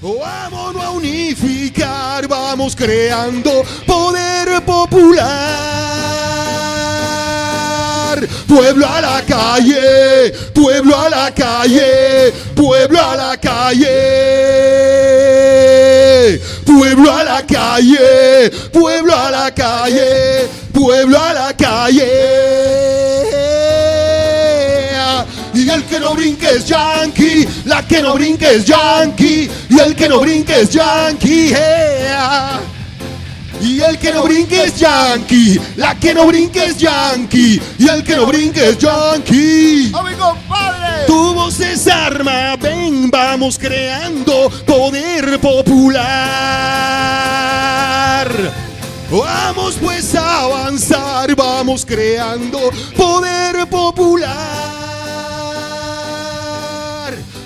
Vámonos a unificar, vamos creando poder popular. Pueblo a la calle, pueblo a la calle, pueblo a la calle. Pueblo a la calle, pueblo a la calle, pueblo a la calle. Y el que no brinque es yankee, la que no brinque es yankee, y el que no brinque es yankee. Y el que no brinque es yankee, la que no brinque es yankee, y el que no brinque es yankee. ¡Oh, mi compadre! Tu voz es arma, ven, vamos creando poder popular. Vamos pues a avanzar, vamos creando poder popular.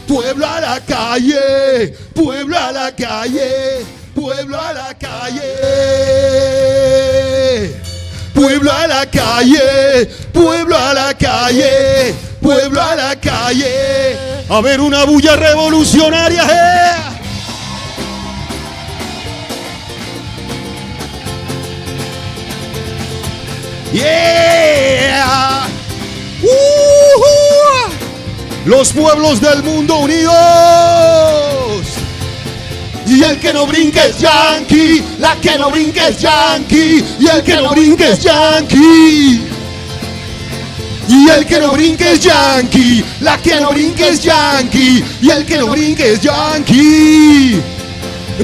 Pueblo a la calle, pueblo a la calle, pueblo a la calle. Pueblo a la calle, pueblo a la calle, pueblo a la calle. A ver, una bulla revolucionaria. Yeah. Los pueblos del mundo unidos. Y el que no brinque es yankee, la que no brinque es yankee, y el que no brinque es yankee. Y el que no brinque es yankee, la que no brinque es yankee, y el que no brinque es yankee.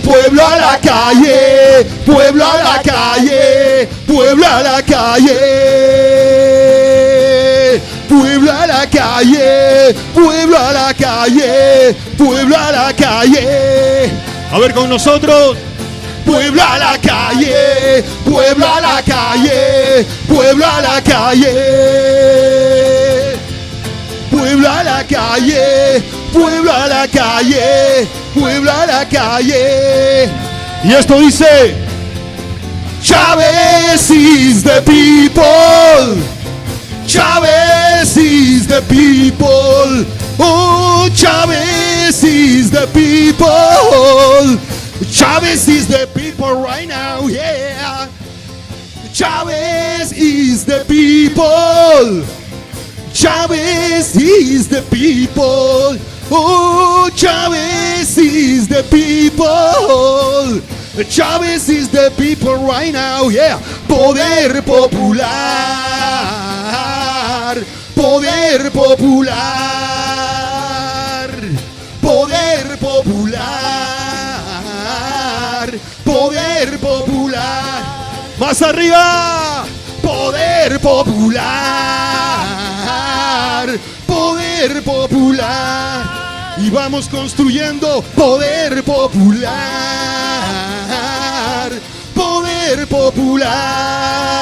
Pueblo a la calle, pueblo a la calle, pueblo a la calle. Pueblo a la calle, pueblo a la calle, pueblo a la calle. A ver con nosotros. Pueblo a la calle, pueblo a la calle, pueblo a la calle. Pueblo a la calle, pueblo a la calle, pueblo a la calle. Y esto dice: Chávez is the people. Chávez is the people. Oh, Chávez is the people. Chávez is the people right now, yeah. Chávez is the people. Chávez is the people. Oh, Chávez is the people. Chávez is the people right now, yeah. Poder popular. Poder popular. Poder popular. Poder popular. Más arriba. Poder popular. Poder popular. Y vamos construyendo poder popular. Poder popular.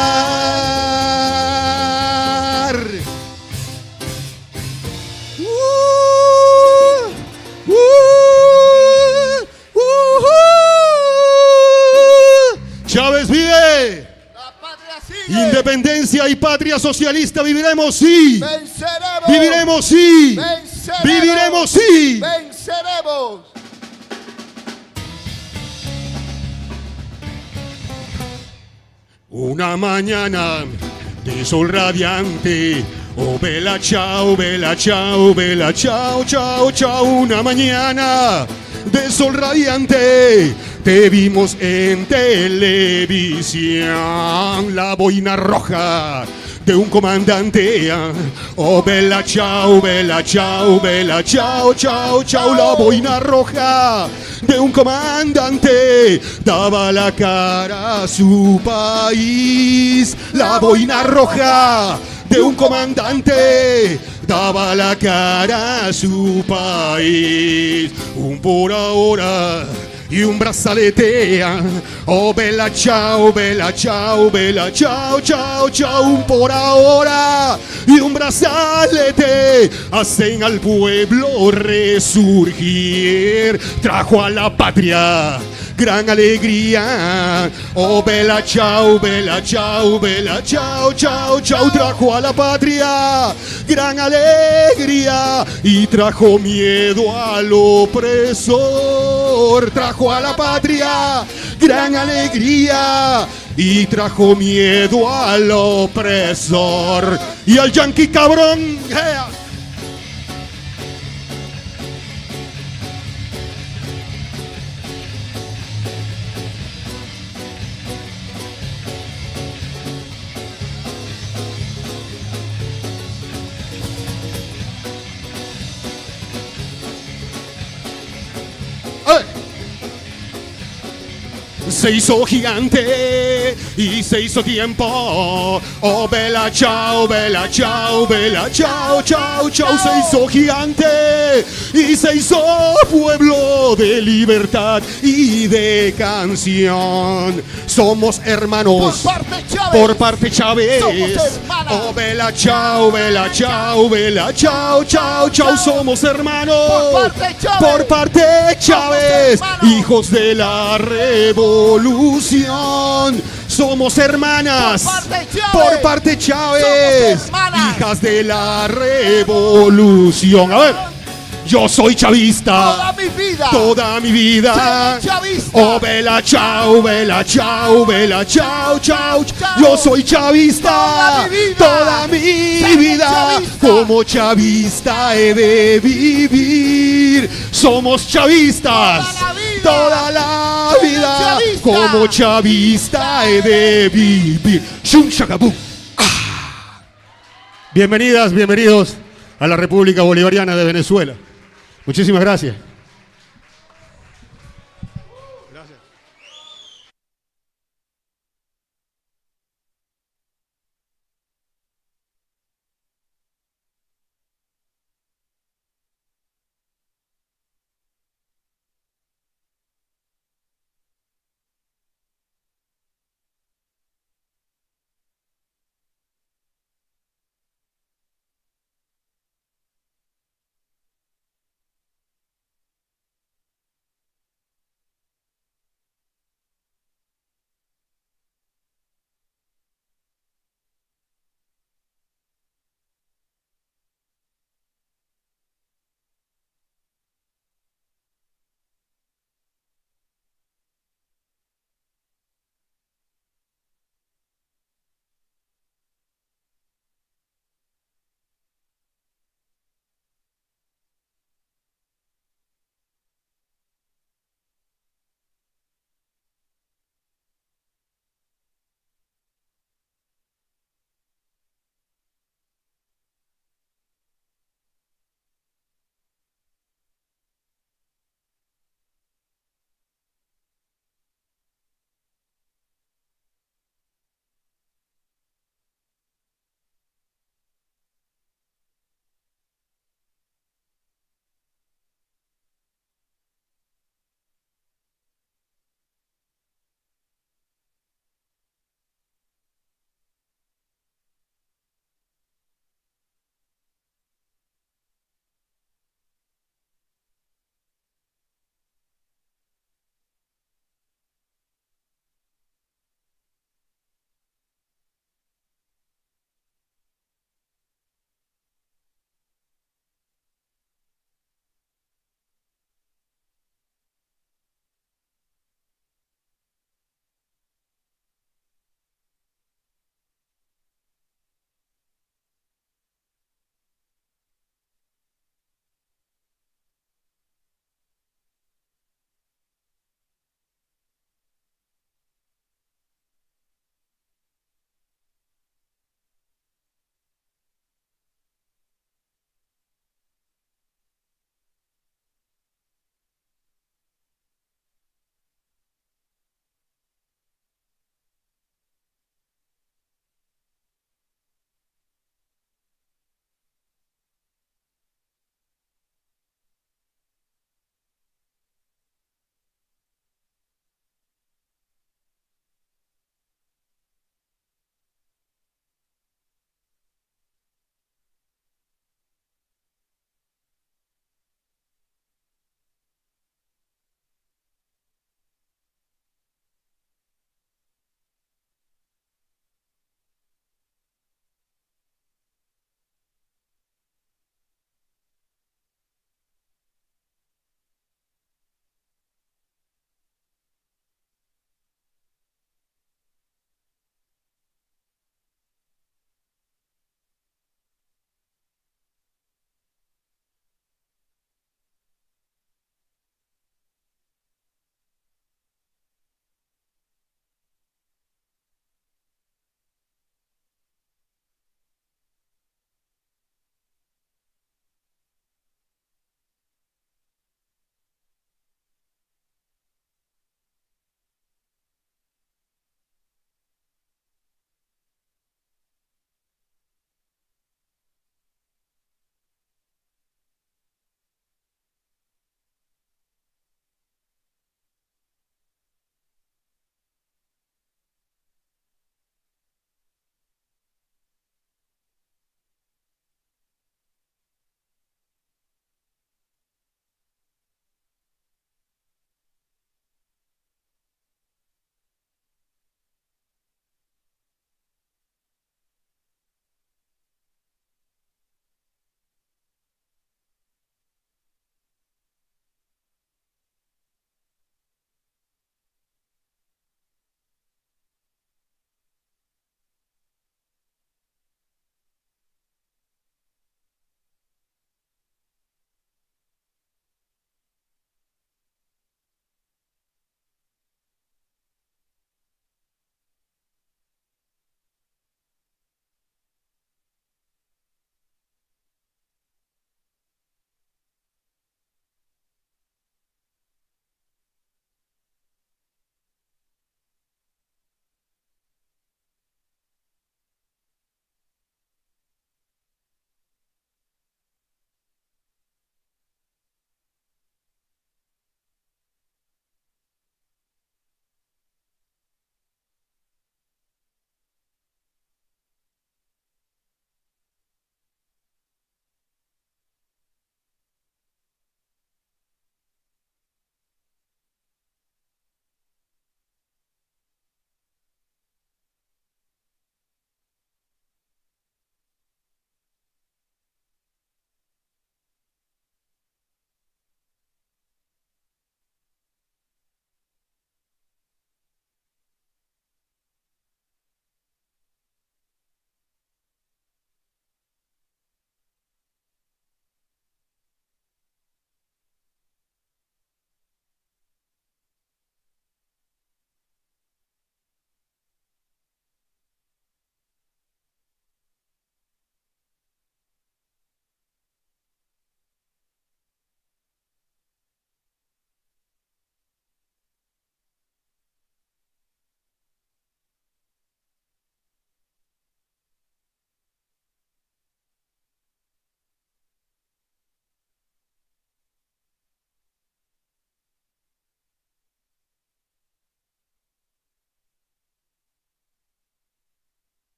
Chávez vive. La patria sigue. Independencia y patria socialista viviremos, sí. Venceremos. Viviremos, sí. Venceremos. Viviremos, sí. Venceremos. Una mañana de sol radiante. Oh, vela, chao, vela, chao, vela, chao, chao, chao. Una mañana de sol radiante. Te vimos en televisión, la boina roja de un comandante. Oh, vela, chao, vela, chao, vela, chao, chao, chao. La boina roja de un comandante daba la cara a su país. La boina roja de un comandante daba la cara a su país. Un por ahora y un brazalete. Oh, vela, chao, vela, chao, vela, chao, chao, chao. Un por ahora y un brazalete hacen al pueblo resurgir. Trajo a la patria gran alegría. Oh, bella chao, bella chao, bella chao, chao, chao. Trajo a la patria gran alegría y trajo miedo al opresor. Trajo a la patria gran alegría y trajo miedo al opresor. Y al yanqui cabrón. Se hizo gigante y se hizo tiempo. Oh, bella chao, bella chao, bella chao, chao, chao. Se hizo gigante y se hizo pueblo de libertad y de canción. Somos hermanos por parte Chávez. Oh, bella chao, bella chao, bella chao, chao, chao. Somos hermanos por parte Chávez, hijos de la revolución. Somos hermanas por parte Chávez, hijas de la revolución. A ver, yo soy chavista toda mi vida. Oh, bella chao, bella chao, bella chao, chao. Yo soy chavista toda mi vida. Como chavista he de vivir. Somos chavistas toda la vida. Como chavista he de vivir. Shum shakabum. Bienvenidas, bienvenidos a la República Bolivariana de Venezuela. Muchísimas gracias.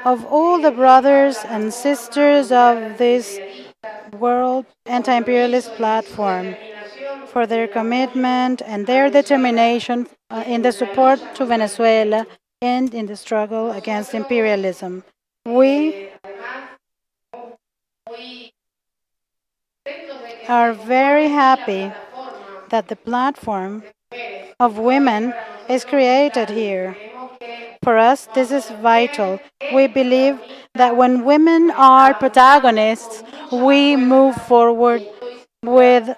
of all the brothers and sisters of this World Anti-Imperialist Platform for their commitment and their determination in the support to Venezuela and in the struggle against imperialism. We are very happy that the platform of women is created here. For us, this is vital. We believe that when women are protagonists, we move forward with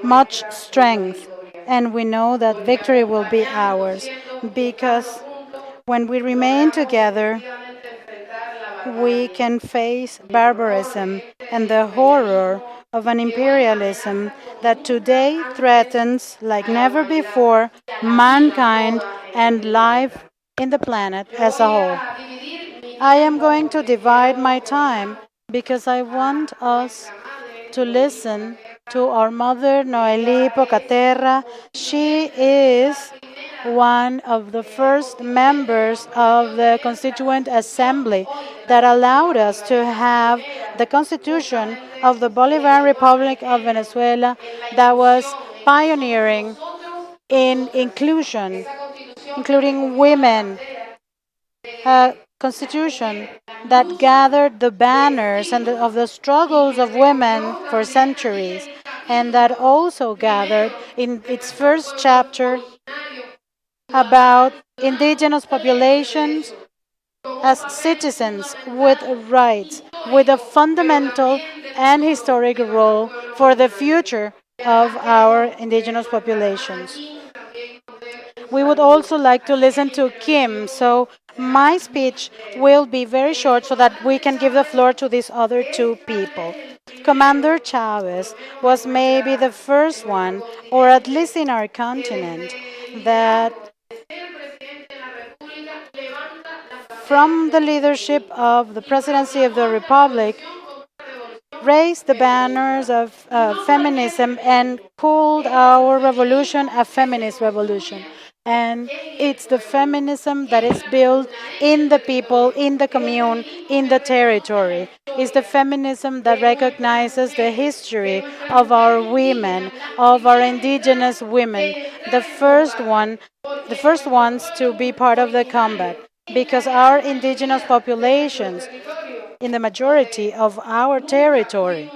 much strength, and we know that victory will be ours because when we remain together, we can face barbarism and the horror of an imperialism that today threatens, like never before, mankind and life in the planet as a whole. I am going to divide my time because I want us to listen to our mother, Noeli Pocaterra. She is one of the first members of the Constituent Assembly that allowed us to have the Constitution of the Bolivarian Republic of Venezuela that was pioneering in inclusion, including women, a constitution that gathered the banners of the struggles of women for centuries, and that also gathered in its first chapter about indigenous populations as citizens with rights, with a fundamental and historic role for the future of our indigenous populations. We would also like to listen to Kim, so my speech will be very short so that we can give the floor to these other two people. Commander Chavez was maybe the first one, or at least in our continent, that from the leadership of the presidency of the Republic raised the banners of feminism and called our revolution a feminist revolution. And it's the feminism that is built in the people, in the commune, in the territory. It's the feminism that recognizes the history of our women, of our indigenous women, the first ones to be part of the combat. Because our indigenous populations in the majority of our territory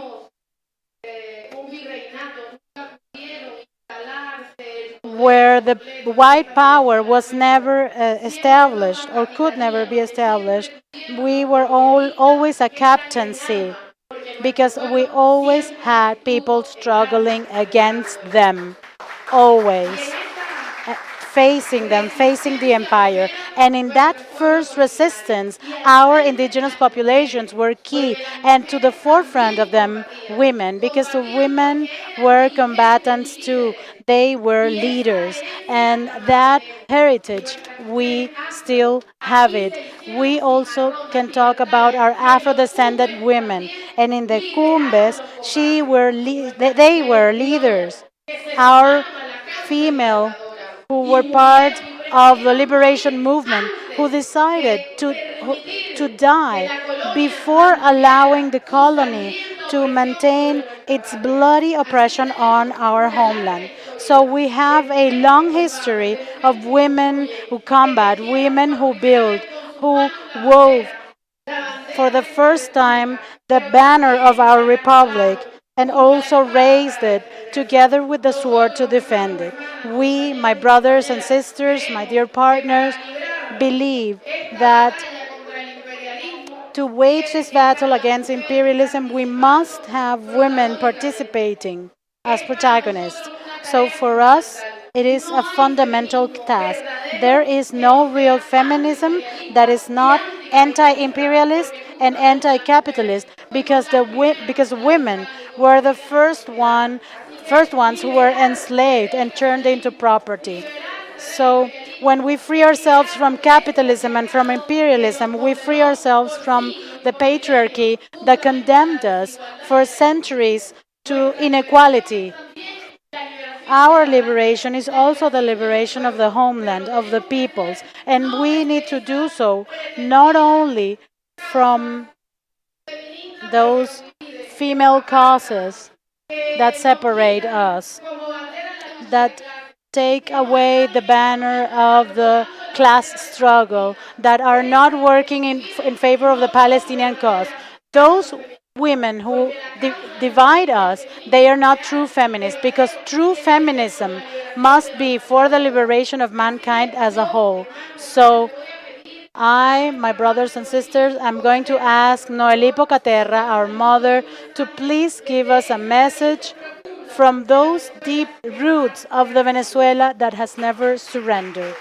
where the white power was never established or could never be established, we were always a captaincy because we always had people struggling against them, always facing them, facing the empire. And in that first resistance, our indigenous populations were key, and to the forefront of them, women, because the women were combatants too. They were leaders, and that heritage, we still have it. We also can talk about our Afro-descended women, and in the Cumbes, they were leaders. Our female who were part of the liberation movement, who decided to die before allowing the colony to maintain its bloody oppression on our homeland. So we have a long history of women who combat, women who build, who wove for the first time the banner of our republic and also raised it together with the sword to defend it. We, my brothers and sisters, my dear partners, believe that to wage this battle against imperialism, we must have women participating as protagonists. So for us, it is a fundamental task. There is no real feminism that is not anti-imperialist and anti-capitalist because women were the first ones who were enslaved and turned into property. So when we free ourselves from capitalism and from imperialism, we free ourselves from the patriarchy that condemned us for centuries to inequality. Our liberation is also the liberation of the homeland, of the peoples, and we need to do so not only from those female causes that separate us, that take away the banner of the class struggle, that are not working in favor of the Palestinian cause. Those women who divide us, they are not true feminists, because true feminism must be for the liberation of mankind as a whole. So my brothers and sisters, I'm going to ask Noeli Pocaterra, our mother, to please give us a message from those deep roots of the Venezuela that has never surrendered.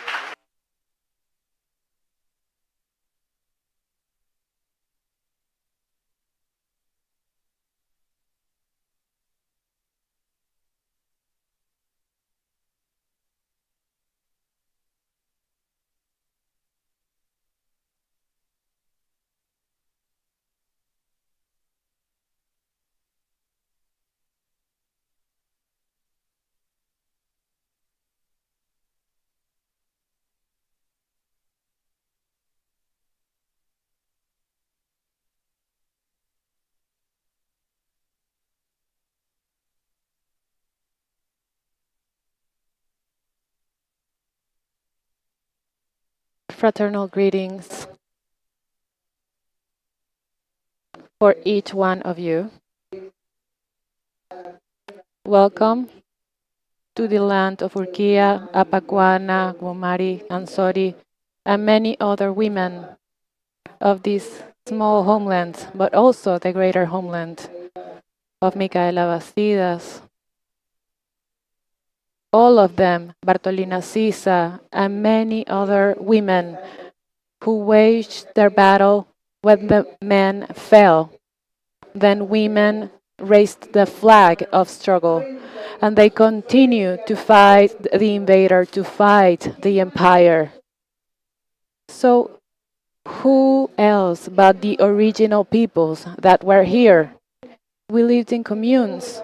Fraternal greetings for each one of you. Welcome to the land of Urquía, Apacuana, Gumari, Ansori, and many other women of this small homeland, but also the greater homeland of Micaela Bastidas. All of them, Bartolina Sisa, and many other women who waged their battle when the men fell. Then women raised the flag of struggle, and they continue to fight the invader, to fight the empire. So who else but the original peoples that were here? We lived in communes.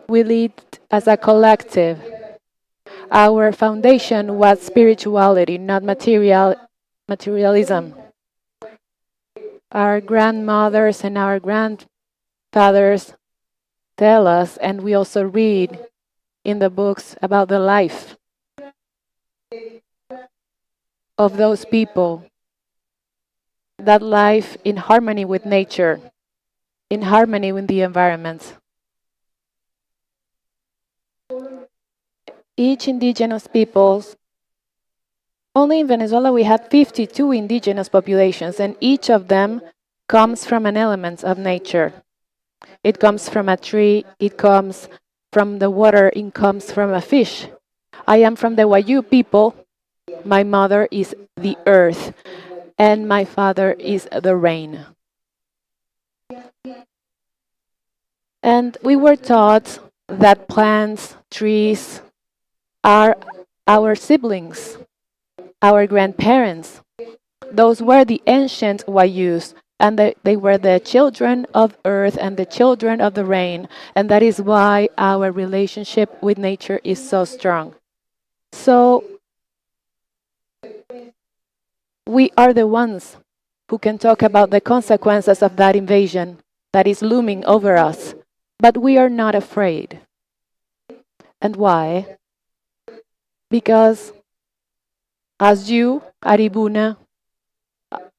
We lived as a collective. Our foundation was spirituality, not materialism. Our grandmothers and our grandfathers tell us, and we also read in the books about the life of those people, that life in harmony with nature, in harmony with the environment. Each indigenous peoples, only in Venezuela we have 52 indigenous populations, and each of them comes from an element of nature. It comes from a tree, it comes from the water, it comes from a fish. I am from the Wayu people. My mother is the earth, and my father is the rain. And we were taught that plants, trees are our siblings, our grandparents. Those were the ancient Wayus, and they were the children of earth and the children of the rain, and that is why our relationship with nature is so strong. So we are the ones who can talk about the consequences of that invasion that is looming over us, but we are not afraid. And why? Because as you, Aribuna,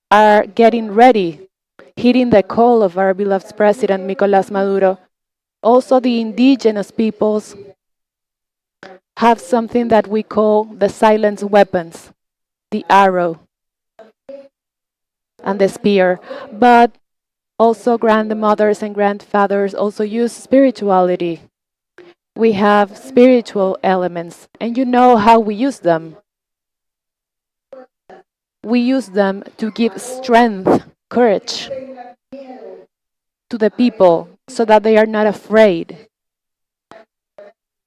are getting ready, heeding the call of our beloved President Nicolas Maduro, also the indigenous peoples have something that we call the silent weapons, the arrow and the spear. But also grandmothers and grandfathers also use spirituality. We have spiritual elements, and you know how we use them. We use them to give strength, courage to the people so that they are not afraid,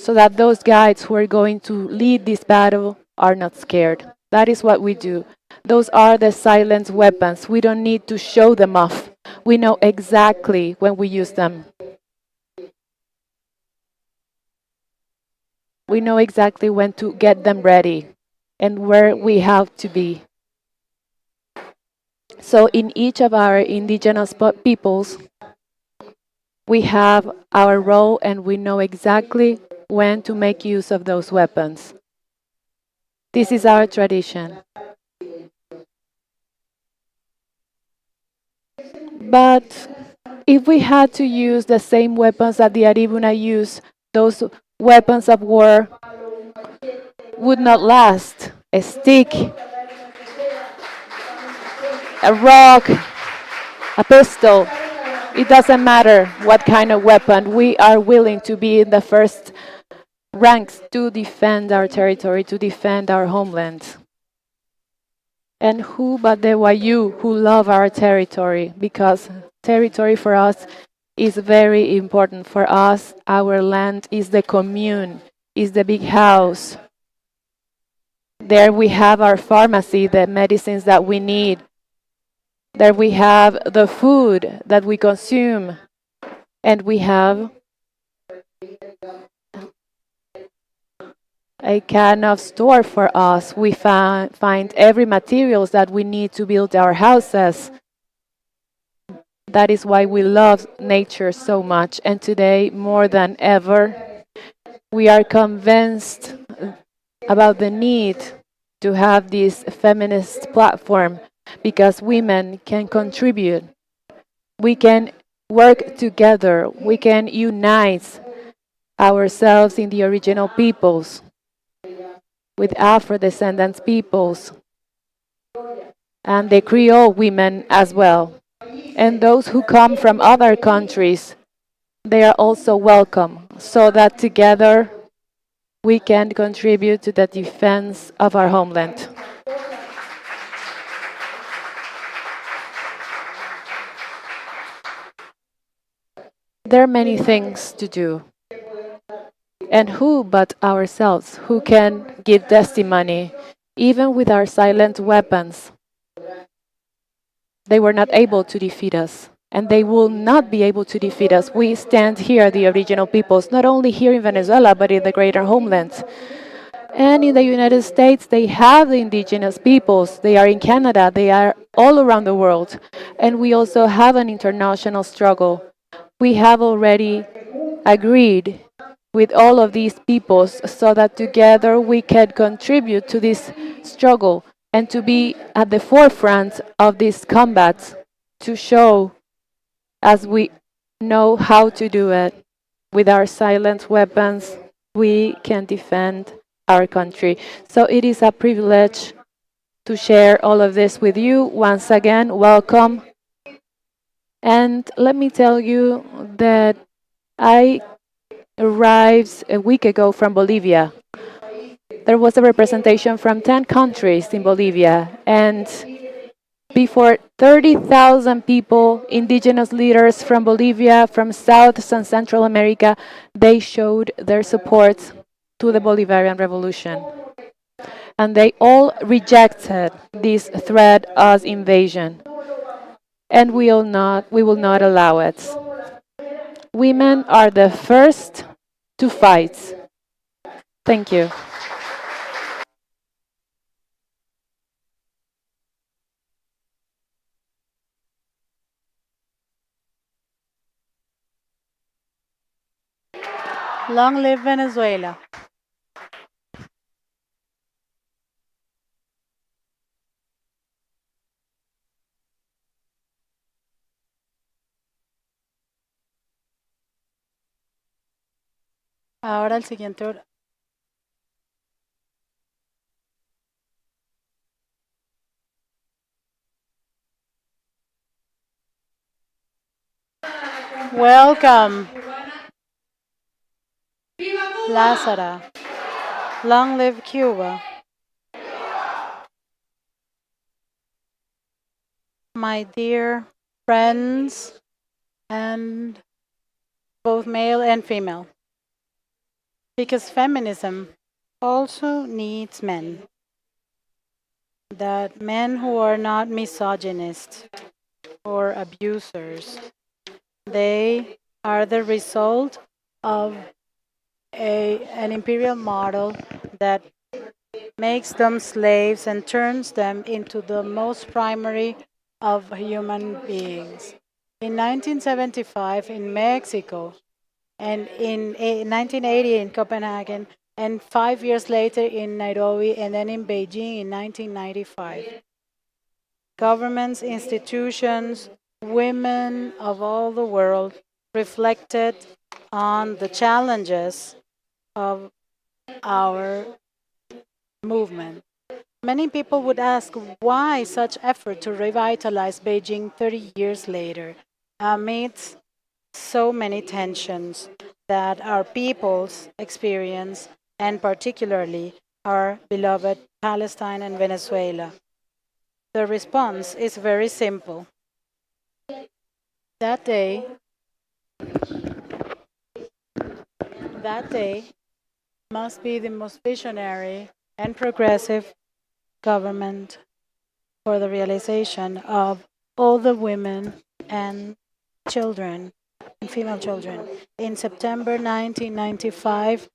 so that those guides who are going to lead this battle are not scared. That is what we do. Those are the silent weapons. We don't need to show them off. We know exactly when we use them. We know exactly when to get them ready and where we have to be. So in each of our indigenous peoples, we have our role and we know exactly when to make use of those weapons. This is our tradition. But if we had to use the same weapons that the Aribuna use, those weapons of war would not last. A stick, a rock, a pistol, it doesn't matter what kind of weapon. We are willing to be in the first ranks to defend our territory, to defend our homeland. And who but the Wayu who love our territory? Because territory for us is very important. For us, our land is the commune, is the big house. There we have our pharmacy, the medicines that we need. There we have the food that we consume. And we have a kind of store for us. We find every materials that we need to build our houses. That is why we love nature so much. And today, more than ever, we are convinced about the need to have this feminist platform because women can contribute. We can work together. We can unite ourselves in the original peoples with Afro-descendants peoples and the Creole women as well. And those who come from other countries, they are also welcome, so that together we can contribute to the defense of our homeland. There are many things to do. And who but ourselves who can give testimony, even with our silent weapons? They were not able to defeat us, and they will not be able to defeat us. We stand here, the original peoples, not only here in Venezuela, but in the greater homeland. And in the United States, they have the indigenous peoples. They are in Canada. They are all around the world. And we also have an international struggle. We have already agreed with all of these peoples so that together we can contribute to this struggle and to be at the forefront of this combat, to show as we know how to do it. With our silent weapons, we can defend our country. So it is a privilege to share all of this with you. Once again, welcome. And let me tell you that I arrived a week ago from Bolivia. There was a representation from 10 countries in Bolivia, and before 30,000 people, indigenous leaders from Bolivia, from South and Central America, they showed their support to the Bolivarian Revolution. And they all rejected this threat as invasion. And we will not allow it. Women are the first to fight. Thank you. Long live Venezuela. Ahora el siguiente welcome, Lázara. Long live Cuba. My dear friends, and both male and female. Because feminism also needs men. That men who are not misogynists or abusers, they are the result of an imperial model that makes them slaves and turns them into the most primary of human beings. In 1975 in Mexico, and in 1980 in Copenhagen, and 5 years later in Nairobi, and then in Beijing in 1995. Governments, institutions, women of all the world reflected on the challenges of our movement. Many people would ask why such effort to revitalize Beijing 30 years later amidst so many tensions that our peoples experience, and particularly our beloved Palestine and Venezuela. The response is very simple. That day, that day must be the most visionary and progressive government for the realization of all the women and children and female children. In September 1995,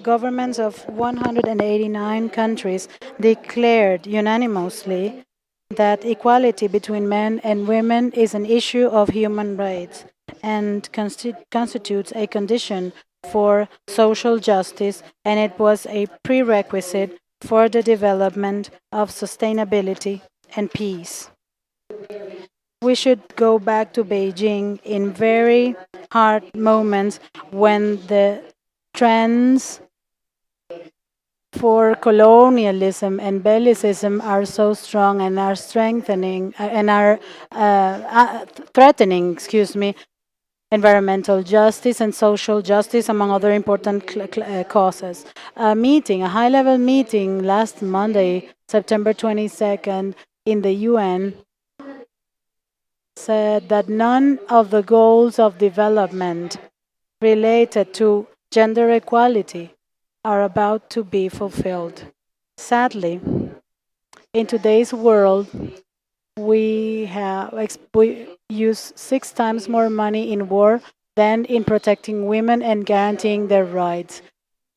governments of 189 countries declared unanimously that equality between men and women is an issue of human rights and constitutes a condition for social justice, and it was a prerequisite for the development of sustainability and peace. We should go back to Beijing in very hard moments when the trends for colonialism and bellicism are so strong and are strengthening and are threatening, environmental justice and social justice, among other important causes. A high-level meeting last Monday, September 22nd, in the UN, said that none of the goals of development related to gender equality are about to be fulfilled. Sadly, in today's world, we use 6 times more money in war than in protecting women and guaranteeing their rights.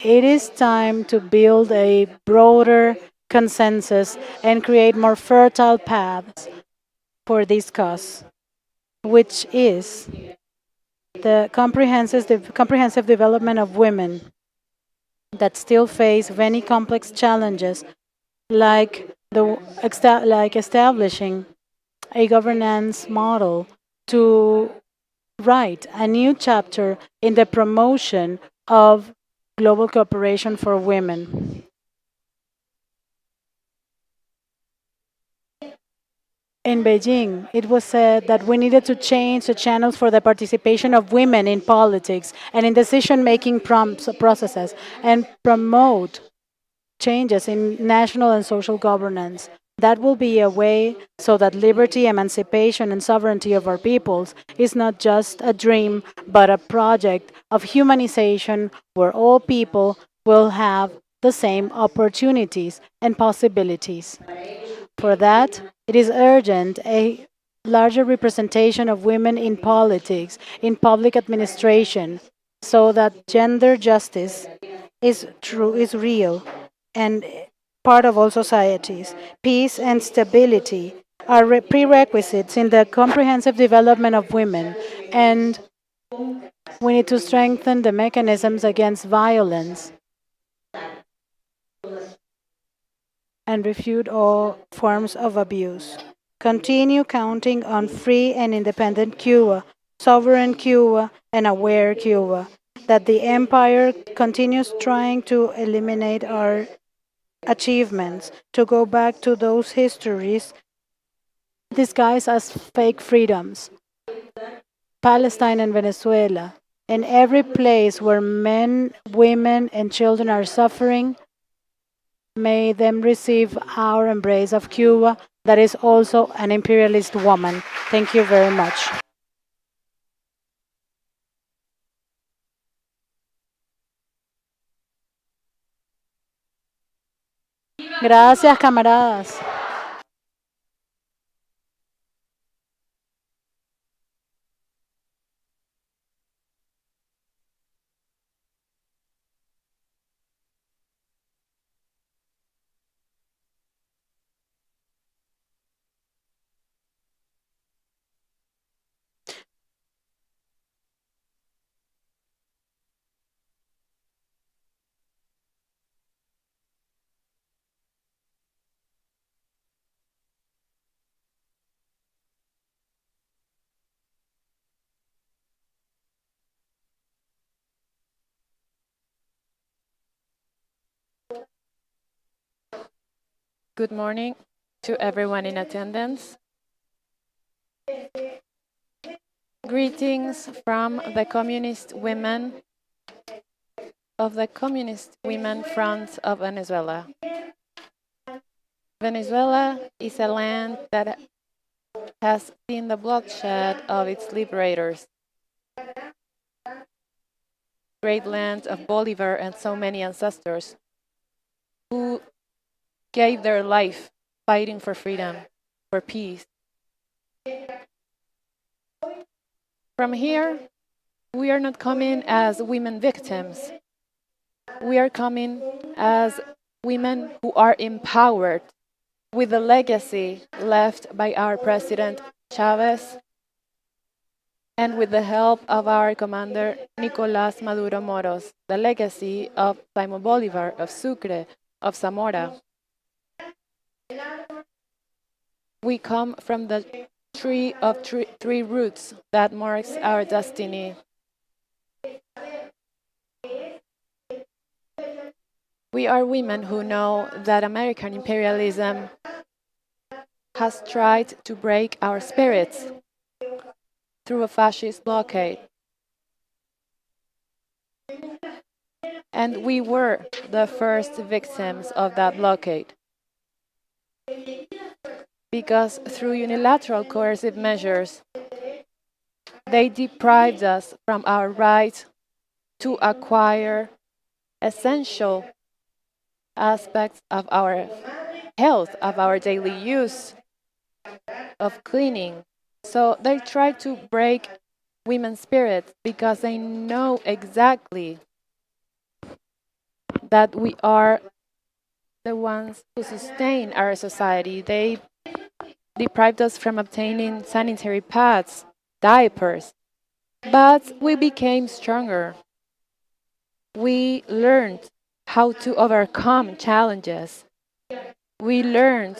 It is time to build a broader consensus and create more fertile paths for this cause, which is the comprehensive development of women that still face many complex challenges, like establishing a governance model to write a new chapter in the promotion of global cooperation for women. In Beijing, it was said that we needed to change the channels for the participation of women in politics and in decision-making processes, and promote changes in national and social governance. That will be a way so that liberty, emancipation, and sovereignty of our peoples is not just a dream, but a project of humanization where all people will have the same opportunities and possibilities. For that, it is urgent a larger representation of women in politics, in public administration, so that gender justice is true, is real, and part of all societies. Peace and stability are prerequisites in the comprehensive development of women, and we need to strengthen the mechanisms against violence and refute all forms of abuse. Continue counting on free and independent Cuba, sovereign Cuba, and aware Cuba, that the empire continues trying to eliminate our achievements, to go back to those histories disguised as fake freedoms. Palestine and Venezuela, and every place where men, women, and children are suffering, may them receive our embrace of Cuba, that is also an imperialist woman. Thank you very much. Gracias, camaradas. Good morning to everyone in attendance. Greetings from the Communist Women of the Communist Women Front of Venezuela. Venezuela is a land that has seen the bloodshed of its liberators. Great land of Bolivar and so many ancestors who gave their life fighting for freedom, for peace. From here, we are not coming as women victims. We are coming as women who are empowered with the legacy left by our President Chavez and with the help of our commander Nicolás Maduro Moros, the legacy of Simon Bolivar, of Sucre, of Zamora. We come from the tree of three roots that marks our destiny. We are women who know that American imperialism has tried to break our spirits through a fascist blockade. And we were the first victims of that blockade. Because through unilateral coercive measures, they deprived us from our right to acquire essential aspects of our health, of our daily use, of cleaning. So they try to break women's spirits because they know exactly that we are the ones who sustain our society. They deprived us from obtaining sanitary pads, diapers, but we became stronger. We learned how to overcome challenges. We learned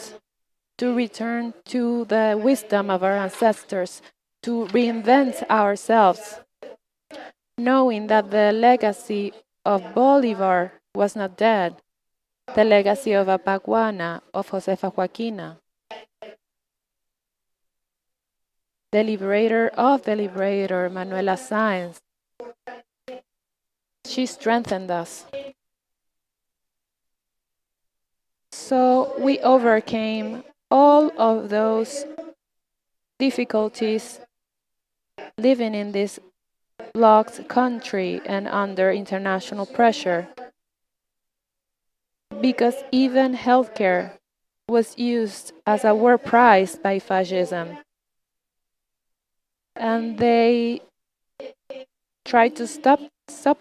to return to the wisdom of our ancestors, to reinvent ourselves, knowing that the legacy of Bolivar was not dead, the legacy of Apaguana, of Josefa Joaquina, the liberator of the liberator, Manuela Sáenz. She strengthened us. So we overcame all of those difficulties living in this blocked country and under international pressure, because even healthcare was used as a war prize by fascism. And they tried to stop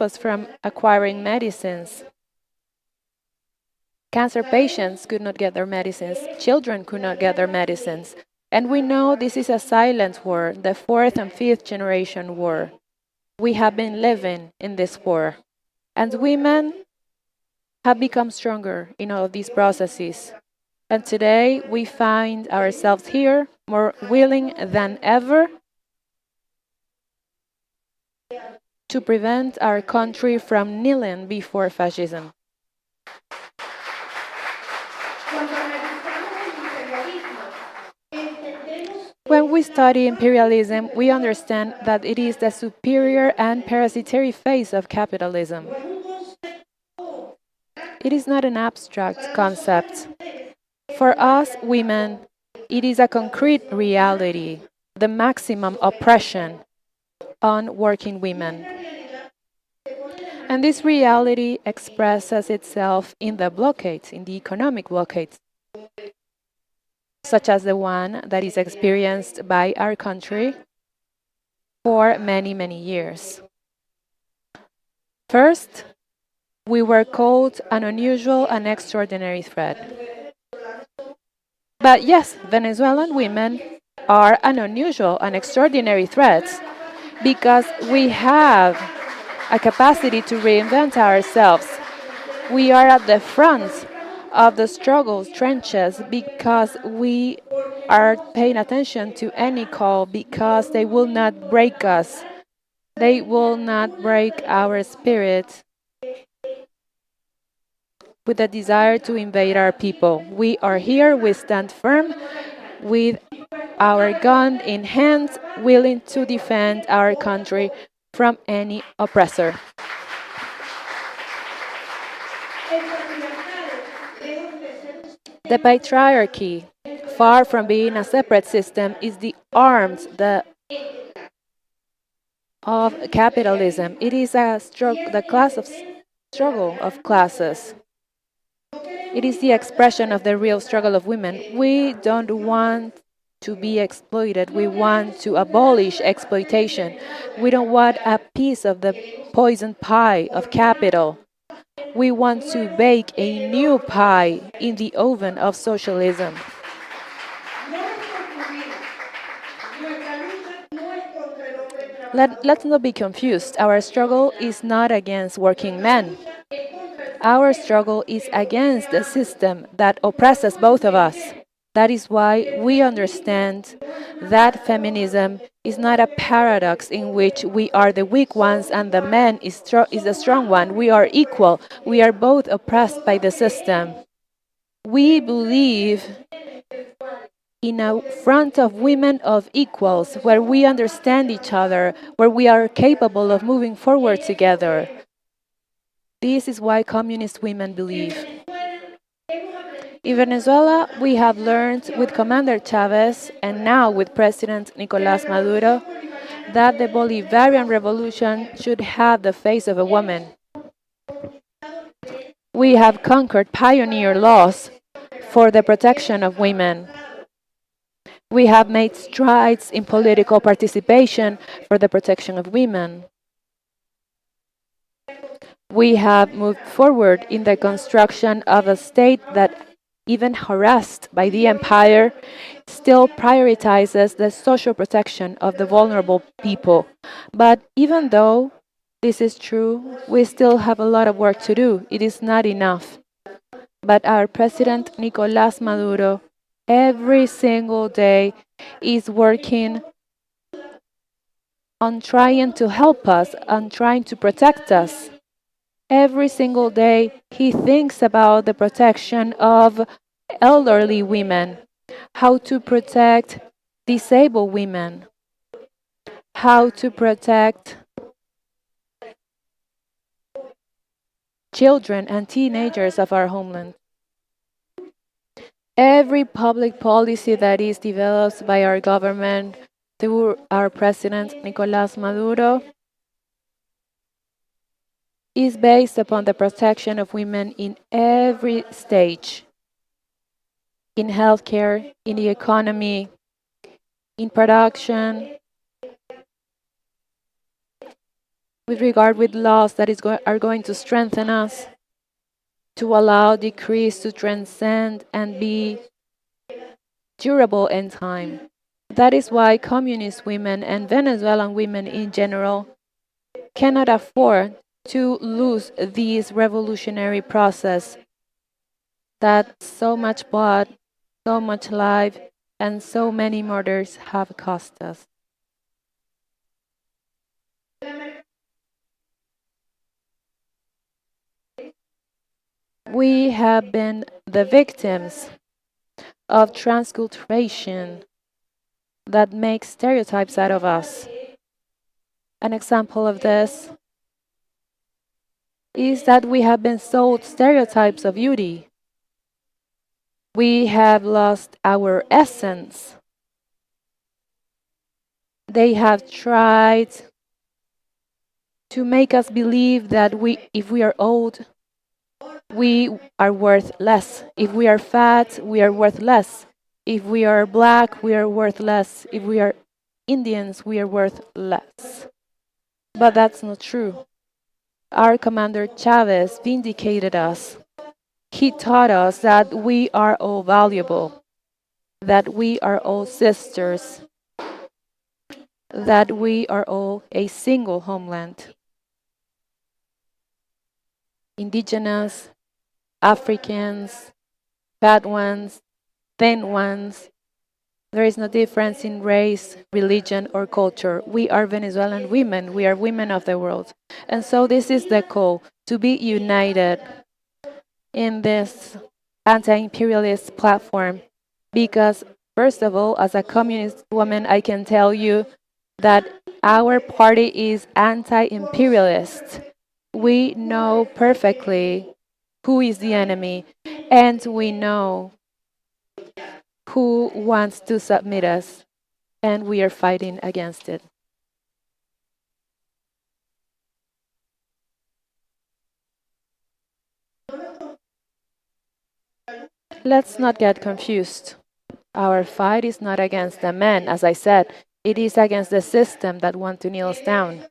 us from acquiring medicines. Cancer patients could not get their medicines. Children could not get their medicines. And we know this is a silent war, the fourth and fifth generation war. We have been living in this war. And women have become stronger in all of these processes. And today we find ourselves here more willing than ever to prevent our country from kneeling before fascism. When we study imperialism, we understand that it is the superior and parasitary phase of capitalism. It is not an abstract concept. For us women, it is a concrete reality, the maximum oppression on working women. And this reality expresses itself in the blockades, in the economic blockades, such as the one that is experienced by our country for many, many years. First, we were called an unusual and extraordinary threat. But yes, Venezuelan women are an unusual and extraordinary threat because we have a capacity to reinvent ourselves. We are at the front of the struggles, trenches, because we are paying attention to any call, because they will not break us. They will not break our spirit. with a desire to invade our people. We are here, we stand firm with our gun in hand, willing to defend our country from any oppressor. The patriarchy, far from being a separate system, is the arms of capitalism. It is the class of struggle of classes. It is the expression of the real struggle of women. We don't want to be exploited. We want to abolish exploitation. We don't want a piece of the poison pie of capital. We want to bake a new pie in the oven of socialism. Let's not be confused. Our struggle is not against working men. Our struggle is against the system that oppresses both of us. That is why we understand that feminism is not a paradox in which we are the weak ones and the man is the strong one. We are equal. We are both oppressed by the system. We believe in a front of women of equals, where we understand each other, where we are capable of moving forward together. This is why communist women believe. In Venezuela, we have learned with Commander Chavez and now with President Nicolás Maduro that the Bolivarian revolution should have the face of a woman. We have conquered pioneer laws for the protection of women. We have made strides in political participation for the protection of women. We have moved forward in the construction of a state that, even harassed by the empire, still prioritizes the social protection of the vulnerable people. But even though this is true, we still have a lot of work to do. It is not enough. But our President Nicolás Maduro, every single day, is working on trying to help us, on trying to protect us. Every single day, he thinks about the protection of elderly women, how to protect disabled women, how to protect children and teenagers of our homeland. Every public policy that is developed by our government through our President Nicolás Maduro is based upon the protection of women in every stage, in healthcare, in the economy, in production, with regard with laws that are going to strengthen us, to allow decrees to transcend and be durable in time. That is why communist women and Venezuelan women in general cannot afford to lose this revolutionary process that so much blood, so much life, and so many murders have cost us. We have been the victims of transculturation that makes stereotypes out of us. An example of this is that we have been sold stereotypes of beauty. We have lost our essence. They have tried to make us believe that if we are old, we are worth less. If we are fat, we are worth less. If we are black, we are worth less. If we are Indians, we are worth less. But that's not true. Our Commander Chavez vindicated us. He taught us that we are all valuable, that we are all sisters, that we are all a single homeland. Indigenous, Africans, fat ones, thin ones. There is no difference in race, religion, or culture. We are Venezuelan women. We are women of the world. And so this is the call, to be united, in this anti-imperialist platform because, first of all, as a communist woman, I can tell you that our party is anti-imperialist. We know perfectly who is the enemy, and we know who wants to submit us, and we are fighting against it. Let's not get confused. Our fight is not against the men, as I said, it is against the system that want to kneel us down.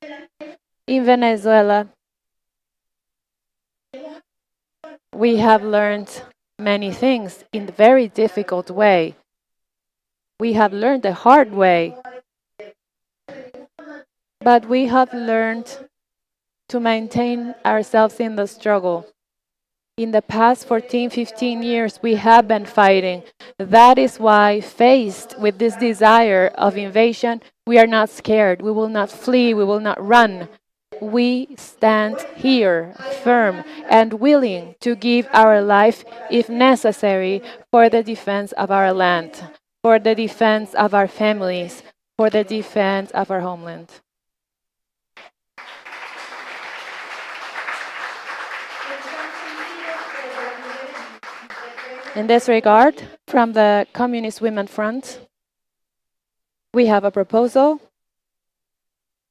In Venezuela, we have learned many things in a very difficult way. We have learned the hard way, but we have learned to maintain ourselves in the struggle. In the past 14, 15 years, we have been fighting. That is why, faced with this desire of invasion, we are not scared. We will not flee. We will not run. We stand here, firm and willing to give our life, if necessary, for the defense of our land, for the defense of our families, for the defense of our homeland. In this regard, from the Communist Women Front, we have a proposal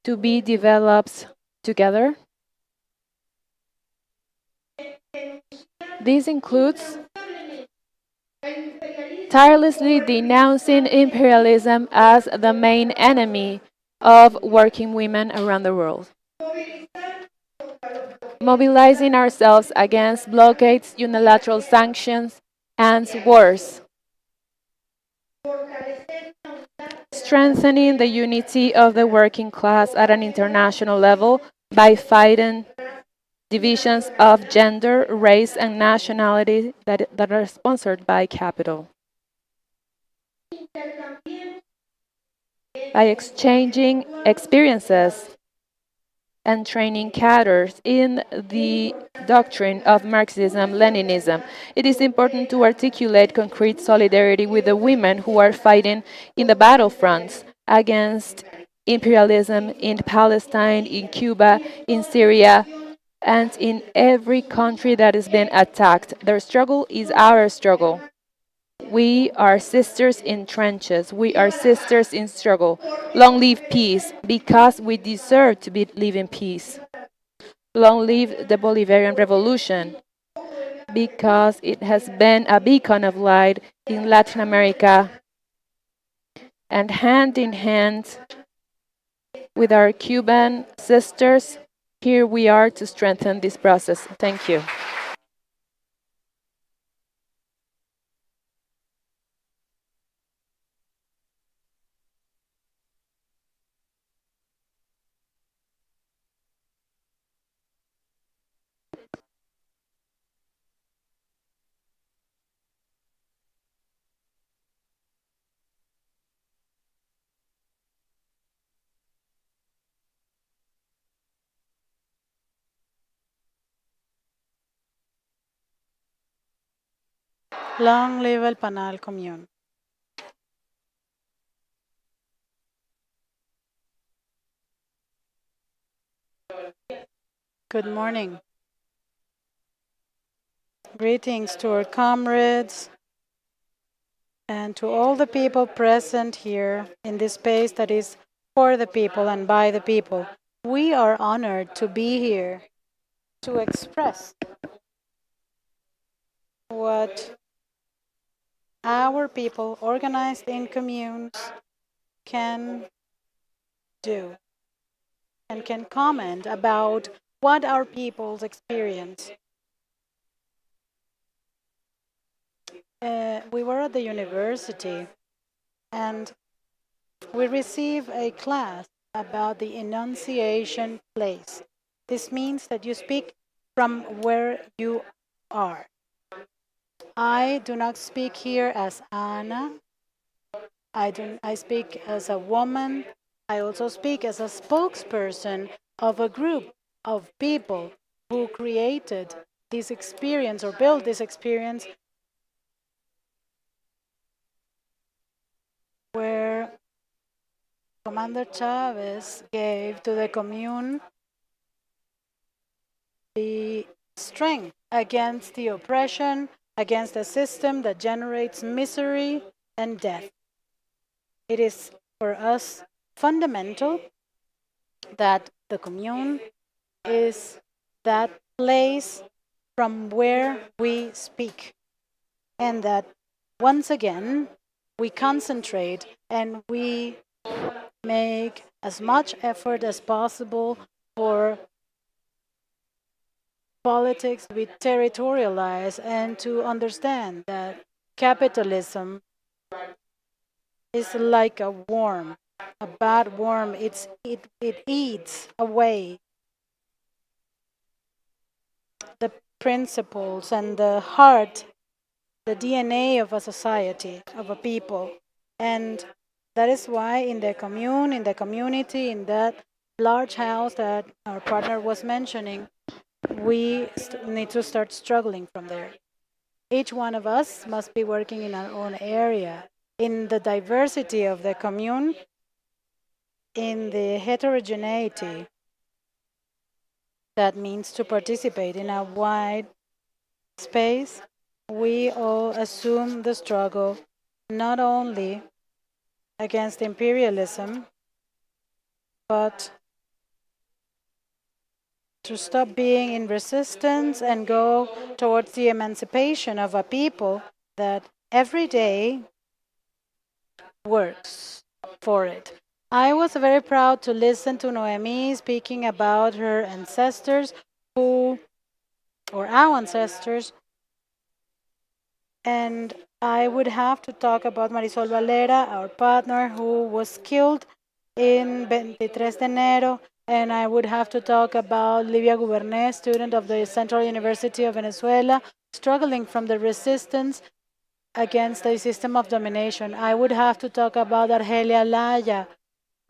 to be developed together. This includes tirelessly denouncing imperialism as the main enemy of working women around the world. Mobilizing ourselves against blockades, unilateral sanctions, and wars. Strengthening the unity of the working class at an international level by fighting divisions of gender, race, and nationality that are sponsored by capital. By exchanging experiences and training cadres in the doctrine of Marxism-Leninism. It is important to articulate concrete solidarity with the women who are fighting in the battlefronts against imperialism in Palestine, in Cuba, in Syria, and in every country that has been attacked. Their struggle is our struggle. We are sisters in trenches. We are sisters in struggle. Long live peace, because we deserve to live in peace. Long live the Bolivarian Revolution, because it has been a beacon of light in Latin America. And hand in hand with our Cuban sisters, here we are to strengthen this process. Thank you. Long live el Panal Commune. Good morning. Greetings to our comrades and to all the people present here in this space that is for the people and by the people. We are honored to be here to express what our people organized in communes can do and can comment about what our peoples experience. We were at the university and we received a class about the enunciation place. This means that you speak from where you are. I do not speak here as Ana. I speak as a woman. I also speak as a spokesperson of a group of people who created this experience or build this experience where Commander Chavez gave to the commune the strength against the oppression, against a system that generates misery and death. It is for us fundamental that the commune is that place from where we speak, and that once again we concentrate and we make as much effort as possible for politics to be territorialized and to understand that capitalism is like a worm, a bad worm. It eats away the principles and the heart, the DNA of a society, of a people. And that is why in the commune, in the community, in that large house that our partner was mentioning, we need to start struggling from there. Each one of us must be working in our own area, in the diversity of the commune, in the heterogeneity. That means to participate in a wide space. We all assume the struggle not only against imperialism, but to stop being in resistance and go towards the emancipation of a people that every day works for it. I was very proud to listen to Noemi speaking about her ancestors or our ancestors, and I would have to talk about Marisol Valera, our partner, who was killed in 23 de enero, and I would have to talk about Livia Gubernet, student of the Central University of Venezuela, struggling from the resistance against the system of domination. I would have to talk about Argelia Laya,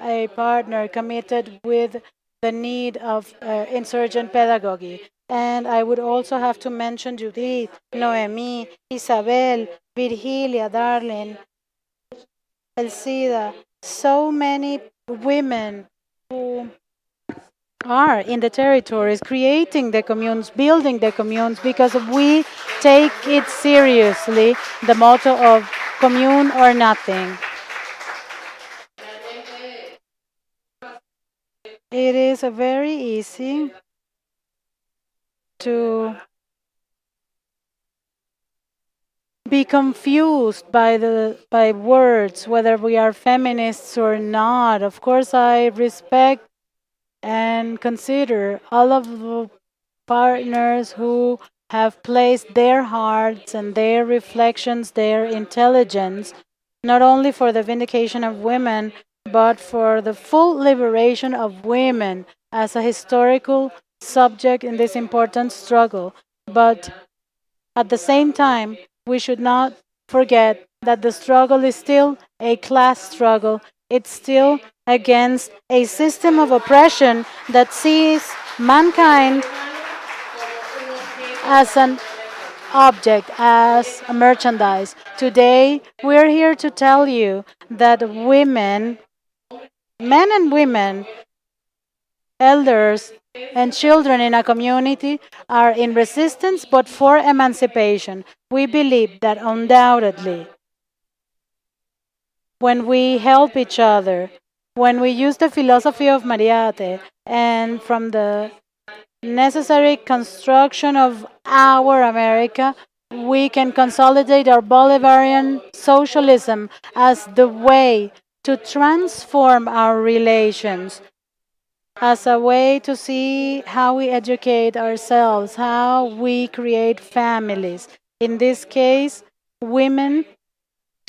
a partner committed with the need of insurgent pedagogy. And I would also have to mention Judith, Noemi, Isabel, Virgilia, Darlene, Elcida, so many women who are in the territories, creating the communes, building the communes, because we take it seriously, the motto of commune or nothing. It is very easy to be confused by words, whether we are feminists or not. Of course, I respect and consider all of the partners who have placed their hearts and their reflections, their intelligence, not only for the vindication of women, but for the full liberation of women as a historical subject in this important struggle. But at the same time, we should not forget that the struggle is still a class struggle. It's still against a system of oppression that sees mankind as an object, as a merchandise. Today, we're here to tell you that women, men and women, elders, and children in a community are in resistance but for emancipation. We believe that undoubtedly, when we help each other, when we use the philosophy of Mariate and from the necessary construction of our America, we can consolidate our Bolivarian socialism as the way to transform our relations, as a way to see how we educate ourselves, how we create families. In this case, women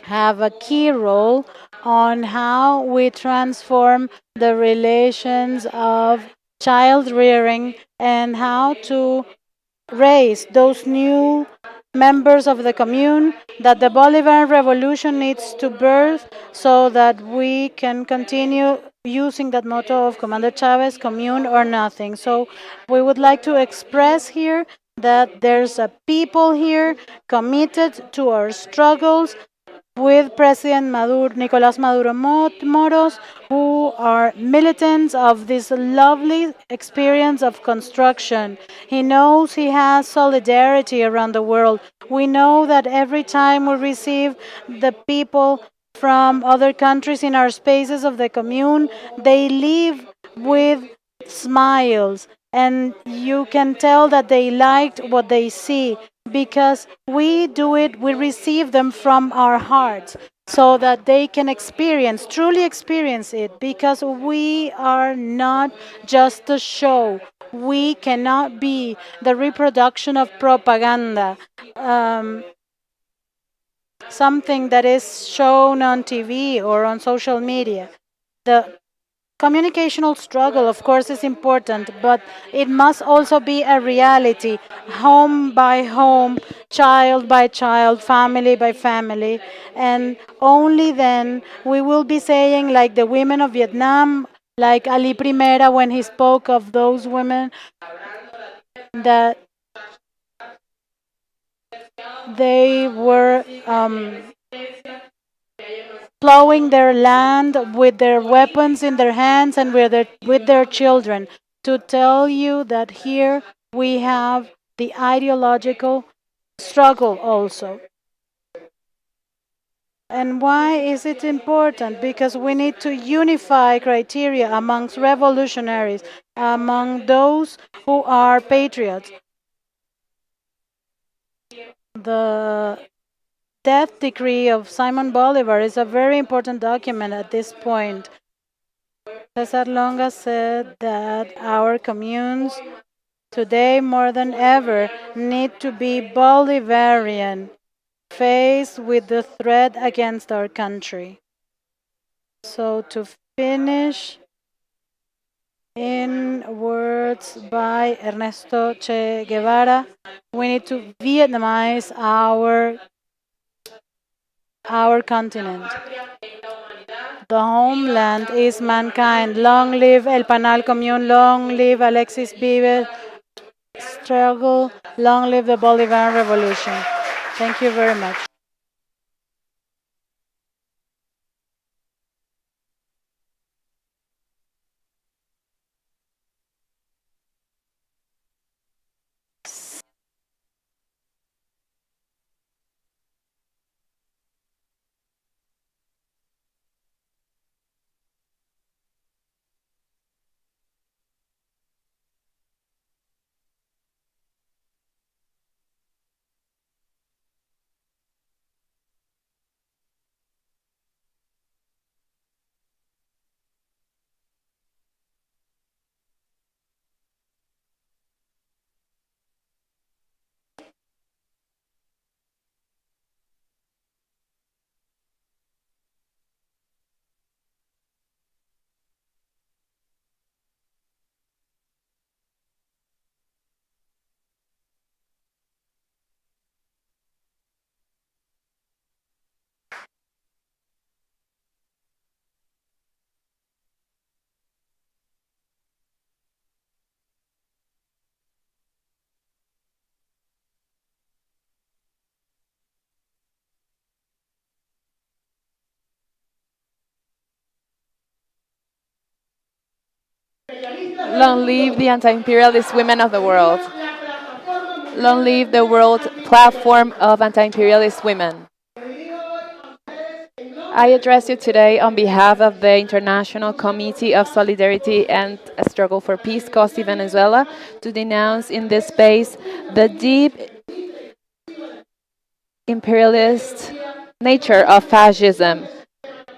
have a key role on how we transform the relations of child rearing and how to raise those new members of the commune that the Bolivarian Revolution needs to birth so that we can continue using that motto of Commander Chavez, commune or nothing. So we would like to express here that there's a people here committed to our struggles with President Maduro, Nicolas Maduro Moros, who are militants of this lovely experience of construction. He knows he has solidarity around the world. We know that every time we receive the people from other countries in our spaces of the commune, they leave with smiles, and you can tell that they liked what they see because we do it, we receive them from our hearts so that they can experience, truly experience it, because we are not just a show. We cannot be the reproduction of propaganda, um, something that is shown on TV or on social media. The communicational struggle, of course, is important, but it must also be a reality, home by home, child by child, family by family. And only then we will be saying, like the women of Vietnam, like Ali Primera when he spoke of those women, that they were plowing their land with their weapons in their hands and with their children, to tell you that here we have the ideological struggle also. And why is it important? Because we need to unify criteria amongst revolutionaries, among those who are patriots. The death decree of Simon Bolivar is a very important document at this point. Cesar Longa said that our communes today more than ever need to be Bolivarian, faced with the threat against our country. So to finish in words by Ernesto Che Guevara, we need to Vietnamize our continent. The homeland is mankind. Long live El Panal Commune. Long live Alexis Vives struggle. Long live the Bolivarian Revolution. Thank you very much. Long live the anti-imperialist women of the world. Long live the world platform of anti-imperialist women. I address you today on behalf of the International Committee of Solidarity and Struggle for Peace, COSI Venezuela, to denounce in this space the deep imperialist nature of fascism.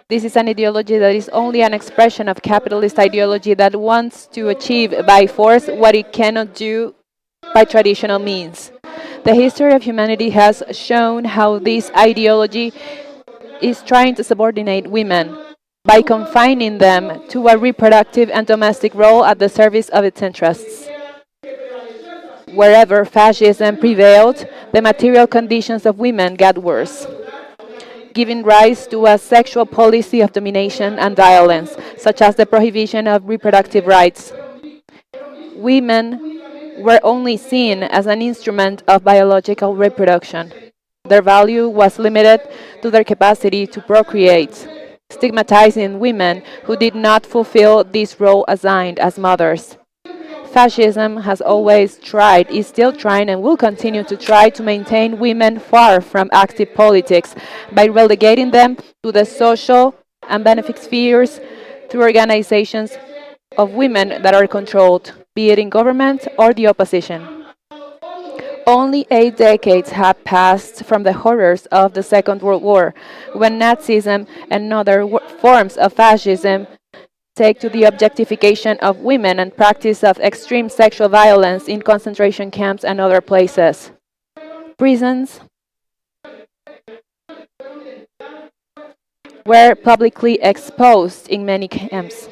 This is an ideology that is only an expression of capitalist ideology that wants to achieve by force what it cannot do by traditional means. The history of humanity has shown how this ideology is trying to subordinate women by confining them to a reproductive and domestic role at the service of its interests. Wherever fascism prevailed, the material conditions of women got worse, giving rise to a sexual policy of domination and violence, such as the prohibition of reproductive rights. Women were only seen as an instrument of biological reproduction. Their value was limited to their capacity to procreate, stigmatizing women who did not fulfill this role assigned as mothers. Fascism has always tried, is still trying, and will continue to try to maintain women far from active politics by relegating them to the social and benefit spheres through organizations of women that are controlled, be it in government or the opposition. Only 8 decades have passed from the horrors of the Second World War, when Nazism and other forms of fascism take to the objectification of women and practice of extreme sexual violence in concentration camps and other places. Prisons were publicly exposed in many camps.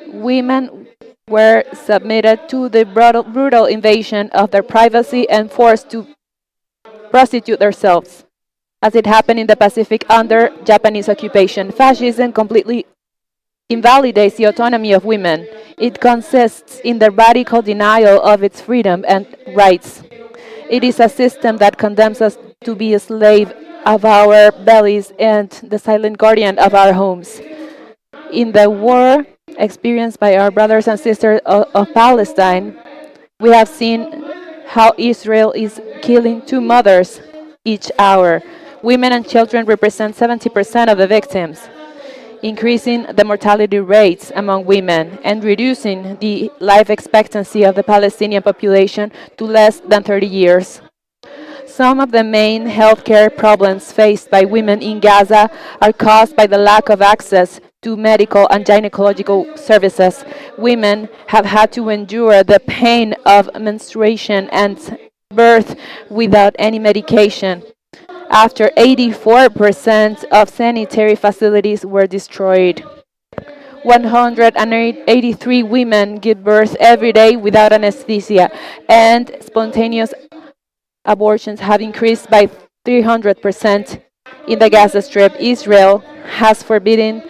Women were submitted to the brutal invasion of their privacy and forced to prostitute themselves, as it happened in the Pacific under Japanese occupation. Fascism completely invalidates the autonomy of women. It consists in the radical denial of its freedom and rights. It is a system that condemns us to be a slave of our bellies and the silent guardian of our homes. In the war experienced by our brothers and sisters of Palestine, we have seen how Israel is killing 2 mothers each hour. Women and children represent 70% of the victims, increasing the mortality rates among women and reducing the life expectancy of the Palestinian population to less than 30 years. Some of the main healthcare problems faced by women in Gaza are caused by the lack of access to medical and gynecological services. Women have had to endure the pain of menstruation and birth without any medication, after 84% of sanitary facilities were destroyed. 183 women give birth every day without anesthesia, and spontaneous abortions have increased by 300% in the Gaza Strip. Israel has forbidden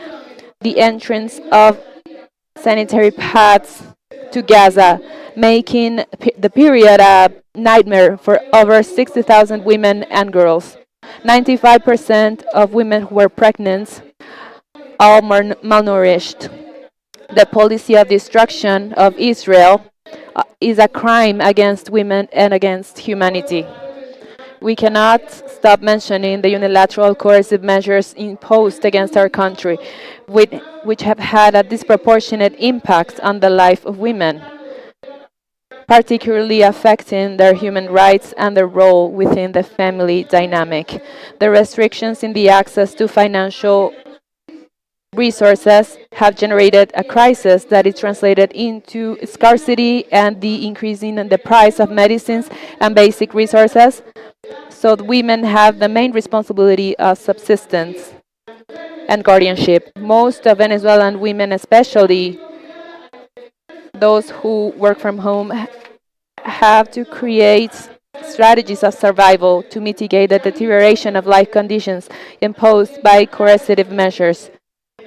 the entrance of sanitary pads to Gaza, making the period a nightmare for over 60,000 women and girls. 95% of women who were pregnant are malnourished. The policy of destruction of Israel is a crime against women and against humanity. We cannot stop mentioning the unilateral coercive measures imposed against our country, which have had a disproportionate impact on the life of women, particularly affecting their human rights and their role within the family dynamic. The restrictions in the access to financial resources have generated a crisis that is translated into scarcity and the increasing in the price of medicines and basic resources. So women have the main responsibility of subsistence and guardianship. Most of Venezuelan women, especially those who work from home, have to create strategies of survival to mitigate the deterioration of life conditions imposed by coercive measures,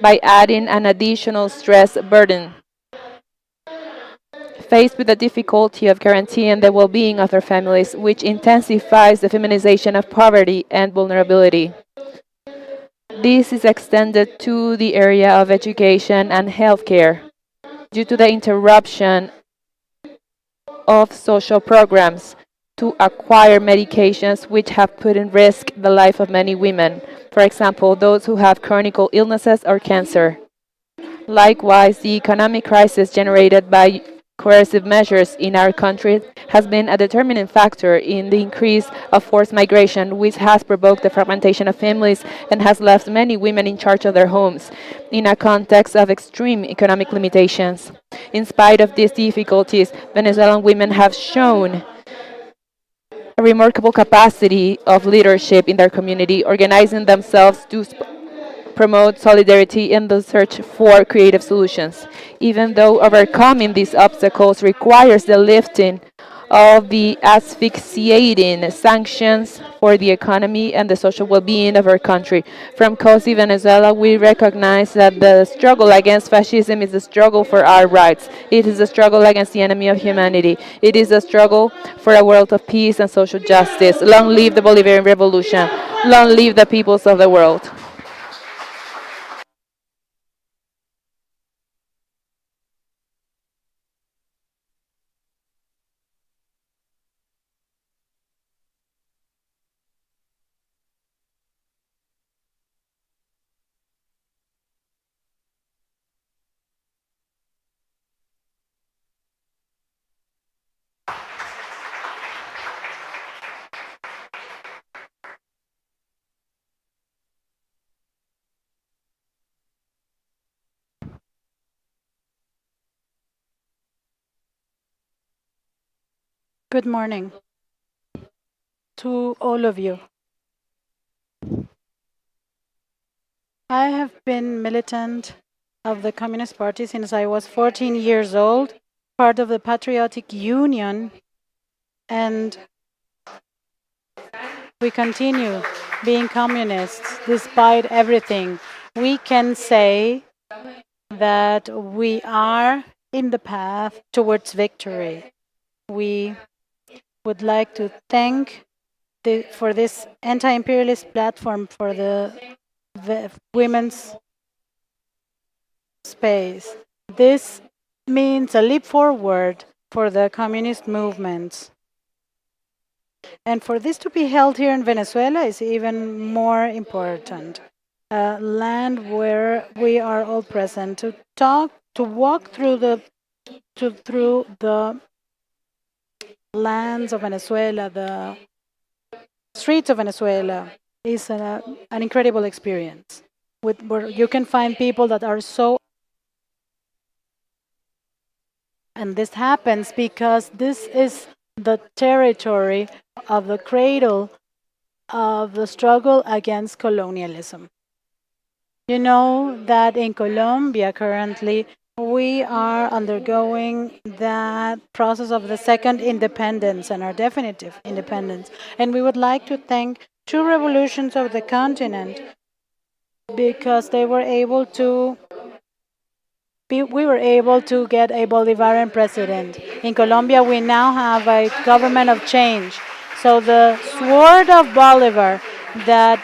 by adding an additional stress burden. Faced with the difficulty of guaranteeing the well-being of their families, which intensifies the feminization of poverty and vulnerability. This is extended to the area of education and healthcare due to the interruption of social programs to acquire medications which have put in risk the life of many women, for example, those who have chronic illnesses or cancer. Likewise, the economic crisis generated by coercive measures in our country has been a determining factor in the increase of forced migration, which has provoked the fragmentation of families and has left many women in charge of their homes in a context of extreme economic limitations. In spite of these difficulties, Venezuelan women have shown a remarkable capacity of leadership in their community, organizing themselves to promote solidarity in the search for creative solutions. Even though overcoming these obstacles requires the lifting of the asphyxiating sanctions for the economy and the social well-being of our country. From COSI Venezuela, we recognize that the struggle against fascism is a struggle for our rights. It is a struggle against the enemy of humanity. It is a struggle for a world of peace and social justice. Long live the Bolivarian Revolution. Long live the peoples of the world. Good morning to all of you. I have been militant of the Communist Party since I was 14 years old, part of the Patriotic Union, and we continue being communists despite everything. We can say that we are in the path towards victory. We would like to thank for this anti-imperialist platform for the women's space. This means a leap forward for the communist movements. And for this to be held here in Venezuela is even more important. A land where we are all present to talk, to walk through through the lands of Venezuela, the streets of Venezuela is an incredible experience. Where you can find people that are so, and this happens because this is the territory of the cradle of the struggle against colonialism. You know that in Colombia currently we are undergoing that process of the second independence and our definitive independence. And we would like to thank two revolutions of the continent because they were able to we were able to get a Bolivarian president. In Colombia, we now have a government of change. So the sword of Bolivar that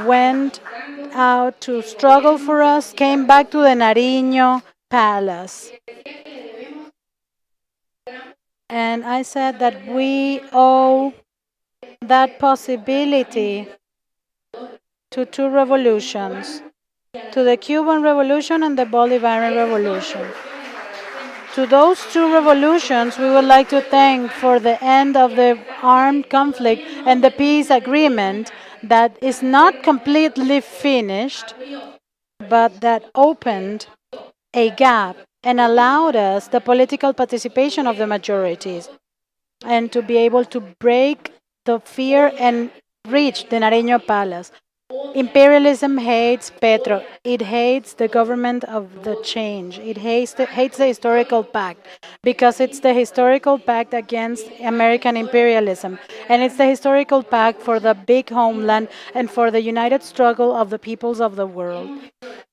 went out to struggle for us came back to the Nariño Palace. And I said that we owe that possibility to two revolutions, to the Cuban Revolution and the Bolivarian Revolution. To those two revolutions, we would like to thank for the end of the armed conflict and the peace agreement that is not completely finished, but that opened a gap and allowed us the political participation of the majorities and to be able to break the fear and reach the Nariño Palace. Imperialism hates Petro. It hates the government of the change. It hates the historical pact because it's the historical pact against American imperialism. And it's the historical pact for the big homeland and for the united struggle of the peoples of the world.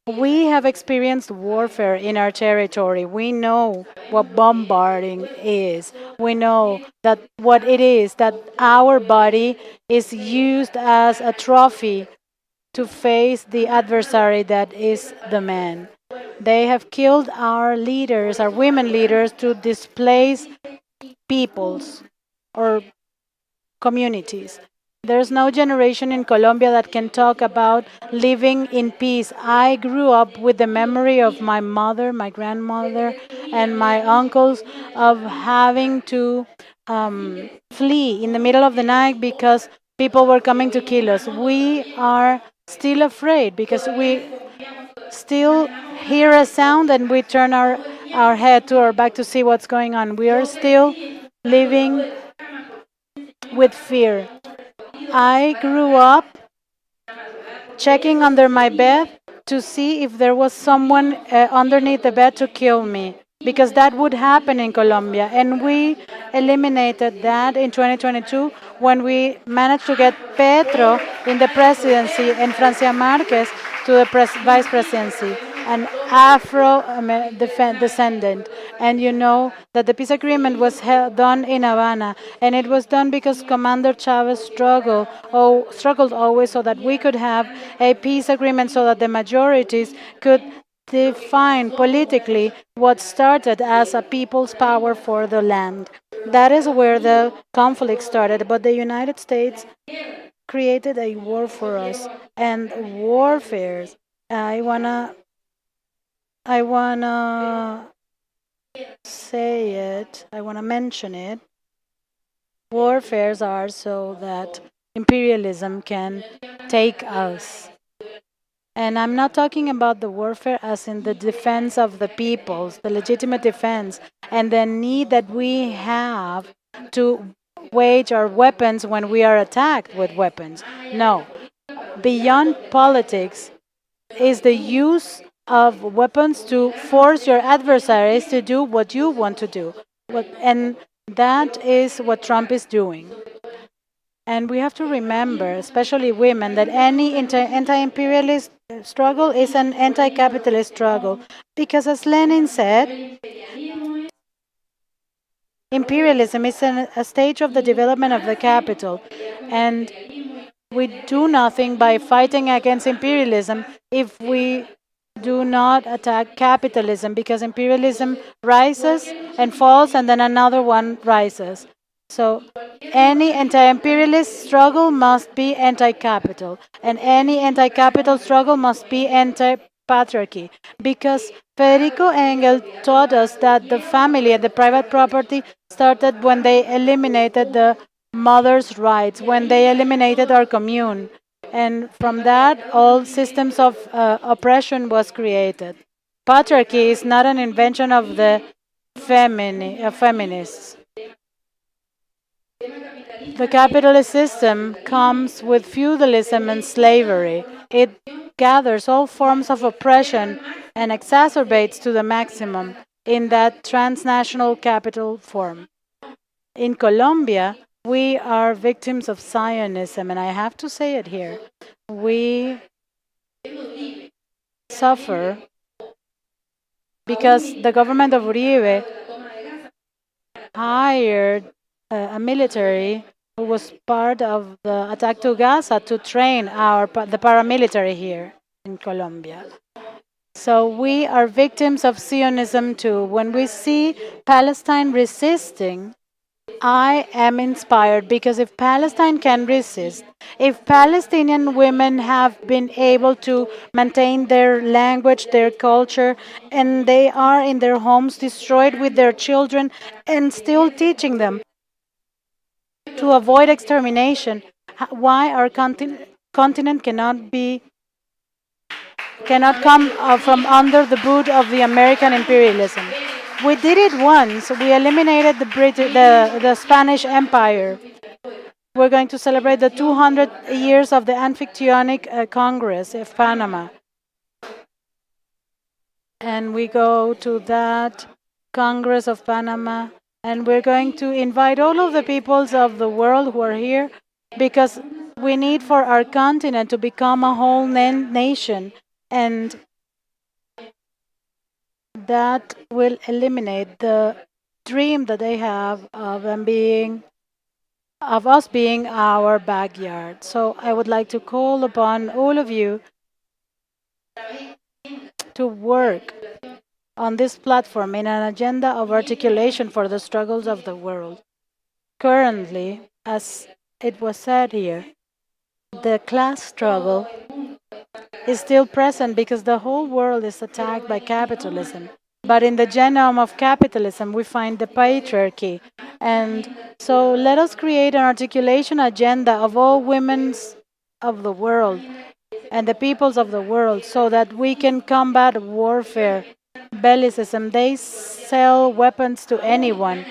We have experienced warfare in our territory. We know what bombarding is. We know that what it is, that our body is used as a trophy to face the adversary that is the man. They have killed our leaders, our women leaders, to displace peoples or communities. There's no generation in Colombia that can talk about living in peace. I grew up with the memory of my mother, my grandmother, and my uncles of having to flee in the middle of the night because people were coming to kill us. We are still afraid because we still hear a sound and we turn our head to our back to see what's going on. We are still living with fear. I grew up checking under my bed to see if there was someone underneath the bed to kill me. because that would happen in Colombia. And we eliminated that in 2022 when we managed to get Petro in the presidency and Francia Marquez to the vice presidency, an Afro descendant. And you know that the peace agreement was done in Havana, and it was done because Commander Chavez struggled always so that we could have a peace agreement so that the majorities could define politically what started as a people's power for the land. That is where the conflict started, but the United States created a war for us and warfares. I wanna say it. I wanna mention it. Warfares are so that imperialism can take us. And I'm not talking about the warfare as in the defense of the peoples, the legitimate defense, and the need that we have to wage our weapons when we are attacked with weapons. No. Beyond politics is the use of weapons to force your adversaries to do what you want to do. And that is what Trump is doing. And we have to remember, especially women, that any anti-imperialist struggle is an anti-capitalist struggle. Because as Lenin said, imperialism is a stage of the development of the capital. And we do nothing by fighting against imperialism if we do not attack capitalism, because imperialism rises and falls and then another one rises. So any anti-imperialist struggle must be anti-capital, and any anti-capital struggle must be anti-patriarchy, because Federico Engel taught us that the family and the private property started when they eliminated the mother's rights, when they eliminated our commune. And from that, all systems of oppression was created. Patriarchy is not an invention of the feminists. The capitalist system comes with feudalism and slavery. It gathers all forms of oppression and exacerbates to the maximum in that transnational capital form. In Colombia, we are victims of Zionism, and I have to say it here. We suffer because the government of Uribe hired a military who was part of the attack to Gaza to train the paramilitary here in Colombia. So we are victims of Zionism too. When we see Palestine resisting, I am inspired, because if Palestine can resist, if Palestinian women have been able to maintain their language, their culture, and they are in their homes destroyed with their children and still teaching them to avoid extermination, why our continent cannot come from under the boot of the American imperialism. We did it once. We eliminated the Spanish Empire. We're going to celebrate the 200 years of the Anfictionic Congress of Panama. And we go to that Congress of Panama, and we're going to invite all of the peoples of the world who are here, because we need for our continent to become a whole nation, and that will eliminate the dream that they have of us being our backyard. So I would like to call upon all of you to work on this platform in an agenda of articulation for the struggles of the world. Currently, as it was said here, the class struggle is still present because the whole world is attacked by capitalism. But in the genome of capitalism, we find the patriarchy. And so let us create an articulation agenda of all women of the world and the peoples of the world, so that we can combat warfare, bellicism. They sell weapons to anyone.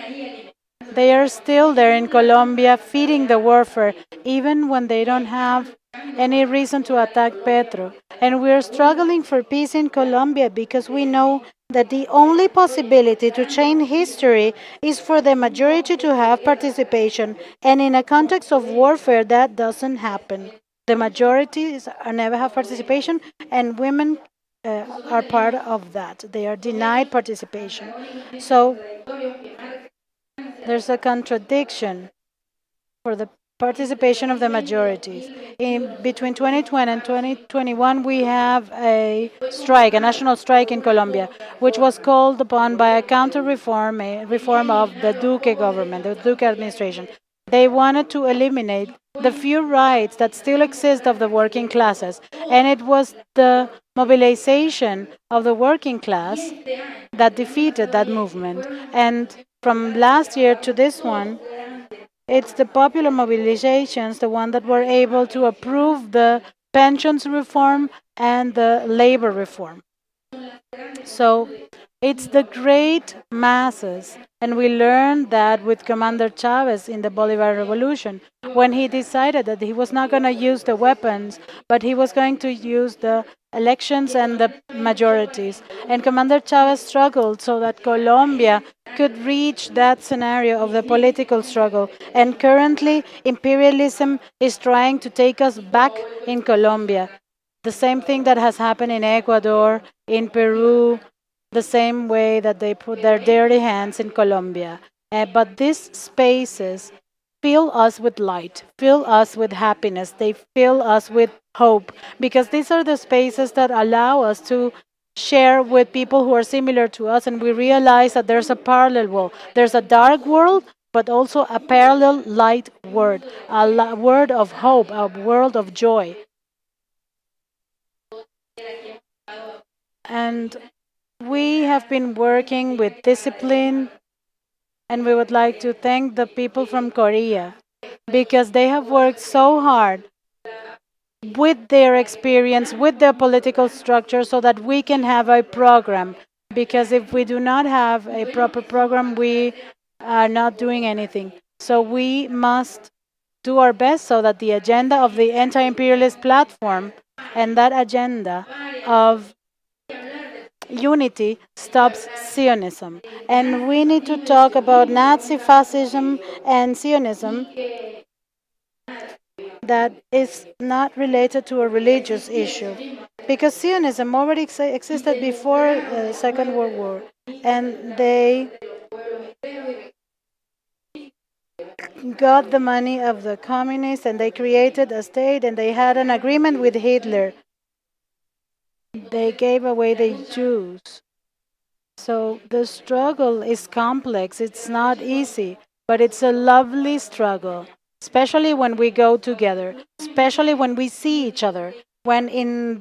They are still there in Colombia feeding the warfare, even when they don't have any reason to attack Petro. And we're struggling for peace in Colombia because we know that the only possibility to change history is for the majority to have participation, and in a context of warfare, that doesn't happen. The majorities never have participation, and women are part of that. They are denied participation. So there's a contradiction for the participation of the majorities. In between 2020 and 2021, we have a strike, a national strike in Colombia, which was called upon by a counter reform, a reform of the Duque government, the Duque administration. They wanted to eliminate the few rights that still exist of the working classes, and it was the mobilization of the working class that defeated that movement. And from last year to this one, it's the popular mobilizations, the one that were able to approve the pensions reform and the labor reform. So it's the great masses. And we learned that with Commander Chavez in the Bolivar Revolution, when he decided that he was not going to use the weapons, but he was going to use the elections and the majorities. And Commander Chavez struggled so that Colombia could reach that scenario of the political struggle. And currently, imperialism is trying to take us back in Colombia. The same thing that has happened in Ecuador, in Peru, the same way that they put their dirty hands in Colombia. But these spaces fill us with light, fill us with happiness, they fill us with hope, because these are the spaces that allow us to share with people who are similar to us, and we realize that there's a parallel world. There's a dark world, but also a parallel light world, a world of hope, a world of joy. And we have been working with discipline, and we would like to thank the people from Korea because they have worked so hard with their experience, with their political structure, so that we can have a program. Because if we do not have a proper program, we are not doing anything. So we must do our best so that the agenda of the anti-imperialist platform and that agenda of unity stops Zionism. And we need to talk about Nazi fascism and Zionism that is not related to a religious issue. Because Zionism already existed before the Second World War. And they got the money of the communists and they created a state and they had an agreement with Hitler. They gave away the Jews. So the struggle is complex. It's not easy, but it's a lovely struggle, especially when we go together, especially when we see each other. When in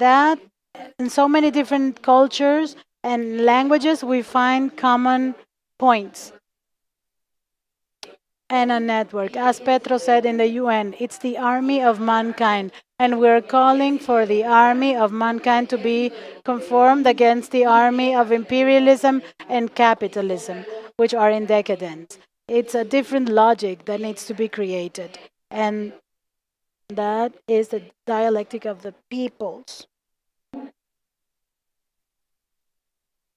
so many different cultures and languages, we find common points and a network. As Petro said in the UN, it's the army of mankind. And we're calling for the army of mankind to be conformed against the army of imperialism and capitalism, which are in decadence. It's a different logic that needs to be created. And that is the dialectic of the peoples.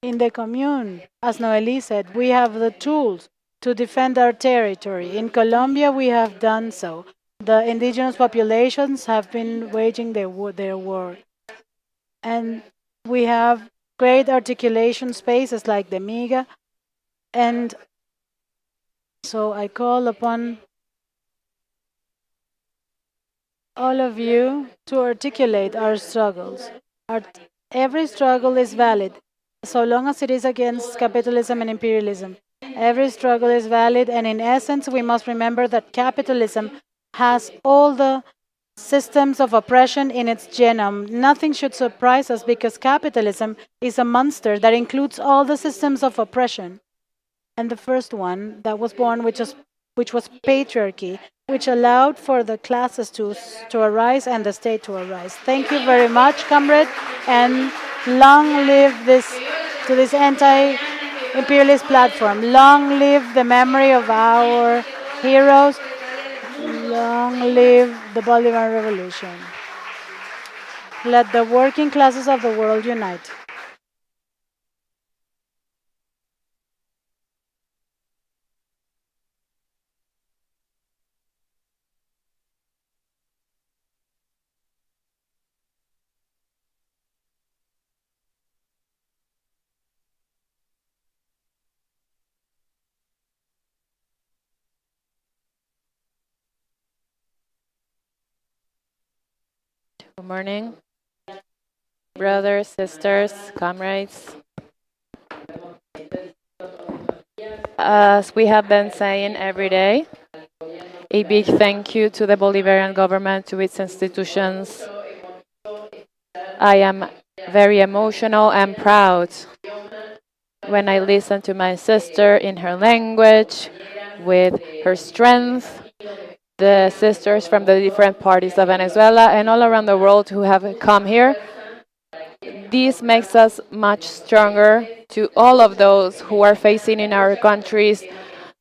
In the commune, as Noeli said, we have the tools to defend our territory. In Colombia, we have done so. The indigenous populations have been waging their war. And we have great articulation spaces like the MIGA. And so I call upon all of you to articulate our struggles. Every struggle is valid, so long as it is against capitalism and imperialism. Every struggle is valid, and in essence, we must remember that capitalism has all the systems of oppression in its genome. Nothing should surprise us because capitalism is a monster that includes all the systems of oppression. And the first one that was born, which was patriarchy, which allowed for the classes to arise and the state to arise. Thank you very much, comrade, and long live this anti-imperialist platform. Long live the memory of our heroes. Long live the Bolivarian Revolution. Let the working classes of the world unite. morning, brothers, sisters, comrades. As we have been saying every day, a big thank you to the Bolivarian government, to its institutions. I am very emotional and proud when I listen to my sister in her language, with her strength, the sisters from the different parties of Venezuela and all around the world who have come here. This makes us much stronger to all of those who are facing in our countries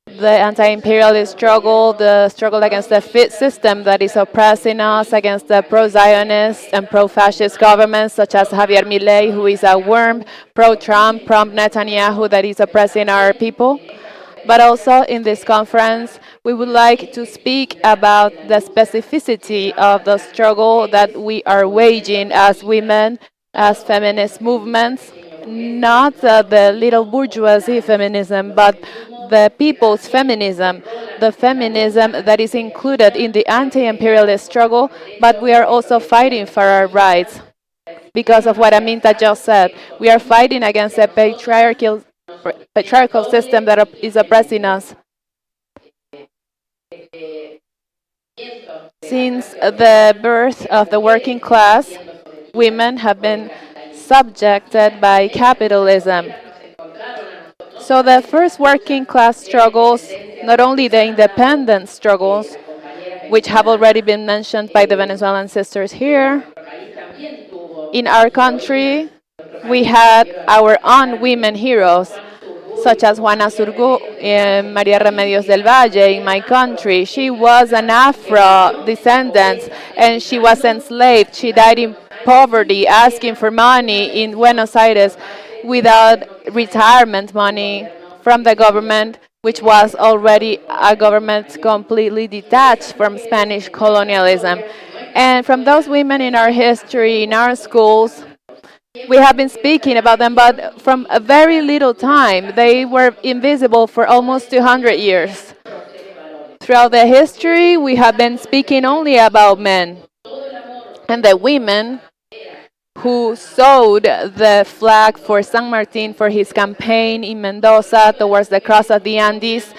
the anti-imperialist struggle, the struggle against the system that is oppressing us, against the pro-Zionist and pro-fascist governments such as Javier Milei, who is a worm, pro-Trump, pro-Netanyahu, that is oppressing our people. But also in this conference, we would like to speak about the specificity of the struggle that we are waging as women, as feminist movements, not the little bourgeoisie feminism, but the people's feminism, the feminism that is included in the anti-imperialist struggle, but we are also fighting for our rights. Because of what Aminta just said, we are fighting against a patriarchal system that is oppressing us. Since the birth of the working class, women have been subjected by capitalism. So the first working class struggles, not only the independence struggles, which have already been mentioned by the Venezuelan sisters here, in our country, we had our own women heroes, such as Juana Zurgo and Maria Remedios del Valle in my country. She was an Afro descendant and she was enslaved. She died in poverty, asking for money in Buenos Aires without retirement money from the government, which was already a government completely detached from Spanish colonialism. And from those women in our history, in our schools, we have been speaking about them, but from a very little time. They were invisible for almost 200 years. Throughout the history, we have been speaking only about men. And the women who sewed the flag for San Martin for his campaign in Mendoza towards the cross of the Andes,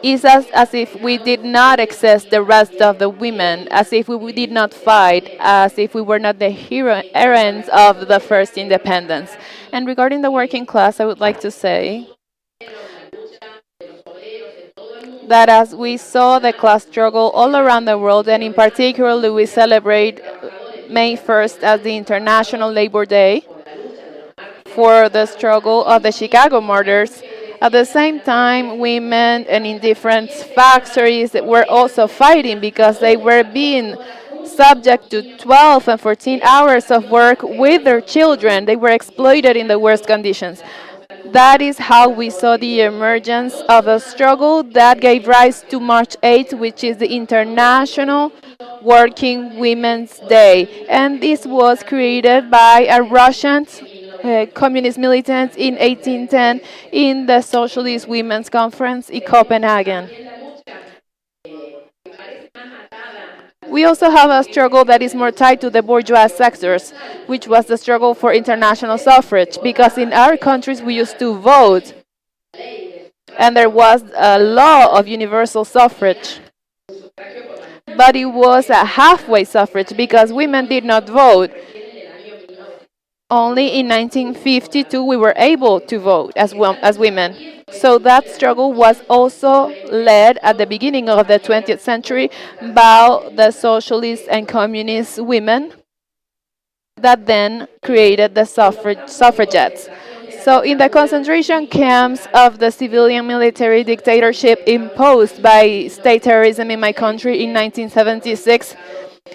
is as if we did not exist, the rest of the women, as if we did not fight, as if we were not the heroines of the first independence. And regarding the working class, I would like to say that as we saw the class struggle all around the world, and in particular we celebrate May 1st as the International Labor Day for the struggle of the Chicago murders. At the same time, women and in different factories were also fighting because they were being subject to 12 and 14 hours of work with their children. They were exploited in the worst conditions. That is how we saw the emergence of a struggle that gave rise to March 8th, which is the International Working Women's Day. And this was created by a Russian communist militant in 1810 in the Socialist Women's Conference in Copenhagen. We also have a struggle that is more tied to the bourgeois sectors, which was the struggle for international suffrage, because in our countries we used to vote, and there was a law of universal suffrage. But it was a halfway suffrage because women did not vote. Only in 1952 we were able to vote as women. So that struggle was also led at the beginning of the 20th century by the socialist and communist women that then created the suffragettes. So in the concentration camps of the civilian military dictatorship imposed by state terrorism in my country in 1976,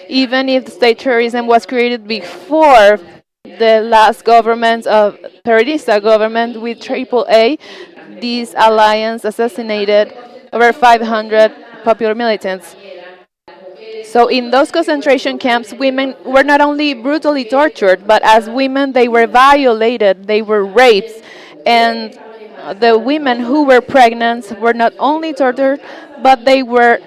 even if state terrorism was created before the last government of Peronista government with AAA, this alliance assassinated over 500 popular militants. So in those concentration camps, women were not only brutally tortured, but as women they were violated, they were raped, and the women who were pregnant were not only tortured, but they were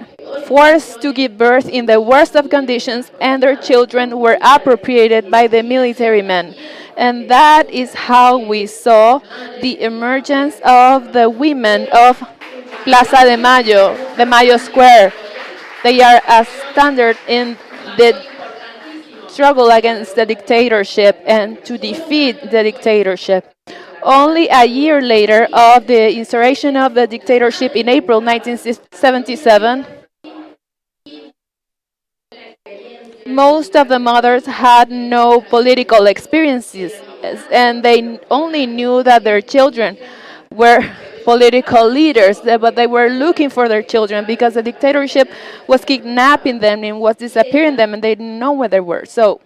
forced to give birth in the worst of conditions, and their children were appropriated by the military men. And that is how we saw the emergence of the women of Plaza de Mayo, the Mayo Square. They are a standard in the struggle against the dictatorship and to defeat the dictatorship. Only a year later of the instauration of the dictatorship in April 1977, most of the mothers had no political experiences, and they only knew that their children were political leaders, but they were looking for their children because the dictatorship was kidnapping them and was disappearing them, and they didn't know where they were. So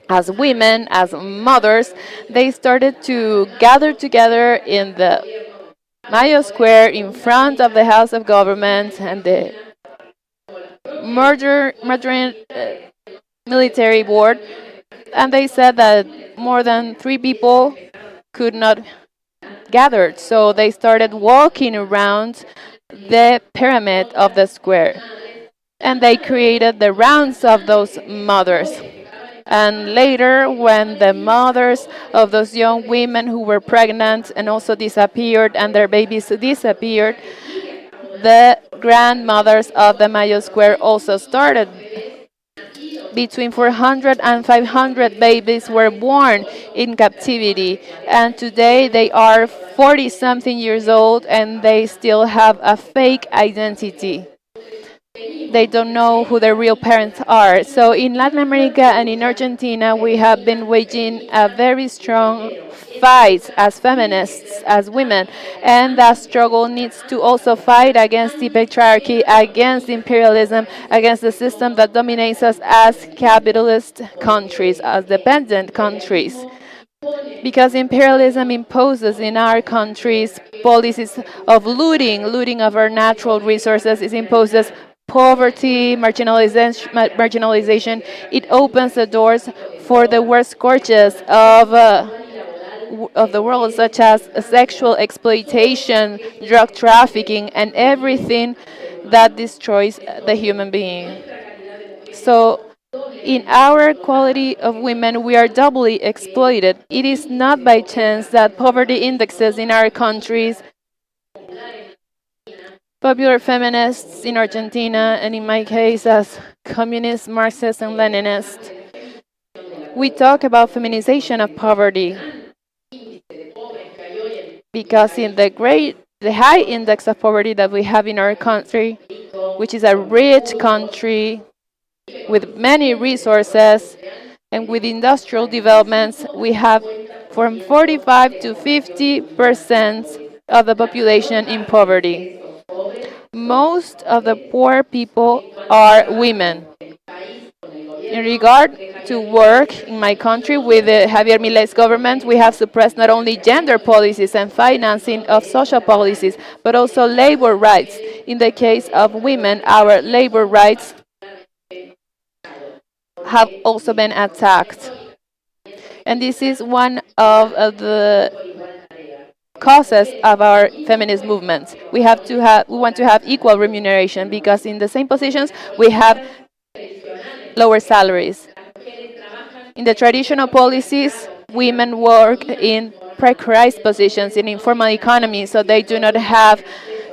as women, as mothers, they started to gather together in the Mayo Square in front of the House of Government and the murdering military board, and they said that more than 3 people could not gather. So they started walking around the pyramid of the square, and they created the rounds of those mothers. And later, when the mothers of those young women who were pregnant and also disappeared, and their babies disappeared, the grandmothers of the Mayo Square also started. Between 400 and 500 babies were born in captivity, and today they are 40-something years old and they still have a fake identity. They don't know who their real parents are. So in Latin America and in Argentina, we have been waging a very strong fight as feminists, as women, and that struggle needs to also fight against the patriarchy, against imperialism, against the system that dominates us as capitalist countries, as dependent countries. Because imperialism imposes in our countries policies of looting of our natural resources. It imposes poverty, marginalization. It opens the doors for the worst scourges of the world, such as sexual exploitation, drug trafficking, and everything that destroys the human being. So, in our quality of women, we are doubly exploited. It is not by chance that poverty indexes in our countries, popular feminists in Argentina, and in my case as communist, Marxist, and Leninist, we talk about feminization of poverty. Because in the high index of poverty that we have in our country, which is a rich country with many resources and with industrial developments, we have from 45 to 50% of the population in poverty. Most of the poor people are women. In regard to work in my country with Javier Milei's government, we have suppressed not only gender policies and financing of social policies, but also labor rights. In the case of women, our labor rights have also been attacked. And this is one of the causes of our feminist movements. We want to have equal remuneration because in the same positions we have lower salaries. In the traditional policies, women work in precarious positions in informal economy, so they do not have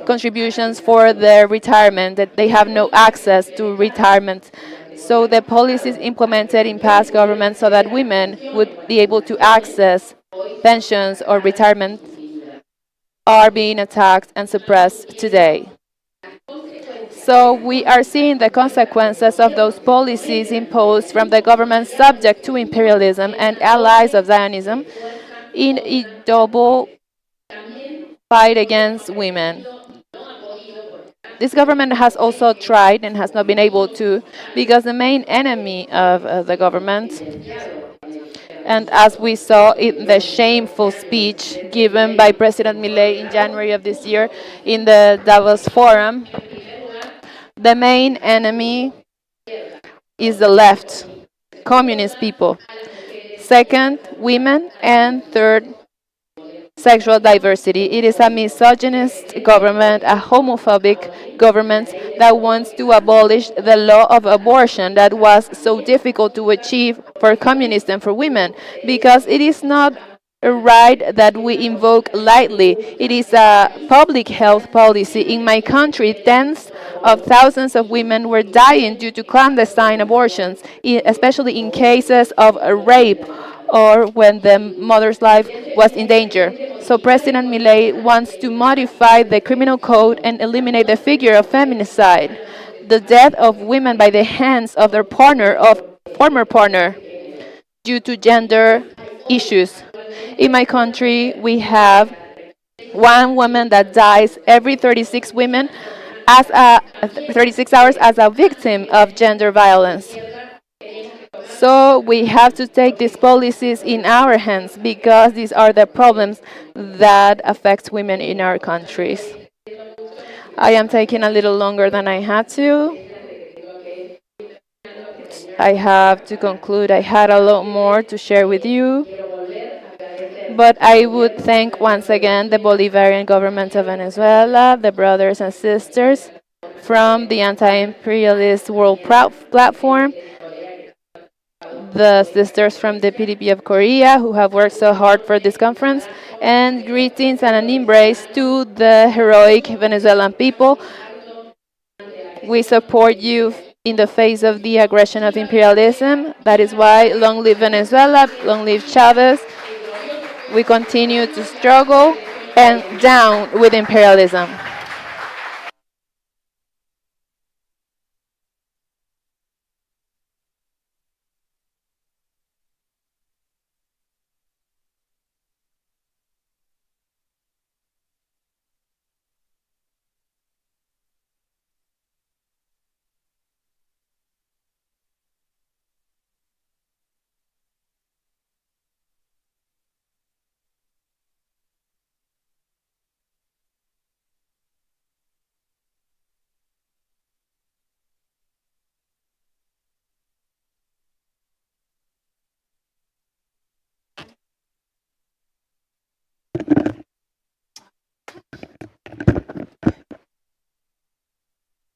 contributions for their retirement, that they have no access to retirement. So the policies implemented in past governments so that women would be able to access pensions or retirement are being attacked and suppressed today. So we are seeing the consequences of those policies imposed from the governments subject to imperialism and allies of Zionism in a double fight against women. This government has also tried and has not been able to, because the main enemy of the government, and as we saw in the shameful speech given by President Milei in January of this year in the Davos Forum, the main enemy is the left, communist people. Second, women, and third, sexual diversity. It is a misogynist government, a homophobic government that wants to abolish the law of abortion that was so difficult to achieve for communists and for women, because it is not a right that we invoke lightly. It is a public health policy. In my country, tens of thousands of women were dying due to clandestine abortions, especially in cases of rape or when the mother's life was in danger. So President Milei wants to modify the criminal code and eliminate the figure of feminicide, the death of women by the hands of their partner, of former partner, due to gender issues. In my country, we have one woman that dies every 36 women as a 36 hours as a victim of gender violence. So we have to take these policies in our hands because these are the problems that affect women in our countries. I am taking a little longer than I had to. I have to conclude. I had a lot more to share with you. But I would thank once again the Bolivarian government of Venezuela, the brothers and sisters from the Anti-Imperialist World Platform, the sisters from the PDP of Korea who have worked so hard for this conference, and greetings and an embrace to the heroic Venezuelan people. We support you in the face of the aggression of imperialism. That is why long live Venezuela, long live Chavez. We continue to struggle and down with imperialism.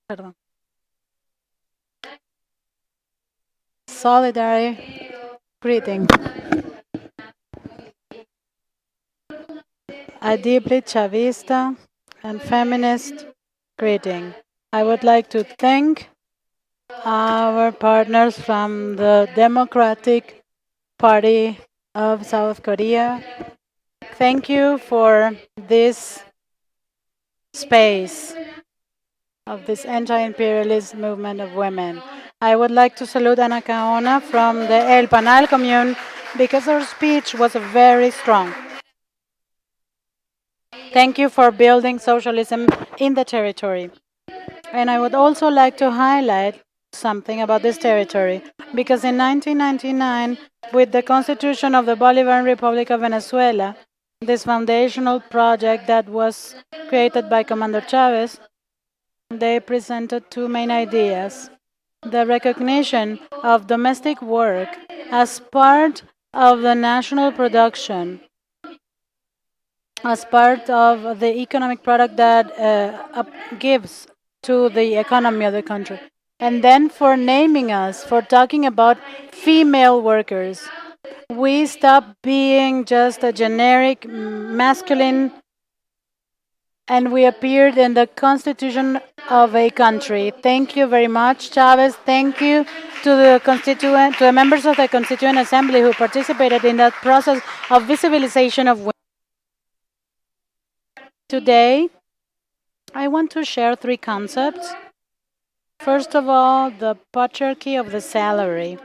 Perdón. Solidarity greeting. A deeply Chavista and feminist greeting. I would like to thank our partners from the Democratic Party of South Korea. Thank you for this space of this anti-imperialist movement of women. I would like to salute Ana Caona from the El Panal commune because her speech was very strong. Thank you for building socialism in the territory. And I would also like to highlight something about this territory because in 1999, with the Constitution of the Bolivarian Republic of Venezuela, this foundational project that was created by Commander Chavez, they presented two main ideas. The recognition of domestic work as part of the national production, as part of the economic product that gives to the economy of the country. And then for naming us, for talking about female workers, we stop being just a generic masculine and we appeared in the constitution of a country. Thank you very much, Chavez. Thank you to the members of the Constituent Assembly who participated in that process of visibilization of women. Today, I want to share three concepts. First of all, the patriarchy of the salary.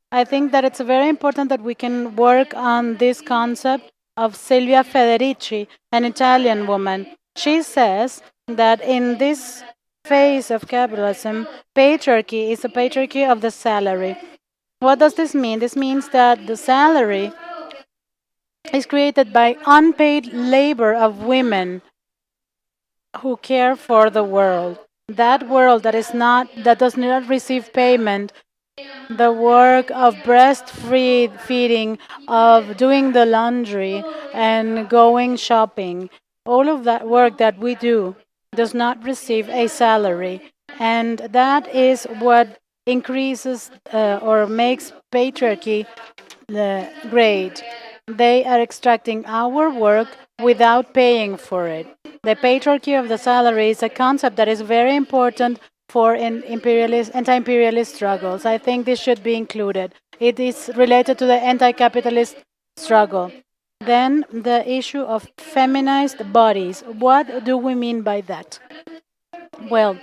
I think that it's very important that we can work on this concept of Silvia Federici, an Italian woman. She says that in this phase of capitalism, patriarchy is a patriarchy of the salary. What does this mean? This means that the salary is created by unpaid labor of women who care for the world. That world that does not receive payment the work of breastfeeding, of doing the laundry, and going shopping. All of that work that we do does not receive a salary. And that is what increases or makes patriarchy great. They are extracting our work without paying for it. The patriarchy of the salary is a concept that is very important for anti-imperialist struggles. I think this should be included. It is related to the anti-capitalist struggle. Then the issue of feminized bodies. What do we mean by that? Well,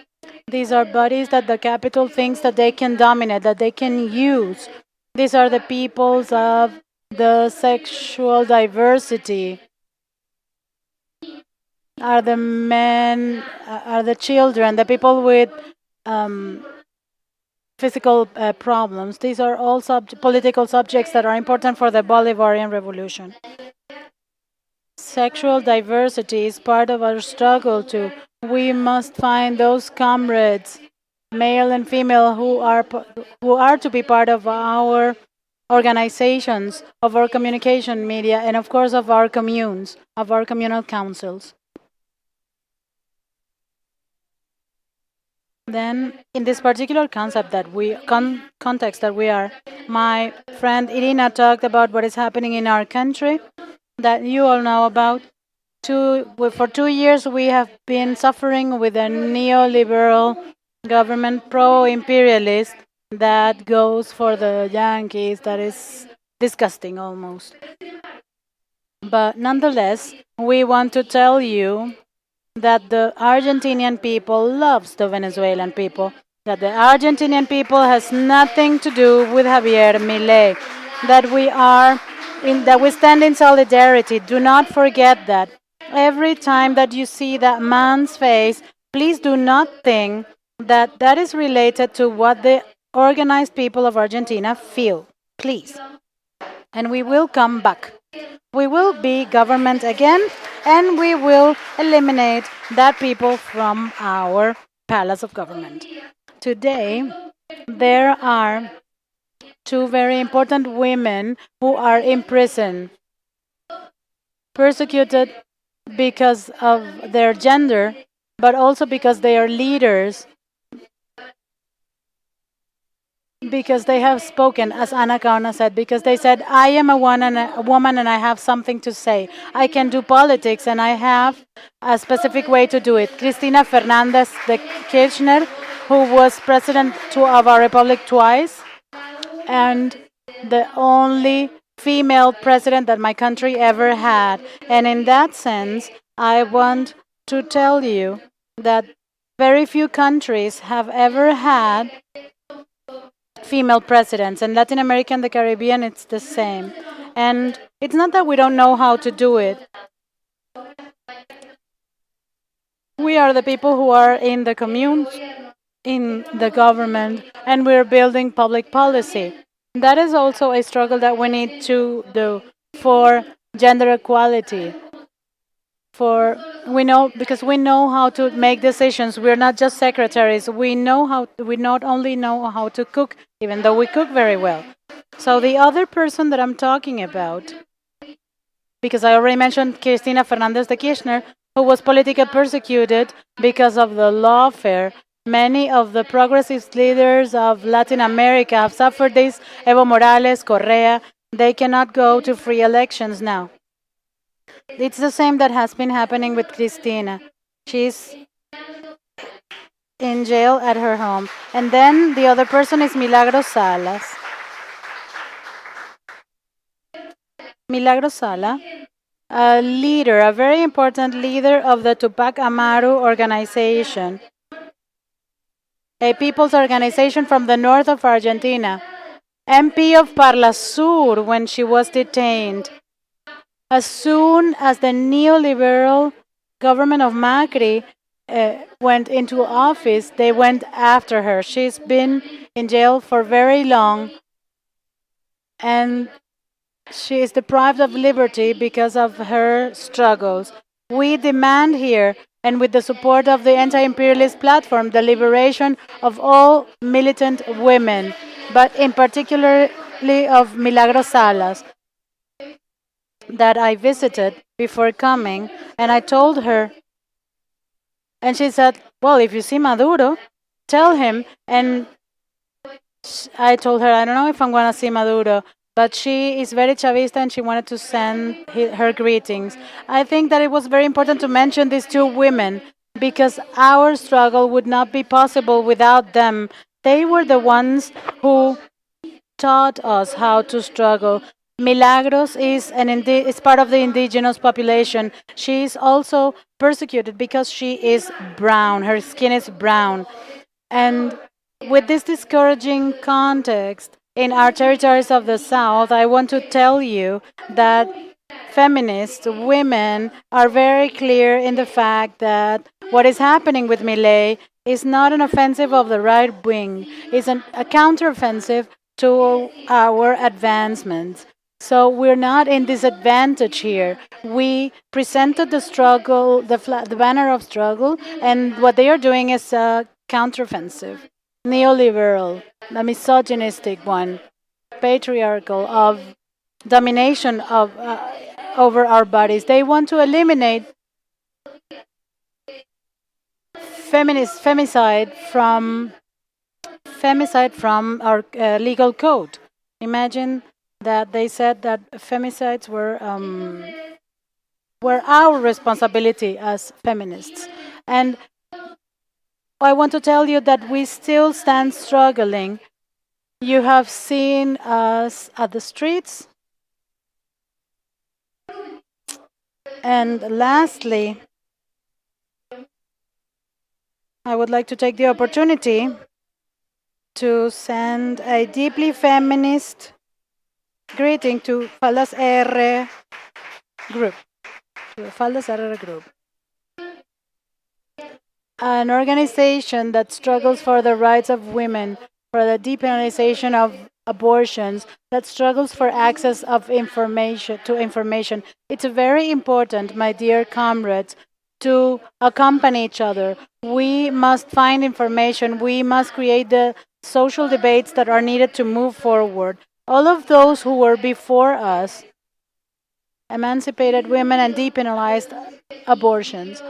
these are bodies that the capital thinks that they can dominate, that they can use. These are the peoples of the sexual diversity, are the men, are the children, the people with physical problems. These are all political subjects that are important for the Bolivarian Revolution. Sexual diversity is part of our struggle too. We must find those comrades, male and female, who are to be part of our organizations, of our communication media, and of course of our communes, of our communal councils. Then, in this particular concept that context that we are, my friend Irina talked about what is happening in our country that you all know about. For 2 years, we have been suffering with a neoliberal government, pro-imperialist, that goes for the Yankees, that is disgusting almost. But nonetheless, we want to tell you that the Argentinian people loves the Venezuelan people, that the Argentinian people has nothing to do with Javier Milei, that we stand in solidarity. Do not forget that. Every time that you see that man's face, please do not think that that is related to what the organized people of Argentina feel. Please. And we will come back. We will be government again, and we will eliminate that people from our palace of government. Today, there are two very important women who are in prison, persecuted because of their gender, but also because they are leaders, because they have spoken, as Ana Kauna said, because they said, I am a woman and I have something to say. I can do politics and I have a specific way to do it. Cristina Fernandez de Kirchner, who was president of our republic twice, and the only female president that my country ever had. And in that sense, I want to tell you that very few countries have ever had female presidents. In Latin America and the Caribbean, it's the same. And it's not that we don't know how to do it. We are the people who are in the communes, in the government, and we're building public policy. That is also a struggle that we need to do for gender equality. Because we know how to make decisions. We're not just secretaries. We not only know how to cook, even though we cook very well. So the other person that I'm talking about, because I already mentioned Cristina Fernandez de Kirchner, who was politically persecuted because of the lawfare. Many of the progressive leaders of Latin America have suffered this. Evo Morales, Correa, they cannot go to free elections now. It's the same that has been happening with Cristina. She's in jail at her home. And then the other person is Milagros Salas. Milagros Sala, a leader, a very important leader of the Tupac Amaru organization, a people's organization from the north of Argentina, MP of Parla Sur when she was detained. As soon as the neoliberal government of Macri went into office, they went after her. She's been in jail for very long, and she is deprived of liberty because of her struggles. We demand here, and with the support of the anti-imperialist platform, the liberation of all militant women. but in particularly of Milagros Salas that I visited before coming, and I told her, and she said, "Well, if you see Maduro, tell him." And I told her, I don't know if I'm going to see Maduro, but she is very Chavista and she wanted to send her greetings. I think that it was very important to mention these two women because our struggle would not be possible without them. They were the ones who taught us how to struggle. Milagros is part of the indigenous population. She is also persecuted because she is brown. Her skin is brown. And with this discouraging context in our territories of the South, I want to tell you that feminist women are very clear in the fact that what is happening with Milei is not an offensive of the right wing, it's a counteroffensive to our advancements. So we're not in disadvantage here. We presented the struggle, the banner of struggle, and what they are doing is a counteroffensive, neoliberal, a misogynistic one, patriarchal, of domination of over our bodies. They want to eliminate femicide from our legal code. Imagine that they said that femicides were our responsibility as feminists. And I want to tell you that we still stand struggling. You have seen us at the streets. And lastly, I would like to take the opportunity to send a deeply feminist greeting to Faldas R group, to the Faldas R group, an organization that struggles for the rights of women, for the depenalization of abortions, that struggles for access of information. It's very important, my dear comrades, to accompany each other. We must find information. We must create the social debates that are needed to move forward. All of those who were before us emancipated women and depenalized abortions.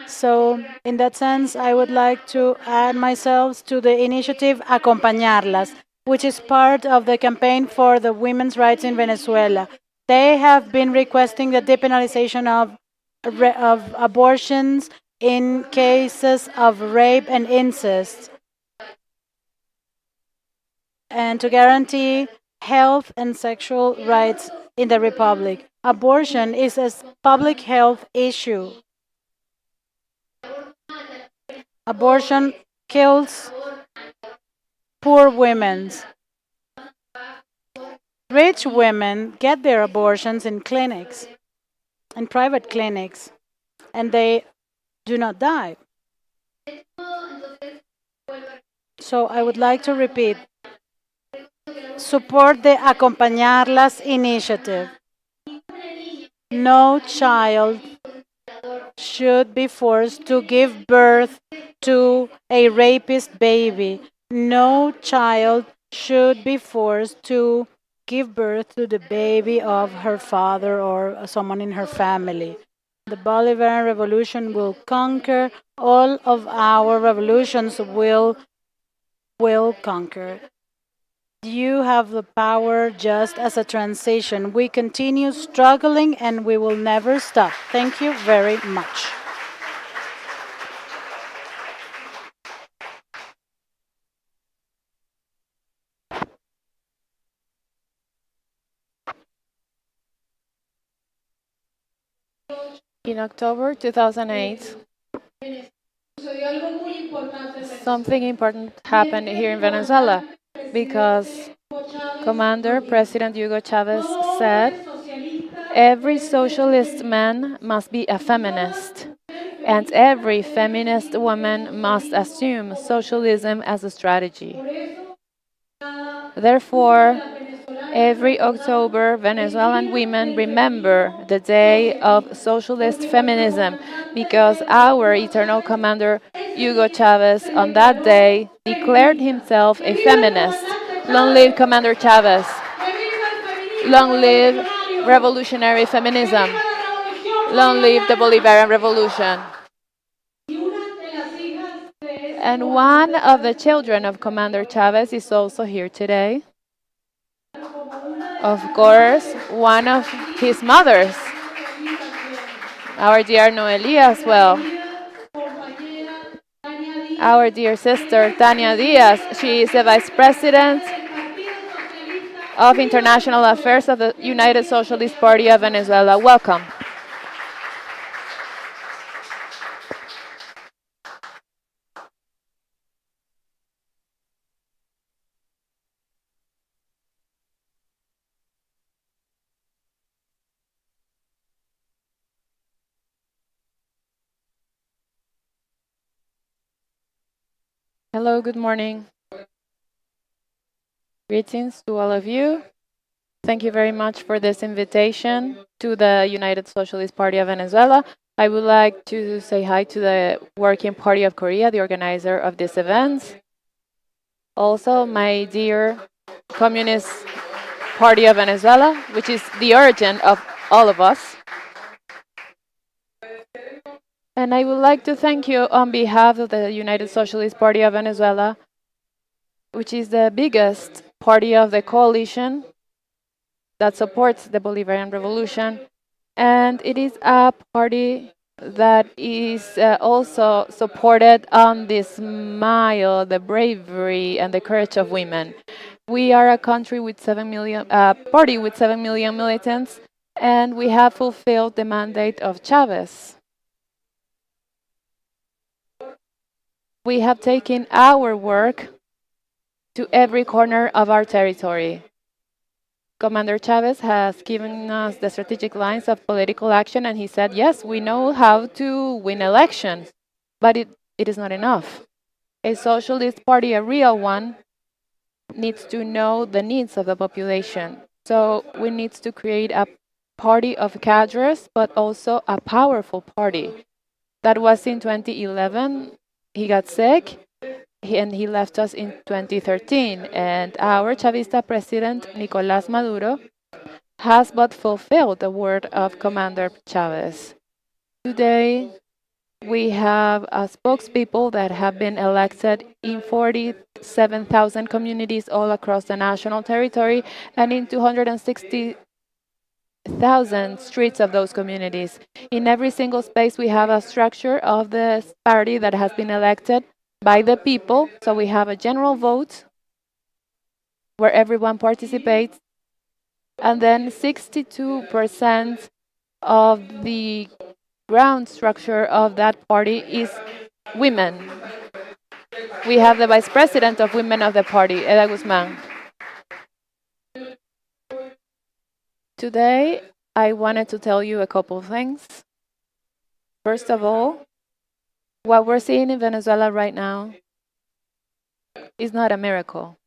So, in that sense, I would like to add myself to the initiative Acompañarlas, which is part of the campaign for the women's rights in Venezuela. They have been requesting the depenalization of abortions in cases of rape and incest, and to guarantee health and sexual rights in the Republic. Abortion is a public health issue. Abortion kills poor women. Rich women get their abortions in clinics, in private clinics, and they do not die. So I would like to repeat, support the Acompañarlas initiative. No child should be forced to give birth to a rapist baby. No child should be forced to give birth to the baby of her father or someone in her family. The Bolivarian Revolution will conquer. All of our revolutions will conquer. You have the power just as a transition. We continue struggling and we will never stop. Thank you very much. In October 2008, something important happened here in Venezuela because Commander President Hugo Chavez said every socialist man must be a feminist, and every feminist woman must assume socialism as a strategy. Therefore, every October, Venezuelan women remember the day of socialist feminism because our eternal commander, Hugo Chavez, on that day declared himself a feminist. Long live Commander Chavez. Long live revolutionary feminism. Long live the Bolivarian Revolution. And one of the children of Commander Chavez is also here today. Of course, one of his mothers, our dear Noelia as well. Our dear sister, Tania Diaz. She is the Vice President of International Affairs of the United Socialist Party of Venezuela. Welcome. Hello, good morning. Greetings to all of you. Thank you very much for this invitation to the United Socialist Party of Venezuela. I would like to say hi to the Working Party of Korea, the organizer of this event. Also, my dear Communist Party of Venezuela, which is the origin of all of us. And I would like to thank you on behalf of the United Socialist Party of Venezuela, which is the biggest party of the coalition that supports the Bolivarian Revolution. And it is a party that is also supported on the smile, the bravery, and the courage of women. We are a country with 7 million, party with 7 million militants, and we have fulfilled the mandate of Chavez. We have taken our work to every corner of our territory. Commander Chavez has given us the strategic lines of political action, and he said, yes, we know how to win elections, but it is not enough. A socialist party, a real one, needs to know the needs of the population. So we need to create a party of cadres, but also a powerful party. That was in 2011. He got sick, and he left us in 2013. And our Chavista president, Nicolás Maduro, has but fulfilled the word of Commander Chavez. Today, we have spokespeople that have been elected in 47,000 communities all across the national territory and in 260,000 streets of those communities. In every single space, we have a structure of the party that has been elected by the people. So we have a general vote where everyone participates, and then 62% of the ground structure of that party is women. We have the vice president of women of the party, Eda Guzman. Today, I wanted to tell you a couple of things. First of all, what we're seeing in Venezuela right now is not a miracle.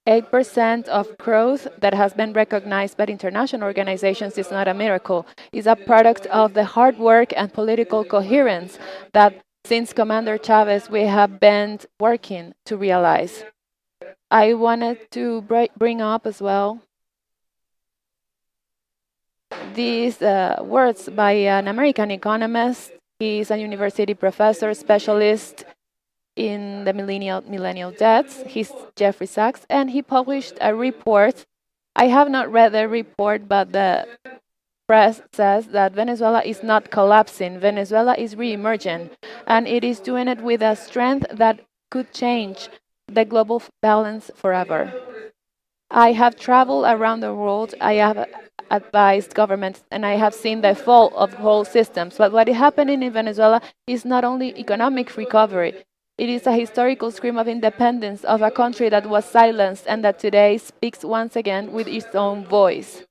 8% of growth that has been recognized by international organizations is not a miracle. It's a product of the hard work and political coherence that since Commander Chavez we have been working to realize. I wanted to bring up as well these words by an American economist. He's a university professor, specialist in the millennial debts. He's Jeffrey Sachs, and he published a report. I have not read the report, but the press says that Venezuela is not collapsing. Venezuela is re-emerging, and it is doing it with a strength that could change the global balance forever. I have traveled around the world. I have advised governments, and I have seen the fall of whole systems. But what is happening in Venezuela is not only economic recovery. It is a historical scream of independence of a country that was silenced and that today speaks once again with its own voice.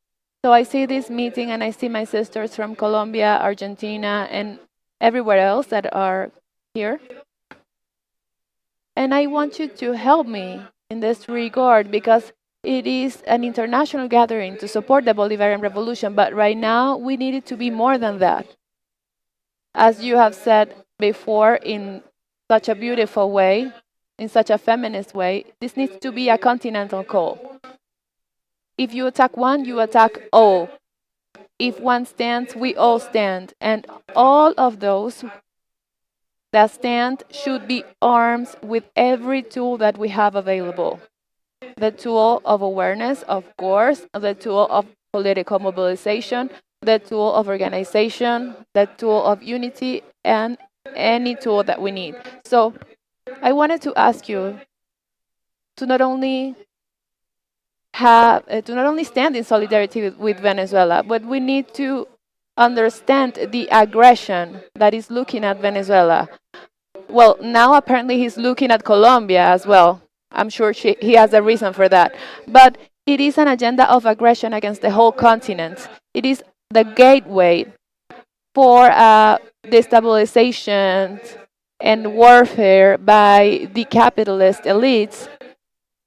So I see this meeting and I see my sisters from Colombia, Argentina, and everywhere else that are here. And I want you to help me in this regard because it is an international gathering to support the Bolivarian Revolution, but right now we need it to be more than that. As you have said before in such a beautiful way, in such a feminist way, this needs to be a continental call. If you attack one, you attack all. If one stands, we all stand. And all of those that stand should be armed with every tool that we have available. The tool of awareness, of course, the tool of political mobilization, the tool of organization, the tool of unity, and any tool that we need. So I wanted to ask you to not only stand in solidarity with Venezuela, but we need to understand the aggression that is looking at Venezuela. Well, now apparently he's looking at Colombia as well. I'm sure he has a reason for that. But it is an agenda of aggression against the whole continent. It is the gateway for destabilization and warfare by the capitalist elites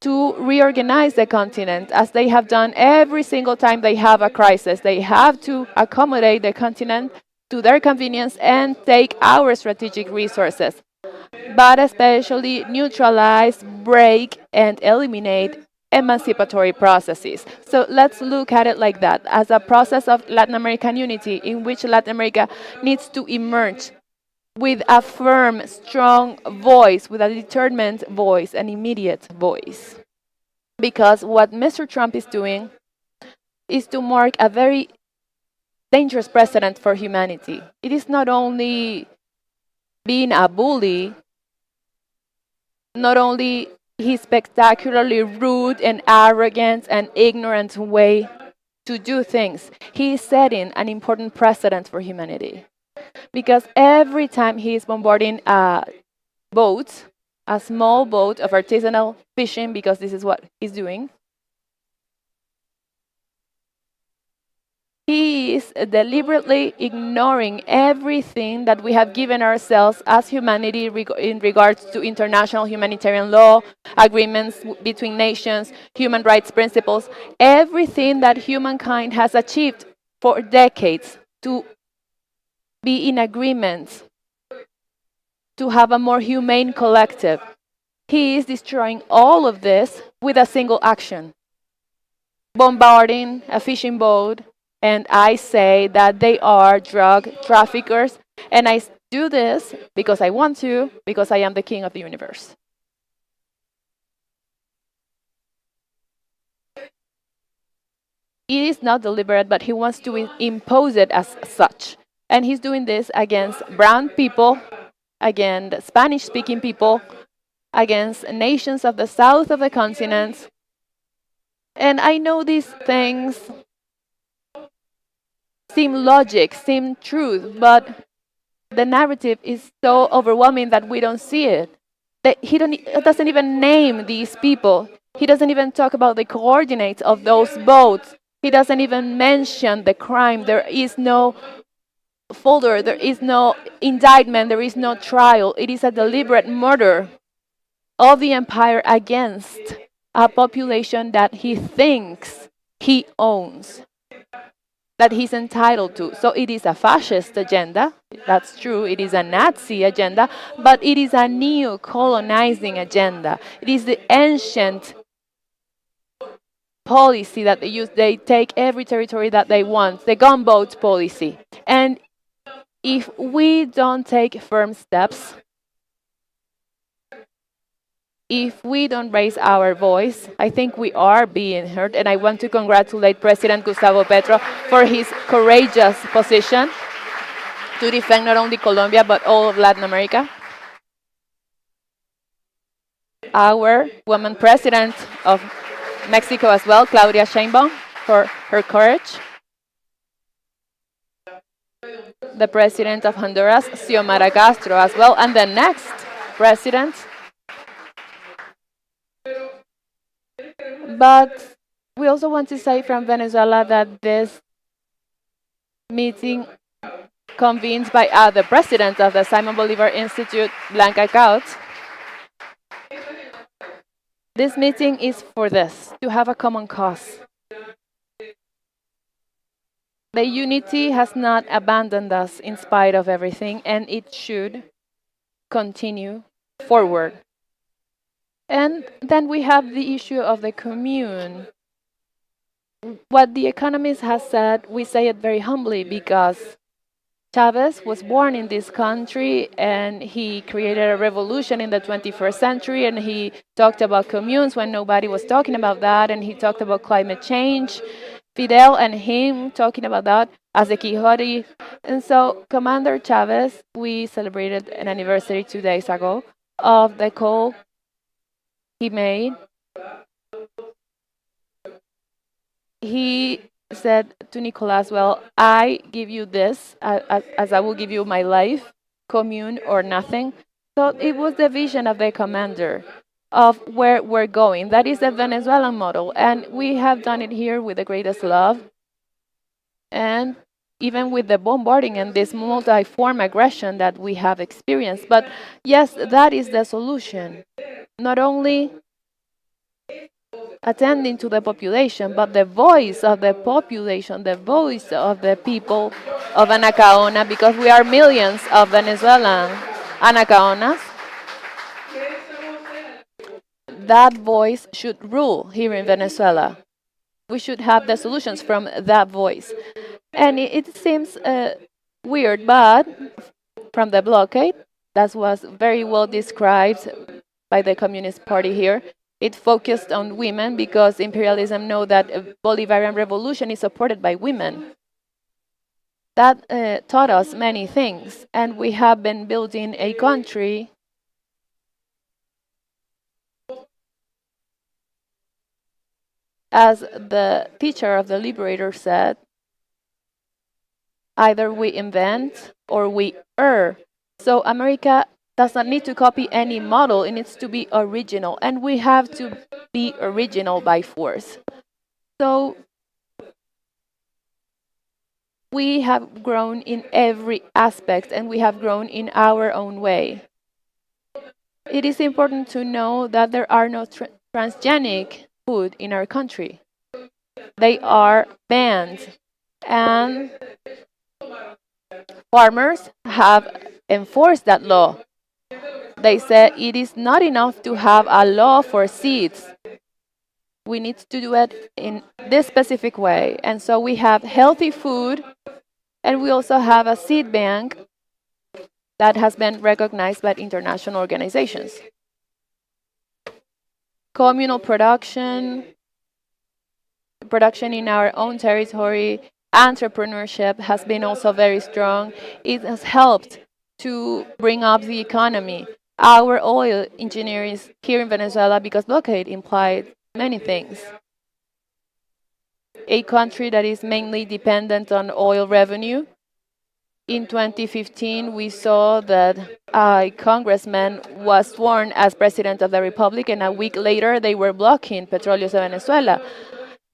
to reorganize the continent, as they have done every single time they have a crisis. They have to accommodate the continent to their convenience and take our strategic resources, but especially neutralize, break, and eliminate emancipatory processes. So let's look at it like that, as a process of Latin American unity in which Latin America needs to emerge with a firm, strong voice, with a determined voice, an immediate voice. Because what Mr. Trump is doing is to mark a very dangerous precedent for humanity. It is not only being a bully, not only his spectacularly rude and arrogant and ignorant way to do things, he is setting an important precedent for humanity. Because every time he is bombarding a boat, a small boat of artisanal fishing, because this is what he's doing, he is deliberately ignoring everything that we have given ourselves as humanity in regards to international humanitarian law, agreements between nations, human rights principles, everything that humankind has achieved for decades to be in agreement, to have a more humane collective. He is destroying all of this with a single action: bombarding a fishing boat, and I say that they are drug traffickers, and I do this because I want to, because I am the king of the universe. It is not deliberate, but he wants to impose it as such. And he's doing this against brown people, against Spanish-speaking people, against nations of the south of the continent. And I know these things seem logic, seem truth, but the narrative is so overwhelming that we don't see it. That he doesn't even name these people. He doesn't even talk about the coordinates of those boats. He doesn't even mention the crime. There is no folder, there is no indictment, there is no trial. It is a deliberate murder of the empire against a population that he thinks he owns, that he's entitled to. So it is a fascist agenda, that's true, it is a Nazi agenda, but it is a neo-colonizing agenda. It is the ancient policy that they use. They take every territory that they want, the gunboat policy. And if we don't take firm steps, if we don't raise our voice, I think we are being heard. And I want to congratulate President Gustavo Petro for his courageous position to defend not only Colombia, but all of Latin America. Our woman president of Mexico as well, Claudia Sheinbaum, for her courage. The president of Honduras, Xiomara Castro, as well, and the next president. But we also want to say from Venezuela that this meeting convened by the president of the Simon Bolivar Institute, Blanca Caut, this meeting is for this, to have a common cause. The unity has not abandoned us in spite of everything, and it should continue forward. And then we have the issue of the commune. What the economist has said, we say it very humbly because Chavez was born in this country and he created a revolution in the 21st century, and he talked about communes when nobody was talking about that, and he talked about climate change. Fidel and him talking about that as the Quixote. And so, Commander Chavez, we celebrated an anniversary 2 days ago of the call he made. He said to Nicolas, well, I give you this as I will give you my life, commune or nothing. So it was the vision of the commander of where we're going. That is the Venezuelan model. And we have done it here with the greatest love. And even with the bombarding and this multi-form aggression that we have experienced. But yes, that is the solution. Not only attending to the population, but the voice of the population, the voice of the people of Anacaona, because we are millions of Venezuelan Anacaonas, that voice should rule here in Venezuela. We should have the solutions from that voice. And it seems weird, but from the blockade, that was very well described by the Communist Party here. It focused on women because imperialism know that a Bolivarian revolution is supported by women. That taught us many things, and we have been building a country as the teacher of the Liberator said, either we invent or we err. So America does not need to copy any model, it needs to be original, and we have to be original by force. So we have grown in every aspect, and we have grown in our own way. It is important to know that there are no transgenic food in our country. They are banned, and farmers have enforced that law. They said it is not enough to have a law for seeds. We need to do it in this specific way. And so we have healthy food, and we also have a seed bank that has been recognized by international organizations. Communal production in our own territory, entrepreneurship has been also very strong. It has helped to bring up the economy. Our oil engineers here in Venezuela, because blockade implied many things. A country that is mainly dependent on oil revenue. In 2015, we saw that a congressman was sworn as president of the republic, and a week later, they were blocking Petróleos de Venezuela.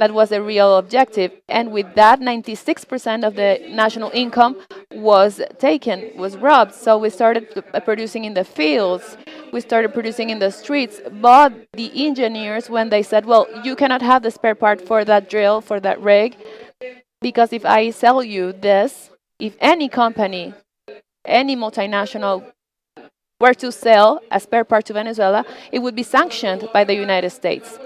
That was the real objective. And with that, 96% of the national income was taken, was robbed. So we started producing in the fields, we started producing in the streets. But the engineers, when they said, well, you cannot have the spare part for that drill, for that rig, because if I sell you this, if any company, any multinational were to sell a spare part to Venezuela, it would be sanctioned by the United States.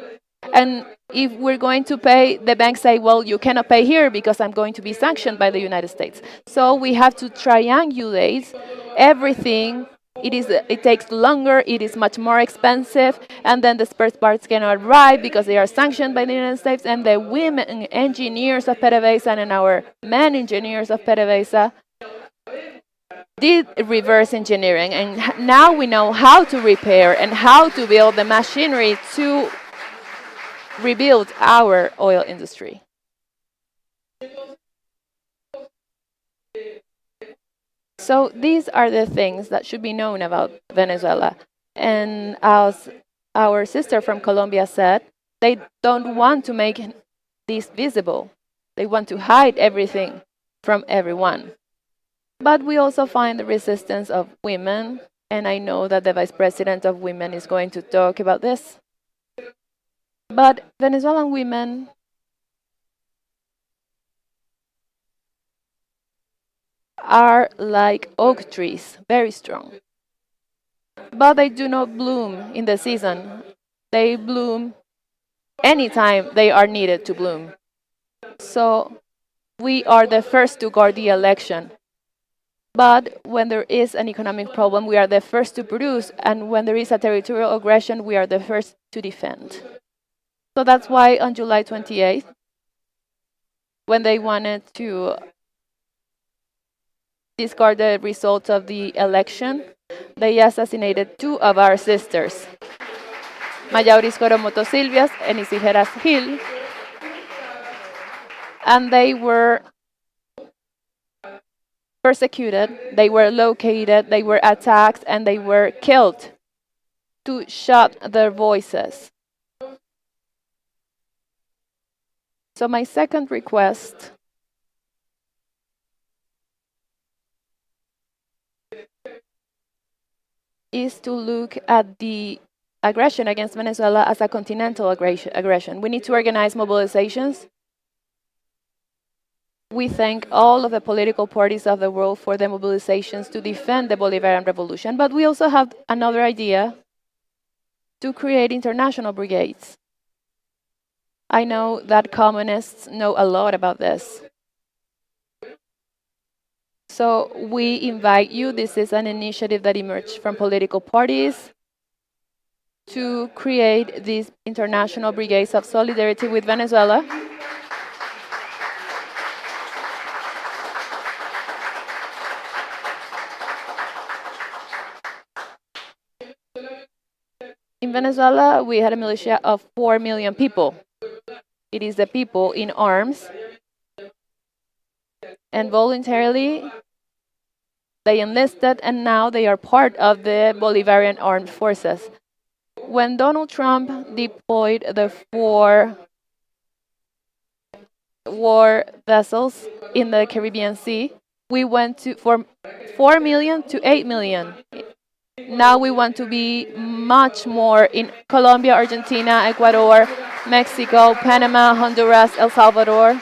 And if we're going to pay, the banks say, well, you cannot pay here because I'm going to be sanctioned by the United States. So we have to triangulate everything. It takes longer, it is much more expensive, and then the spare parts cannot arrive because they are sanctioned by the United States, and the women engineers of PDVSA and our men engineers of PDVSA did reverse engineering, and now we know how to repair and how to build the machinery to rebuild our oil industry. So these are the things that should be known about Venezuela. And as our sister from Colombia said, they don't want to make this visible. They want to hide everything from everyone. But we also find the resistance of women, and I know that the Vice President of Women is going to talk about this. But Venezuelan women are like oak trees, very strong. But they do not bloom in the season They bloom anytime they are needed to bloom. So we are the first to guard the election. But when there is an economic problem, we are the first to produce. And when there is a territorial aggression, we are the first to defend. So that's why on July 28th, when they wanted to discard the results of the election, they assassinated two of our sisters, Mayauris Coromoto Silvias and Isigeras Gil, and they were persecuted, they were located, they were attacked, and they were killed to shut their voices. So my second request is to look at the aggression against Venezuela as a continental aggression. We need to organize mobilizations. We thank all of the political parties of the world for the mobilizations to defend the Bolivarian revolution, but we also have another idea to create international brigades. I know that communists know a lot about this. So we invite you, this is an initiative that emerged from political parties, to create these international brigades of solidarity with Venezuela. In Venezuela, we had a militia of 4 million people. It is the people in arms, and voluntarily they enlisted, and now they are part of the Bolivarian armed forces. When Donald Trump deployed the 4 war vessels in the Caribbean Sea, we went from 4 million to 8 million. Now we want to be much more in Colombia, Argentina, Ecuador, Mexico, Panama, Honduras, El Salvador,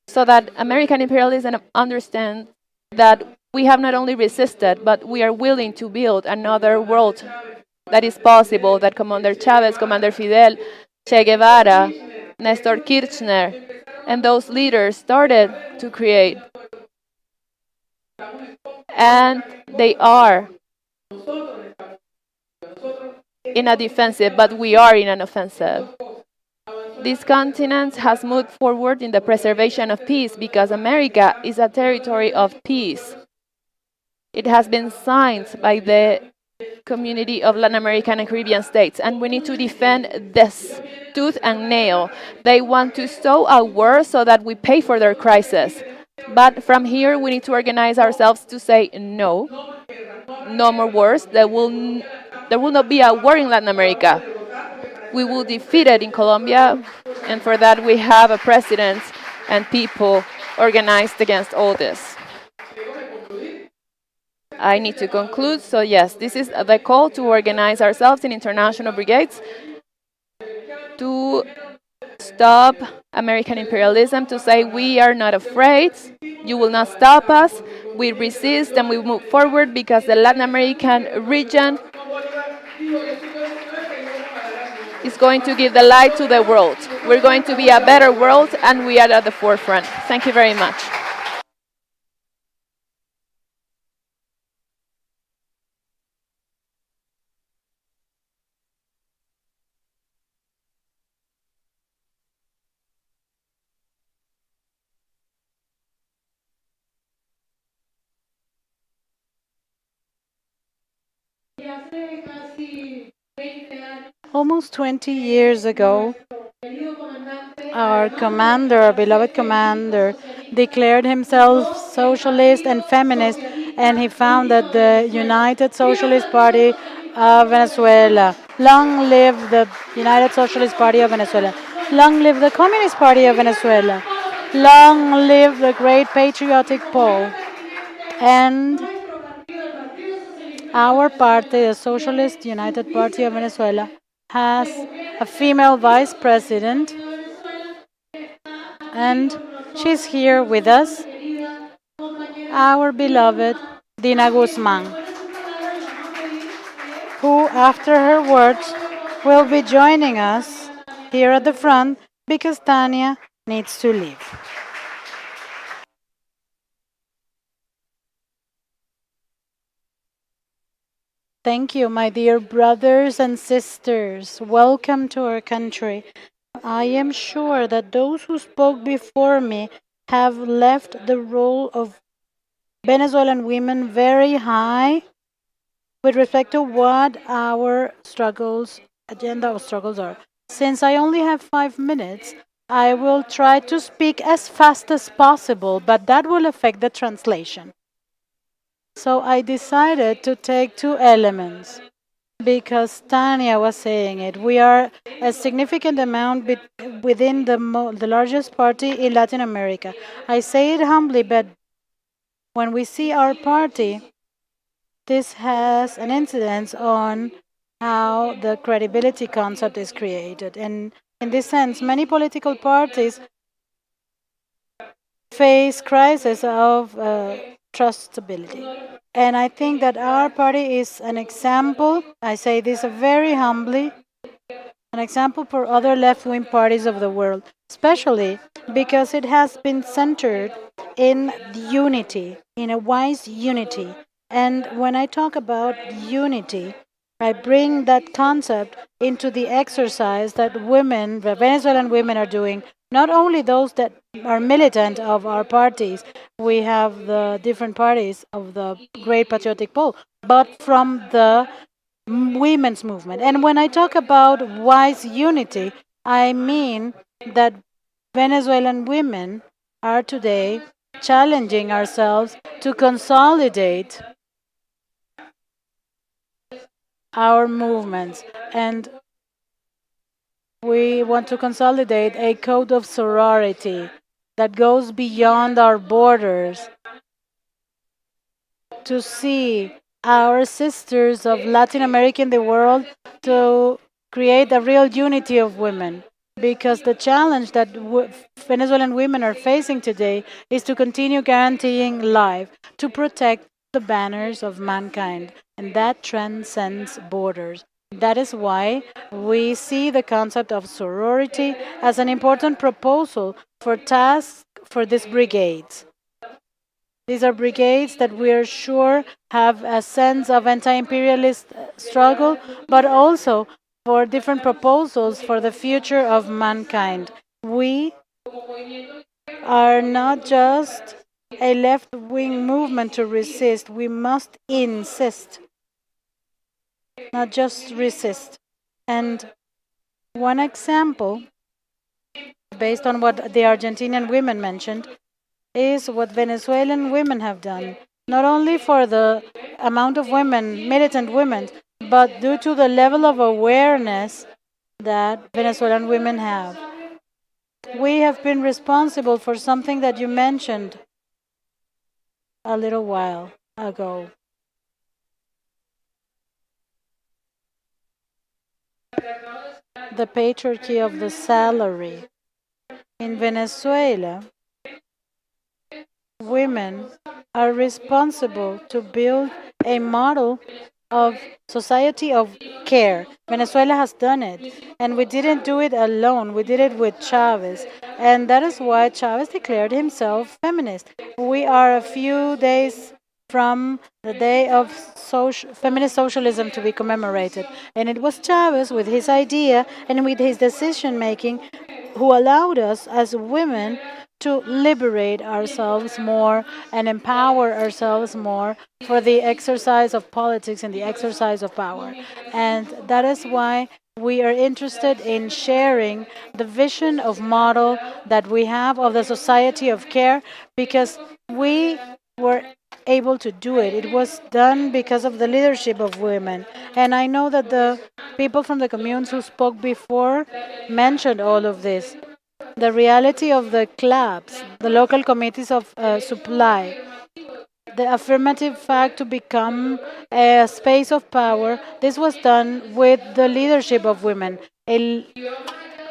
so that American imperialism understands that we have not only resisted, but we are willing to build another world that is possible, that Commander Chavez, Commander Fidel, Che Guevara, Nestor Kirchner, and those leaders started to create. And they are in a defensive, but we are in an offensive. This continent has moved forward in the preservation of peace because America is a territory of peace. It has been signed by the community of Latin American and Caribbean states, and we need to defend this tooth and nail. They want to sow a war so that we pay for their crisis. But from here, we need to organize ourselves to say no, no more wars. There will not be a war in Latin America. We will defeat it in Colombia, and for that we have a president and people organized against all this. I need to conclude, so yes, this is the call to organize ourselves in international brigades to stop American imperialism, to say we are not afraid, you will not stop us, we resist and we move forward because the Latin American region is going to give the light to the world. We're going to be a better world, and we are at the forefront. Thank you very much. Almost 20 years ago, our commander, our beloved commander, declared himself socialist and feminist, and he founded the United Socialist Party of Venezuela. Long live the United Socialist Party of Venezuela. Long live the Communist Party of Venezuela. Long live the great patriotic Paul. And our party, the Socialist United Party of Venezuela, has a female vice president, and she's here with us, our beloved Dina Guzman. who, after her words, will be joining us here at the front because Tania needs to leave. Thank you, my dear brothers and sisters. Welcome to our country. I am sure that those who spoke before me have left the role of Venezuelan women very high with respect to what our agenda of struggles are. Since I only have 5 minutes, I will try to speak as fast as possible, but that will affect the translation. So I decided to take two elements because Tania was saying it. We are a significant amount within the largest party in Latin America. I say it humbly, but when we see our party, this has an incidence on how the credibility concept is created. And in this sense, many political parties face crisis of trustability. And I think that our party is an example, I say this very humbly, an example for other left-wing parties of the world, especially because it has been centered in unity, in a wise unity. And when I talk about unity, I bring that concept into the exercise that women, the Venezuelan women, are doing. Not only those that are militant of our parties, we have the different parties of the Great Patriotic Pole, but from the women's movement. And when I talk about wise unity, I mean that Venezuelan women are today challenging ourselves to consolidate our movements. And we want to consolidate a code of sorority that goes beyond our borders to see our sisters of Latin America in the world to create a real unity of women. Because the challenge that Venezuelan women are facing today is to continue guaranteeing life, to protect the banners of mankind, and that transcends borders. That is why we see the concept of sorority as an important proposal for tasks for these brigades. These are brigades that we are sure have a sense of anti-imperialist struggle, but also for different proposals for the future of mankind. We are not just a left-wing movement to resist, we must insist, not just resist. And one example, based on what the Argentinian women mentioned, is what Venezuelan women have done, not only for the amount of women, militant women, but due to the level of awareness that Venezuelan women have. We have been responsible for something that you mentioned a little while ago. The patriarchy of the salary. In Venezuela, women are responsible to build a model of society of care. Venezuela has done it, and we didn't do it alone. We did it with Chavez, and that is why Chavez declared himself feminist. We are a few days from the day of feminist socialism to be commemorated, and it was Chavez with his idea and with his decision making who allowed us as women to liberate ourselves more and empower ourselves more for the exercise of politics and the exercise of power. And that is why we are interested in sharing the vision of model that we have of the society of care, because we were able to do it. It was done because of the leadership of women. And I know that the people from the communes who spoke before mentioned all of this. The reality of the clubs, the local committees of supply, the affirmative fact to become a space of power, this was done with the leadership of women. A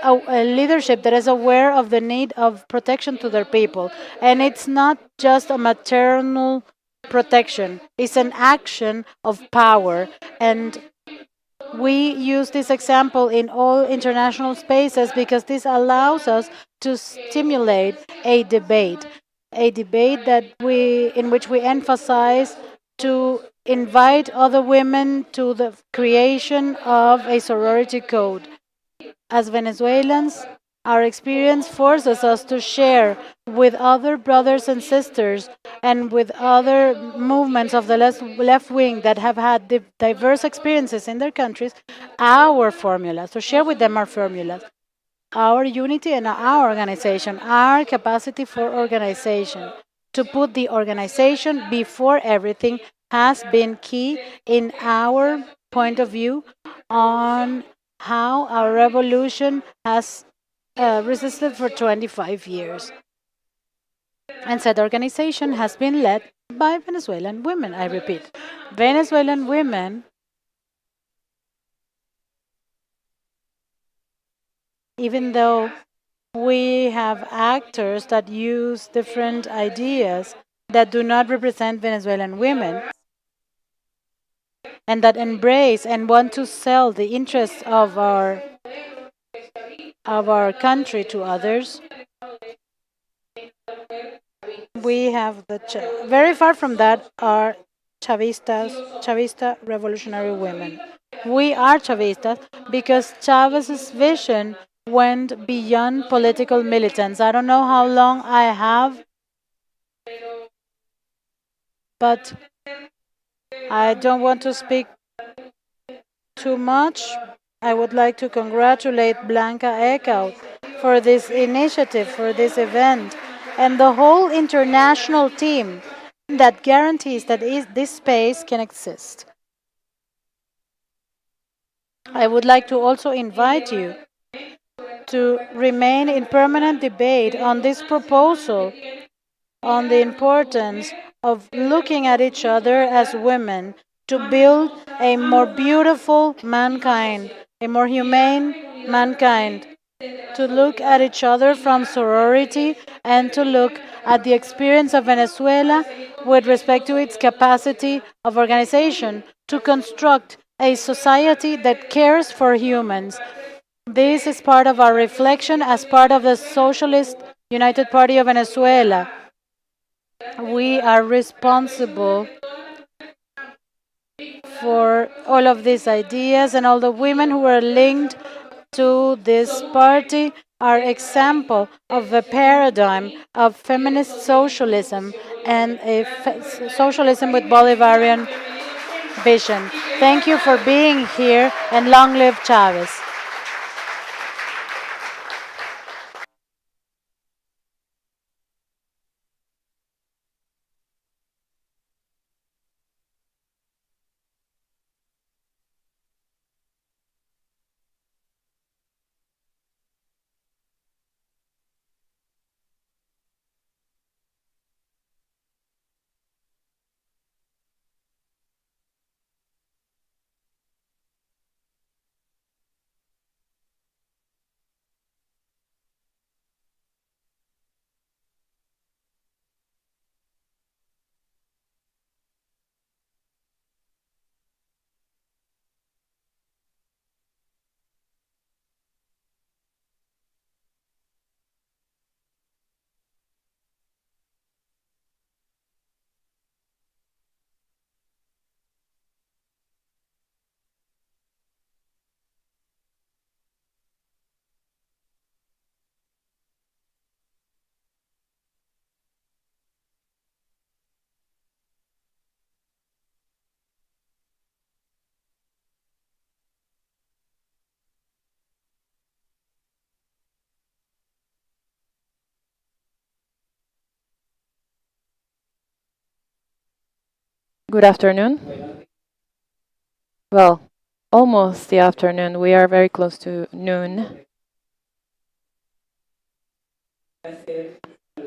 leadership that is aware of the need of protection to their people. And it's not just a maternal protection, it's an action of power. And We use this example in all international spaces because this allows us to stimulate a debate that in which we emphasize to invite other women to the creation of a sorority code. As Venezuelans, our experience forces us to share with other brothers and sisters and with other movements of the left wing that have had diverse experiences in their countries our formulas, to share with them our formulas, our unity and our organization, our capacity for organization. To put the organization before everything has been key in our point of view on how our revolution has resisted for 25 years. And said organization has been led by Venezuelan women, I repeat. Venezuelan women, even though we have actors that use different ideas that do not represent Venezuelan women and that embrace and want to sell the interests of our country to others. We have very far from that are Chavista revolutionary women. We are Chavistas because Chavez's vision went beyond political militants. I don't know how long I have, but I don't want to speak too much. I would like to congratulate Blanca Eckhout for this initiative, for this event, and the whole international team that guarantees that this space can exist. I would like to also invite you to remain in permanent debate on this proposal, on the importance of looking at each other as women to build a more beautiful mankind, a more humane mankind, to look at each other from sorority and to look at the experience of Venezuela with respect to its capacity of organization to construct a society that cares for humans. This is part of our reflection as part of the Socialist United Party of Venezuela. We are responsible for all of these ideas, and all the women who are linked to this party are example of a paradigm of feminist socialism and a socialism with Bolivarian vision. Thank you for being here, and long live Chavez. Good afternoon. Well, almost the afternoon. We are very close to noon.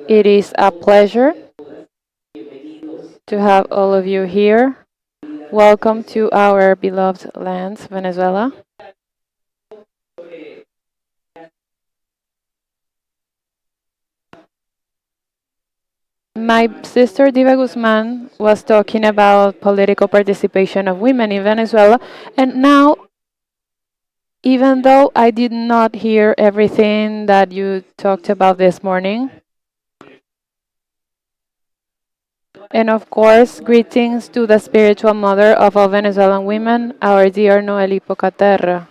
It is a pleasure to have all of you here. Welcome to our beloved land, Venezuela. My sister Diva Guzman was talking about political participation of women in Venezuela, and now Even though I did not hear everything that you talked about this morning, and of course, greetings to the spiritual mother of all Venezuelan women, our dear Noeli Pocaterra.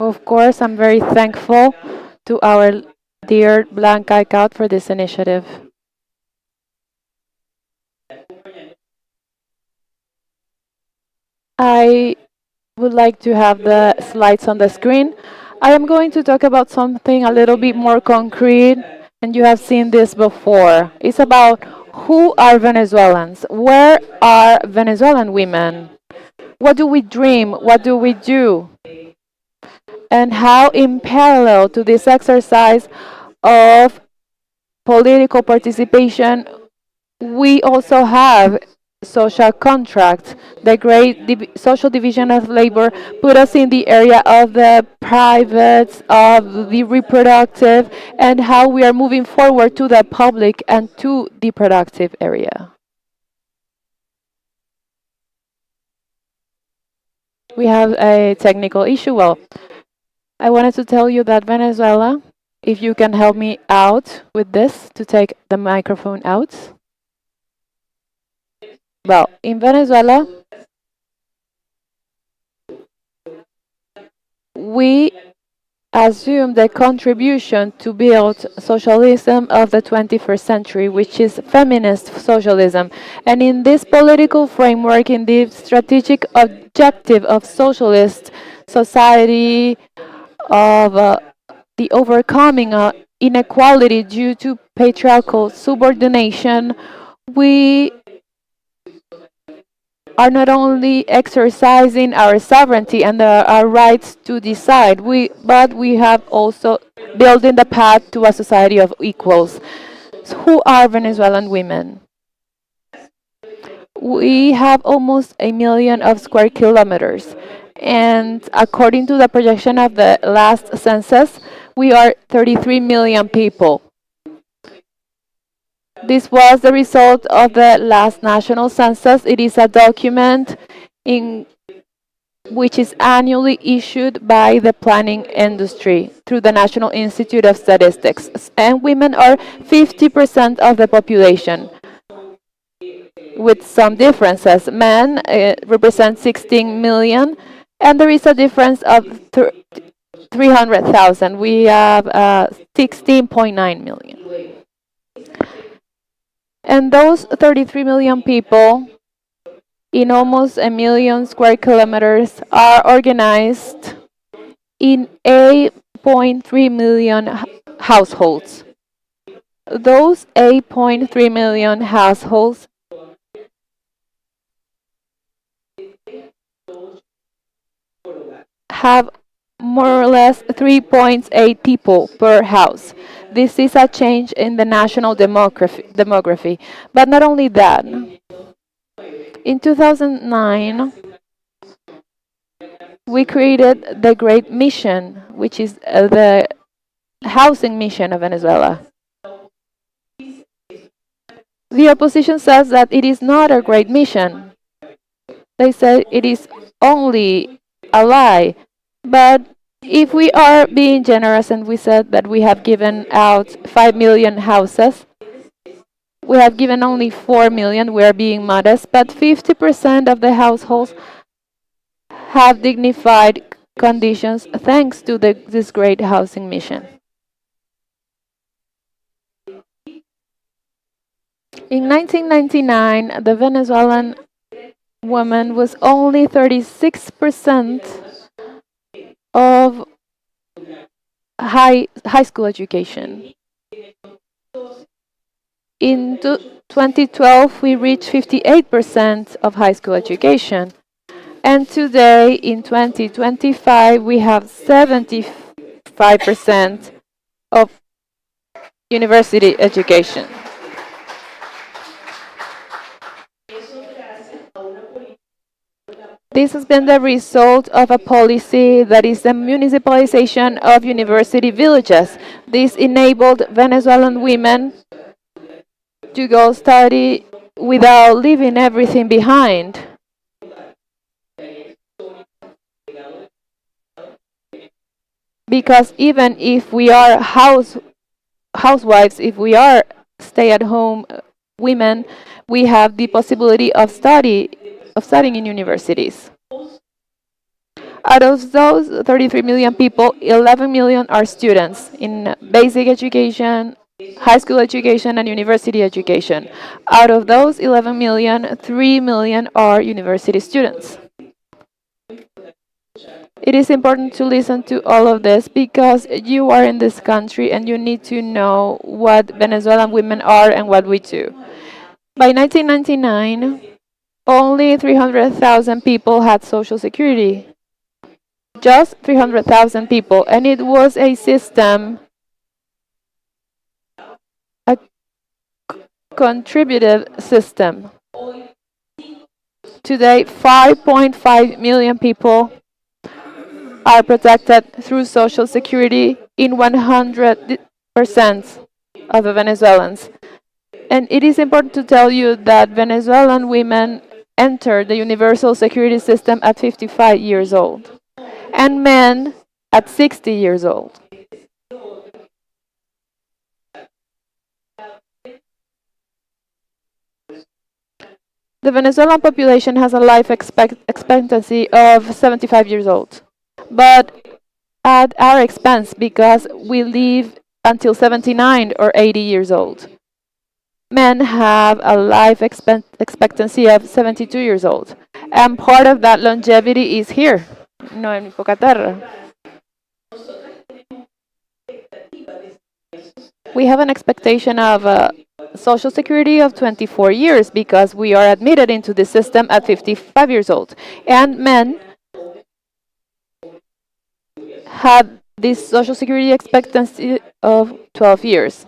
Of course, I'm very thankful to our dear Blanca Icaut for this initiative. I would like to have the slides on the screen. I am going to talk about something a little bit more concrete, and you have seen this before. It's about who are Venezuelans? Where are Venezuelan women? What do we dream? What do we do? And how, in parallel to this exercise of political participation, we also have social contract. The great social division of labor put us in the area of the private, of the reproductive, and how we are moving forward to the public and to the productive area. We have a technical issue. Well, I wanted to tell you that Venezuela, if you can help me out with this to take the microphone out. Well, in Venezuela, we assume the contribution to build socialism of the 21st century, which is feminist socialism. And in this political framework, in the strategic objective of socialist society, of the overcoming inequality due to patriarchal subordination, we are not only exercising our sovereignty and our rights to decide, but we have also building the path to a society of equals. So who are Venezuelan women? We have almost 1 million of square kilometers, and according to the projection of the last census, we are 33 million people. This was the result of the last national census. It is a document in which is annually issued by the planning industry through the National Institute of Statistics. And women are 50% of the population, with some differences. Men represent 16 million, and there is a difference of 300,000. We have 16.9 million. And those 33 million people in almost 1 million square kilometers are organized in 8.3 million households. Those 8.3 million households have more or less 3.8 people per house. This is a change in the national demography. But not only that, in 2009, we created the Great Mission, which is the housing mission of Venezuela. The opposition says that it is not a great mission. They say it is only a lie. But if we are being generous and we said that we have given out 5 million houses, we have given only 4 million, we are being modest, but 50% of the households have dignified conditions thanks to this great housing mission. In 1999, the Venezuelan woman was only 36% of high school education. In 2012, we reached 58% of high school education. And today, in 2025, we have 75% of university education. This has been the result of a policy that is the municipalization of university villages. This enabled Venezuelan women to go study without leaving everything behind. Because even if we are housewives, if we are stay-at-home women, we have the possibility of studying in universities. Out of those 33 million people, 11 million are students in basic education, high school education, and university education. Out of those 11 million, 3 million are university students. It is important to listen to all of this because you are in this country and you need to know what Venezuelan women are and what we do. By 1999, only 300,000 people had Social Security. Just 300,000 people, and it was a system, a contributive system. Today, 5.5 million people are protected through Social Security in 100% of the Venezuelans. And it is important to tell you that Venezuelan women entered the universal security system at 55 years old, and men at 60 years old. The Venezuelan population has a life expectancy of 75 years old, but at our expense because we live until 79 or 80 years old. Men have a life expectancy of 72 years old, and part of that longevity is here, no en mi poca terra. We have an expectation of Social Security of 24 years because we are admitted into the system at 55 years old. And men have this Social Security expectancy of 12 years.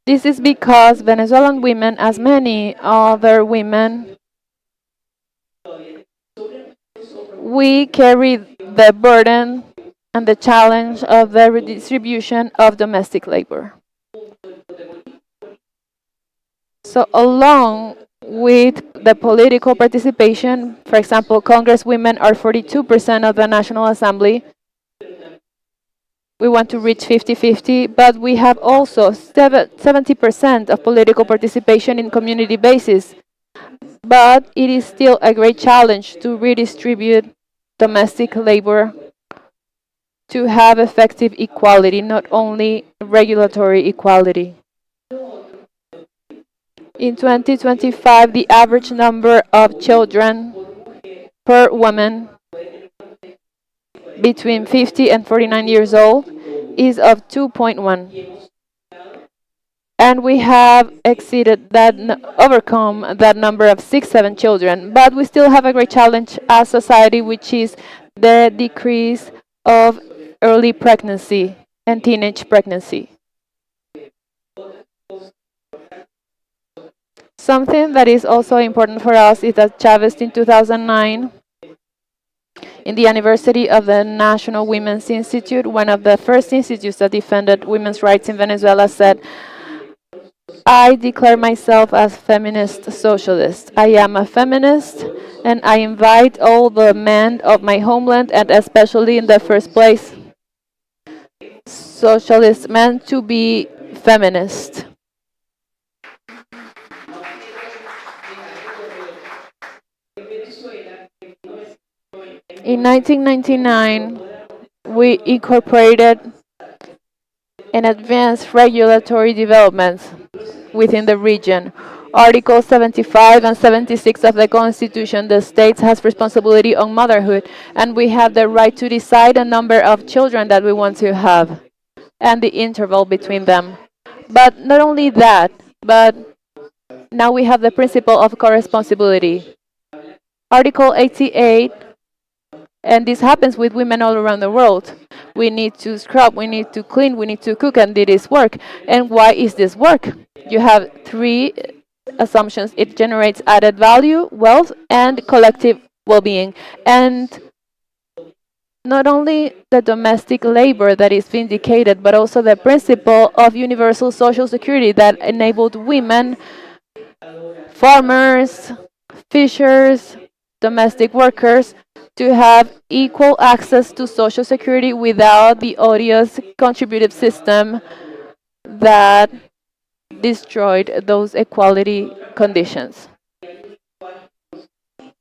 This is because Venezuelan women, as many other women, we carry the burden and the challenge of the redistribution of domestic labor. So along with the political participation, for example, Congresswomen are 42% of the National Assembly. We want to reach 50-50, but we have also 70% of political participation in community basis. But it is still a great challenge to redistribute domestic labor to have effective equality, not only regulatory equality. In 2025, the average number of children per woman between 50 and 49 years old is of 2.1. And we have exceeded that, overcome that number of 6-7 children. But we still have a great challenge as society, which is the decrease of early pregnancy and teenage pregnancy. Something that is also important for us is that Chavez in 2009, in the anniversary of the National Women's Institute, one of the first institutes that defended women's rights in Venezuela, said, "I declare myself as feminist socialist. I am a feminist, and I invite all the men of my homeland, and especially in the first place, socialist men, to be feminist." In 1999, we incorporated and advanced regulatory developments within the region. Articles 75 and 76 of the Constitution, the states has responsibility on motherhood, and we have the right to decide the number of children that we want to have and the interval between them. But not only that, but now we have the principle of co-responsibility. Article 88, and this happens with women all around the world. We need to scrub, we need to clean, we need to cook, and it is work. And why is this work? You have 3 assumptions. It generates added value, wealth, and collective well-being. And not only the domestic labor that is vindicated, but also the principle of universal social security that enabled women farmers, fishers, domestic workers to have equal access to Social Security without the odious contributive system that destroyed those equality conditions.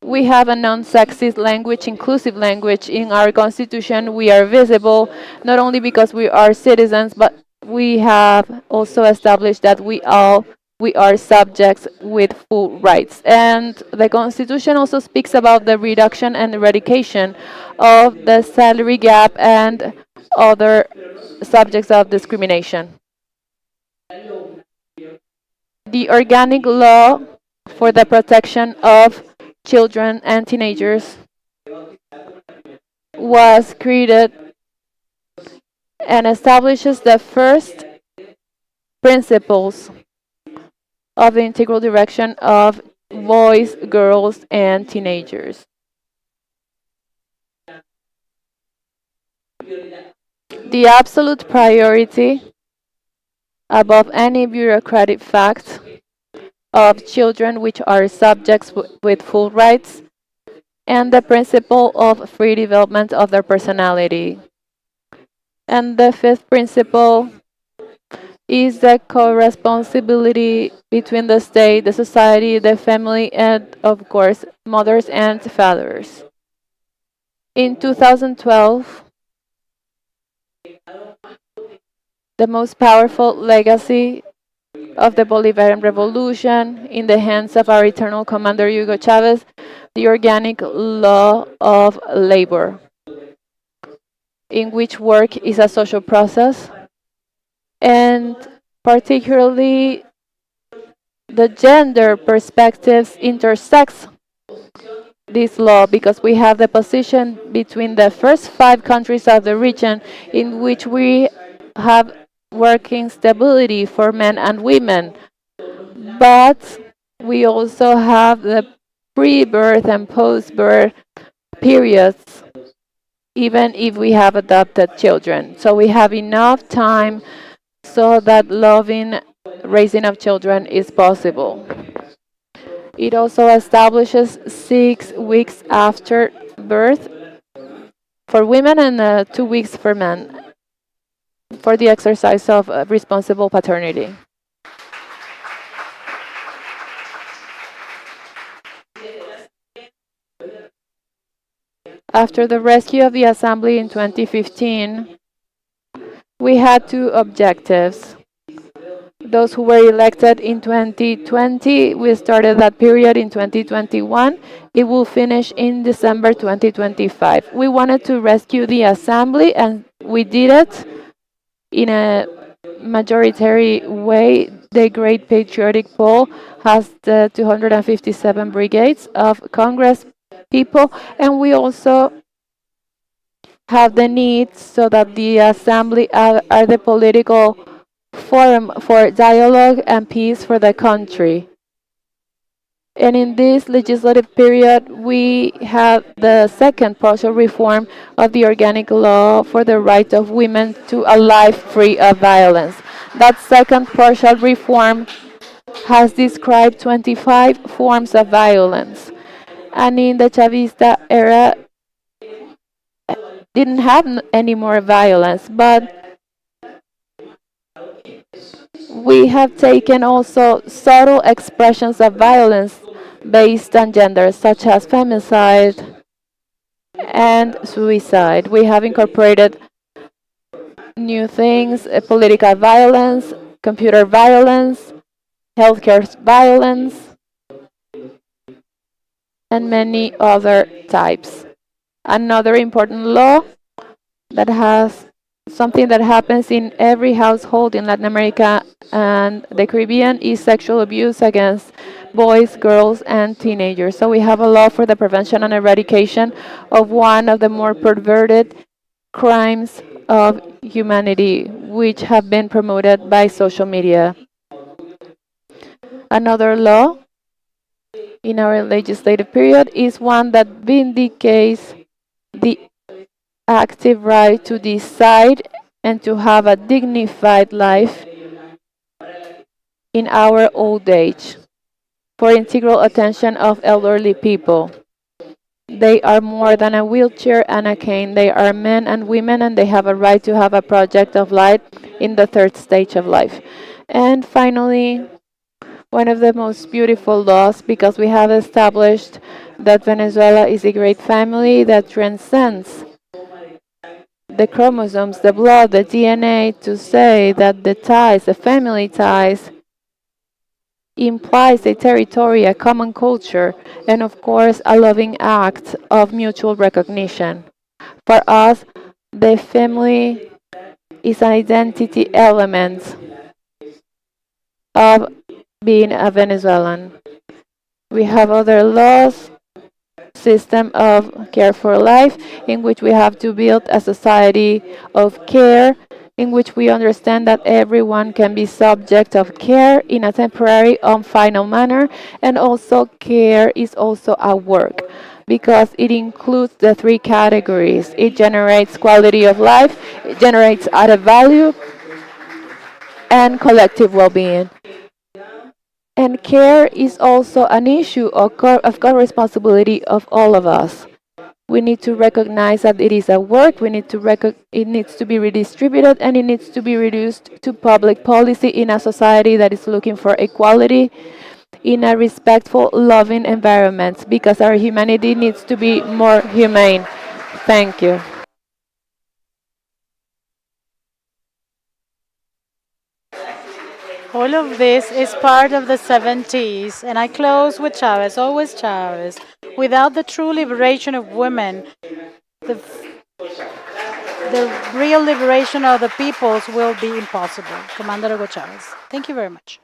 We have a non-sexist language, inclusive language in our constitution. We are visible not only because we are citizens, but we have also established that we are subjects with full rights. And the constitution also speaks about the reduction and eradication of the salary gap and other subjects of discrimination. The organic law for the protection of children and teenagers was created and establishes the first principles of the integral direction of boys, girls, and teenagers. The absolute priority above any bureaucratic fact of children which are subjects with full rights, and the principle of free development of their personality. And the fifth principle is the co-responsibility between the state, the society, the family, and of course, mothers and fathers. In 2012, the most powerful legacy of the Bolivarian Revolution in the hands of our eternal commander Hugo Chavez, the organic law of labor, in which work is a social process, and particularly the gender perspectives intersects this law because we have the position between the first 5 countries of the region in which we have working stability for men and women, but we also have the pre-birth and post-birth periods, even if we have adopted children. So we have enough time so that loving raising of children is possible. It also establishes 6 weeks after birth for women and 2 weeks for men for the exercise of responsible paternity. After the rescue of the Assembly in 2015, we had 2 objectives. Those who were elected in 2020, we started that period in 2021. It will finish in December 2025. We wanted to rescue the Assembly, and we did it in a majority way. The Great Patriotic Poll has the 257 brigades of Congress people, and we also have the need so that the Assembly are the political forum for dialogue and peace for the country. And in this legislative period, we have the second partial reform of the organic law for the right of women to a life free of violence. That second partial reform has described 25 forms of violence. And in the Chavista era, didn't have any more violence, but we have taken also subtle expressions of violence based on gender, such as femicide and suicide. We have incorporated new things, political violence, computer violence, healthcare violence, and many other types. Another important law that has something that happens in every household in Latin America and the Caribbean is sexual abuse against boys, girls, and teenagers. So we have a law for the prevention and eradication of one of the more perverted crimes of humanity, which have been promoted by social media. Another law in our legislative period is one that vindicates the active right to decide and to have a dignified life in our old age. for integral attention of elderly people. They are more than a wheelchair and a cane. They are men and women, and they have a right to have a project of life in the third stage of life. And finally, one of the most beautiful laws, because we have established that Venezuela is a great family that transcends the chromosomes, the blood, the DNA, to say that the ties, the family ties, implies a territory, a common culture, and of course, a loving act of mutual recognition. For us, the family is an identity element of being a Venezuelan. We have other laws, system of care for life, in which we have to build a society of care, in which we understand that everyone can be subject of care in a temporary, final manner, and also care is also a work because it includes the three categories. It generates quality of life, it generates added value, and collective well-being. And care is also an issue of co-responsibility of all of us. We need to recognize that it is a work, it needs to be redistributed, and it needs to be reduced to public policy in a society that is looking for equality in a respectful, loving environment, because our humanity needs to be more humane. Thank you. All of this is part of the 70s, and I close with Chavez, always Chavez. Without the true liberation of women, the, the real liberation of the peoples will be impossible. Commander Hugo Chavez. Thank you very much.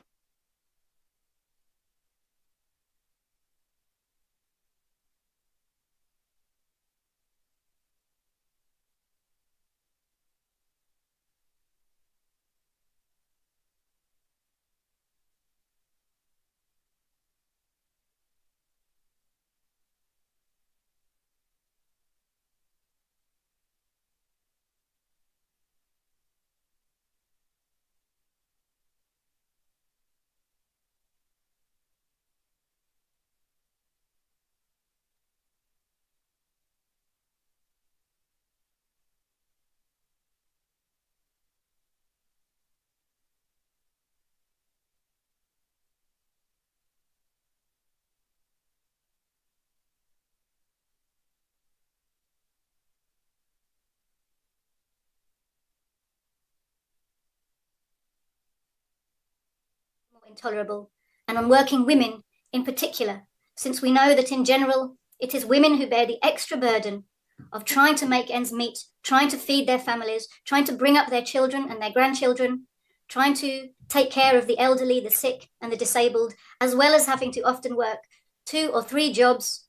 Intolerable, and on working women in particular, since we know that in general it is women who bear the extra burden of trying to make ends meet, trying to feed their families, trying to bring up their children and their grandchildren, trying to take care of the elderly, the sick, and the disabled, as well as having to often work 2 or 3 jobs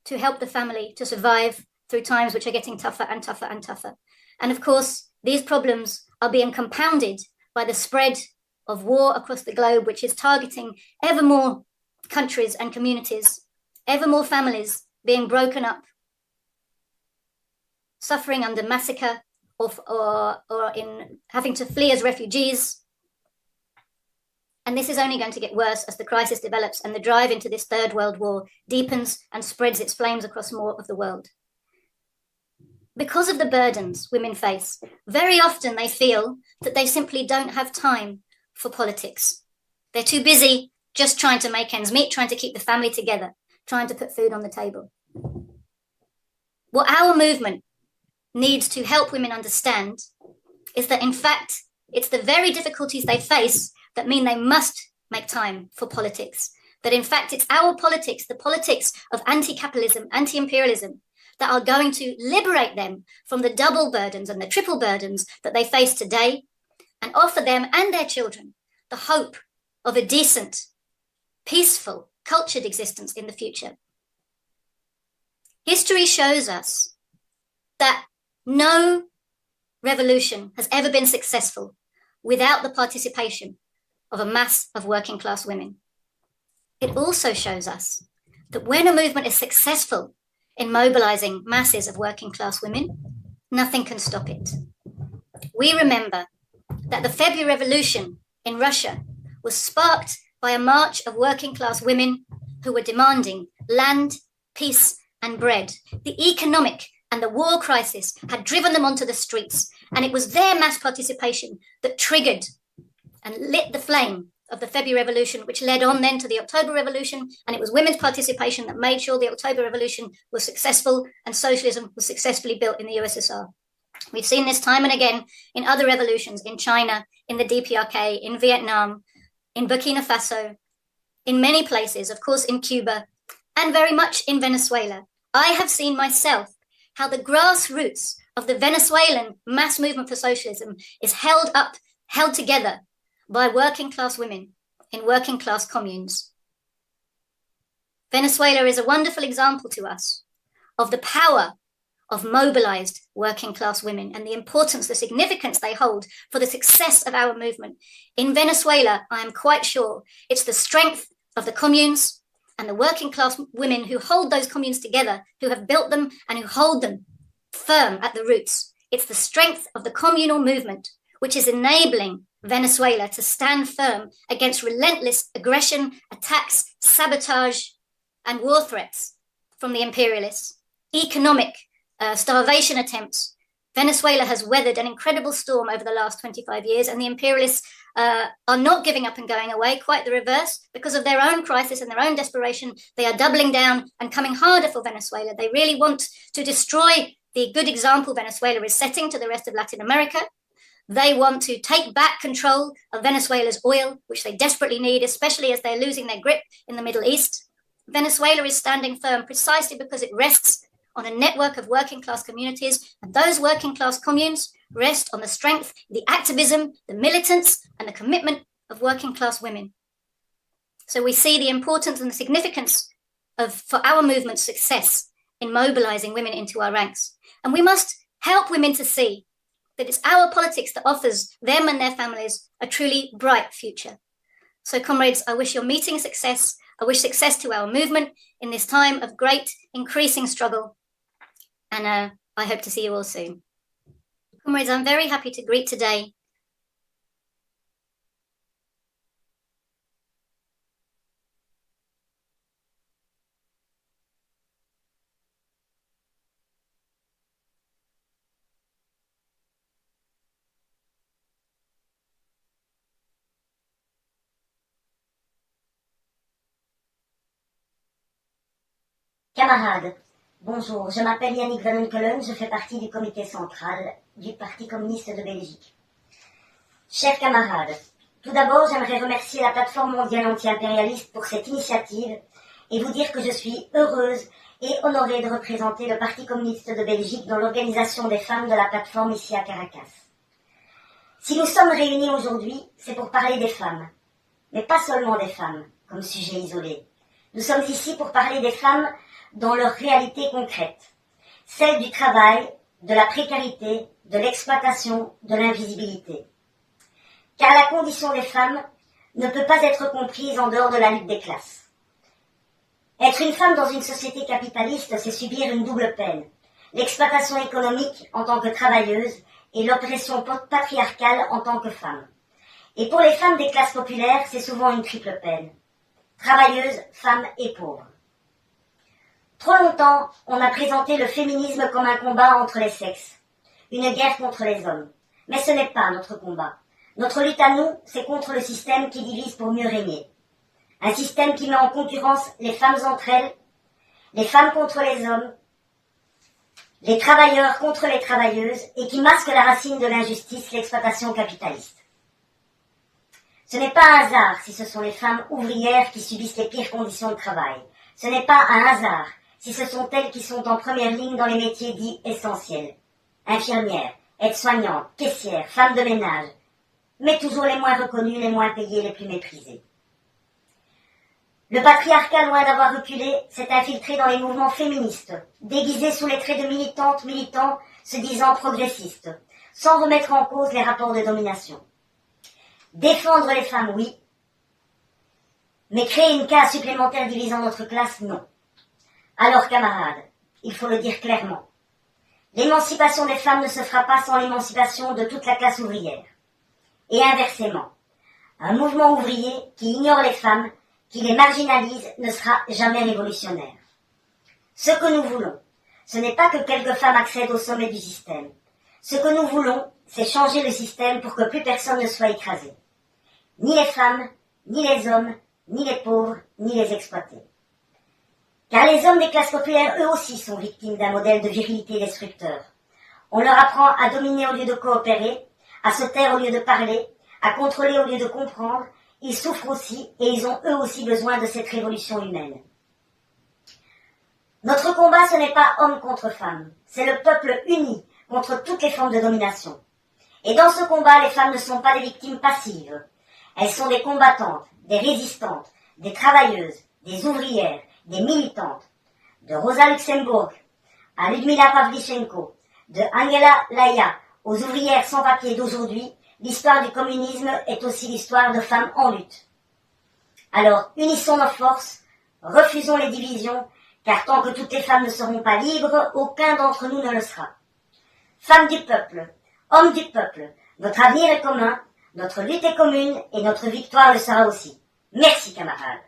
to help the family to survive through times which are getting tougher and tougher and tougher. And of course, these problems are being compounded by the spread of war across the globe, which is targeting ever more countries and communities, ever more families being broken up, suffering under massacre or in having to flee as refugees. And this is only going to get worse as the crisis develops and the drive into this third world war deepens and spreads its flames across more of the world. Because of the burdens women face, very often they feel that they simply don't have time for politics. They're too busy just trying to make ends meet, trying to keep the family together, trying to put food on the table. What our movement needs to help women understand is that, in fact, it's the very difficulties they face that mean they must make time for politics. That, in fact, it's our politics, the politics of anti-capitalism, anti-imperialism, that are going to liberate them from the double burdens and the triple burdens that they face today, and offer them and their children the hope of a decent, peaceful, cultured existence in the future. History shows us that no revolution has ever been successful without the participation of a mass of working class women. It also shows us that when a movement is successful in mobilizing masses of working class women, nothing can stop it. We remember that the February Revolution in Russia was sparked by a march of working class women who were demanding land, peace, and bread. The economic and the war crisis had driven them onto the streets, and it was their mass participation that triggered and lit the flame of the February Revolution, which led on then to the October Revolution, and it was women's participation that made sure the October Revolution was successful and socialism was successfully built in the USSR. We've seen this time and again in other revolutions, in China, in the DPRK, in Vietnam, in Burkina Faso, in many places, of course in Cuba, and very much in Venezuela. I have seen myself how the grassroots of the Venezuelan mass movement for socialism is held together by working class women in working class communes. Venezuela is a wonderful example to us of the power of mobilized working class women and the importance, the significance they hold for the success of our movement. In Venezuela, I am quite sure it's the strength of the communes and the working class women who hold those communes together, who have built them and who hold them firm at the roots. It's the strength of the communal movement which is enabling Venezuela to stand firm against relentless aggression, attacks, sabotage, and war threats from the imperialists. Economic starvation attempts. Venezuela has weathered an incredible storm over the last 25 years, and the imperialists are not giving up and going away, quite the reverse. Because of their own crisis and their own desperation, they are doubling down and coming harder for Venezuela. They really want to destroy the good example Venezuela is setting to the rest of Latin America. They want to take back control of Venezuela's oil, which they desperately need, especially as they're losing their grip in the Middle East. Venezuela is standing firm precisely because it rests on a network of working class communities, and those working class communes rest on the strength, the activism, the militance, and the commitment of working class women. So we see the importance and the significance for our movement's success in mobilizing women into our ranks. And we must help women to see that it's our politics that offers them and their families a truly bright future. So comrades, I wish your meeting success. I wish success to our movement in this time of great increasing struggle. And I hope to see you all soon. Comrades, I'm very happy to greet today Camarades, bonjour, je m'appelle Yannick Van Unkelen, je fais partie du comité central du Parti communiste de Belgique. Chers camarades, tout d'abord j'aimerais remercier la plateforme mondiale anti-impérialiste pour cette initiative et vous dire que je suis heureuse et honorée de représenter le Parti communiste de Belgique dans l'organisation des femmes de la plateforme ici à Caracas. Si nous sommes réunis aujourd'hui, c'est pour parler des femmes, mais pas seulement des femmes comme sujet isolé. Nous sommes ici pour parler des femmes dans leur réalité concrète, celle du travail, de la précarité, de l'exploitation, de l'invisibilité. Car la condition des femmes ne peut pas être comprise en dehors de la lutte des classes. Être une femme dans une société capitaliste, c'est subir une double peine, l'exploitation économique en tant que travailleuse et l'oppression patriarcale en tant que femme. Et pour les femmes des classes populaires, c'est souvent une triple peine, travailleuse, femme et pauvre. Trop longtemps, on a présenté le féminisme comme un combat entre les sexes, une guerre contre les hommes. Mais ce n'est pas notre combat. Notre lutte à nous, c'est contre le système qui divise pour mieux régner. Un système qui met en concurrence les femmes entre elles, les femmes contre les hommes, les travailleurs contre les travailleuses et qui masque la racine de l'injustice, l'exploitation capitaliste. Ce n'est pas un hasard si ce sont les femmes ouvrières qui subissent les pires conditions de travail. Ce n'est pas un hasard si ce sont elles qui sont en première ligne dans les métiers dits essentiels. Infirmières, aides-soignantes, caissières, femmes de ménage, mais toujours les moins reconnues, les moins payées, les plus méprisées. Le patriarcat, loin d'avoir reculé, s'est infiltré dans les mouvements féministes, déguisé sous les traits de militants se disant progressistes, sans remettre en cause les rapports de domination. Défendre les femmes, oui, mais créer une case supplémentaire divisant notre classe, non. Alors, camarades, il faut le dire clairement, l'émancipation des femmes ne se fera pas sans l'émancipation de toute la classe ouvrière. Et inversement, Un mouvement ouvrier qui ignore les femmes, qui les marginalise, ne sera jamais révolutionnaire. Ce que nous voulons, ce n'est pas que quelques femmes accèdent au sommet du système. Ce que nous voulons, c'est changer le système pour que plus personne ne soit écrasé. Ni les femmes, ni les hommes, ni les pauvres, ni les exploités. Car les hommes des classes populaires, eux aussi, sont victimes d'un modèle de virilité destructeur. On leur apprend à dominer au lieu de coopérer, à se taire au lieu de parler, à contrôler au lieu de comprendre. Ils souffrent aussi et ils ont eux aussi besoin de cette révolution humaine. Notre combat, ce n'est pas homme contre femme, c'est le peuple uni contre toutes les formes de domination. Et dans ce combat, les femmes ne sont pas des victimes passives. Elles sont des combattantes, des résistantes, des travailleuses, des ouvrières, des militantes. De Rosa Luxembourg à Ludmila Pavlichenko, de Angela Laya aux ouvrières sans papier d'aujourd'hui, l'histoire du communisme est aussi l'histoire de femmes en lutte. Alors, unissons nos forces, refusons les divisions, car tant que toutes les femmes ne seront pas libres, aucun d'entre nous ne le sera. Femmes du peuple, hommes du peuple, notre avenir est commun, notre lutte est commune et notre victoire le sera aussi. Merci, camarades.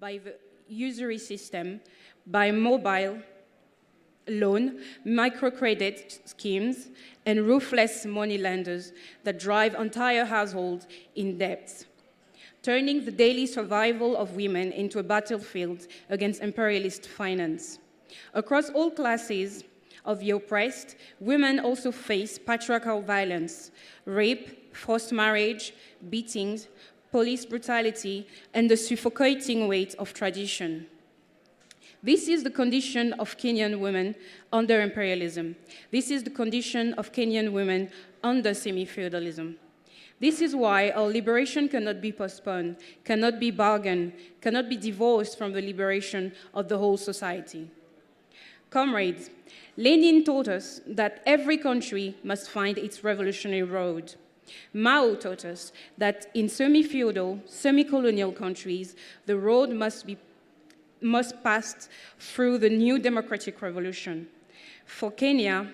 by the usury system, by mobile loan, microcredit schemes, and ruthless moneylenders that drive entire households in debt, turning the daily survival of women into a battlefield against imperialist finance. Across all classes of the oppressed, women also face patriarchal violence, rape, forced marriage, beatings, police brutality, and the suffocating weight of tradition. This is the condition of Kenyan women under imperialism. This is the condition of Kenyan women under semi-feudalism. This is why our liberation cannot be postponed, cannot be bargained, cannot be divorced from the liberation of the whole society. Comrades, Lenin taught us that every country must find its revolutionary road. Mao taught us that in semi-feudal, semi-colonial countries, the road must pass through the new democratic revolution. For Kenya,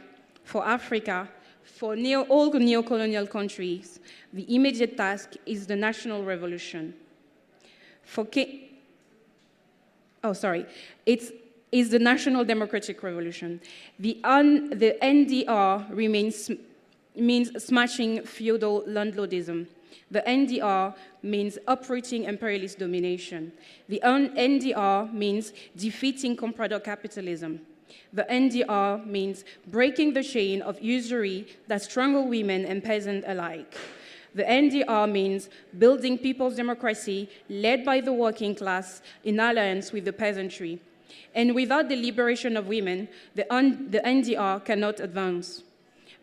for Africa, for all neo-colonial countries, the immediate task is the national revolution. It's the national democratic revolution. The NDR means smashing feudal landlordism. The NDR means uprooting imperialist domination. The NDR means defeating comprador capitalism. The NDR means breaking the chain of usury that strangle women and peasants alike. The NDR means building people's democracy led by the working class in alliance with the peasantry. And without the liberation of women, the NDR cannot advance.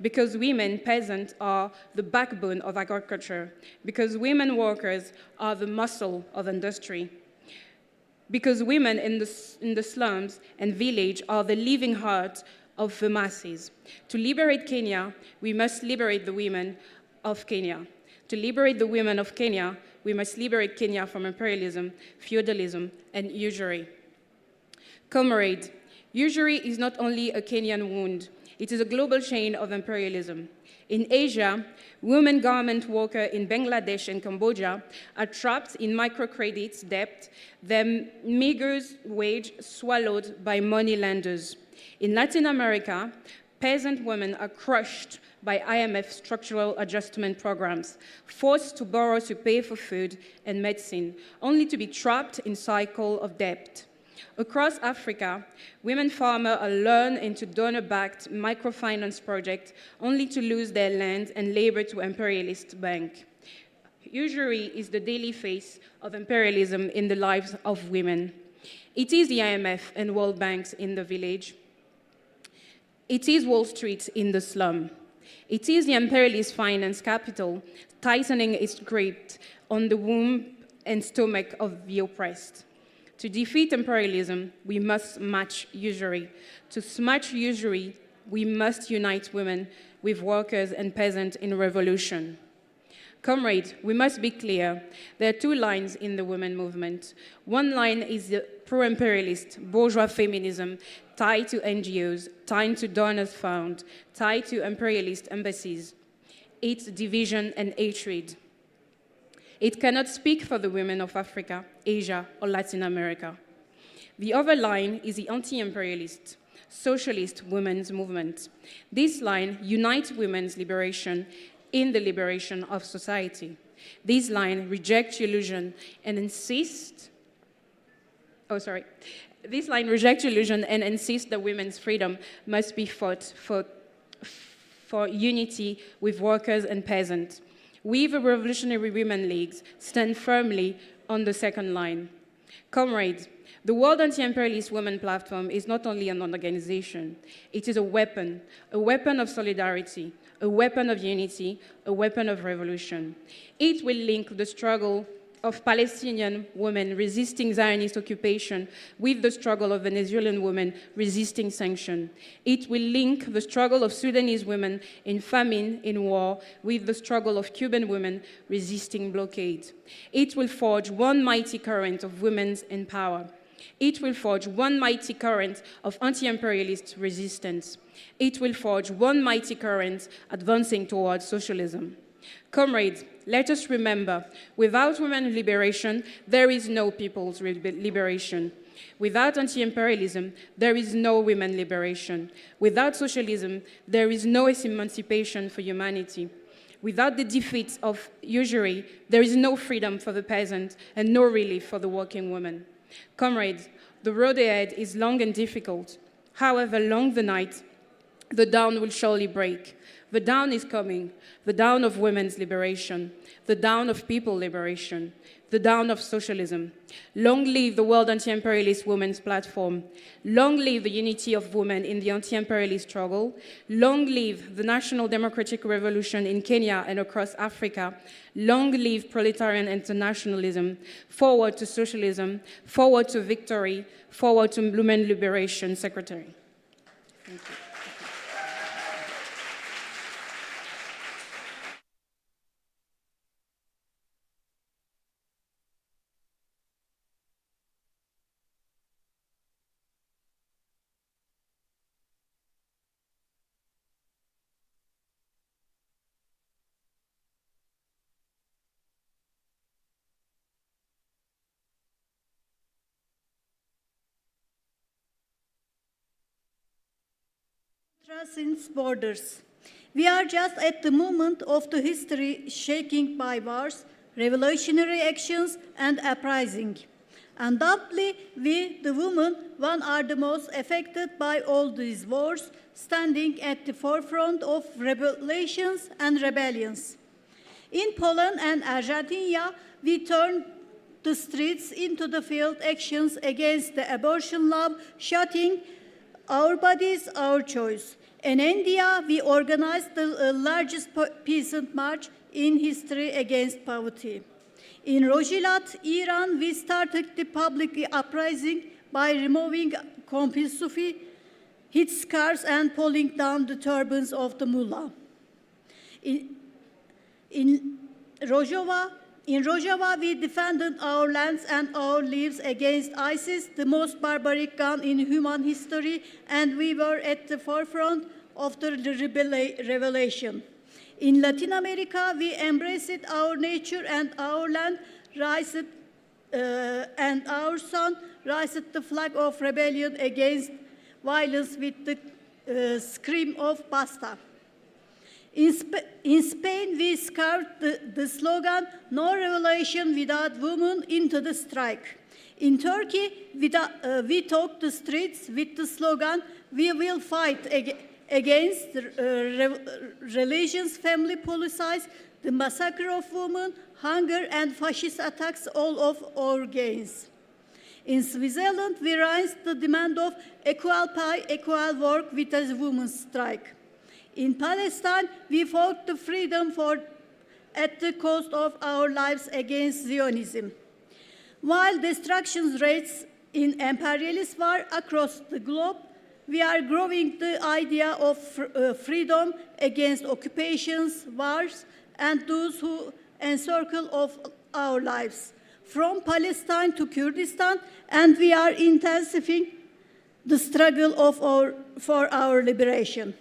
Because women, peasants, are the backbone of agriculture. Because women workers are the muscle of industry. Because women in the slums and village are the living heart of the masses. To liberate Kenya, we must liberate the women of Kenya. To liberate the women of Kenya, we must liberate Kenya from imperialism, feudalism, and usury. Comrade, usury is not only a Kenyan wound, it is a global chain of imperialism. In Asia, women garment workers in Bangladesh and Cambodia are trapped in microcredit debt, their meager wage swallowed by money lenders. In Latin America, peasant women are crushed by IMF structural adjustment programs, forced to borrow to pay for food and medicine, only to be trapped in a cycle of debt. Across Africa, women farmers are lured into donor-backed microfinance projects only to lose their land and labor to imperialist banks. Usury is the daily face of imperialism in the lives of women. It is the IMF and World Banks in the village. It is Wall Street in the slum. It is the imperialist finance capital tightening its grip on the womb and stomach of the oppressed. To defeat imperialism, we must match usury. To smash usury, we must unite women with workers and peasants in revolution. Comrades, we must be clear. There are two lines in the women movement. One line is the pro-imperialist bourgeois feminism tied to NGOs, tied to donors' funds, tied to imperialist embassies. It's division and hatred. It cannot speak for the women of Africa, Asia, or Latin America. The other line is the anti-imperialist, socialist women's movement. This line unites women's liberation in the liberation of society. This line rejects illusion and insists that women's freedom must be fought for unity with workers and peasants. We, the Revolutionary Women Leagues, stand firmly on the second line. Comrades, the World Anti-Imperialist Women Platform is not only an organization, it is a weapon of solidarity, a weapon of unity, a weapon of revolution. It will link the struggle of Palestinian women resisting Zionist occupation with the struggle of Venezuelan women resisting sanction. It will link the struggle of Sudanese women in famine, in war, with the struggle of Cuban women resisting blockade. It will forge one mighty current of women's in power. It will forge one mighty current of anti-imperialist resistance. It will forge one mighty current advancing towards socialism. Comrades, let us remember, without women's liberation, there is no people's liberation. Without anti-imperialism, there is no women liberation. Without socialism, there is no emancipation for humanity. Without the defeat of usury, there is no freedom for the peasant and no relief for the working woman. Comrades, the road ahead is long and difficult. However long the night, the dawn will surely break. The dawn is coming, the dawn of women's liberation, the dawn of people liberation, the dawn of socialism. Long live the World Anti-Imperialist Women's Platform. Long live the unity of women in the anti-imperialist struggle. Long live the National Democratic Revolution in Kenya and across Africa. Long live proletarian internationalism. Forward to socialism. Forward to victory. Forward to women liberation. Secretary. Thank you. Since borders. We are just at the moment of the history shaking by wars, revolutionary actions, and uprising. Undoubtedly, we, the women, one are the most affected by all these wars, standing at the forefront of revolutions and rebellions. In Poland and Argentina, we turned the streets into the field actions against the abortion law, shouting, "Our bodies, our choice." In India, we organized the largest peasant march in history against poverty. In Rojhilat, Iran, we started the public uprising by removing compulsory headscarves and pulling down the turbans of the mullah. In Rojava, we defended our lands and our lives against ISIS, the most barbaric gun in human history, and we were at the forefront of the revelation. In Latin America, we embraced our nature and our land, and our son raised the flag of rebellion against violence with the scream of basta. In Spain, we scarred the slogan, "No revolution without women," into the strike. In Turkey, we took the streets with the slogan, "We will fight against religions, family policies, the massacre of women, hunger, and fascist attacks, all of our gains." In Switzerland, we raised the demand of equal pay, equal work with a women's strike. In Palestine, we fought the freedom at the cost of our lives against Zionism. While destruction rates in imperialist war across the globe, we are growing the idea of freedom against occupations, wars, and those who encircle of our lives, from Palestine to Kurdistan, and we are intensifying the struggle for our liberation.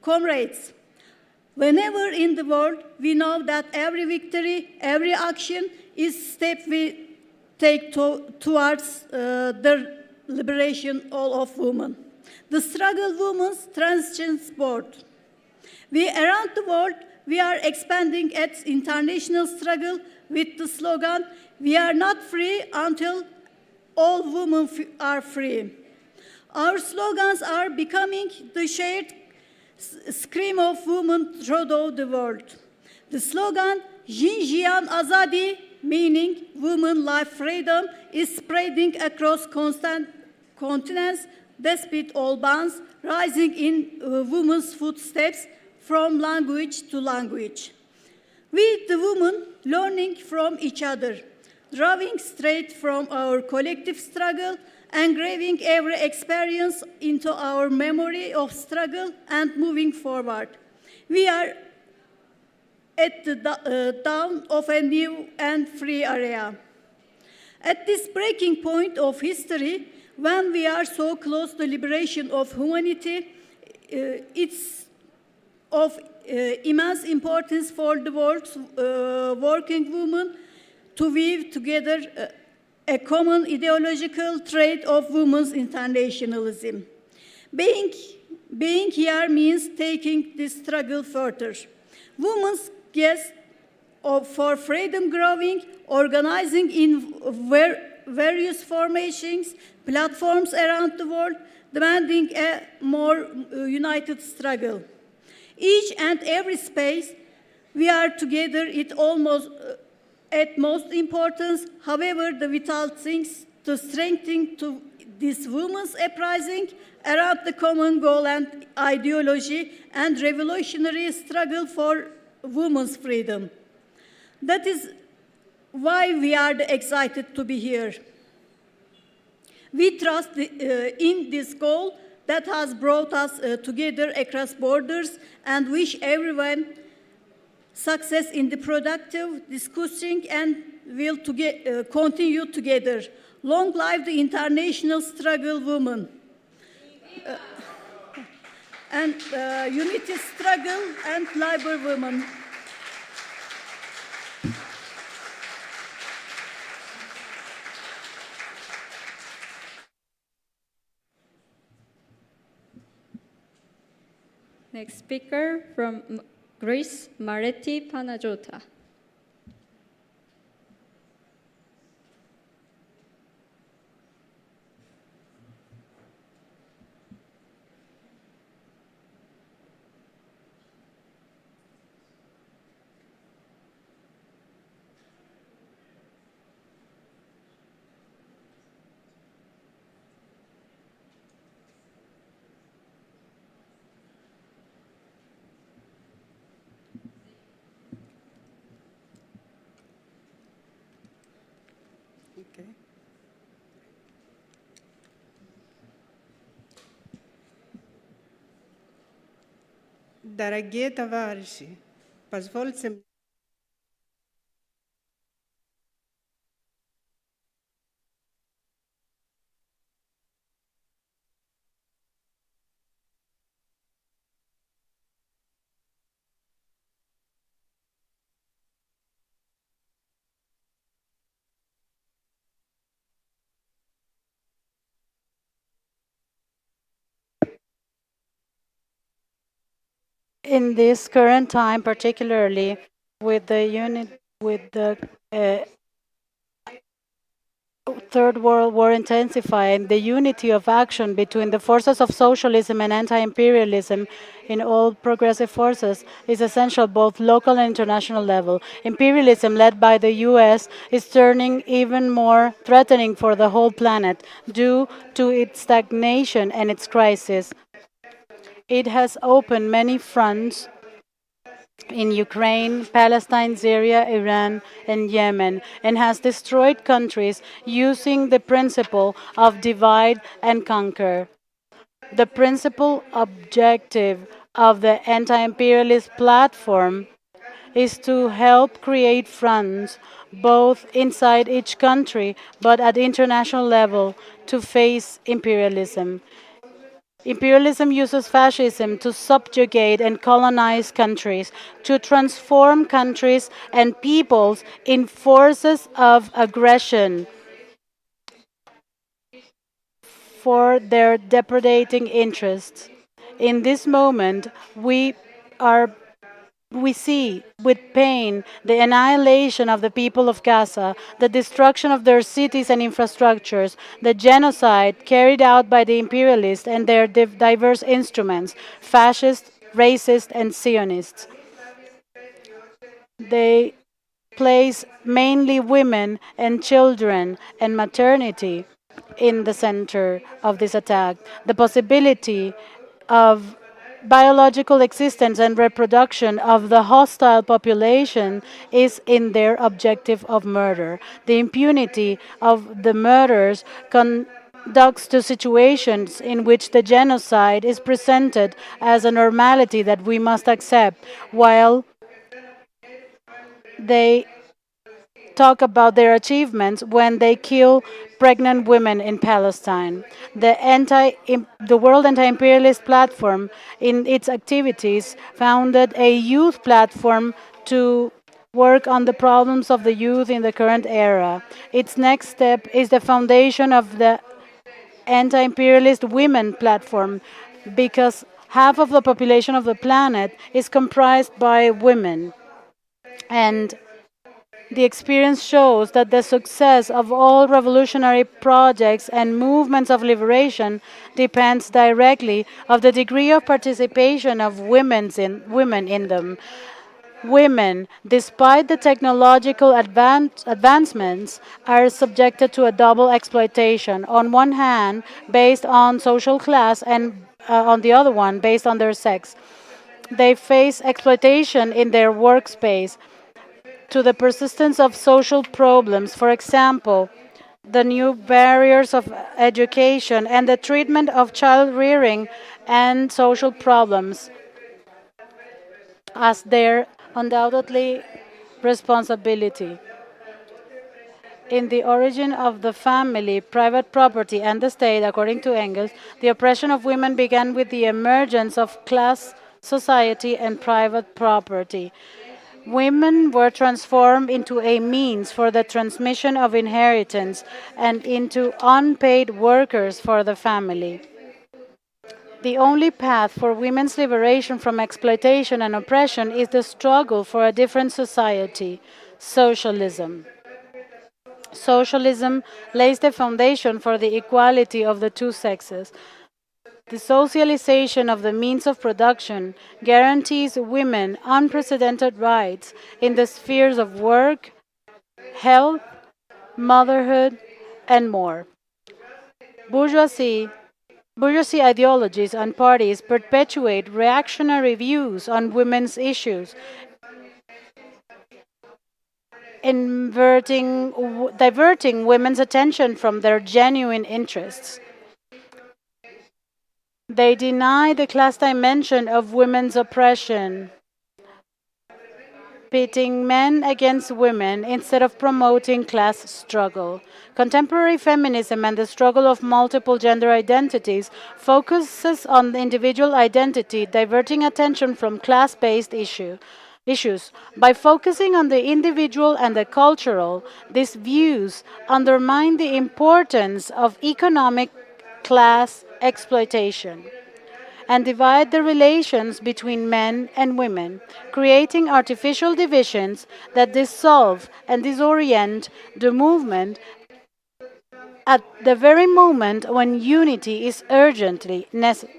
Comrades, whenever in the world we know that every victory, every action is a step we take towards the liberation of women. The struggle women's transcends sport. Around the world, we are expanding its international struggle with the slogan, "We are not free until all women are free." Our slogans are becoming the shared scream of women throughout the world. The slogan, "Jinjian Azadi," meaning women life freedom, is spreading across continents despite all bans, rising in women's footsteps from language to language. We, the women, learning from each other, drawing straight from our collective struggle, engraving every experience into our memory of struggle and moving forward. We are at the dawn of a new and free era. At this breaking point of history, when we are so close to the liberation of humanity, it's of immense importance for the world's working women to weave together a common ideological trait of women's internationalism. Being here means taking this struggle further. Women's quest for freedom growing, organizing in various formations, platforms around the world, demanding a more united struggle. Each and every space, we are together at most importance. However, the vital things to strengthen to this women's uprising around the common goal and ideology and revolutionary struggle for women's freedom. That is why we are excited to be here. We trust in this goal that has brought us together across borders and wish everyone success in the productive discussing and will continue together. Long live the international struggle women. And unity struggle and labor women. Next speaker from Greece, Mareti Panagiotou. Дорогие товарищи, позвольте in this current time, particularly with the Third World War intensifying, the unity of action between the forces of socialism and anti-imperialism in all progressive forces is essential both local and international level. Imperialism led by the US is turning even more threatening for the whole planet due to its stagnation and its crisis. It has opened many fronts in Ukraine, Palestine, Syria, Iran, and Yemen, and has destroyed countries using the principle of divide and conquer. The principal objective of the anti-imperialist platform is to help create fronts both inside each country but at international level to face imperialism. Imperialism uses fascism to subjugate and colonize countries, to transform countries and peoples in forces of aggression for their depredating interests. In this moment, we see with pain the annihilation of the people of Gaza, the destruction of their cities and infrastructures, the genocide carried out by the imperialists and their diverse instruments, fascist, racist, and Zionists. They place mainly women and children and maternity in the center of this attack. The possibility of biological existence and reproduction of the hostile population is in their objective of murder. The impunity of the murders conducts to situations in which the genocide is presented as a normality that we must accept, while they talk about their achievements when they kill pregnant women in Palestine. The World Anti-Imperialist Platform, in its activities, founded a youth platform to work on the problems of the youth in the current era. Its next step is the foundation of the Anti-Imperialist Women Platform, because half of the population of the planet is comprised by women. And the experience shows that the success of all revolutionary projects and movements of liberation depends directly of the degree of participation of women in them. Women, despite the technological advancements, are subjected to a double exploitation. On one hand, based on social class, and on the other one, based on their sex. They face exploitation in their workspace to the persistence of social problems, for example, the new barriers of education and the treatment of child rearing and social problems as their undoubtedly responsibility. In the origin of the family, private property, and the state, according to Engels, the oppression of women began with the emergence of class society and private property. Women were transformed into a means for the transmission of inheritance and into unpaid workers for the family. The only path for women's liberation from exploitation and oppression is the struggle for a different society, socialism. Socialism lays the foundation for the equality of the two sexes. The socialization of the means of production guarantees women unprecedented rights in the spheres of work, health, motherhood, and more. Bourgeoisie ideologies and parties perpetuate reactionary views on women's issues, diverting women's attention from their genuine interests. They deny the class dimension of women's oppression, pitting men against women instead of promoting class struggle. Contemporary feminism and the struggle of multiple gender identities focuses on the individual identity, diverting attention from class-based issues. By focusing on the individual and the cultural, these views undermine the importance of economic class exploitation and divide the relations between men and women, creating artificial divisions that dissolve and disorient the movement at the very moment when unity is urgently necessary.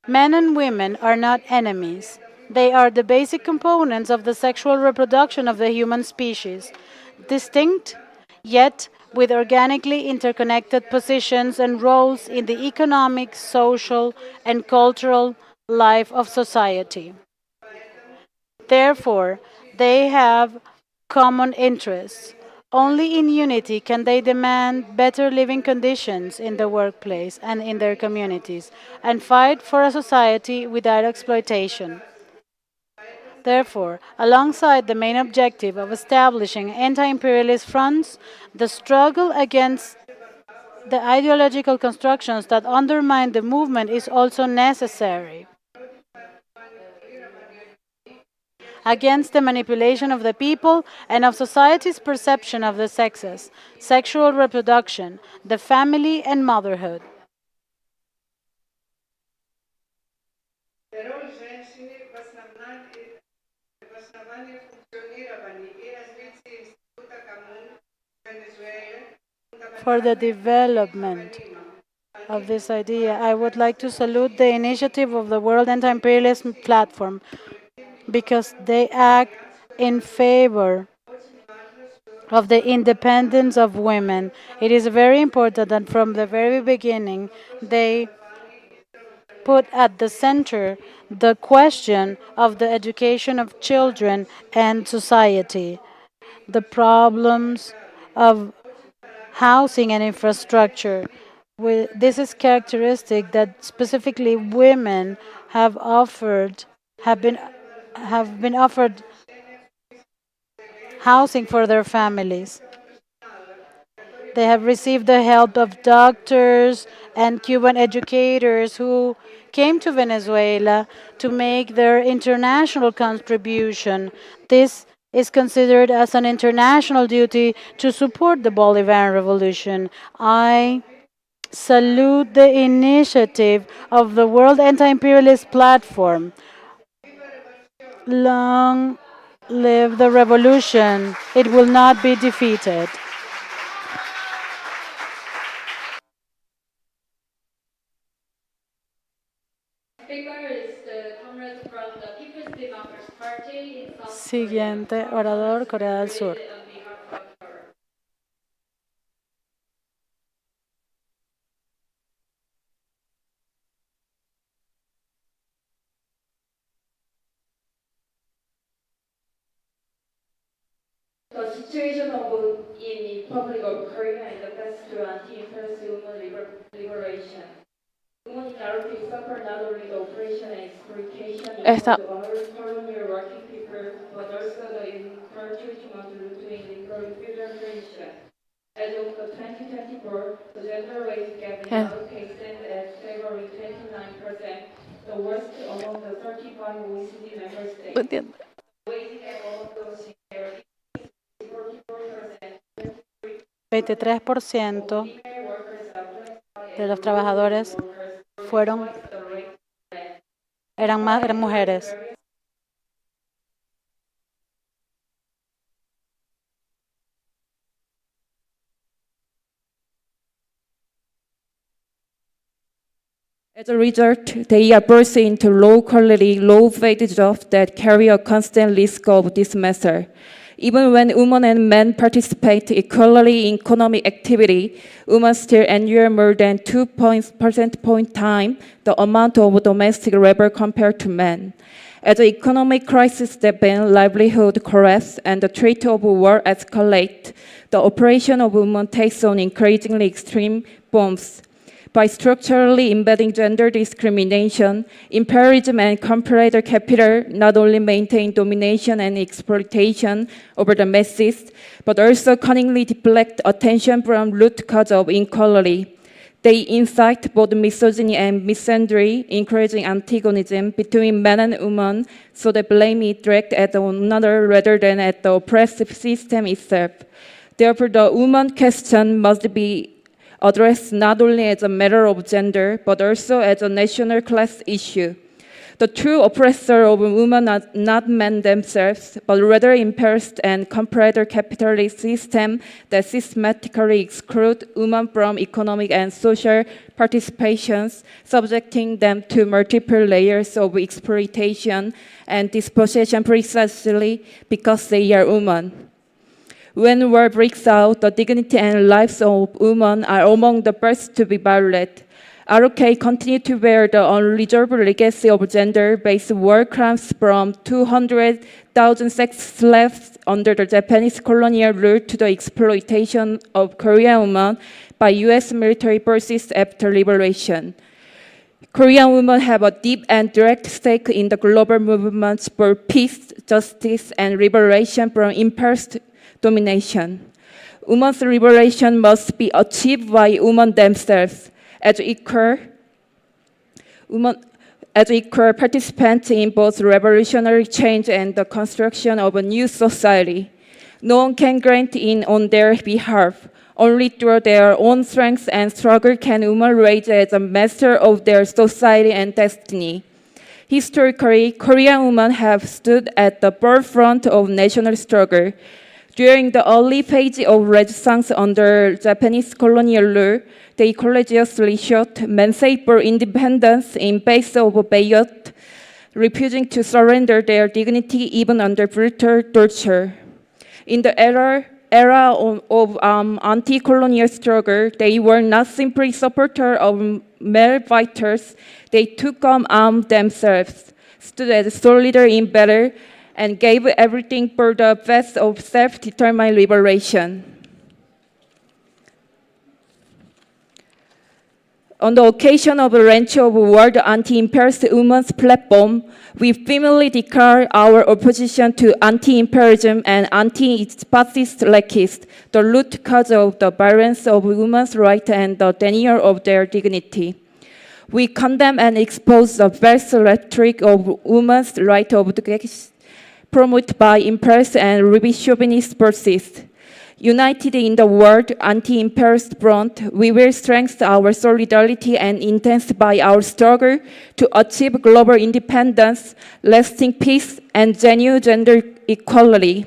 Men and women are not enemies. They are the basic components of the sexual reproduction of the human species, distinct yet with organically interconnected positions and roles in the economic, social, and cultural life of society. Therefore, they have common interests. Only in unity can they demand better living conditions in the workplace and in their communities, and fight for a society without exploitation. Therefore, alongside the main objective of establishing anti-imperialist fronts, the struggle against the ideological constructions that undermine the movement is also necessary. Against the manipulation of the people and of society's perception of the sexes, sexual reproduction, the family, and motherhood. For the development of this idea, I would like to salute the initiative of the World Anti-Imperialist Platform, because they act in favor of the independence of women. It is very important that from the very beginning they put at the center the question of the education of children and society, the problems of housing and infrastructure. This is characteristic that specifically women have been offered housing for their families. They have received the help of doctors and Cuban educators who came to Venezuela to make their international contribution. This is considered as an international duty to support the Bolivarian Revolution. I salute the initiative of the World Anti-Imperialist Platform. Long live the revolution. It will not be defeated. Siguiente orador, Corea del Sur. The situation in the Republic of Korea and the path to anti-imperialist women liberation. Women in Arab suffer not only the oppression and exploitation of the colonial working people, but also the encouragement between the Federation. As of the 2024, the gender wage gap in our case stands at staggering 29%, the worst among the 35 OECD member states. Wage gap among those in their 23% de los trabajadores eran mujeres. As a result, they are burst into low-quality, low-paid jobs that carry a constant risk of dismissal. Even when women and men participate equally in economic activity, women still endure more than 2 percentage point time the amount of domestic labor compared to men. As the economic crisis deepens, livelihood collapse, and the threat of war escalate, the operation of women takes on increasingly extreme forms. By structurally embedding gender discrimination, imperialism and comparator capital not only maintain domination and exploitation over the masses, but also cunningly deflect attention from root cause of inequality. They incite both misogyny and misandry, encouraging antagonism between men and women, so the blame is directed at one another rather than at the oppressive system itself. Therefore, the woman question must be addressed not only as a matter of gender, but also as a national class issue. The true oppressor of women are not men themselves, but rather imperialist and comparator capitalist system that systematically exclude women from economic and social participations, subjecting them to multiple layers of exploitation and dispossession precisely because they are women. When war breaks out, the dignity and lives of women are among the first to be violated. ROK continues to bear the unresolved legacy of gender-based war crimes from 200,000 sex slaves under the Japanese colonial rule to the exploitation of Korean women by U.S. military forces after liberation. Korean women have a deep and direct stake in the global movements for peace, justice, and liberation from imperialist domination. Women's liberation must be achieved by women themselves as equal participants in both revolutionary change and the construction of a new society. No one can grant in on their behalf. Only through their own strength and struggle can women rise as a master of their society and destiny. Historically, Korean women have stood at the forefront of national struggle. During the early phase of resistance under Japanese colonial rule, they courageously shot men for independence in face of Bayot, refusing to surrender their dignity even under brutal torture. In the era of anti-colonial struggle, they were not simply supporters of male fighters, they took arms themselves, stood as soldiers in battle, and gave everything for the best of self-determined liberation. On the occasion of the launch of World Anti-Imperialist Women's Platform, we firmly declare our opposition to anti-imperialism and anti-fascist leftists, the root cause of the violence of women's rights and the denial of their dignity. We condemn and expose the vast rhetoric of women's rights obligations promoted by imperialist and revisionist forces. United in the world anti-imperialist front, we will strengthen our solidarity and intensify our struggle to achieve global independence, lasting peace, and genuine gender equality.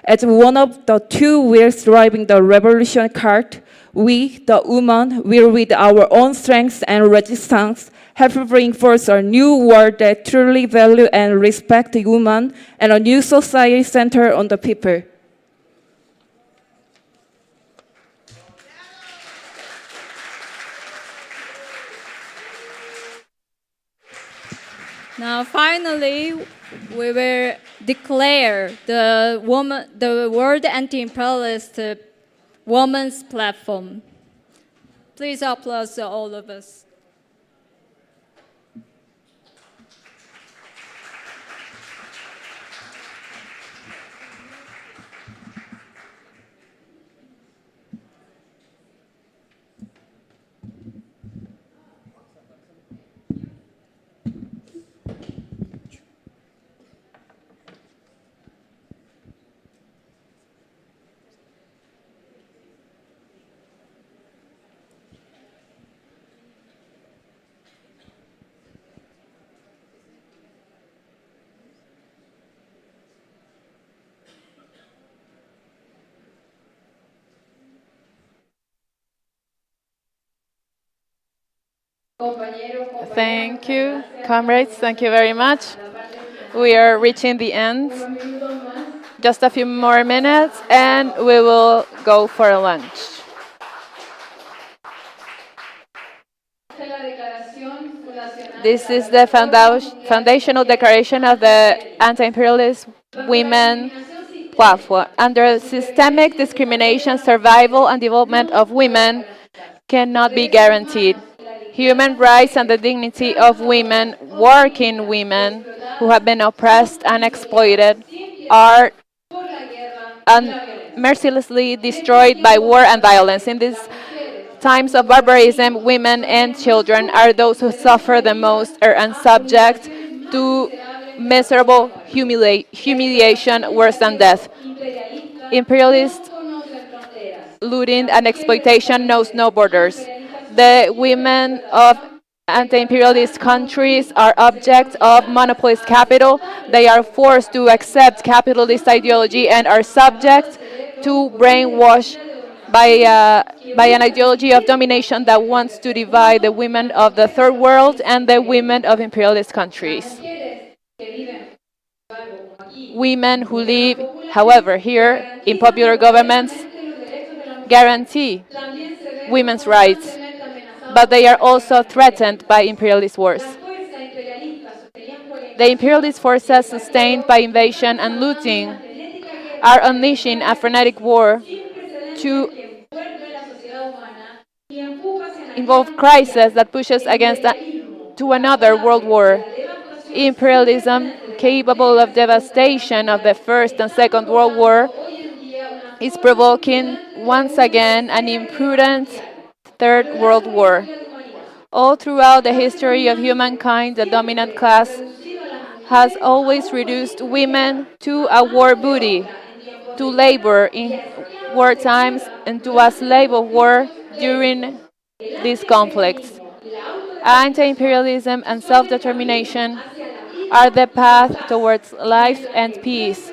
As one of the two wheels driving the revolution cart, we, the women, will with our own strength and resistance help bring forth a new world that truly value and respect the woman and a new society centered on the people. Now, finally, we will declare the World Anti-Imperialist Women's Platform. Please applause to all of us. Thank you, comrades. Thank you very much. We are reaching the end. Just a few more minutes, and we will go for a lunch. This is the foundational declaration of the Anti-Imperialist Women Platform. Under systemic discrimination, survival and development of women cannot be guaranteed. Human rights and the dignity of women, working women who have been oppressed and exploited, are mercilessly destroyed by war and violence. In these times of barbarism, women and children are those who suffer the most and subject to miserable humiliation worse than death. Imperialist looting and exploitation knows no borders. The women of anti-imperialist countries are objects of monopolist capital. They are forced to accept capitalist ideology and are subject to brainwash by an ideology of domination that wants to divide the women of the third world and the women of imperialist countries. Women who live, however, here in popular governments guarantee women's rights, but they are also threatened by imperialist wars. The imperialist forces sustained by invasion and looting are unleashing a frenetic war to involve crisis that pushes to another world war. Imperialism, capable of devastation of the First and Second World War, is provoking once again an imprudent Third World War. All throughout the history of humankind, the dominant class has always reduced women to a war booty, to labor in war times, and to a slave of war during these conflicts. Anti-imperialism and self-determination are the path towards life and peace.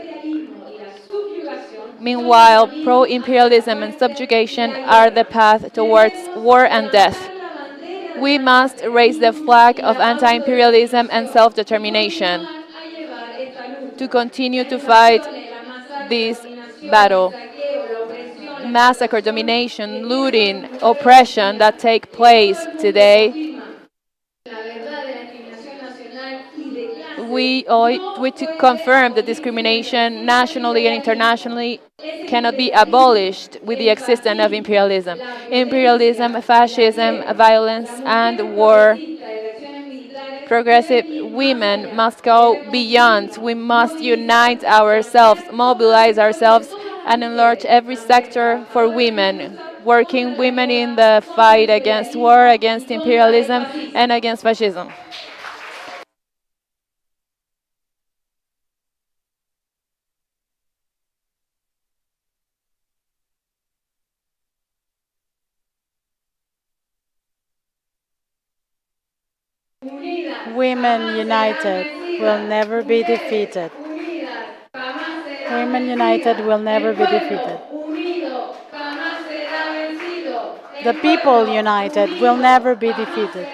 Meanwhile, pro-imperialism and subjugation are the path towards war and death. We must raise the flag of anti-imperialism and self-determination to continue to fight this battle. Massacre, domination, looting, oppression that take place today we to confirm that discrimination nationally and internationally cannot be abolished with the existence of imperialism. Imperialism, fascism, violence, and war. Progressive women must go beyond. We must unite ourselves, mobilize ourselves, and enlarge every sector for women, working women in the fight against war, against imperialism, and against fascism. Women united will never be defeated. Women united will never be defeated. The people united will never be defeated.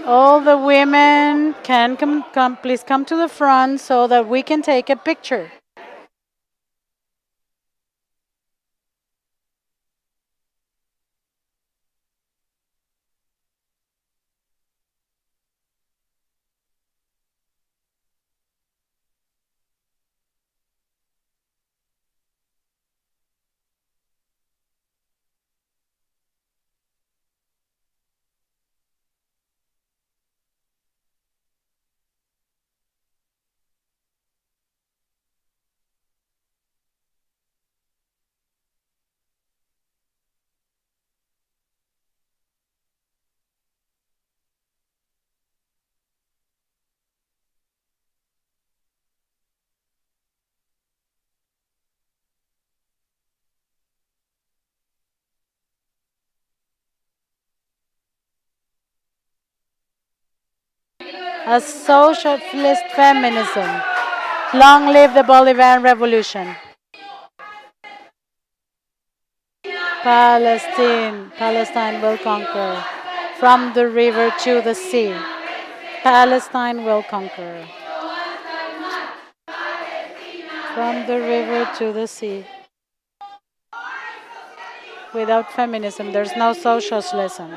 All the women can please come to the front so that we can take a picture. A socialist feminism. Long live the Bolivarian Revolution. Palestine will conquer. From the river to the sea. Palestine will conquer. From the river to the sea. Without feminism, there's no socialism.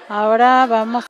Ahora vamos.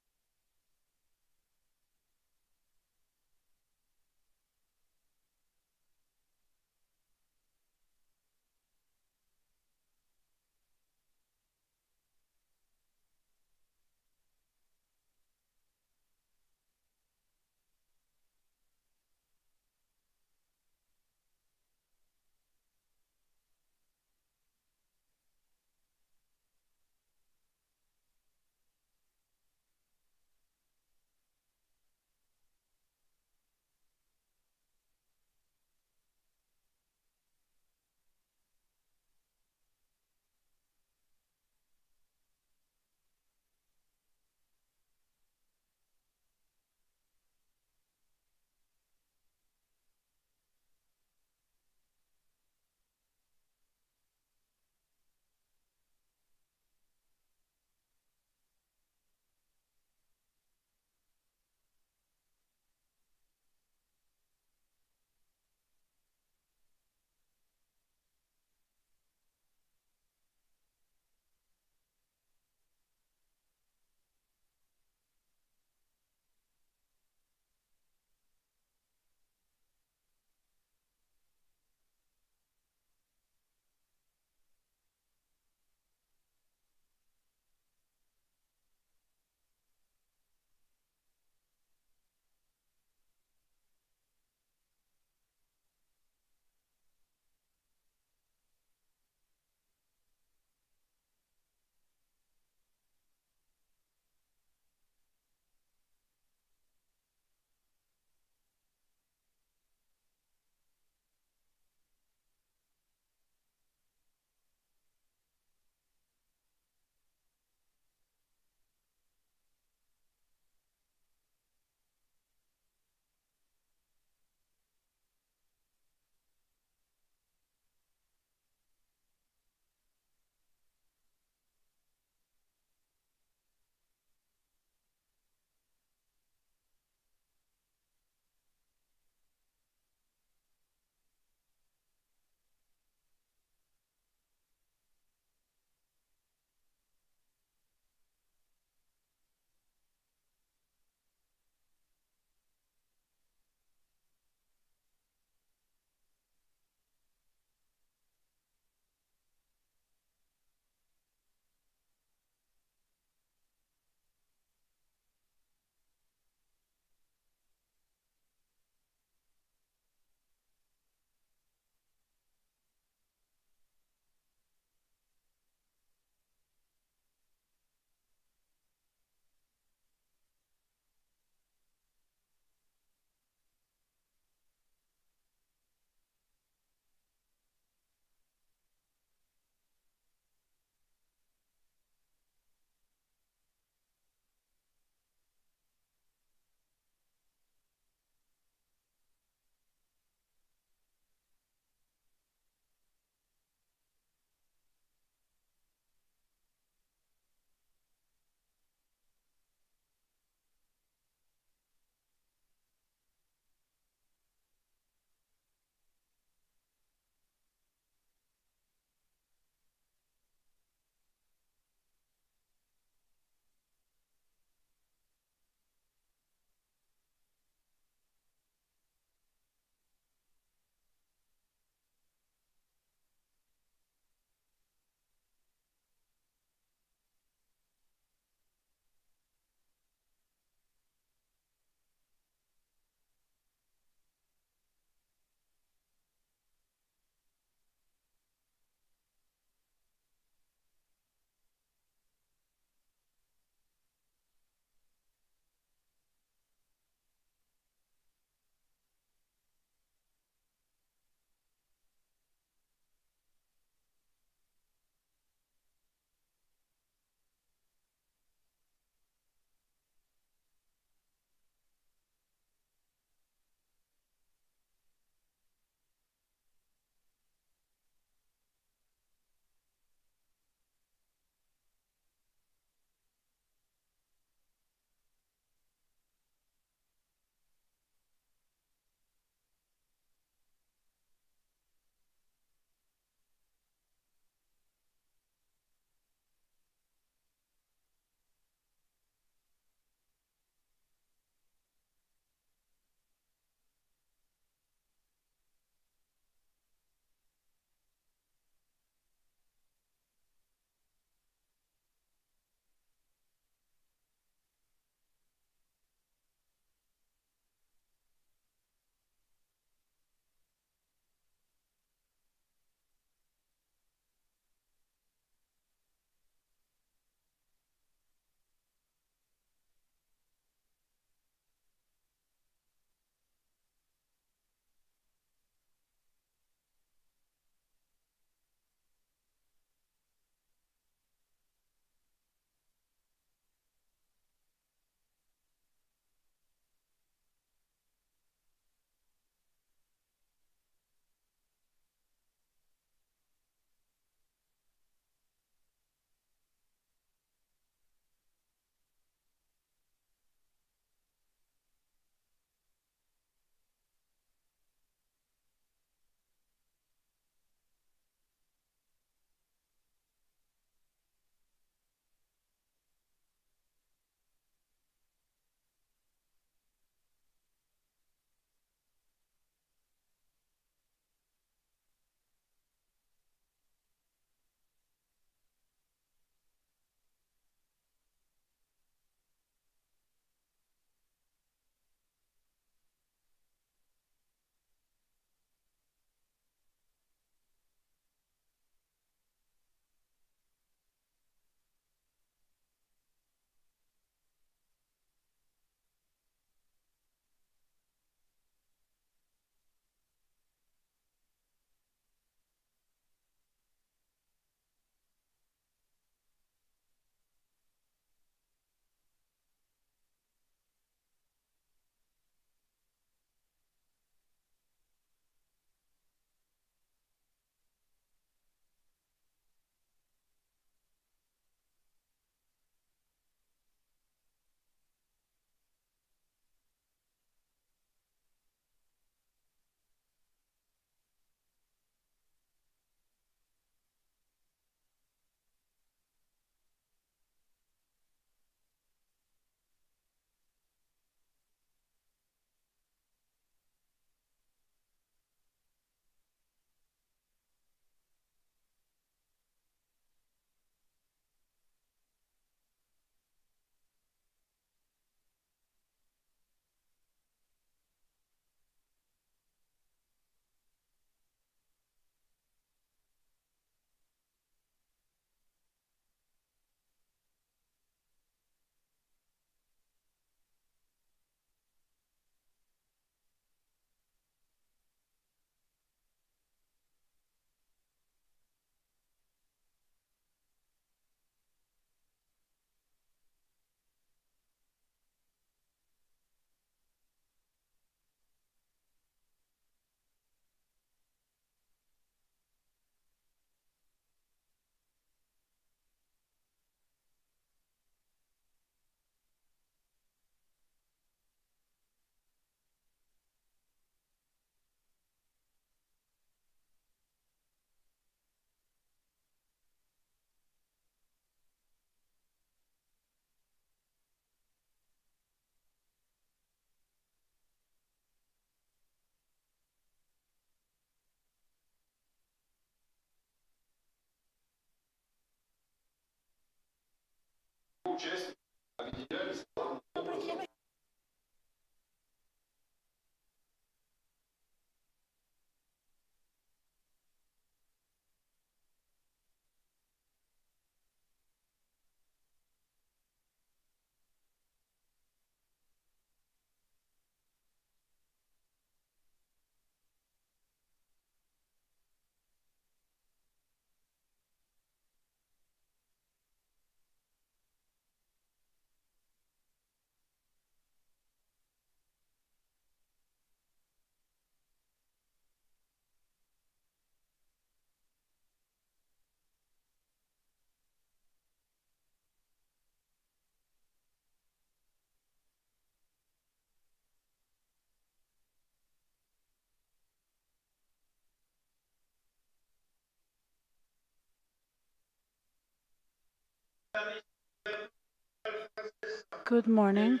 Good morning.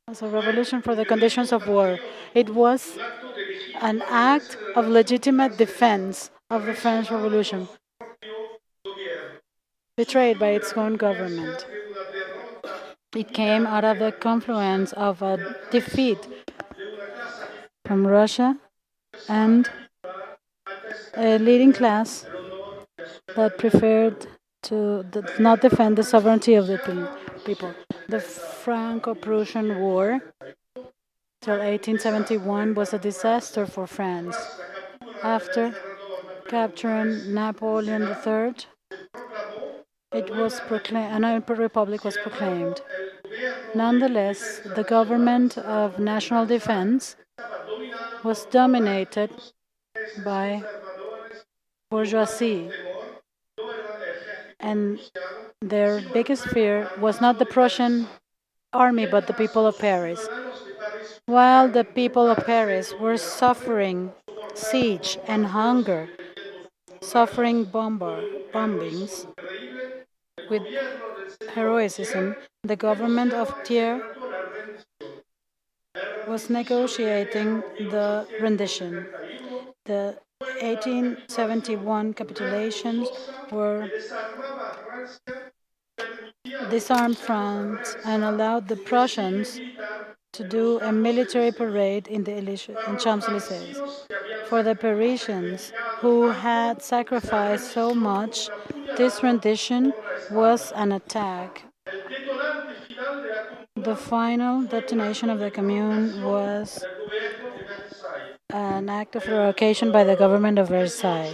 As a revolution for the conditions of war, it was an act of legitimate defense of the French Revolution, betrayed by its own government. It came out of the confluence of a defeat from Russia and a leading class that preferred to not defend the sovereignty of the people. The Franco-Prussian War till 1871 was a disaster for France. After capturing Napoleon III, it was proclaimed, a republic was proclaimed. Nonetheless, the government of national defense was dominated by bourgeoisie, and their biggest fear was not the Prussian army but the people of Paris. While the people of Paris were suffering siege and hunger, suffering bombings with heroism, the government of Thiers was negotiating the rendition. The 1871 capitulations were disarmed France and allowed the Prussians to do a military parade in the Champs-Élysées. For the Parisians, who had sacrificed so much, this rendition was an attack. The final detonation of the Commune was an act of provocation by the government of Versailles.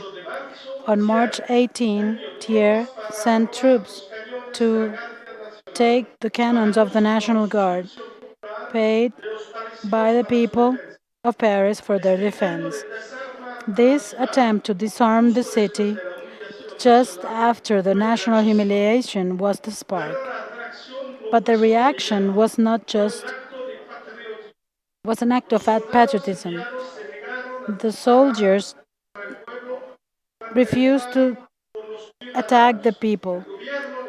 On March 18, Thiers sent troops to take the cannons of the National Guard, paid by the people of Paris for their defense. This attempt to disarm the city just after the national humiliation was the spark. But the reaction was not just was an act of patriotism. The soldiers refused to attack the people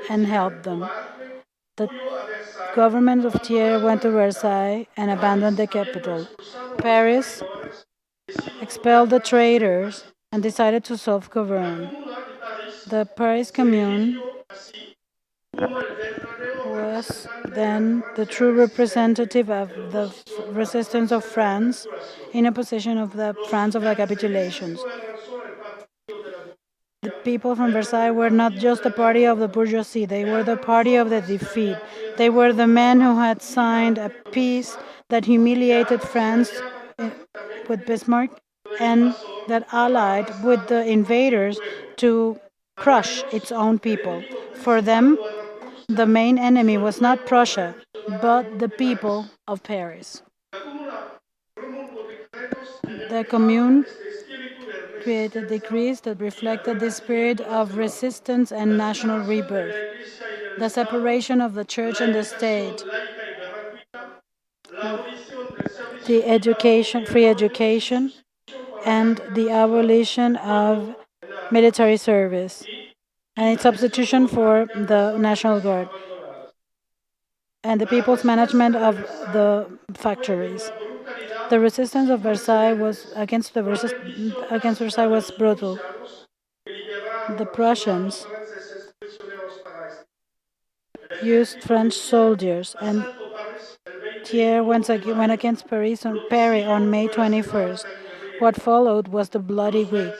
and help them. The government of Thiers went to Versailles and abandoned the capital. Paris expelled the traitors and decided to self-govern. The Paris Commune was then the true representative of the resistance of France in opposition of the France of the capitulations. The people from Versailles were not just the party of the bourgeoisie, they were the party of the defeat. They were the men who had signed a peace that humiliated France with Bismarck and that allied with the invaders to crush its own people. For them, the main enemy was not Prussia, but the people of Paris. The Commune created decrees that reflected the spirit of resistance and national rebirth. The separation of the church and the state, the free education, and the abolition of military service, and its substitution for the National Guard. and the people's management of the factories. The resistance of Versailles was against Versailles was brutal. The Prussians used French soldiers, and Thiers went against Paris on May 21st. What followed was the Bloody Week.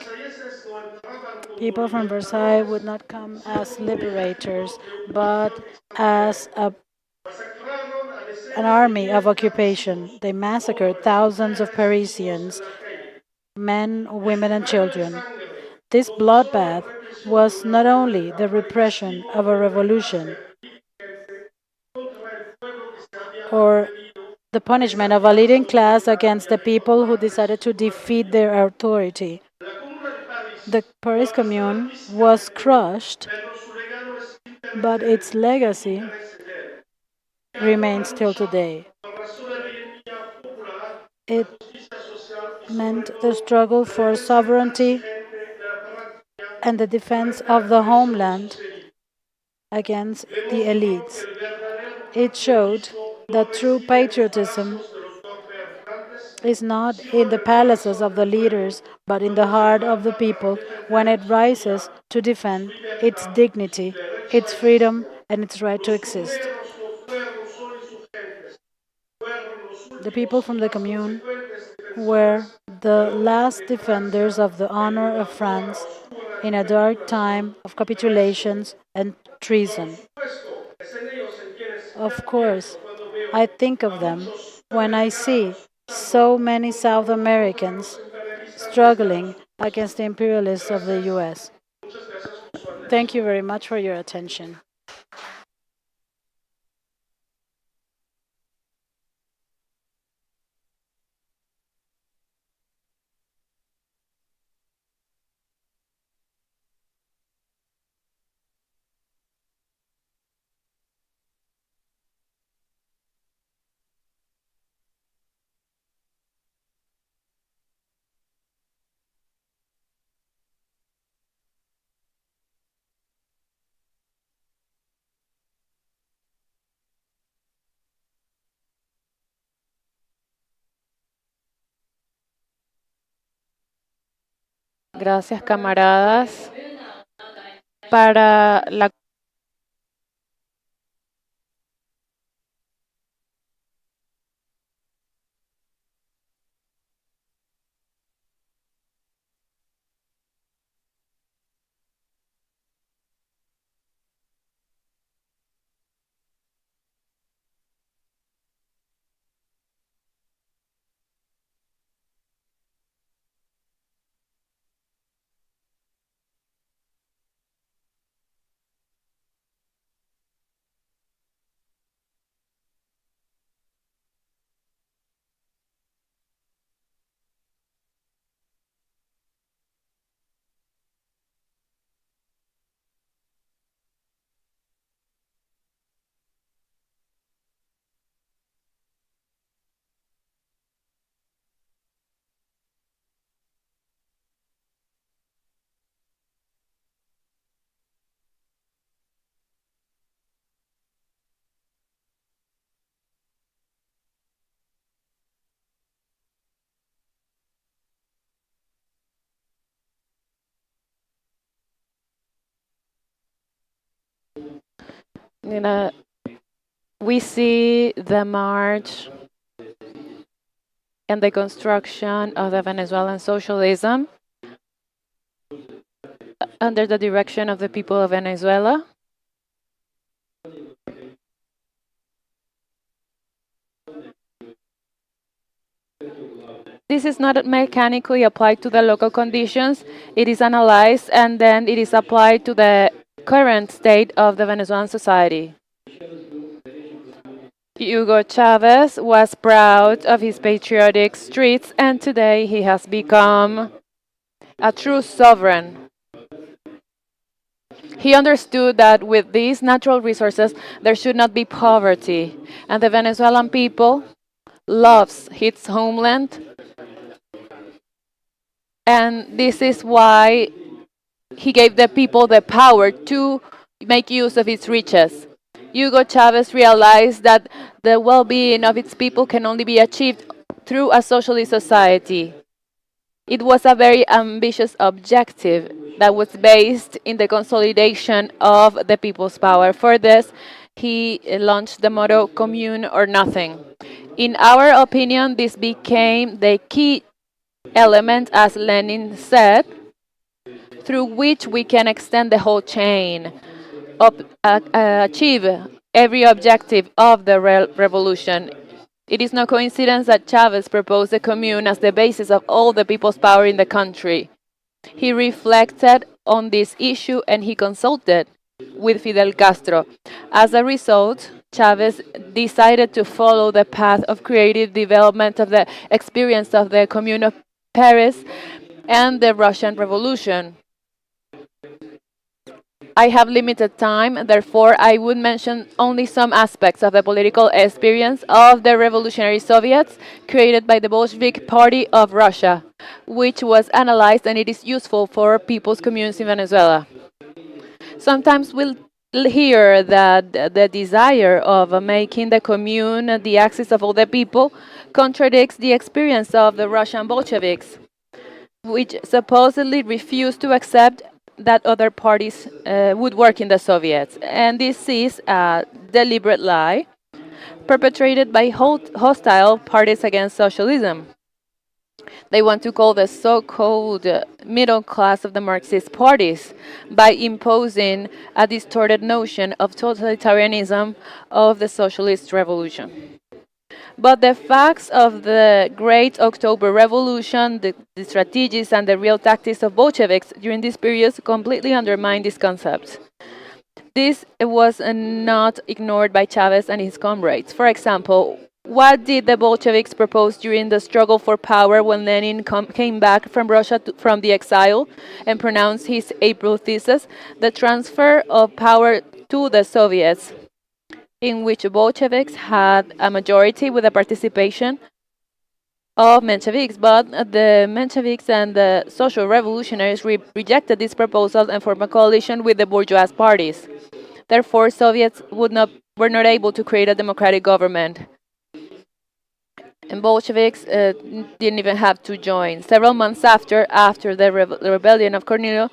People from Versailles would not come as liberators, but as an army of occupation. They massacred thousands of Parisians, men, women, and children. This bloodbath was not only the repression of a revolution or the punishment of a leading class against the people who decided to defeat their authority. The Paris Commune was crushed, but its legacy remains till today. It meant the struggle for sovereignty and the defense of the homeland against the elites. It showed that true patriotism is not in the palaces of the leaders, but in the heart of the people when it rises to defend its dignity, its freedom, and its right to exist. The people from the Commune were the last defenders of the honor of France in a dark time of capitulations and treason. Of course, I think of them when I see so many South Americans struggling against the imperialists of the US. Thank you very much for your attention. Gracias, camaradas. Para la we see the march and the construction of the Venezuelan socialism under the direction of the people of Venezuela. This is not mechanically applied to the local conditions. It is analyzed and then it is applied to the current state of the Venezuelan society. Hugo Chavez was proud of his patriotic streets, and today he has become a true sovereign. He understood that with these natural resources, there should not be poverty, and the Venezuelan people loves its homeland, and this is why he gave the people the power to make use of its riches. Hugo Chavez realized that the well-being of its people can only be achieved through a socialist society. It was a very ambitious objective that was based in the consolidation of the people's power. For this, he launched the motto, "Commune or Nothing." In our opinion, this became the key element, as Lenin said, through which we can extend the whole chain, achieve every objective of the revolution. It is no coincidence that Chavez proposed the commune as the basis of all the people's power in the country. He reflected on this issue and he consulted with Fidel Castro. As a result, Chavez decided to follow the path of creative development of the experience of the Commune of Paris and the Russian Revolution. I have limited time, therefore I would mention only some aspects of the political experience of the revolutionary Soviets created by the Bolshevik Party of Russia, which was analyzed and it is useful for people's communes in Venezuela. Sometimes we'll hear that the desire of making the commune the axis of all the people contradicts the experience of the Russian Bolsheviks, which supposedly refused to accept that other parties would work in the Soviets. And this is a deliberate lie perpetrated by hostile parties against socialism. They want to call the so-called middle class of the Marxist parties by imposing a distorted notion of totalitarianism of the socialist revolution. But the facts of the Great October Revolution, the strategies and the real tactics of Bolsheviks during this period completely undermine this concept. This was not ignored by Chavez and his comrades. For example, what did the Bolsheviks propose during the struggle for power when Lenin came back from Russia from the exile and pronounced his April thesis, the transfer of power to the Soviets, in which Bolsheviks had a majority with the participation of Mensheviks, but the Mensheviks and the social revolutionaries rejected this proposal and formed a coalition with the bourgeois parties. Therefore, Soviets were not able to create a democratic government. And Bolsheviks didn't even have to join. Several months after the rebellion of Kornilov,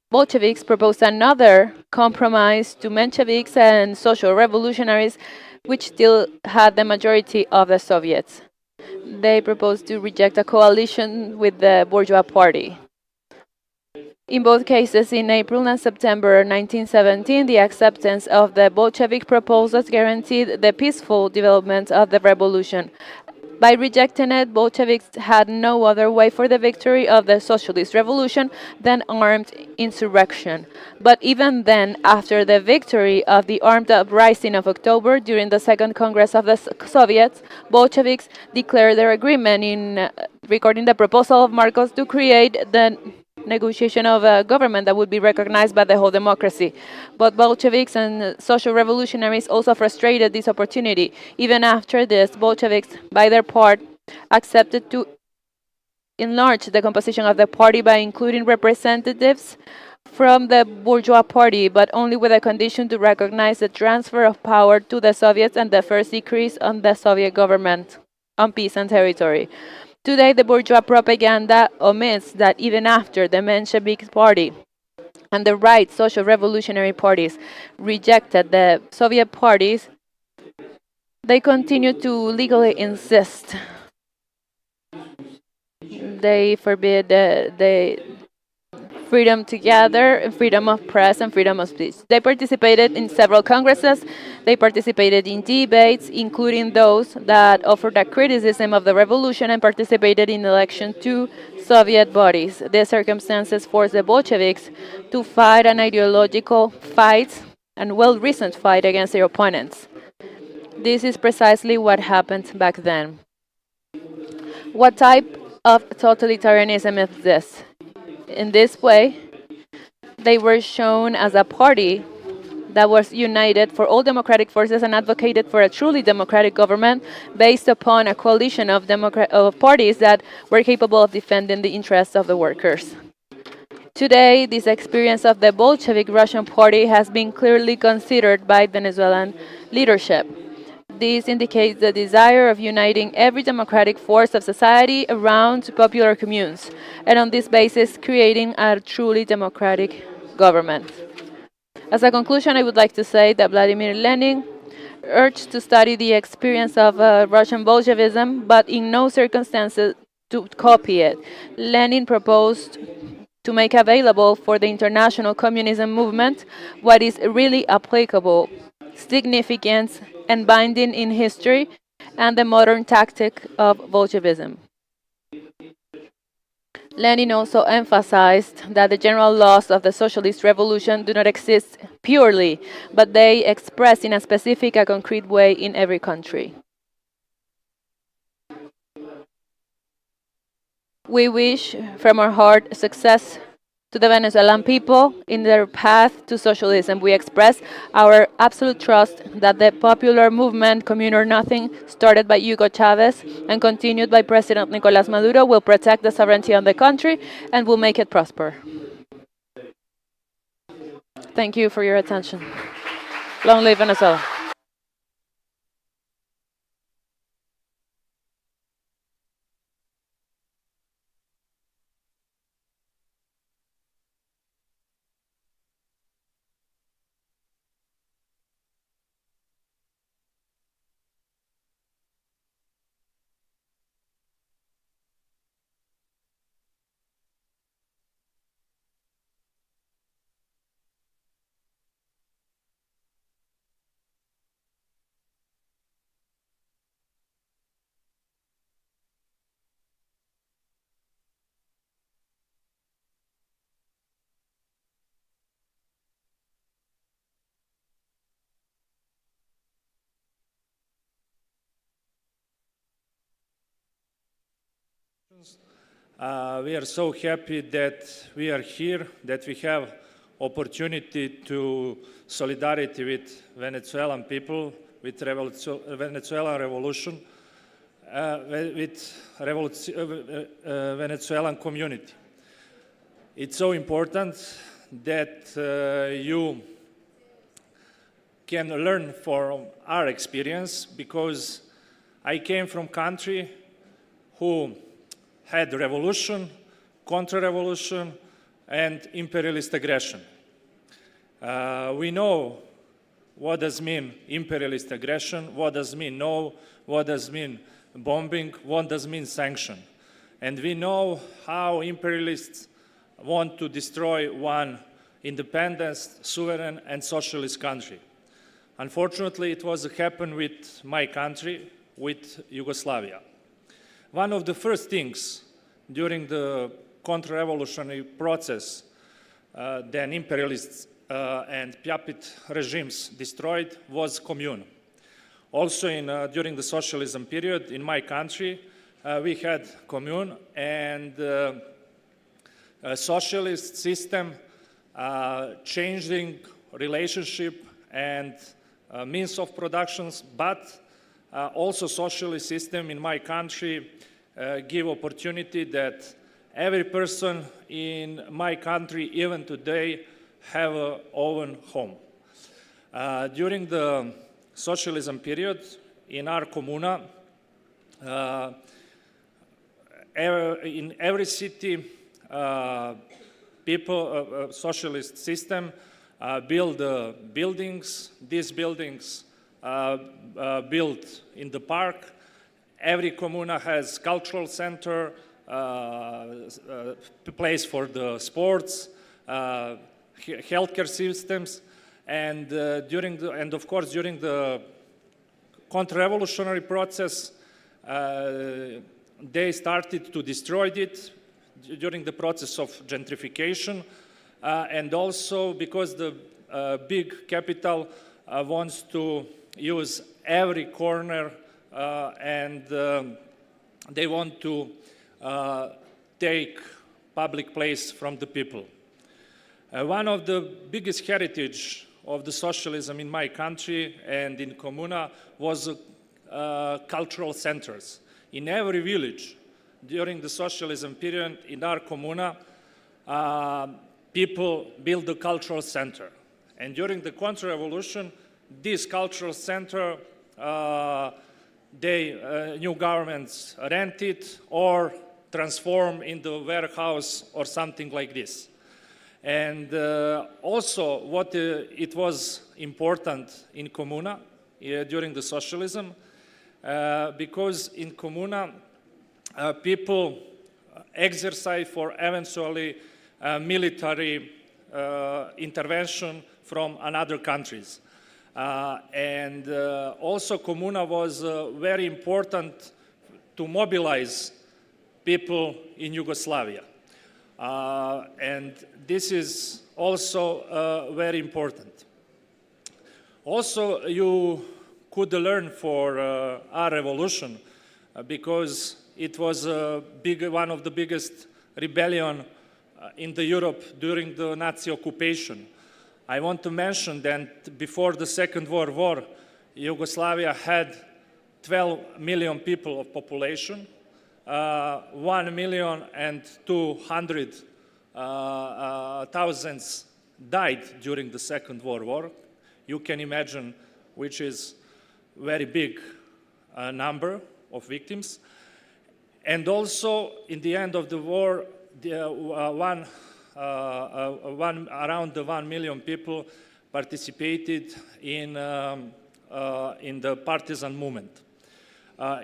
Bolsheviks proposed another compromise to Mensheviks and social revolutionaries, which still had the majority of the Soviets. They proposed to reject a coalition with the bourgeois party. In both cases, in April and September 1917, the acceptance of the Bolshevik proposals guaranteed the peaceful development of the revolution. By rejecting it, Bolsheviks had no other way for the victory of the socialist revolution than armed insurrection. But even then, after the victory of the armed uprising of October during the Second Congress of the Soviets, Bolsheviks declared their agreement in regarding the proposal of Marcos to create the negotiation of a government that would be recognized by the whole democracy. But Bolsheviks and social revolutionaries also frustrated this opportunity. Even after this, Bolsheviks, by their part, accepted to enlarge the composition of the party by including representatives from the bourgeois party, but only with a condition to recognize the transfer of power to the Soviets and the first decrease on the Soviet government on peace and territory. Today, the bourgeois propaganda omits that even after the Menshevik Party and the right social revolutionary parties rejected the Soviet parties, they continue to legally insist. They forbid the freedom to gather, freedom of press, and freedom of speech. They participated in several congresses. They participated in debates, including those that offered a criticism of the revolution, and participated in election to Soviet bodies. These circumstances forced the Bolsheviks to fight an ideological fight and well-reasoned fight against their opponents. This is precisely what happened back then. What type of totalitarianism is this? In this way, they were shown as a party that was united for all democratic forces and advocated for a truly democratic government based upon a coalition of parties that were capable of defending the interests of the workers. Today, this experience of the Bolshevik Russian Party has been clearly considered by Venezuelan leadership. This indicates the desire of uniting every democratic force of society around popular communes, and on this basis, creating a truly democratic government. As a conclusion, I would like to say that Vladimir Lenin urged to study the experience of Russian Bolshevism, but in no circumstances to copy it. Lenin proposed to make available for the international communism movement what is really applicable, significant, and binding in history, and the modern tactic of Bolshevism. Lenin also emphasized that the general laws of the socialist revolution do not exist purely, but they express in a specific and concrete way in every country. We wish from our heart success to the Venezuelan people in their path to socialism. We express our absolute trust that the popular movement, Commune or Nothing, started by Hugo Chavez and continued by President Nicolás Maduro, will protect the sovereignty of the country and will make it prosper. Thank you for your attention. Long live Venezuela. We are so happy that we are here, that we have opportunity to solidarity with Venezuelan people, with Venezuelan revolution, with Venezuelan community. It's so important that you can learn from our experience, because I came from country who had revolution, counter-revolution, and imperialist aggression. We know what does mean imperialist aggression, what does mean no, what does mean bombing, what does mean sanction. And we know how imperialists want to destroy one independent, sovereign, and socialist country. Unfortunately, it was happened with my country, with Yugoslavia. One of the first things during the counter-revolutionary process then imperialists and puppet regimes destroyed was commune. Also during the socialism period in my country, we had commune, and a socialist system changing relationship and means of productions, but also socialist system in my country give opportunity that every person in my country, even today, have a own home. During the socialism period in our Comuna, in every city, people, socialist system, build buildings. These buildings built in the park. Every comuna has cultural center, place for the sports, healthcare systems, and of course during the counter-revolutionary process, they started to destroy it during the process of gentrification, and also because the big capital wants to use every corner and they want to take public place from the people. One of the biggest heritage of the socialism in my country and in Comuna was cultural centers. In every village during the socialism period in our Comuna, people built the cultural center. And during the counter-revolution, this cultural center, new governments rented or transformed into warehouse or something like this. And also what it was important in Comuna during the socialism, because in Comuna people exercise for eventually military intervention from another countries. And also Comuna was very important to mobilize people in Yugoslavia. And this is also very important. Also, you could learn for our revolution because it was one of the biggest rebellion in the Europe during the Nazi occupation. I want to mention that before the Second World War, Yugoslavia had 12 million people of population, 1,200,000 died during the Second World War. You can imagine which is very big number of victims. And also, in the end of the war, around 1 million people participated in the partisan movement.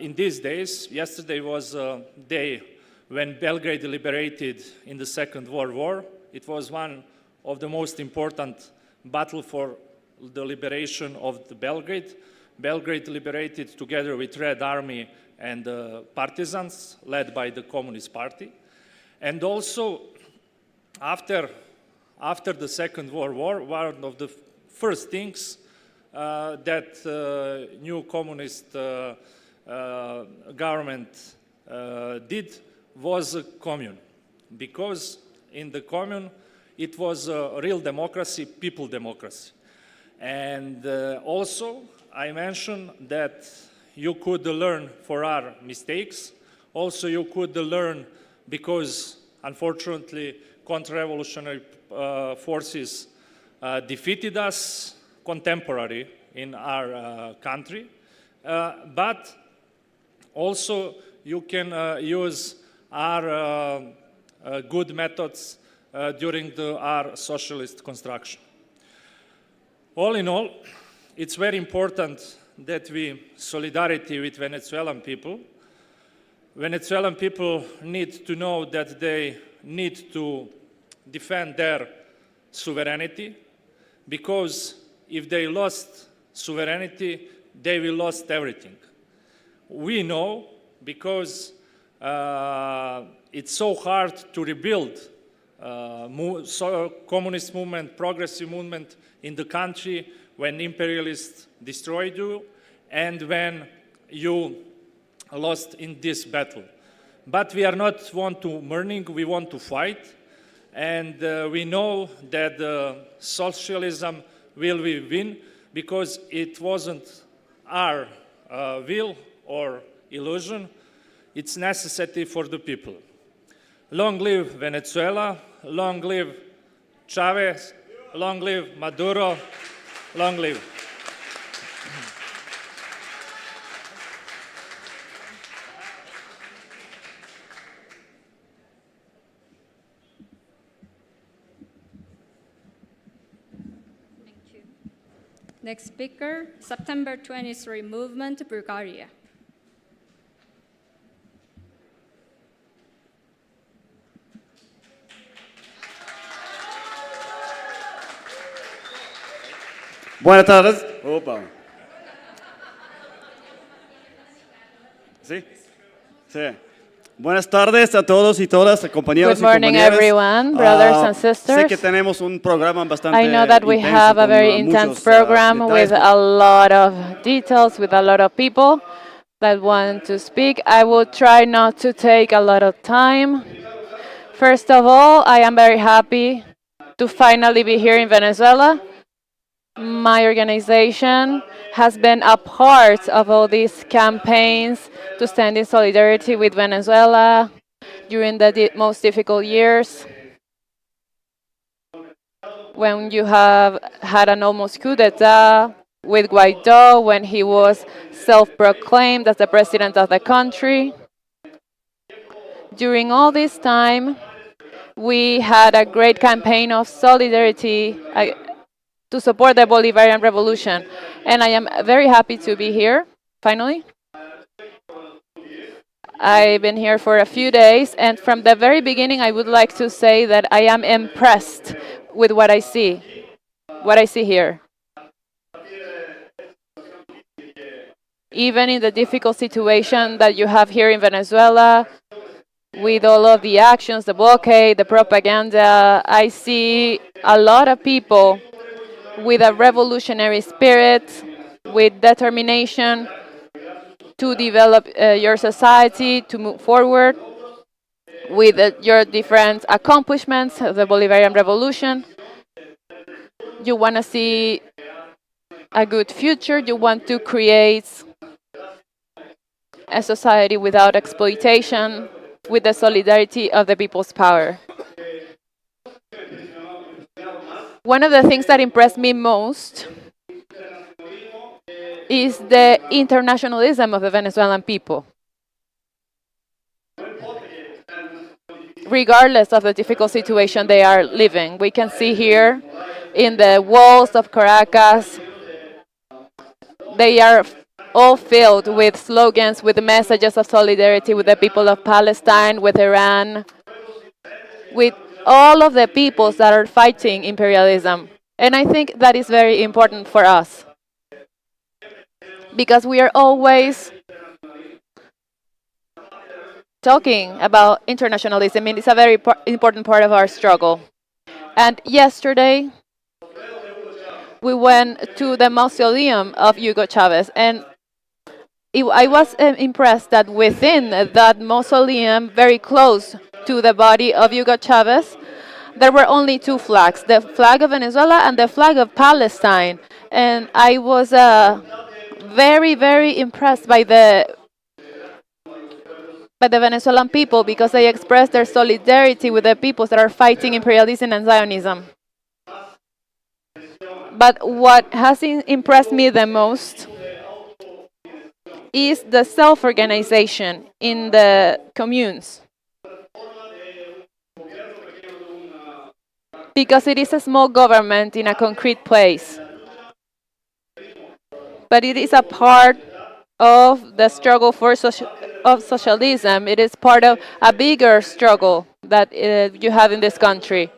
In these days, yesterday was a day when Belgrade liberated in the Second World War. It was one of the most important battles for the liberation of the Belgrade. Belgrade liberated together with Red Army and partisans led by the Communist Party. And also, after the Second World War, one of the first things that new communist government did was a commune. Because in the commune, it was a real democracy, people democracy. And also, I mentioned that you could learn for our mistakes. Also, you could learn because, unfortunately, counter-revolutionary forces defeated us contemporary in our country. But also, you can use our good methods during our socialist construction. All in all, it's very important that we solidarity with Venezuelan people. Venezuelan people need to know that they need to defend their sovereignty, because if they lost sovereignty, they will lose everything. We know because it's so hard to rebuild communist movement, progressive movement in the country when imperialists destroyed you and when you lost in this battle. But we are not want to mourning, we want to fight, and we know that socialism will win because it wasn't our will or illusion, it's necessity for the people. Long live Venezuela, long live Chavez, long live Maduro, long live. Next speaker, September 23 Movement, Bulgaria. Buenas tardes. Opa. ¿Sí? Sí. Buenas tardes a todos y todas, compañeros Good morning, y compañeras. everyone, brothers and sisters. Sé que tenemos un programa bastante I know that we intenso, have a con very intense muchos, program detalles. with a lot of details, with a lot of people that want to speak. I will try not to take a lot of time. First of all, I am very happy to finally be here in Venezuela. My organization has been a part of all these campaigns to stand in solidarity with Venezuela during the most difficult years. when you have had an almost coup d'etat with Guaido, when he was self-proclaimed as the president of the country. During all this time, we had a great campaign of solidarity to support the Bolivarian Revolution. And I am very happy to be here, finally. I've been here for a few days, and from the very beginning, I would like to say that I am impressed with what I see here. Even in the difficult situation that you have here in Venezuela, with all of the actions, the blockade, the propaganda, I see a lot of people with a revolutionary spirit, with determination to develop your society, to move forward with your different accomplishments of the Bolivarian Revolution. You want to see a good future. You want to create a society without exploitation, with the solidarity of the people's power. One of the things that impressed me most is the internationalism of the Venezuelan people. Regardless of the difficult situation they are living, we can see here in the walls of Caracas, they are all filled with slogans, with messages of solidarity with the people of Palestine, with Iran, with all of the peoples that are fighting imperialism. And I think that is very important for us, because we are always talking about internationalism, and it's a very important part of our struggle. And yesterday, we went to the mausoleum of Hugo Chavez, and I was impressed that within that mausoleum, very close to the body of Hugo Chavez, there were only two flags, the flag of Venezuela and the flag of Palestine. And I was very, very impressed by the Venezuelan people, because they expressed their solidarity with the peoples that are fighting imperialism and Zionism. But what has impressed me the most is the self-organization in the communes. Because it is a small government in a concrete place. But it is a part of the struggle for socialism. It is part of a bigger struggle that you have in this country,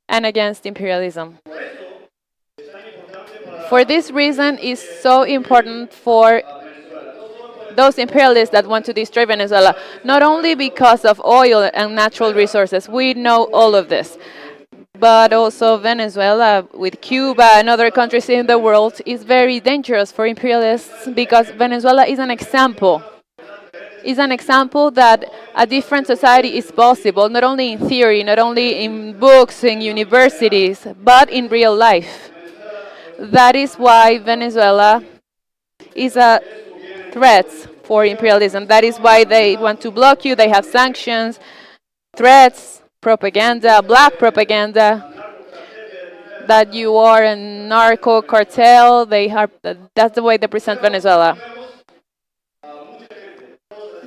and against imperialism. For this reason, it's so important for those imperialists that want to destroy Venezuela, not only because of oil and natural resources, we know all of this, but also Venezuela with Cuba and other countries in the world is very dangerous for imperialists, because Venezuela is an example. It's an example that a different society is possible, not only in theory, not only in books, in universities, but in real life. That is why Venezuela is a threat for imperialism. That is why they want to block you. They have sanctions, threats, propaganda, black propaganda, that you are a narco cartel. That's the way they present Venezuela.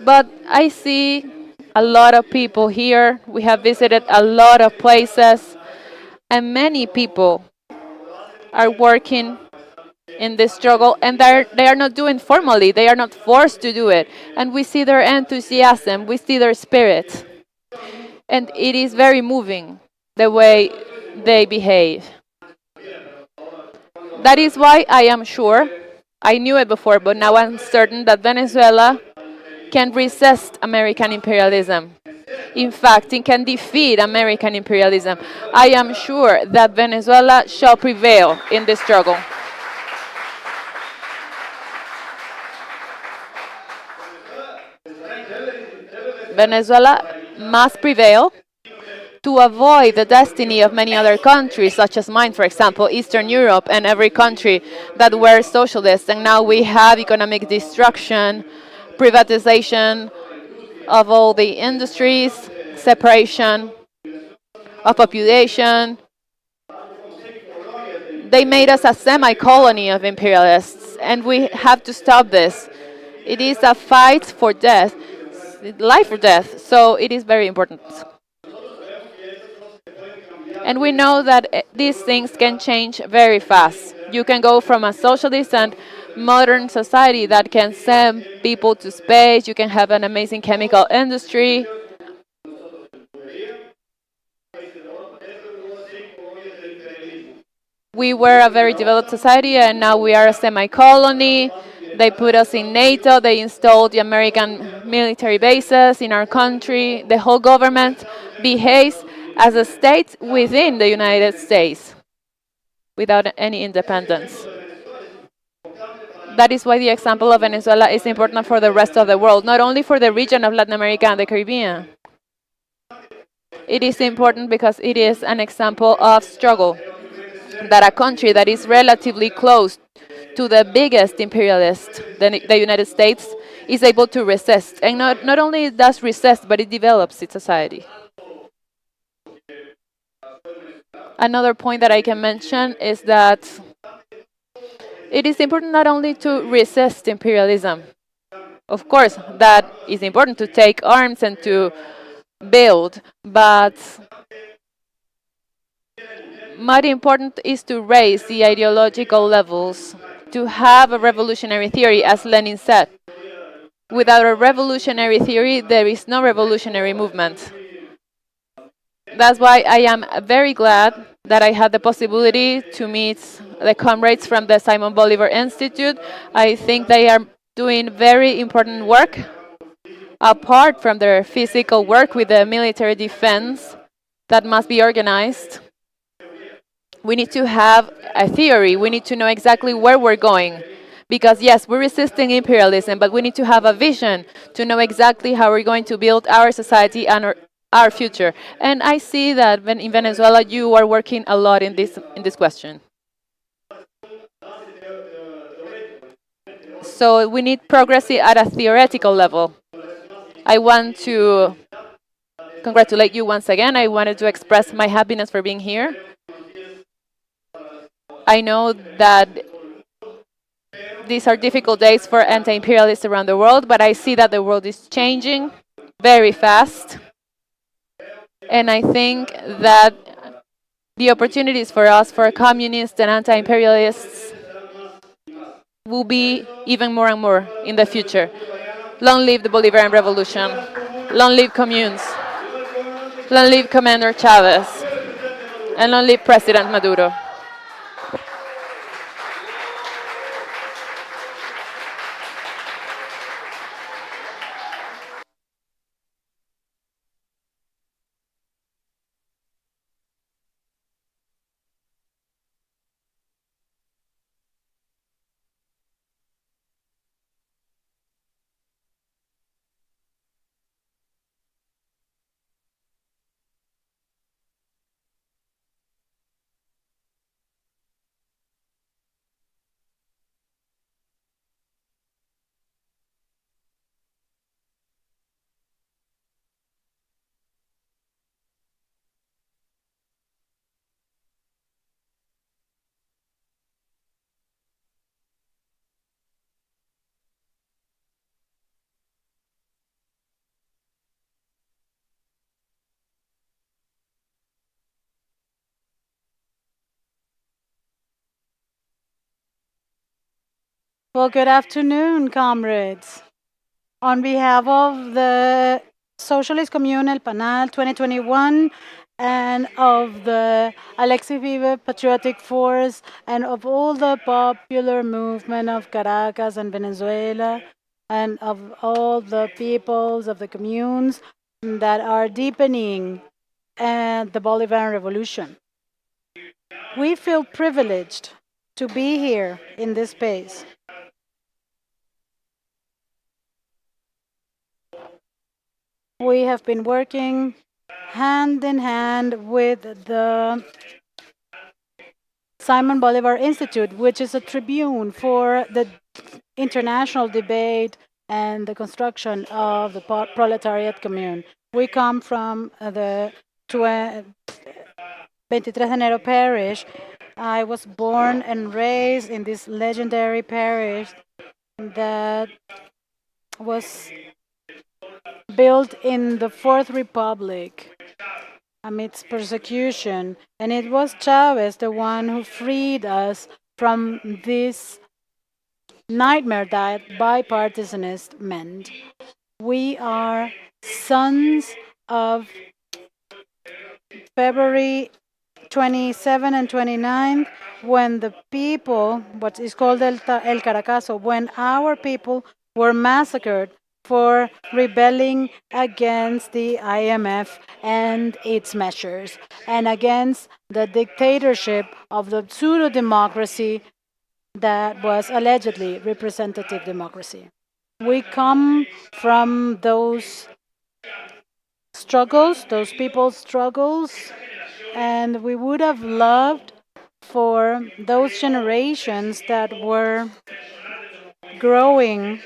But I see a lot of people here. We have visited a lot of places, and many people are working in this struggle, and they are not doing formally. They are not forced to do it. And we see their enthusiasm, we see their spirit. And it is very moving, the way they behave. That is why I am sure, I knew it before, but now I'm certain that Venezuela can resist American imperialism. In fact, it can defeat American imperialism. I am sure that Venezuela shall prevail in this struggle. Venezuela must prevail to avoid the destiny of many other countries, such as mine, for example, Eastern Europe, and every country that were socialist. And now we have economic destruction, privatization of all the industries, separation of population. They made us a semi-colony of imperialists, and we have to stop this. It is a fight for death, life or death, so it is very important. And we know that these things can change very fast. You can go from a socialist and modern society that can send people to space. You can have an amazing chemical industry. We were a very developed society, and now we are a semi-colony. They put us in NATO. They installed the American military bases in our country. The whole government behaves as a state within the United States without any independence. That is why the example of Venezuela is important for the rest of the world, not only for the region of Latin America and the Caribbean. It is important because it is an example of struggle, that a country that is relatively close to the biggest imperialist, the United States, is able to resist. And not only does resist, but it develops its society. Another point that I can mention is that it is important not only to resist imperialism. Of course, that is important, to take arms and to build, but more important is to raise the ideological levels, to have a revolutionary theory, as Lenin said. Without a revolutionary theory, there is no revolutionary movement. That's why I am very glad that I had the possibility to meet the comrades from the Simon Bolivar Institute. I think they are doing very important work, apart from their physical work with the military defense that must be organized. We need to have a theory. We need to know exactly where we're going. Because yes, we're resisting imperialism, but we need to have a vision to know exactly how we're going to build our society and our future. And I see that in Venezuela you are working a lot in this question. So we need progress at a theoretical level. I want to congratulate you once again. I wanted to express my happiness for being here. I know that these are difficult days for anti-imperialists around the world, but I see that the world is changing very fast. And I think that the opportunities for us, for communists and anti-imperialists, will be even more and more in the future. Long live the Bolivarian Revolution. Long live communes. Long live Commander Chavez. And long live President Maduro. Well, good afternoon, comrades. On behalf of the Socialist Commune El Panal 2021 and of the Alexis Vive Patriotic Force and of all the popular movement of Caracas and Venezuela and of all the peoples of the communes that are deepening the Bolivarian Revolution. We feel privileged to be here in this space. We have been working hand in hand with the Simon Bolivar Institute, which is a tribune for the international debate and the construction of the proletariat commune. We come from the 23 de Enero parish. I was born and raised in this legendary parish that was built in the Fourth Republic amidst persecution. And it was Chavez, the one who freed us from this nightmare that bipartisanist meant. We are sons of February 27 and 29, when the people, what is called El Caracazo, when our people were massacred for rebelling against the IMF and its measures, and against the dictatorship of the pseudo-democracy that was allegedly representative democracy. We come from those struggles, those people's struggles, and we would have loved for those generations that were growing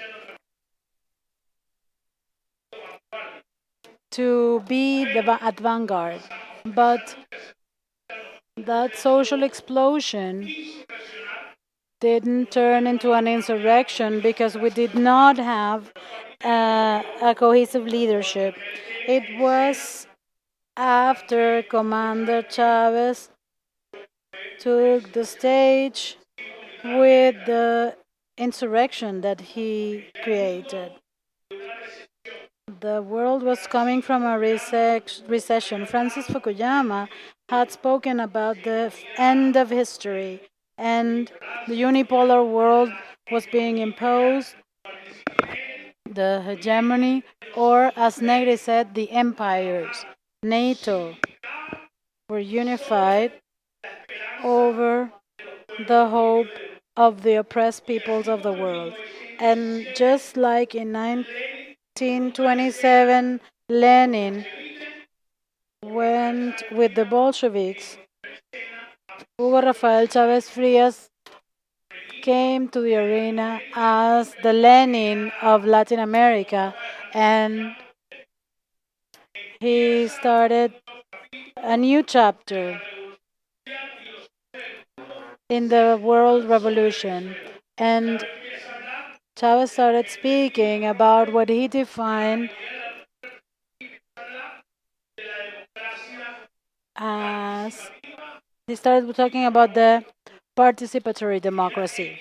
to be at vanguard. But that social explosion didn't turn into an insurrection because we did not have a cohesive leadership. It was after Commander Chavez took the stage with the insurrection that he created. The world was coming from a recession. Francis Fukuyama had spoken about the end of history, and the unipolar world was being imposed, the hegemony, or as Negri said, the empires. NATO were unified over the hope of the oppressed peoples of the world. And just like in 1927, Lenin went with the Bolsheviks, Hugo Rafael Chávez Frías came to the arena as the Lenin of Latin America, and he started a new chapter in the world revolution. And Chavez started speaking about what he defined as, he started talking about the participatory democracy.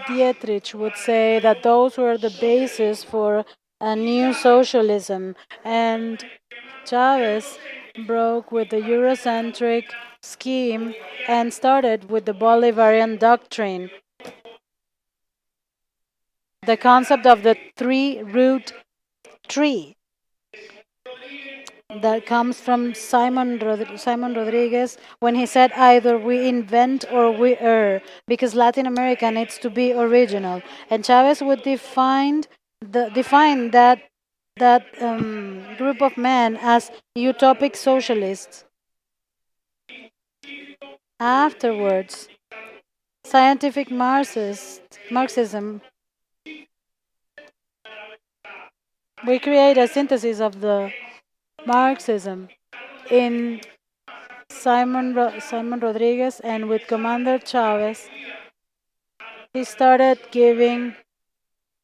Dietrich would say that those were the basis for a new socialism, and Chavez broke with the Eurocentric scheme and started with the Bolivarian doctrine. The concept of the three-root tree that comes from Simon Rodriguez when he said either we invent or we err, because Latin America needs to be original. And Chavez would define that group of men as utopic socialists. Afterwards, scientific Marxism, we create a synthesis of the Marxism in Simon Rodriguez, and with Commander Chavez, he started giving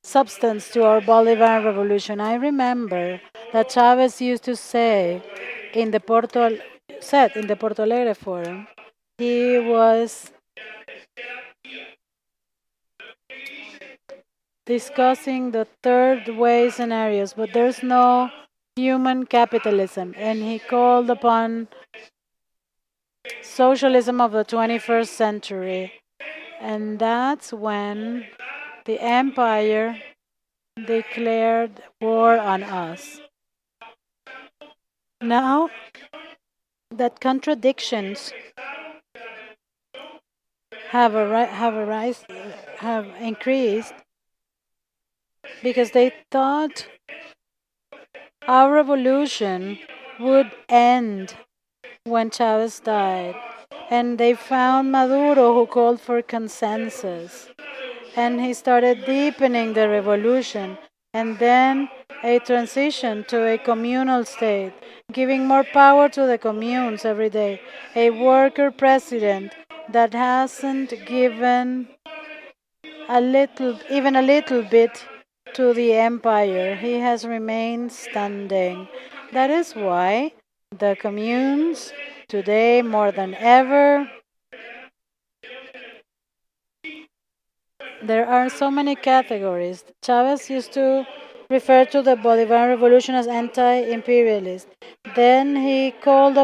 substance to our Bolivarian revolution. I remember that Chavez used to say in the Porto Alegre Forum, he was discussing the third way scenarios, but there's no human capitalism, and he called upon socialism of the 21st century. And that's when the empire declared war on us. Now that contradictions have increased, because they thought our revolution would end when Chavez died. And they found Maduro, who called for consensus. And he started deepening the revolution. and then a transition to a communal state, giving more power to the communes every day. A worker president that hasn't given even a little bit to the empire. He has remained standing. That is why the communes today more than ever, there are so many categories. Chavez used to refer to the Bolivarian Revolution as anti-imperialist. Then he called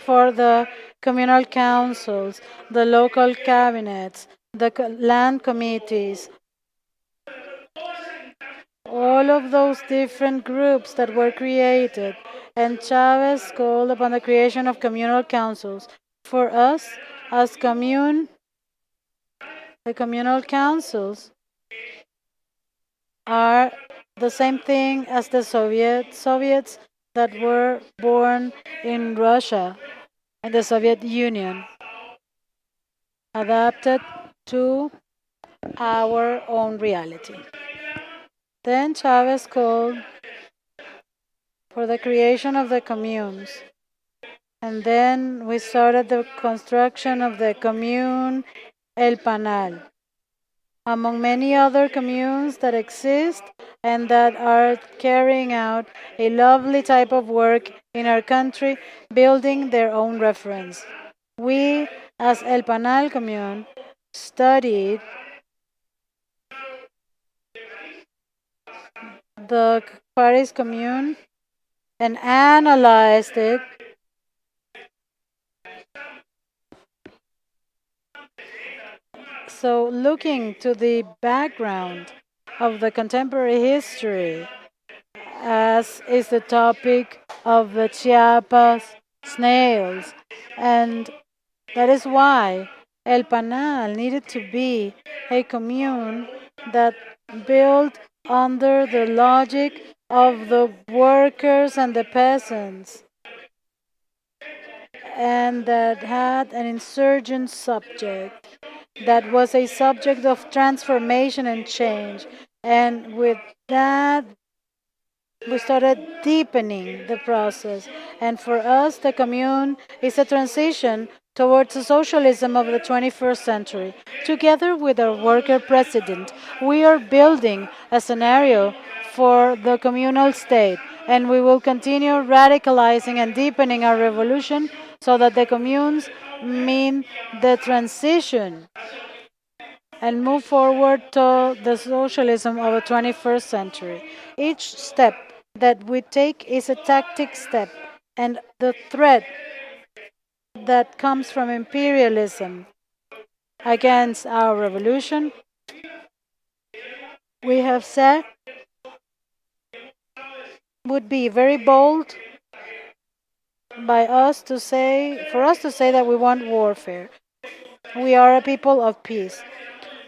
for the communal councils, the local cabinets, the land committees, all of those different groups that were created. And Chavez called upon the creation of communal councils. For us, as the communal councils are the same thing as the Soviets that were born in Russia and the Soviet Union, adapted to our own reality. Then Chavez called for the creation of the communes. And then we started the construction of the commune El Panal, among many other communes that exist and that are carrying out a lovely type of work in our country, building their own reference. We, as El Panal commune, studied the Paris commune and analyzed it So looking to the background of the contemporary history, as is the topic of the Chiapas snails, and that is why El Panal needed to be a commune that built under the logic of the workers and the peasants, and that had an insurgent subject, that was a subject of transformation and change. And with that, we started deepening the process. And for us, the commune is a transition towards the socialism of the 21st century. Together with our worker president, we are building a scenario for the communal state, and we will continue radicalizing and deepening our revolution so that the communes mean the transition and move forward to the socialism of the 21st century. Each step that we take is a tactic step, and the threat that comes from imperialism against our revolution, we have said, would be very bold by us to say, for us to say that we want warfare. We are a people of peace.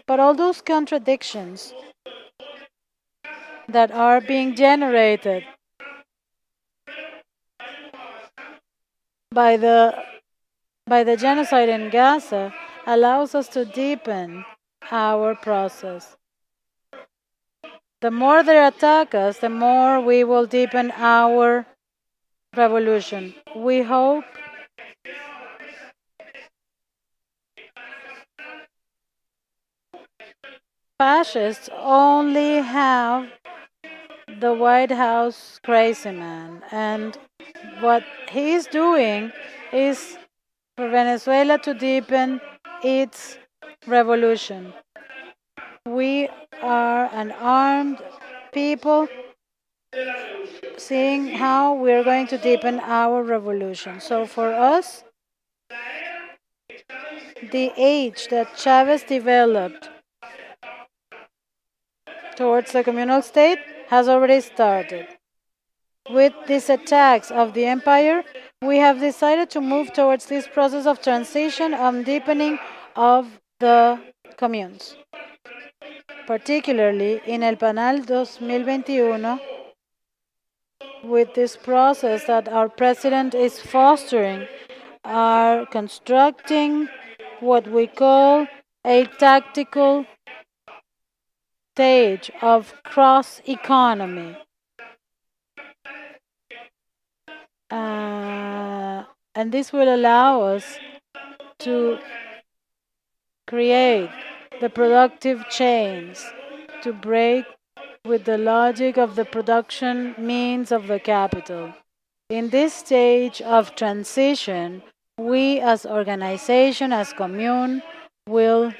But all those contradictions that are being generated by the genocide in Gaza allows us to deepen our process. The more they attack us, the more we will deepen our revolution. We hope fascists only have the White House crazy man, and what he's doing is for Venezuela to deepen its revolution. We are an armed people seeing how we're going to deepen our revolution. So for us, the age that Chavez developed towards the communal state has already started. With these attacks of the empire, we have decided to move towards this process of transition and deepening of the communes. Particularly in El Panal 2021, with this process that our president is fostering, are constructing what we call a tactical stage of cross economy. And this will allow us to create the productive chains, to break with the logic of the production means of the capital. In this stage of transition, we as organization, as commune, will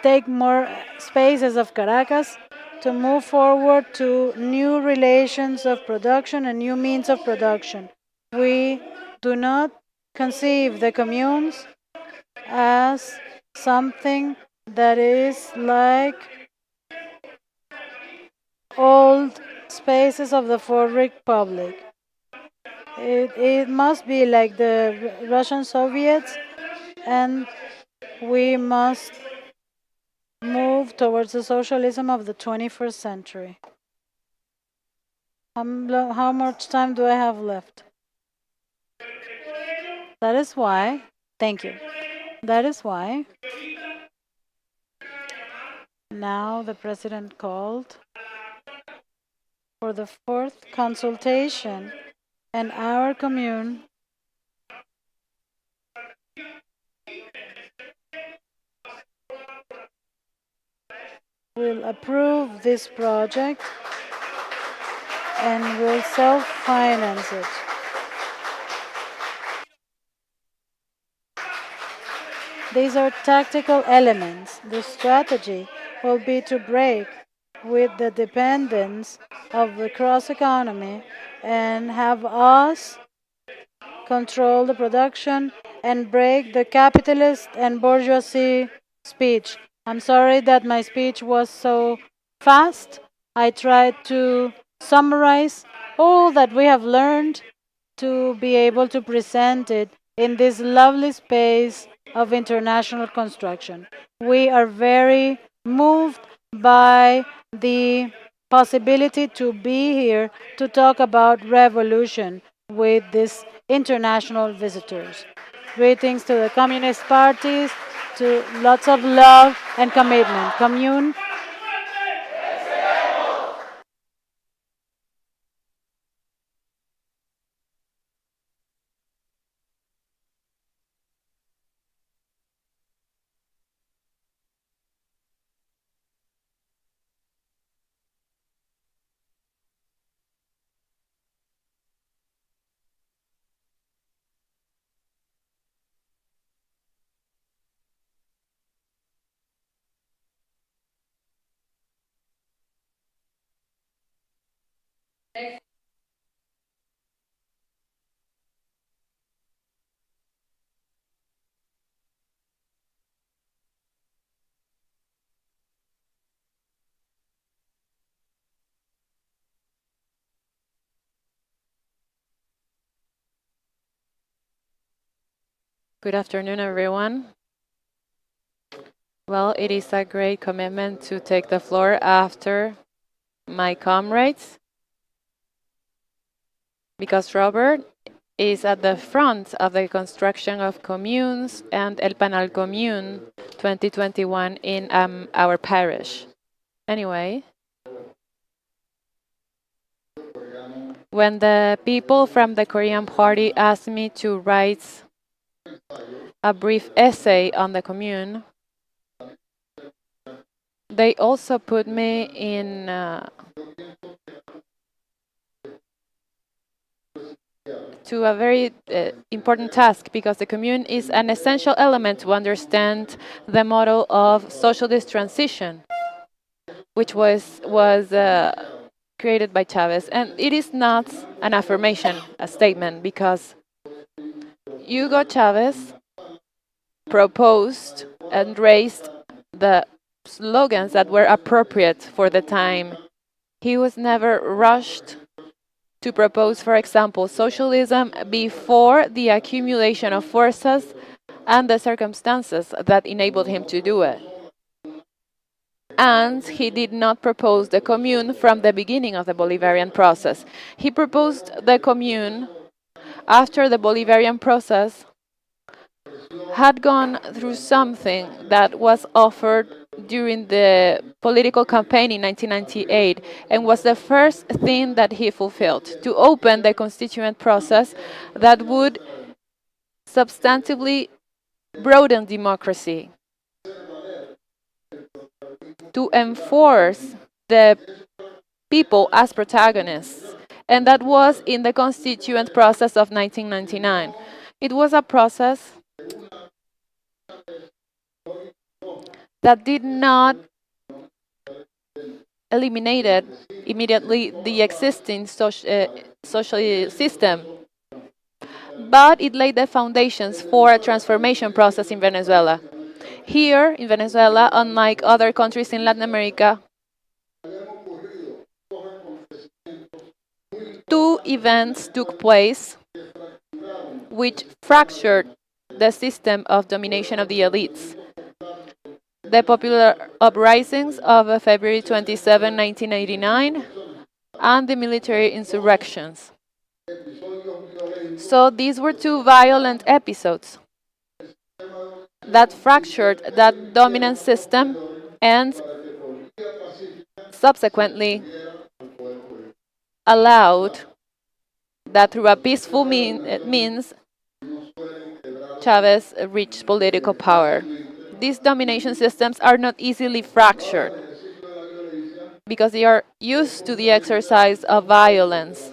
take more spaces of Caracas to move forward to new relations of production and new means of production. We do not conceive the communes as something that is like old spaces of the Fourth Republic. It must be like the Russian Soviets, and we must move towards the socialism of the 21st century. How much time do I have left? That is why, thank you. That is why now the president called for the fourth consultation, and our commune will approve this project and will self-finance it. These are tactical elements. The strategy will be to break with the dependence of the cross economy and have us control the production and break the capitalist and bourgeoisie speech. I'm sorry that my speech was so fast. I tried to summarize all that we have learned to be able to present it in this lovely space of international construction. We are very moved by the possibility to be here to talk about revolution with these international visitors. Greetings to the communist parties, to lots of love and commitment. Commune. Good afternoon, everyone. Well, it is a great commitment to take the floor after my comrades, because Robert is at the front of the construction of communes and El Panal Commune 2021 in our parish. Anyway, when the people from the Korean party asked me to write a brief essay on the commune, they also put me in to a very important task, because the commune is an essential element to understand the model of socialist transition, which was created by Chavez. And it is not an affirmation, a statement, because Hugo Chavez proposed and raised the slogans that were appropriate for the time. He was never rushed to propose, for example, socialism before the accumulation of forces and the circumstances that enabled him to do it. And he did not propose the commune from the beginning of the Bolivarian process. He proposed the commune after the Bolivarian process had gone through something that was offered during the political campaign in 1998 and was the first thing that he fulfilled to open the constituent process that would substantively broaden democracy, to enforce the people as protagonists. And that was in the constituent process of 1999. It was a process that did not eliminate immediately the existing social system, but it laid the foundations for a transformation process in Venezuela. Here in Venezuela, unlike other countries in Latin America, two events took place which fractured the system of domination of the elites. The popular uprisings of February 27, 1989, and the military insurrections. So these were two violent episodes that fractured that dominant system and subsequently allowed that through a peaceful means Chavez reached political power. These domination systems are not easily fractured because they are used to the exercise of violence.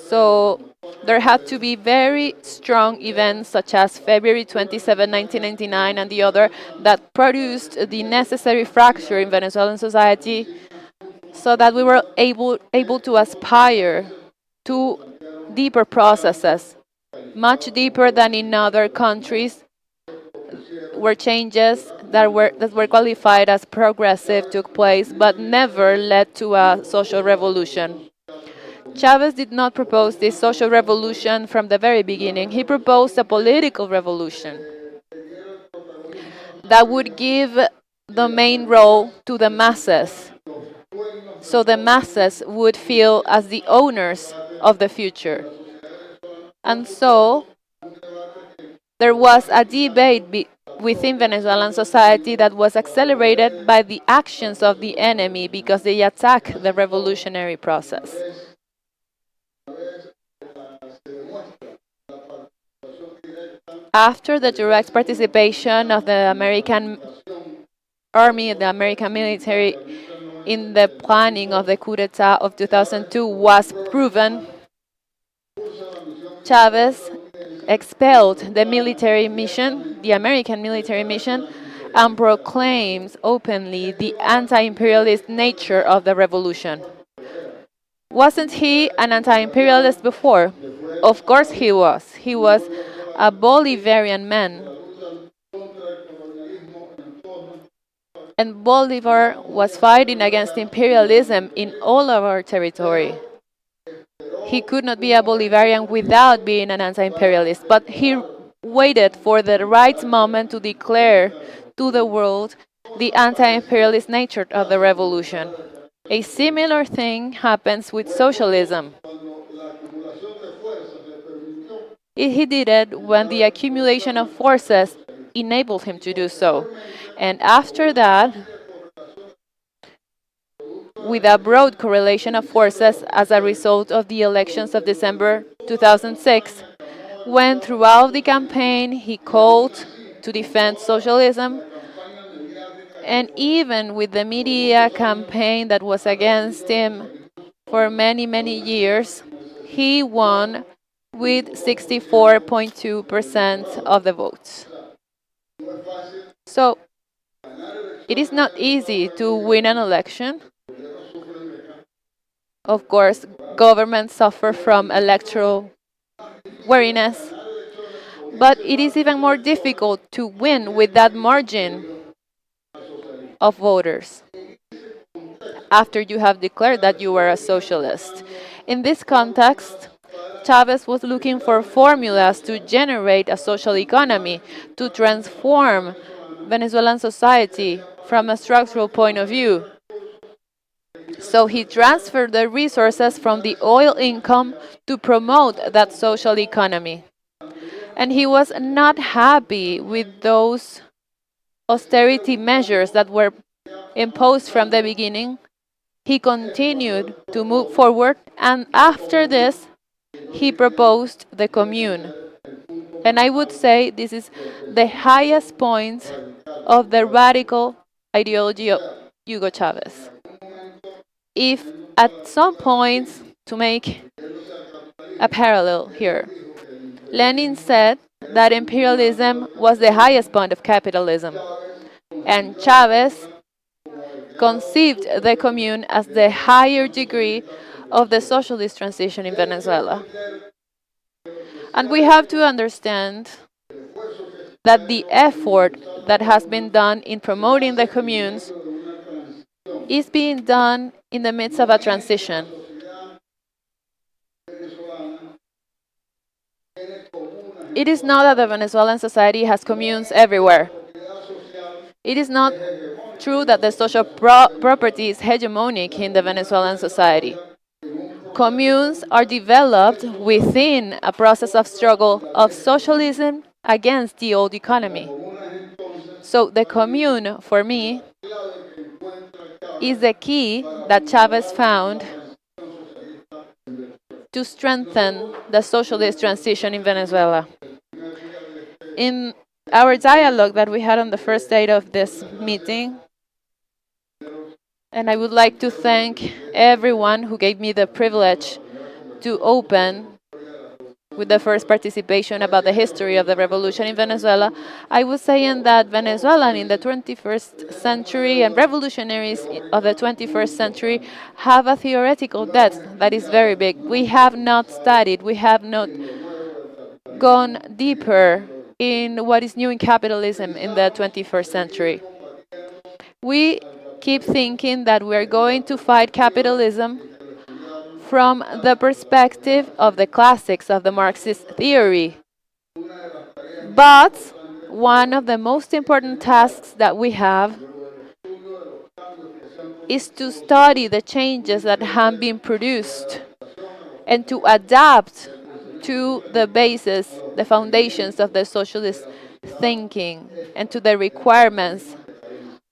So there had to be very strong events such as February 27, 1999 and the other that produced the necessary fracture in Venezuelan society so that we were able to aspire to deeper processes, much deeper than in other countries where changes that were qualified as progressive took place but never led to a social revolution. Chavez did not propose this social revolution from the very beginning. He proposed a political revolution that would give the main role to the masses, so the masses would feel as the owners of the future. And so there was a debate within Venezuelan society that was accelerated by the actions of the enemy because they attacked the revolutionary process. After the direct participation of the American army, the American military, in the planning of the coup d'etat of 2002 was proven, Chavez expelled the military mission, the American military mission, and proclaims openly the anti-imperialist nature of the revolution. Wasn't he an anti-imperialist before? Of course he was. He was a Bolivarian man. And Bolivar was fighting against imperialism in all of our territory. He could not be a Bolivarian without being an anti-imperialist, but he waited for the right moment to declare to the world the anti-imperialist nature of the revolution. A similar thing happens with socialism. He did it when the accumulation of forces enabled him to do so. And after that, with a broad correlation of forces as a result of the elections of December 2006, when throughout the campaign he called to defend socialism, and even with the media campaign that was against him for many, many years, he won with 64.2% of the votes. So, it is not easy to win an election. Of course, governments suffer from electoral wariness, but it is even more difficult to win with that margin of voters after you have declared that you were a socialist. In this context, Chavez was looking for formulas to generate a social economy, to transform Venezuelan society from a structural point of view. So he transferred the resources from the oil income to promote that social economy. And he was not happy with those austerity measures that were imposed from the beginning. He continued to move forward, and after this, he proposed the commune. And I would say this is the highest point of the radical ideology of Hugo Chavez. If at some point, to make a parallel here, Lenin said that imperialism was the highest point of capitalism, and Chavez conceived the commune as the higher degree of the socialist transition in Venezuela. And we have to understand that the effort that has been done in promoting the communes is being done in the midst of a transition. It is not that the Venezuelan society has communes everywhere. It is not true that the social property is hegemonic in the Venezuelan society. Communes are developed within a process of struggle of socialism against the old economy. So the commune, for me, is the key that Chavez found to strengthen the socialist transition in Venezuela. In our dialogue that we had on the first day of this meeting, and I would like to thank everyone who gave me the privilege to open with the first participation about the history of the revolution in Venezuela. I was saying that Venezuelan in the 21st century and revolutionaries of the 21st century have a theoretical debt that is very big. We have not studied, we have not gone deeper in what is new in capitalism in the 21st century. We keep thinking that we're going to fight capitalism from the perspective of the classics of the Marxist theory. But one of the most important tasks that we have is to study the changes that have been produced and to adapt to the basis, the foundations of the socialist thinking and to the requirements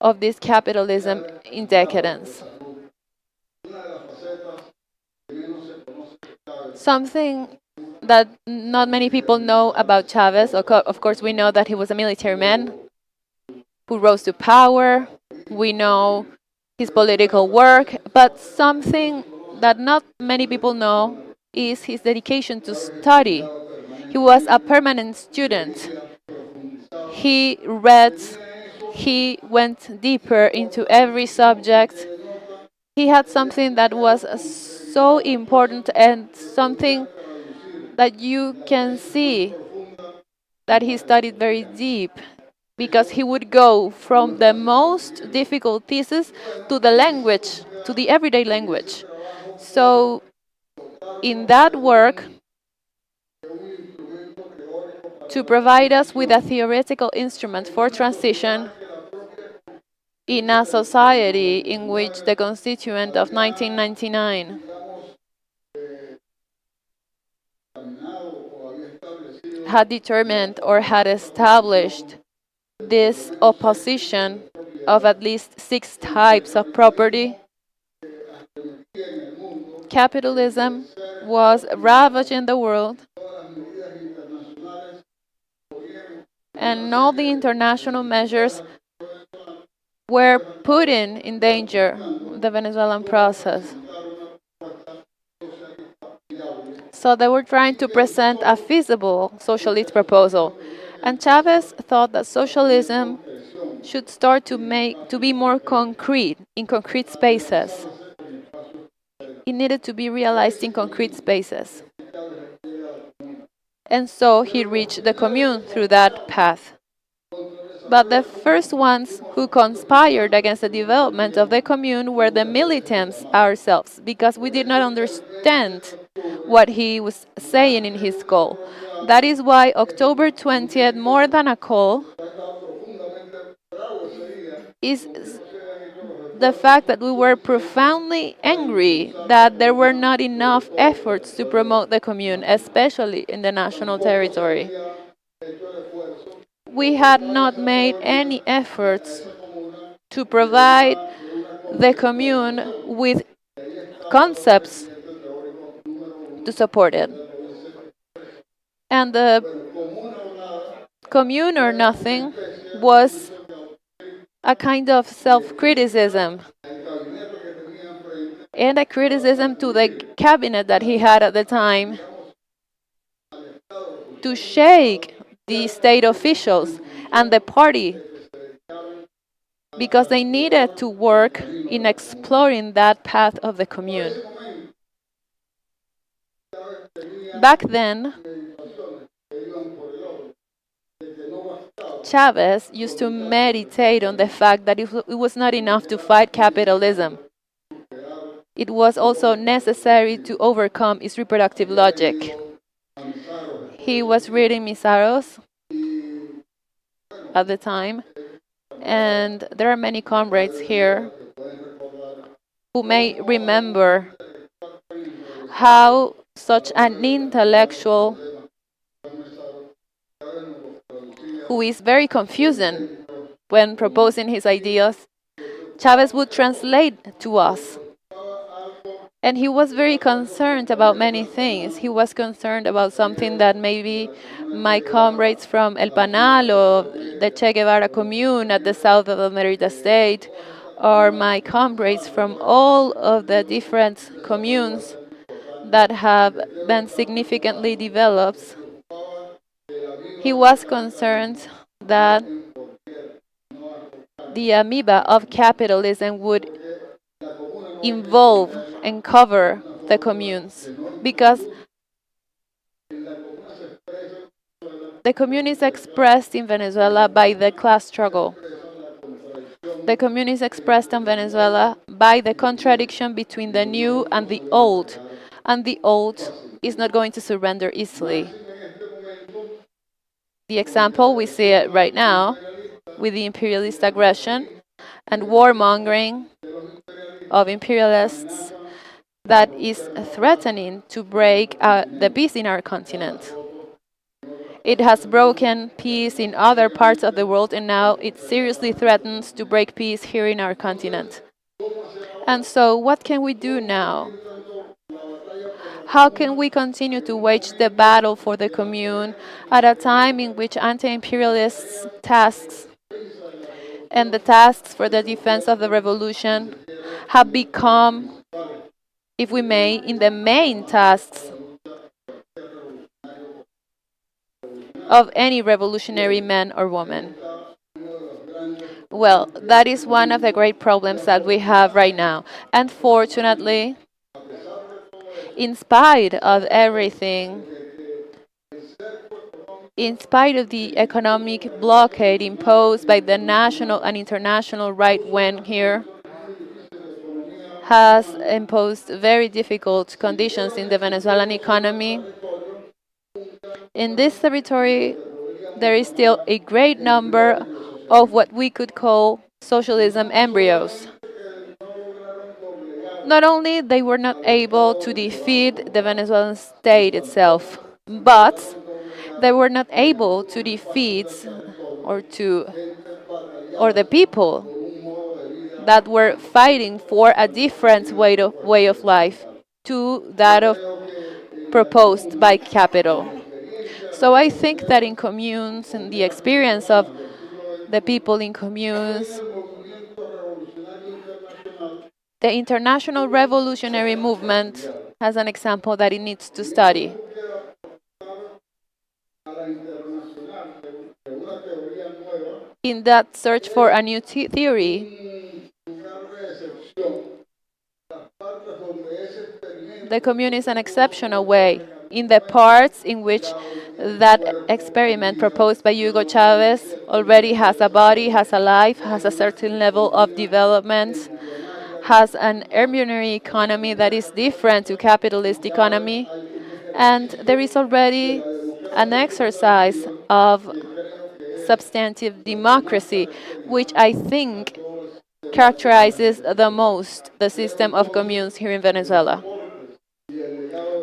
of this capitalism in decadence. Something that not many people know about Chavez, of course we know that he was a military man who rose to power. We know his political work, but something that not many people know is his dedication to study. He was a permanent student. He read, he went deeper into every subject. He had something that was so important and something that you can see that he studied very deep, because he would go from the most difficult thesis to the language, to the everyday language. So in that work, to provide us with a theoretical instrument for transition in a society in which the Constituent of 1999 had determined or had established this opposition of at least 6 types of property. Capitalism was ravaging the world, and all the international measures were putting in danger the Venezuelan process. So they were trying to present a feasible socialist proposal. And Chavez thought that socialism should start to be more concrete, in concrete spaces. It needed to be realized in concrete spaces. And so he reached the commune through that path. But the first ones who conspired against the development of the commune were the militants ourselves, because we did not understand what he was saying in his call. That is why October 20th, more than a call, is the fact that we were profoundly angry that there were not enough efforts to promote the commune, especially in the national territory. we had not made any efforts to provide the commune with concepts to support it. And the commune or nothing was a kind of self-criticism and a criticism to the cabinet that he had at the time to shake the state officials and the party because they needed to work in exploring that path of the commune. Back then, Chavez used to meditate on the fact that it was not enough to fight capitalism. It was also necessary to overcome its reproductive logic. He was reading Misaros at the time, and there are many comrades here who may remember how such an intellectual who is very confusing when proposing his ideas, Chavez would translate to us. And he was very concerned about many things. He was concerned about something that maybe my comrades from El Panal or the Che Guevara commune at the south of the Merida state, or my comrades from all of the different communes that have been significantly developed. He was concerned that the amoeba of capitalism would involve and cover the communes, because the commune is expressed in Venezuela by the class struggle. The commune is expressed in Venezuela by the contradiction between the new and the old is not going to surrender easily. The example, we see it right now with the imperialist aggression and warmongering of imperialists that is threatening to break the peace in our continent. It has broken peace in other parts of the world, and now it seriously threatens to break peace here in our continent. And so, what can we do now? How can we continue to wage the battle for the commune at a time in which anti-imperialists' tasks and the tasks for the defense of the revolution have become, if we may, in the main tasks of any revolutionary man or woman? Well, that is one of the great problems that we have right now. Unfortunately, in spite of everything, in spite of the economic blockade imposed by the national and international right wing here, has imposed very difficult conditions in the Venezuelan economy. In this territory, there is still a great number of what we could call socialism embryos. Not only they were not able to defeat the Venezuelan state itself, but they were not able to defeat or the people that were fighting for a different way of life to that of proposed by capital. So I think that in communes and the experience of the people in communes, the international revolutionary movement has an example that it needs to study. In that search for a new theory, the commune is an exceptional way. In the parts in which that experiment proposed by Hugo Chavez already has a body, has a life, has a certain level of development, has an embryonic economy that is different to capitalist economy, and there is already an exercise of substantive democracy, which I think characterizes the most the system of communes here in Venezuela.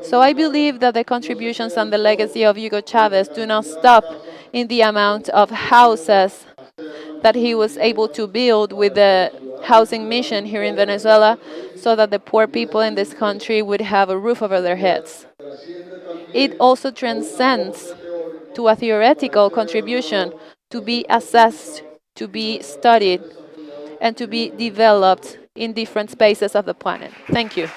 So I believe that the contributions and the legacy of Hugo Chavez do not stop in the amount of houses that he was able to build with the housing mission here in Venezuela so that the poor people in this country would have a roof over their heads. It also transcends to a theoretical contribution to be assessed, to be studied, and to be developed in different spaces of the planet. Thank you.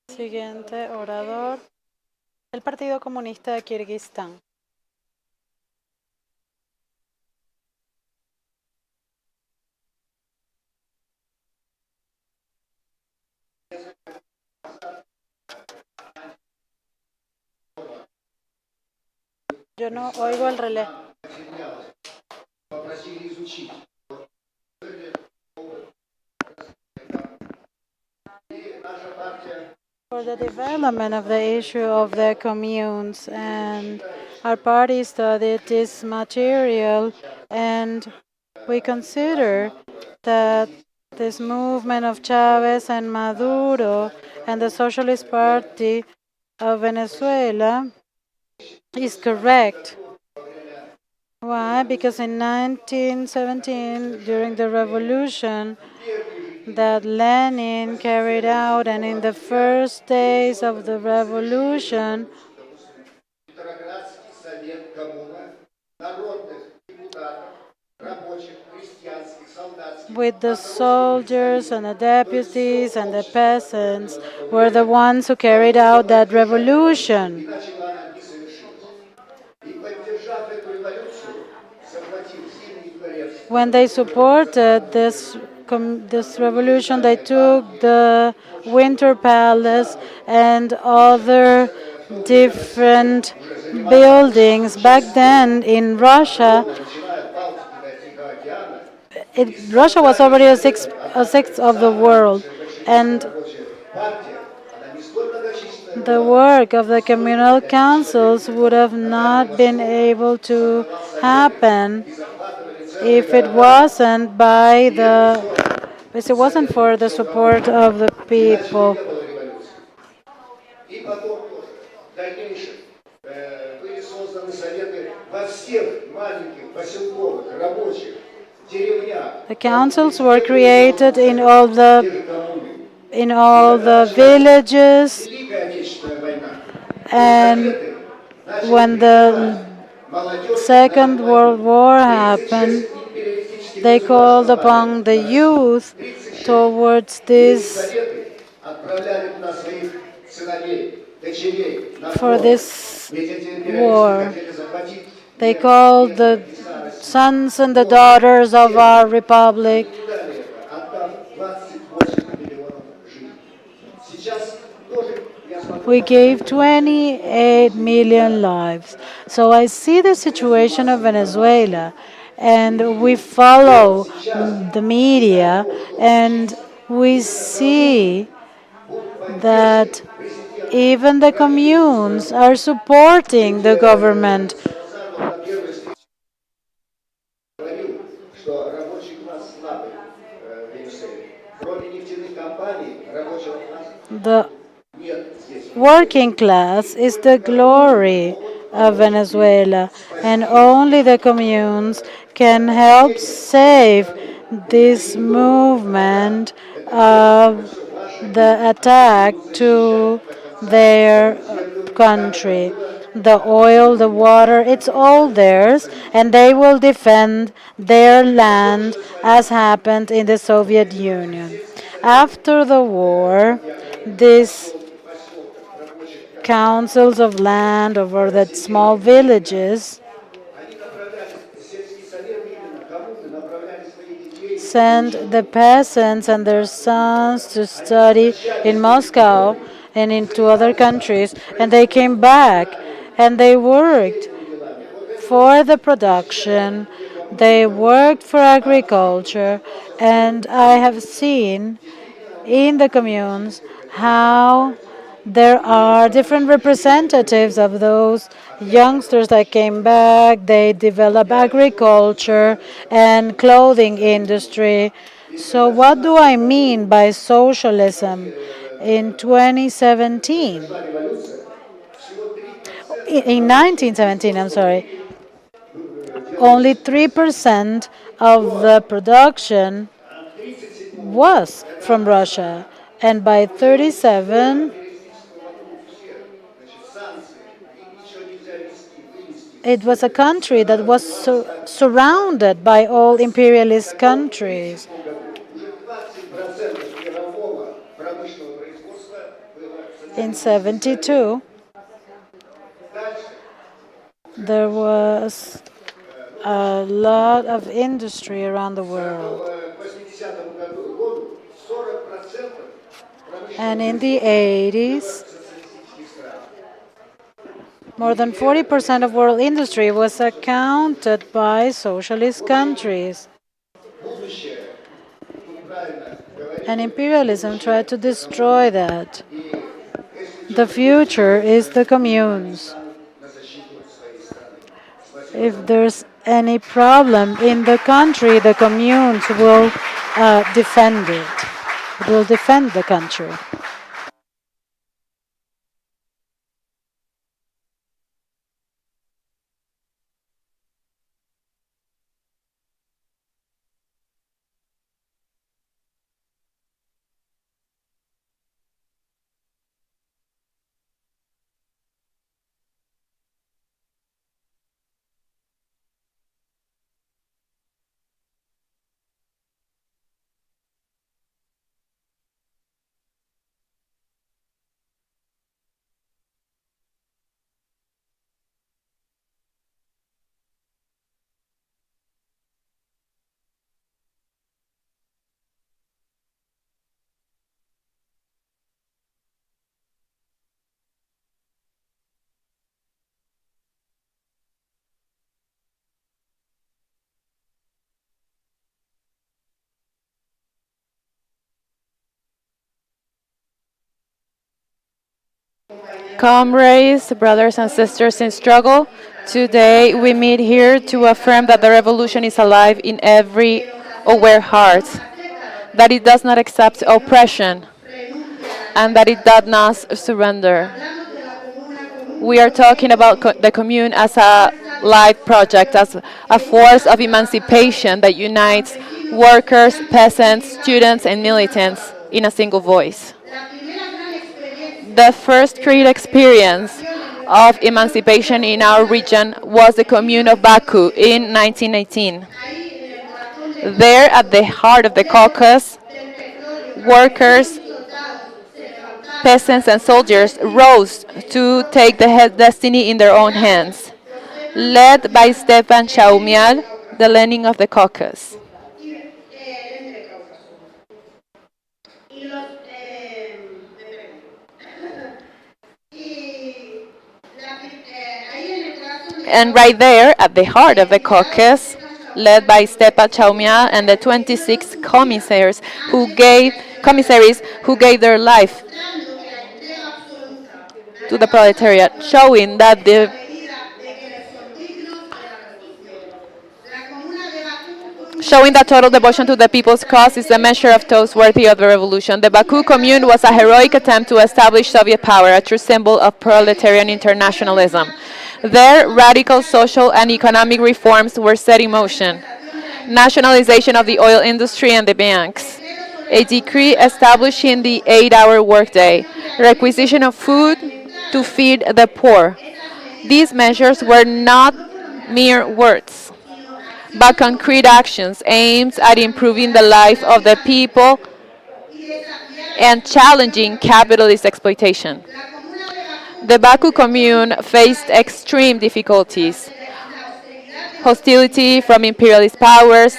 Siguiente orador, el Partido Comunista de Kirguistán. Yo no oigo el relé. For the development of the issue of the communes, and our party studied this material, and we consider that this movement of Chavez and Maduro and the Socialist Party of Venezuela is correct. Why? Because in 1917, during the revolution that Lenin carried out, and in the first days of the revolution, with the soldiers and the deputies and the peasants were the ones who carried out that revolution. When they supported this revolution, they took the Winter Palace and other different buildings. Back then in Russia, Russia was already a sixth of the world, and the work of the communal councils would have not been able to happen if it wasn't for the support of the people. The councils were created in all the villages, and when the Second World War happened, they called upon the youth towards this war. They called the sons and the daughters of our republic. We gave 28 million lives. So I see the situation of Venezuela, and we follow the media, and we see that even the communes are supporting the government. The working class is the glory of Venezuela, and only the communes can help save this movement of the attack to their country. The oil, the water, it's all theirs, and they will defend their land as happened in the Soviet Union. After the war, these councils of land over the small villages sent the peasants and their sons to study in Moscow and into other countries, and they came back and they worked for the production, they worked for agriculture, and I have seen in the communes how There are different representatives of those youngsters that came back. They develop agriculture and clothing industry. So what do I mean by socialism in 2017? In 1917, I'm sorry, only 3% of the production was from Russia. And by 37, it was a country that was surrounded by all imperialist countries. In 72, there was a lot of industry around the world. And in the 80s, more than 40% of world industry was accounted by socialist countries. And imperialism tried to destroy that. The future is the communes. If there's any problem in the country, the communes will defend it. It will defend the country. Comrades, brothers and sisters in struggle, today we meet here to affirm that the revolution is alive in every aware heart, that it does not accept oppression, and that it does not surrender. We are talking about the commune as a live project, as a force of emancipation that unites workers, peasants, students, and militants in a single voice. The first great experience of emancipation in our region was the commune of Baku in 1918. There, at the heart of the Caucasus, workers, peasants, and soldiers rose to take the destiny in their own hands, led by Stepan Shaumial, the Lenin of the Caucasus. And right there, at the heart of the Caucasus, led by Stepan Chaumia and the 26 commissaries who gave their life to the proletariat, showing that total devotion to the people's cause is the measure of those worthy of the revolution. The Baku Commune was a heroic attempt to establish Soviet power, a true symbol of proletarian internationalism. There, radical social and economic reforms were set in motion. Nationalization of the oil industry and the banks, a decree establishing the 8-hour workday, requisition of food to feed the poor. These measures were not mere words, but concrete actions aimed at improving the life of the people and challenging capitalist exploitation. The Baku Commune faced extreme difficulties: hostility from imperialist powers,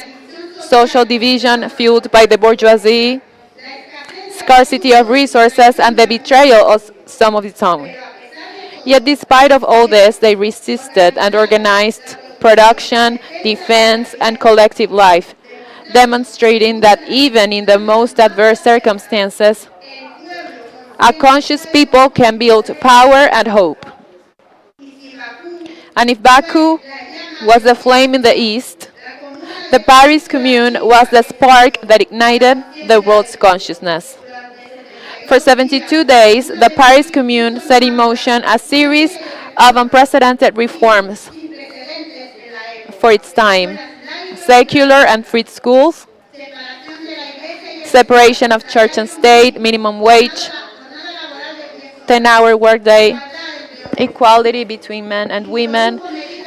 social division fueled by the bourgeoisie, scarcity of resources, and the betrayal of some of its own. Yet despite of all this, they resisted and organized production, defense, and collective life, demonstrating that even in the most adverse circumstances, A conscious people can build power and hope. And if Baku was the flame in the east, the Paris Commune was the spark that ignited the world's consciousness. For 72 days, the Paris Commune set in motion a series of unprecedented reforms for its time: secular and free schools, separation of church and state, minimum wage, 10-hour workday, equality between men and women.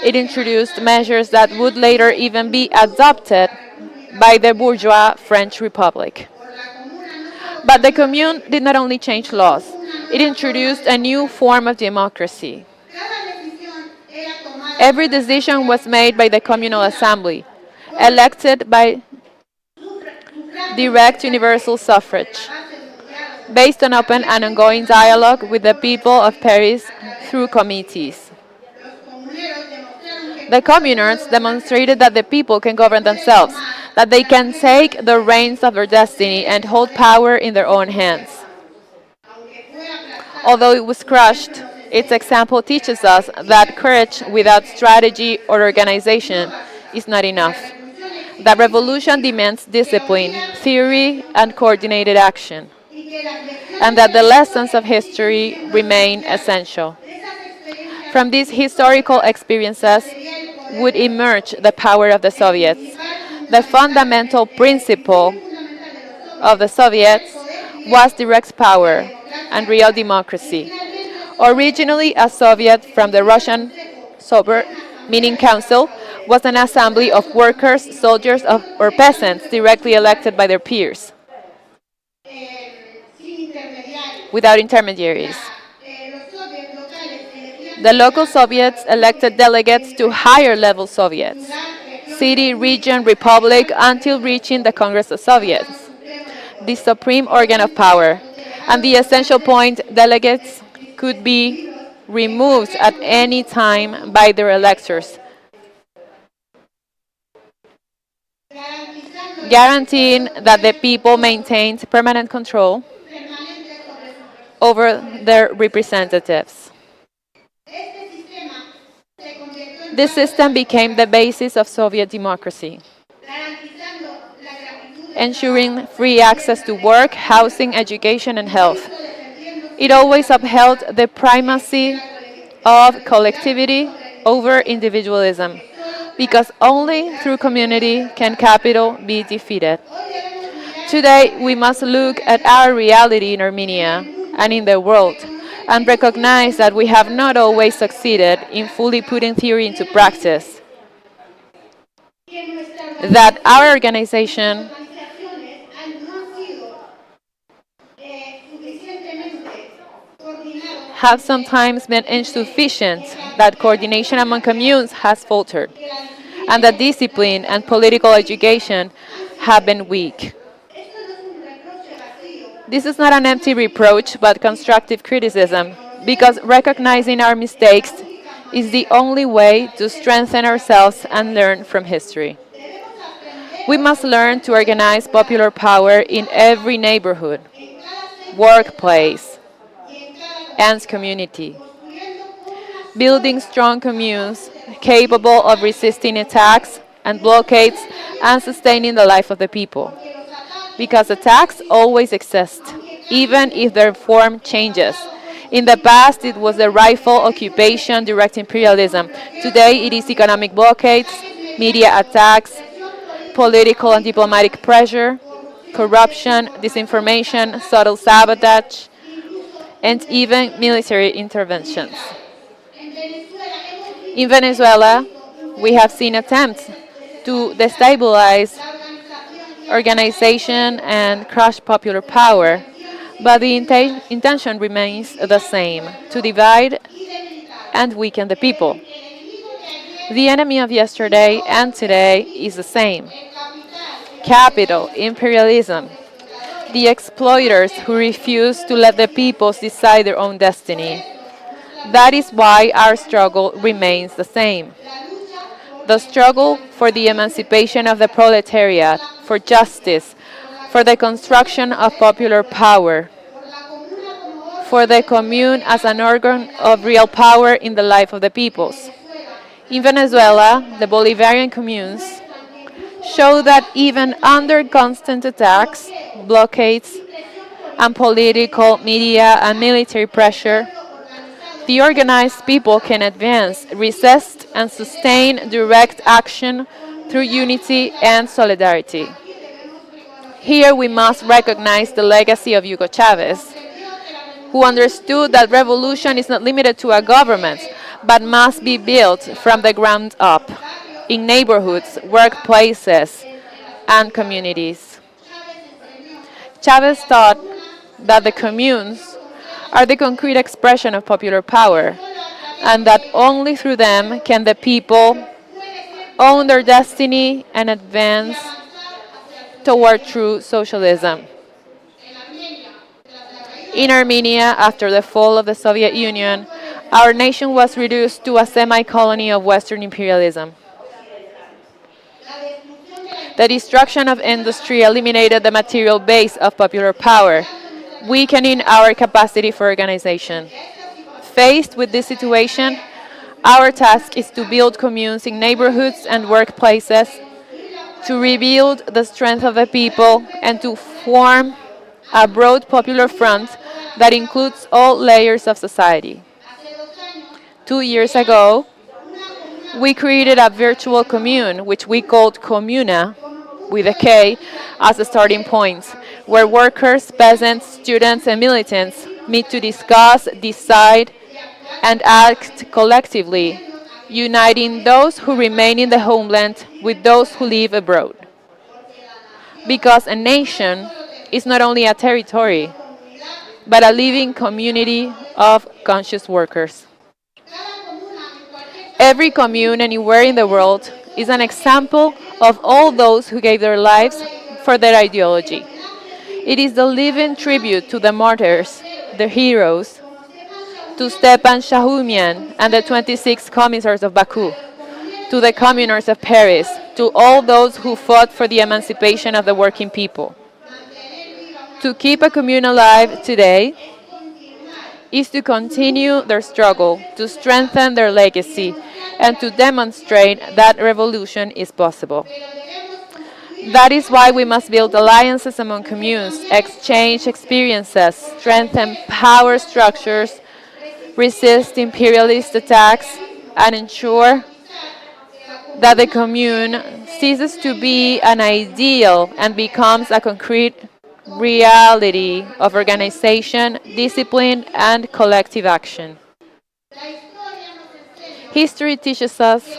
It introduced measures that would later even be adopted by the bourgeois French Republic. But the Commune did not only change laws, it introduced a new form of democracy. Every decision was made by the Communal Assembly, elected by direct universal suffrage, based on open and ongoing dialogue with the people of Paris through committees. The communards demonstrated that the people can govern themselves, that they can take the reins of their destiny and hold power in their own hands. Although it was crushed, its example teaches us that courage without strategy or organization is not enough. That revolution demands discipline, theory, and coordinated action, and that the lessons of history remain essential. From these historical experiences would emerge the power of the Soviets. The fundamental principle of the Soviets was direct power and real democracy. Originally a Soviet from the Russian Soviet, meaning council, was an assembly of workers, soldiers, or peasants directly elected by their peers, without intermediaries. The local Soviets elected delegates to higher level Soviets, city, region, republic, until reaching the Congress of Soviets, the supreme organ of power. And the essential point, delegates could be removed at any time by their electors, guaranteeing that the people maintained permanent control over their representatives. This system became the basis of Soviet democracy, ensuring free access to work, housing, education, and health. It always upheld the primacy of collectivity over individualism, because only through community can capital be defeated. Today, we must look at our reality in Armenia and in the world and recognize that we have not always succeeded in fully putting theory into practice. That our organization have sometimes been insufficient, that coordination among communes has faltered, and that discipline and political education have been weak. This is not an empty reproach, but constructive criticism, because recognizing our mistakes is the only way to strengthen ourselves and learn from history. We must learn to organize popular power in every neighborhood, workplace, and community, building strong communes capable of resisting attacks and blockades and sustaining the life of the people. Because attacks always exist, even if their form changes. In the past, it was the rifle occupation, direct imperialism. Today, it is economic blockades, media attacks, political and diplomatic pressure, corruption, disinformation, subtle sabotage, and even military interventions. In Venezuela, we have seen attempts to destabilize organization and crush popular power, but the intention remains the same: to divide and weaken the people. The enemy of yesterday and today is the same: capital, imperialism, the exploiters who refuse to let the peoples decide their own destiny. That is why our struggle remains the same: the struggle for the emancipation of the proletariat, for justice, for the construction of popular power, for the commune as an organ of real power in the life of the peoples. In Venezuela, the Bolivarian communes show that even under constant attacks, blockades, and political, media, and military pressure, the organized people can advance, resist, and sustain direct action through unity and solidarity. Here we must recognize the legacy of Hugo Chavez, who understood that revolution is not limited to a government, but must be built from the ground up, in neighborhoods, workplaces, and communities. Chavez thought that the communes are the concrete expression of popular power, and that only through them can the people own their destiny and advance toward true socialism. In Armenia, after the fall of the Soviet Union, our nation was reduced to a semi-colony of Western imperialism. The destruction of industry eliminated the material base of popular power, weakening our capacity for organization. Faced with this situation, our task is to build communes in neighborhoods and workplaces, to rebuild the strength of the people, and to form a broad popular front that includes all layers of society. 2 years ago, we created a virtual commune, which we called Comuna, with a K, as a starting point, where workers, peasants, students, and militants meet to discuss, decide, and act collectively, uniting those who remain in the homeland with those who live abroad. Because a nation is not only a territory, but a living community of conscious workers. Every commune anywhere in the world is an example of all those who gave their lives for their ideology. It is the living tribute to the martyrs, the heroes, to Stepan Shahumyan and the 26 commissars of Baku, to the communards of Paris, to all those who fought for the emancipation of the working people. To keep a commune alive today is to continue their struggle, to strengthen their legacy, and to demonstrate that revolution is possible. That is why we must build alliances among communes, exchange experiences, strengthen power structures, resist imperialist attacks, and ensure that the commune ceases to be an ideal and becomes a concrete reality of organization, discipline, and collective action. History teaches us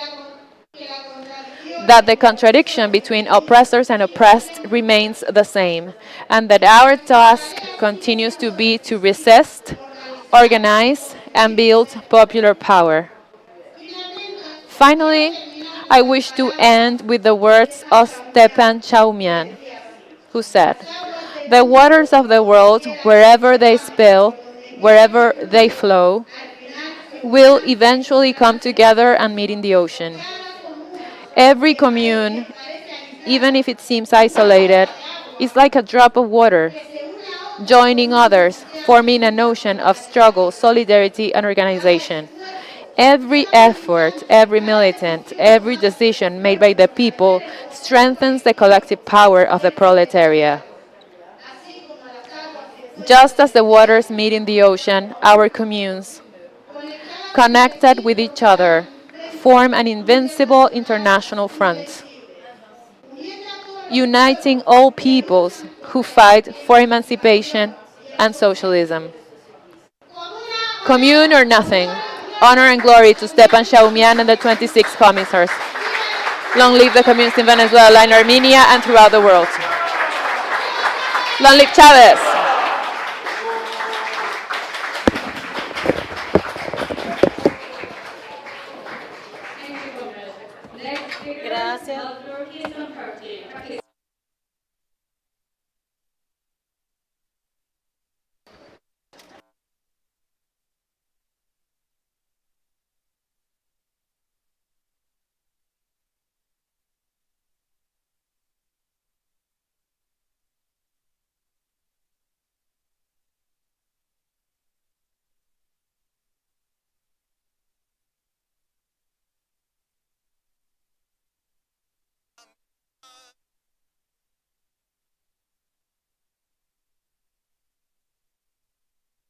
that the contradiction between oppressors and oppressed remains the same, and that our task continues to be to resist, organize, and build popular power. Finally, I wish to end with the words of Stepan Shahumyan, who said, "The waters of the world, wherever they spill, wherever they flow, will eventually come together and meet in the ocean. Every commune, even if it seems isolated, is like a drop of water, joining others, forming an ocean of struggle, solidarity, and organization. Every effort, every militant, every decision made by the people strengthens the collective power of the proletariat. Just as the waters meet in the ocean, our communes, connected with each other, form an invincible international front, uniting all peoples who fight for emancipation and socialism. Commune or nothing. Honor and glory to Stepan Shahumyan and the 26 commissars. Long live the communes in Venezuela, in Armenia, and throughout the world. Long live Chavez! Gracias.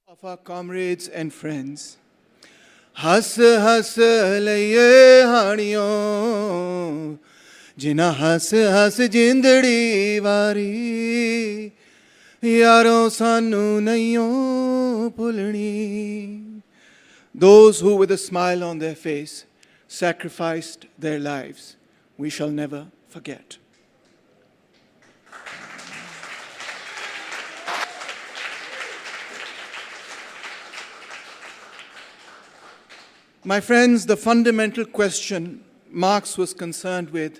Of our comrades and friends. Has has laye haniyo, jina has jindadi wari, yaro sanu nayo pulni. Those who with a smile on their face sacrificed their lives, we shall never forget. My friends, the fundamental question Marx was concerned with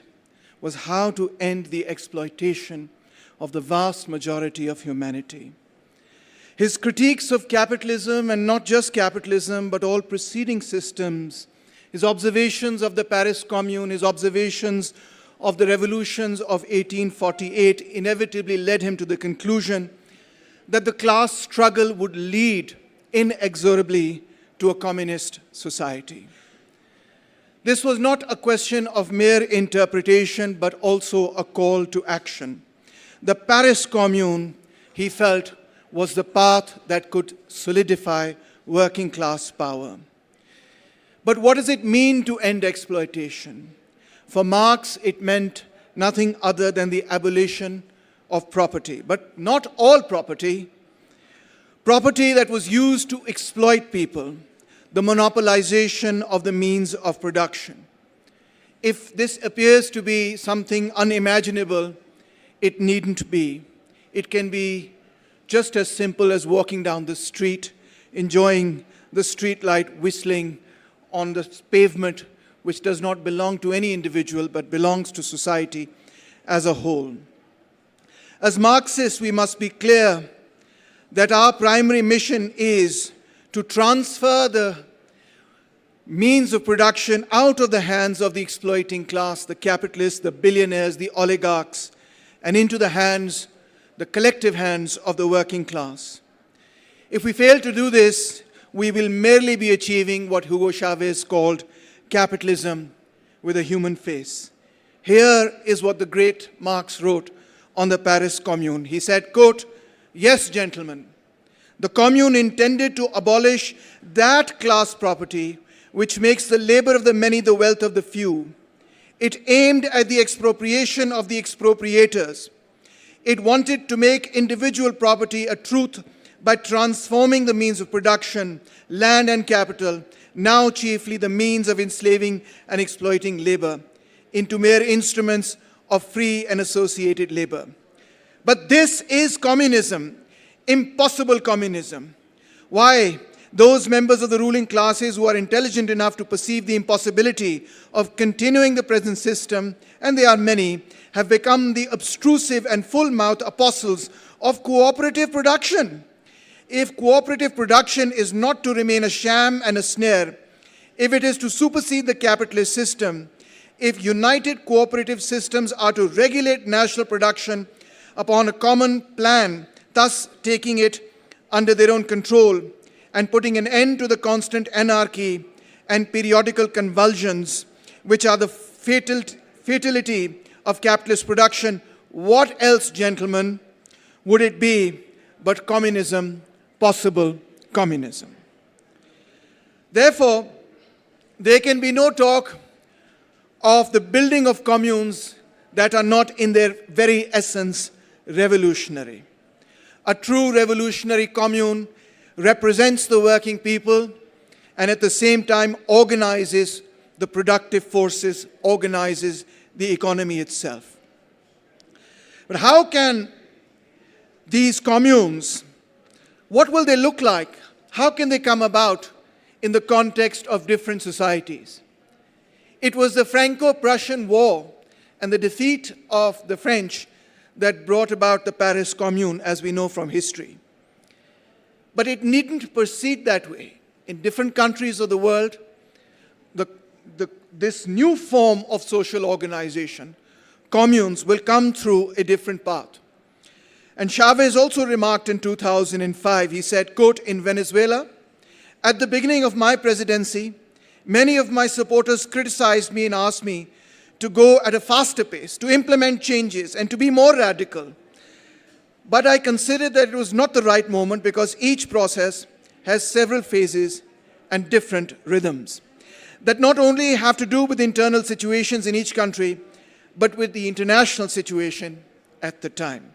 was how to end the exploitation of the vast majority of humanity. His critiques of capitalism, and not just capitalism, but all preceding systems, his observations of the Paris Commune, his observations of the revolutions of 1848 inevitably led him to the conclusion that the class struggle would lead inexorably to a communist society. This was not a question of mere interpretation, but also a call to action. The Paris Commune, he felt, was the path that could solidify working class power. But what does it mean to end exploitation? For Marx, it meant nothing other than the abolition of property, but not all property. Property that was used to exploit people, the monopolization of the means of production. If this appears to be something unimaginable, it needn't be. It can be just as simple as walking down the street, enjoying the street light whistling on the pavement, which does not belong to any individual, but belongs to society as a whole. As Marxists, we must be clear that our primary mission is to transfer the means of production out of the hands of the exploiting class, the capitalists, the billionaires, the oligarchs, and into the hands, the collective hands of the working class. If we fail to do this, we will merely be achieving what Hugo Chavez called capitalism with a human face. Here is what the great Marx wrote on the Paris Commune. He said, quote, "Yes, gentlemen, the Commune intended to abolish that class property which makes the labor of the many the wealth of the few. It aimed at the expropriation of the expropriators. It wanted to make individual property a truth by transforming the means of production, land and capital, now chiefly the means of enslaving and exploiting labor, into mere instruments of free and associated labor. But this is communism, impossible communism. Why? Those members of the ruling classes who are intelligent enough to perceive the impossibility of continuing the present system, and they are many, have become the obtrusive and full-mouthed apostles of cooperative production. If cooperative production is not to remain a sham and a snare, if it is to supersede the capitalist system, if united cooperative systems are to regulate national production upon a common plan, thus taking it under their own control and putting an end to the constant anarchy and periodical convulsions, which are the fatality of capitalist production, what else, gentlemen, would it be but communism, possible communism? Therefore, there can be no talk of the building of communes that are not in their very essence revolutionary. A true revolutionary commune represents the working people and at the same time organizes the productive forces, organizes the economy itself. But how can these communes, what will they look like? How can they come about in the context of different societies? It was the Franco-Prussian War and the defeat of the French that brought about the Paris Commune, as we know from history. But it needn't proceed that way. In different countries of the world, this new form of social organization, communes, will come through a different path. And Chavez also remarked in 2005, he said, quote, "In Venezuela, at the beginning of my presidency, many of my supporters criticized me and asked me to go at a faster pace, to implement changes, and to be more radical. But I considered that it was not the right moment because each process has several phases and different rhythms that not only have to do with internal situations in each country, but with the international situation at the time.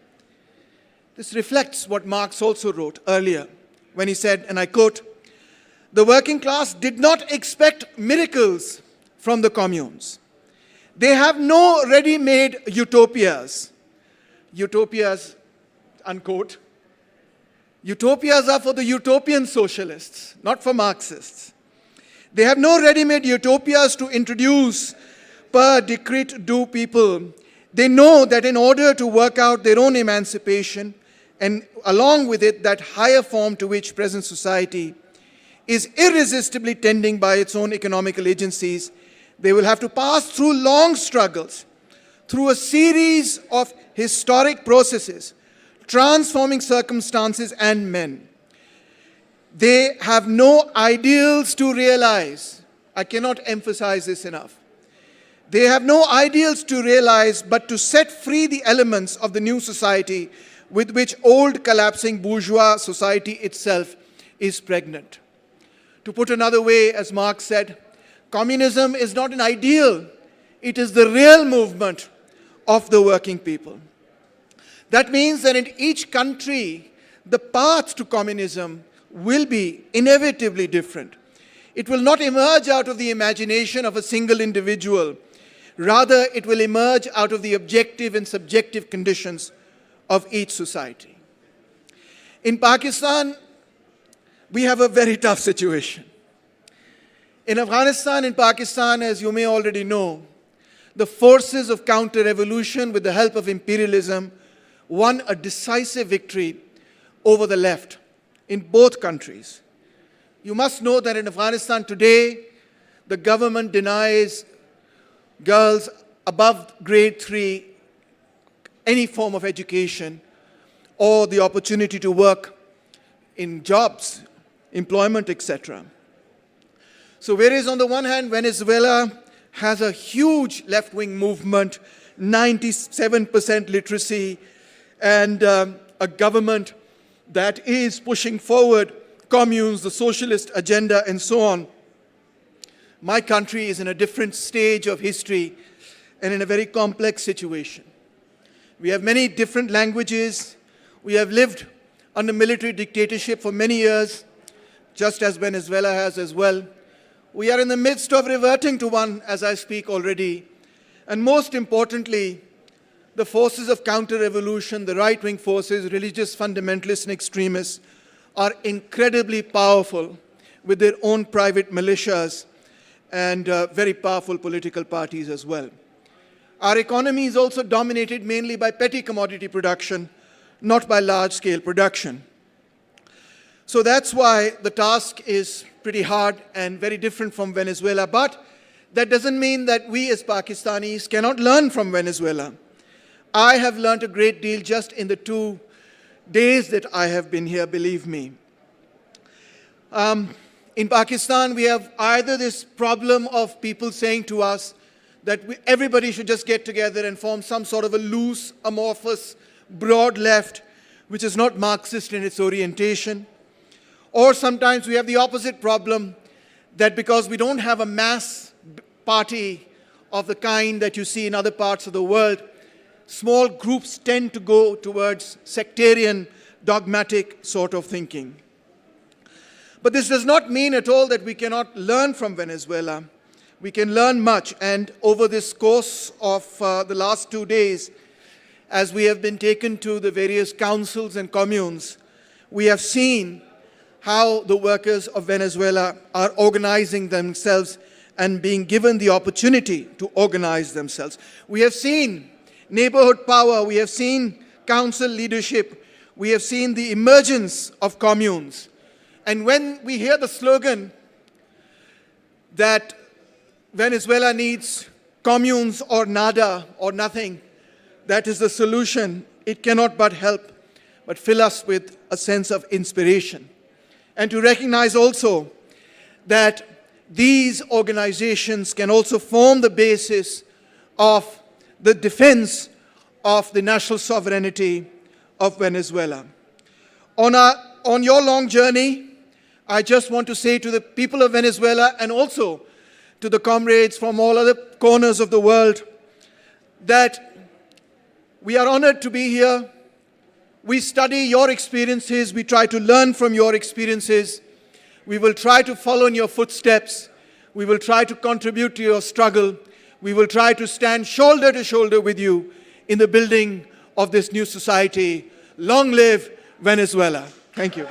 This reflects what Marx also wrote earlier when he said, and I quote, "The working class did not expect miracles from the communes. They have no ready-made utopias." Utopias, unquote. Utopias are for the utopian socialists, not for Marxists. They have no ready-made utopias to introduce per decret do people. They know that in order to work out their own emancipation, and along with it that higher form to which present society is irresistibly tending by its own economical agencies, they will have to pass through long struggles, through a series of historic processes, transforming circumstances and men. They have no ideals to realize. I cannot emphasize this enough. They have no ideals to realize but to set free the elements of the new society with which old collapsing bourgeois society itself is pregnant. To put another way, as Marx said, communism is not an ideal, it is the real movement of the working people. That means that in each country, the path to communism will be inevitably different. It will not emerge out of the imagination of a single individual. Rather, it will emerge out of the objective and subjective conditions of each society. In Pakistan, we have a very tough situation. In Afghanistan and Pakistan, as you may already know, the forces of counter-revolution with the help of imperialism won a decisive victory over the left in both countries. You must know that in Afghanistan today, the government denies girls above grade 3 any form of education or the opportunity to work in jobs, employment, etc. So whereas on the one hand, Venezuela has a huge left-wing movement, 97% literacy, and a government that is pushing forward communes, the socialist agenda, and so on. My country is in a different stage of history and in a very complex situation. We have many different languages. We have lived under military dictatorship for many years, just as Venezuela has as well. We are in the midst of reverting to one as I speak already. And most importantly, the forces of counter-revolution, the right-wing forces, religious fundamentalists and extremists, are incredibly powerful with their own private militias and very powerful political parties as well. Our economy is also dominated mainly by petty commodity production, not by large-scale production. So that's why the task is pretty hard and very different from Venezuela. But that doesn't mean that we as Pakistanis cannot learn from Venezuela. I have learned a great deal just in the 2 days that I have been here, believe me. In Pakistan, we have either this problem of people saying to us that everybody should just get together and form some sort of a loose, amorphous, broad left, which is not Marxist in its orientation. Or sometimes we have the opposite problem, that because we don't have a mass party of the kind that you see in other parts of the world, small groups tend to go towards sectarian, dogmatic sort of thinking. But this does not mean at all that we cannot learn from Venezuela. We can learn much, and over this course of the last 2 days, as we have been taken to the various councils and communes, we have seen how the workers of Venezuela are organizing themselves and being given the opportunity to organize themselves. We have seen neighborhood power, we have seen council leadership, we have seen the emergence of communes. And when we hear the slogan that Venezuela needs communes or nada or nothing, that is the solution, it cannot but help but fill us with a sense of inspiration. And to recognize also that these organizations can also form the basis of the defense of the national sovereignty of Venezuela. On your long journey, I just want to say to the people of Venezuela and also to the comrades from all other corners of the world that we are honored to be here. We study your experiences. We try to learn from your experiences. We will try to follow in your footsteps. We will try to contribute to your struggle. We will try to stand shoulder to shoulder with you in the building of this new society. Long live Venezuela. Thank you.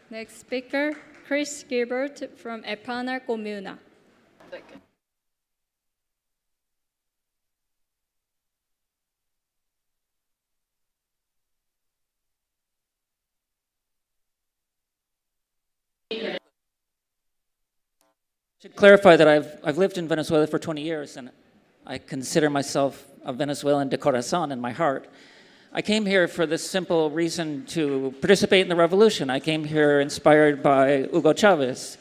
Next speaker, Chris Gilbert from Epana Comuna. I should clarify that I've lived in Venezuela for 20 years, and I consider myself a Venezuelan de corazón in my heart. I came here for the simple reason to participate in the revolution. I came here inspired by Hugo Chavez.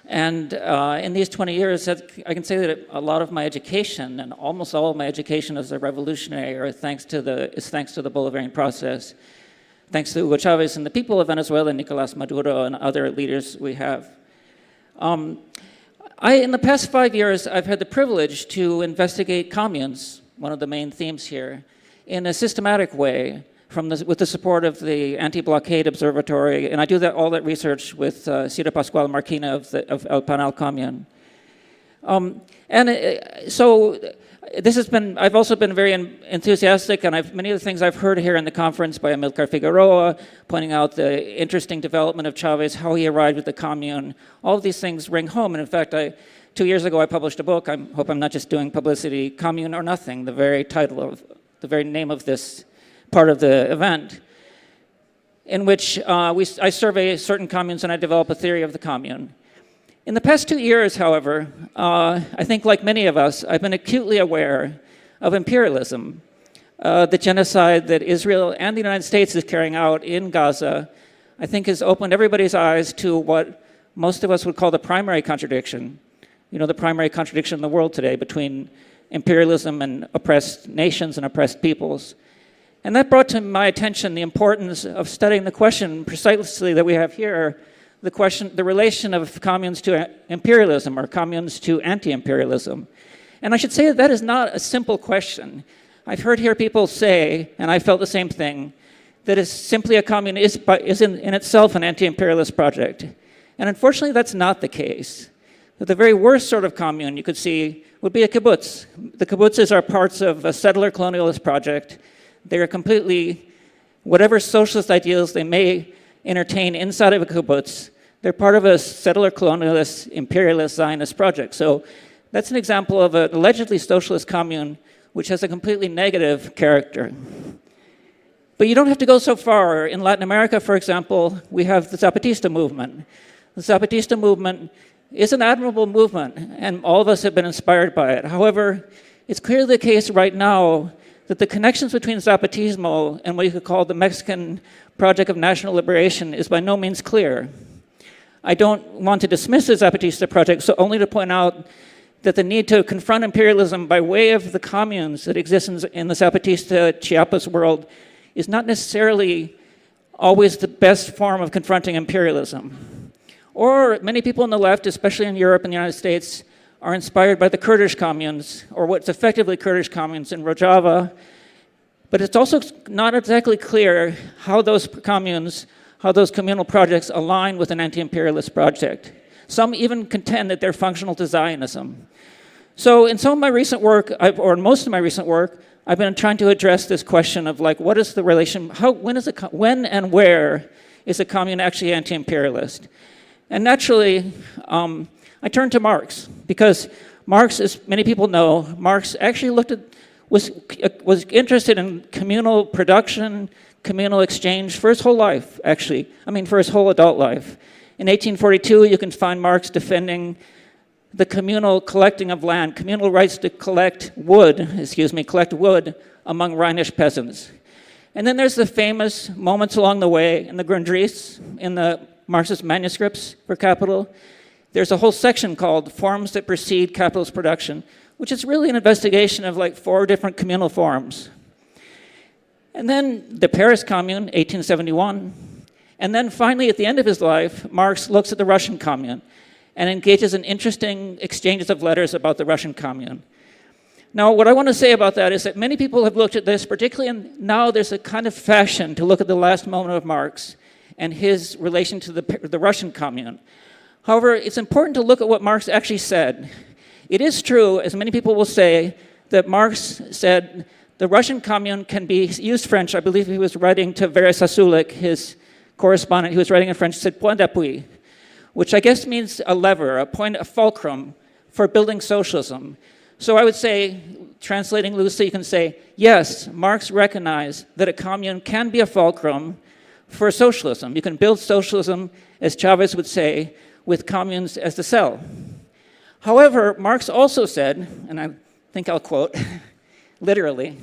And in these 20 years, I can say that a lot of my education, and almost all of my education as a revolutionary, is thanks to the Bolivarian process, thanks to Hugo Chavez and the people of Venezuela, Nicolás Maduro, and other leaders we have. In the past 5 years, I've had the privilege to investigate communes, one of the main themes here, in a systematic way, with the support of the Anti-Blockade Observatory, and I do all that research with Cira Pascual Marquina of El Panal Commune. So this has been, I've also been very enthusiastic, and many of the things I've heard here in the conference by Amilcar Figueroa, pointing out the interesting development of Chavez, how he arrived at the commune, all of these things ring home, and in fact, 2 years ago I published a book, I hope I'm not just doing publicity, Commune or Nothing, the very name of this part of the event, in which I survey certain communes and I develop a theory of the commune. In the past 2 years, however, I think like many of us, I've been acutely aware of imperialism. The genocide that Israel and the United States is carrying out in Gaza, I think has opened everybody's eyes to what most of us would call the primary contradiction, the primary contradiction in the world today between imperialism and oppressed nations and oppressed peoples. And that brought to my attention the importance of studying the question precisely that we have here, the relation of communes to imperialism or communes to anti-imperialism. And I should say that is not a simple question. I've heard here people say, and I felt the same thing, that a commune is in itself an anti-imperialist project. And unfortunately, that's not the case. The very worst sort of commune you could see would be a kibbutz. The kibbutzes are parts of a settler colonialist project. They are completely, whatever socialist ideals they may entertain inside of a kibbutz, they're part of a settler colonialist, imperialist, Zionist project. So that's an example of an allegedly socialist commune which has a completely negative character. But you don't have to go so far. In Latin America, for example, we have the Zapatista movement. The Zapatista movement is an admirable movement, and all of us have been inspired by it. However, it's clearly the case right now that the connections between Zapatismo and what you could call the Mexican Project of National Liberation is by no means clear. I don't want to dismiss the Zapatista project, so only to point out that the need to confront imperialism by way of the communes that exist in the Zapatista Chiapas world is not necessarily always the best form of confronting imperialism. Or many people on the left, especially in Europe and the United States, are inspired by the Kurdish communes, or what's effectively Kurdish communes in Rojava. But it's also not exactly clear how those communes, how those communal projects align with an anti-imperialist project. Some even contend that they're functional to Zionism. So in some of my recent work, or in most of my recent work, I've been trying to address this question of what is the relation, when and where is a commune actually anti-imperialist? And naturally, I turned to Marx, because Marx, as many people know, Marx actually was interested in communal production, communal exchange for his whole life, actually. For his whole adult life. In 1842, you can find Marx defending the communal collecting of land, communal rights to collect wood among Rhinish peasants. And then there's the famous moments along the way in the Grundrisse, in the Marxist manuscripts for Capital. There's a whole section called Forms That Precede Capitalist Production, which is really an investigation of like 4 different communal forms. And then the Paris Commune, 1871. And then finally, at the end of his life, Marx looks at the Russian Commune and engages in interesting exchanges of letters about the Russian Commune. Now, what I want to say about that is that many people have looked at this, particularly now there's a kind of fashion to look at the last moment of Marx and his relation to the Russian Commune. However, it's important to look at what Marx actually said. It is true, as many people will say, that Marx said the Russian Commune can be used French. I believe he was writing to Vera Sasulik, his correspondent, he was writing in French, said point d'appui, which I guess means a lever, a fulcrum for building socialism. So I would say, translating loosely, you can say, yes, Marx recognized that a commune can be a fulcrum for socialism. You can build socialism, as Chavez would say, with communes as the cell. However, Marx also said, and I think I'll quote literally,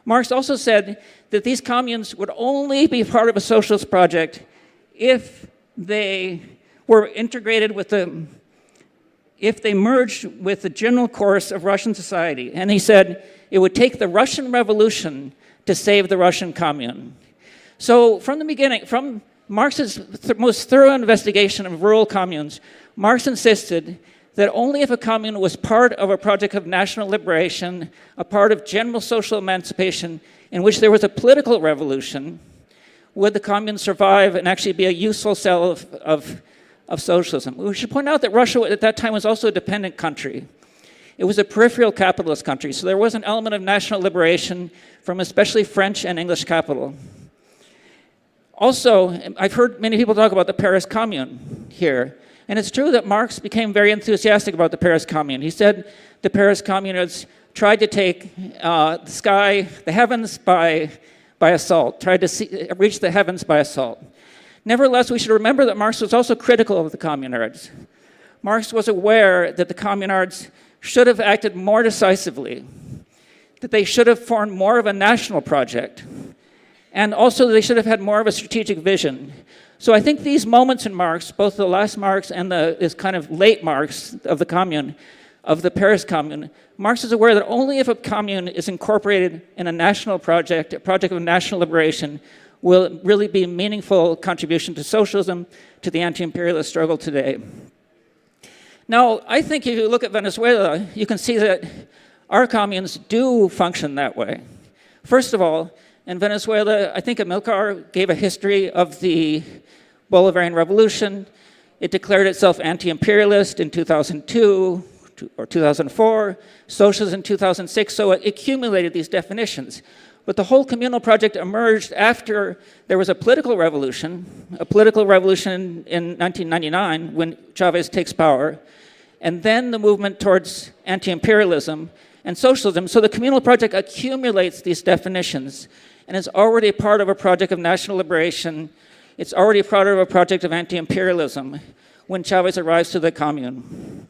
Marx also said that these communes would only be part of a socialist project if they were integrated with if they merged with the general course of Russian society. And he said it would take the Russian Revolution to save the Russian Commune. So from the beginning, from Marx's most thorough investigation of rural communes, Marx insisted that only if a commune was part of a project of national liberation, a part of general social emancipation, in which there was a political revolution, would the commune survive and actually be a useful cell of socialism. We should point out that Russia at that time was also a dependent country. It was a peripheral capitalist country, so there was an element of national liberation from especially French and English capital. Also, I've heard many people talk about the Paris Commune here, and it's true that Marx became very enthusiastic about the Paris Commune. He said the Paris Communists tried to take the heavens by assault, tried to reach the heavens by assault. Nevertheless, we should remember that Marx was also critical of the communards. Marx was aware that the communards should have acted more decisively, that they should have formed more of a national project, and also they should have had more of a strategic vision. So I think these moments in Marx, both the last Marx and this kind of late Marx of the Commune, of the Paris Commune, Marx is aware that only if a commune is incorporated in a national project, a project of national liberation, will it really be a meaningful contribution to socialism, to the anti-imperialist struggle today. Now, I think if you look at Venezuela, you can see that our communes do function that way. First of all, in Venezuela, I think Amilcar gave a history of the Bolivarian Revolution. It declared itself anti-imperialist in 2002 or 2004, socialist in 2006, so it accumulated these definitions. But the whole communal project emerged after there was a political revolution in 1999 when Chavez takes power, and then the movement towards anti-imperialism and socialism. So the communal project accumulates these definitions, and it's already part of a project of national liberation. It's already part of a project of anti-imperialism when Chavez arrives to the commune.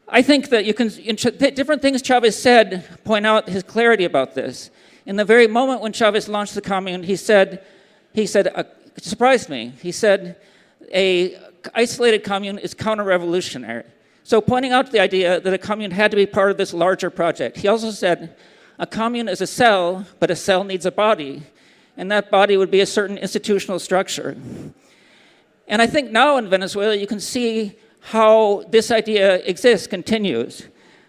I think that you can, different things Chavez said point out his clarity about this. In the very moment when Chavez launched the commune, he said, it surprised me. He said, a isolated commune is counter-revolutionary. So pointing out the idea that a commune had to be part of this larger project. He also said, a commune is a cell, but a cell needs a body, and that body would be a certain institutional structure. And I think now in Venezuela, you can see how this idea exists, continues.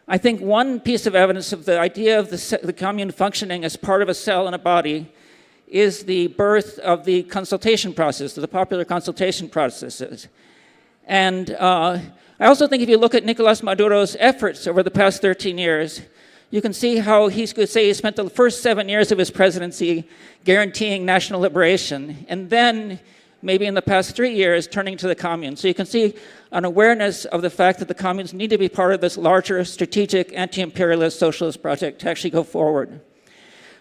I think one piece of evidence of the idea of the commune functioning as part of a cell and a body is the birth of the consultation process, the popular consultation processes. And I also think if you look at Nicolas Maduro's efforts over the past 13 years, you can see how he could say he spent the first 7 years of his presidency guaranteeing national liberation, and then maybe in the past 3 years, turning to the commune. So you can see an awareness of the fact that the communes need to be part of this larger strategic anti-imperialist socialist project to actually go forward.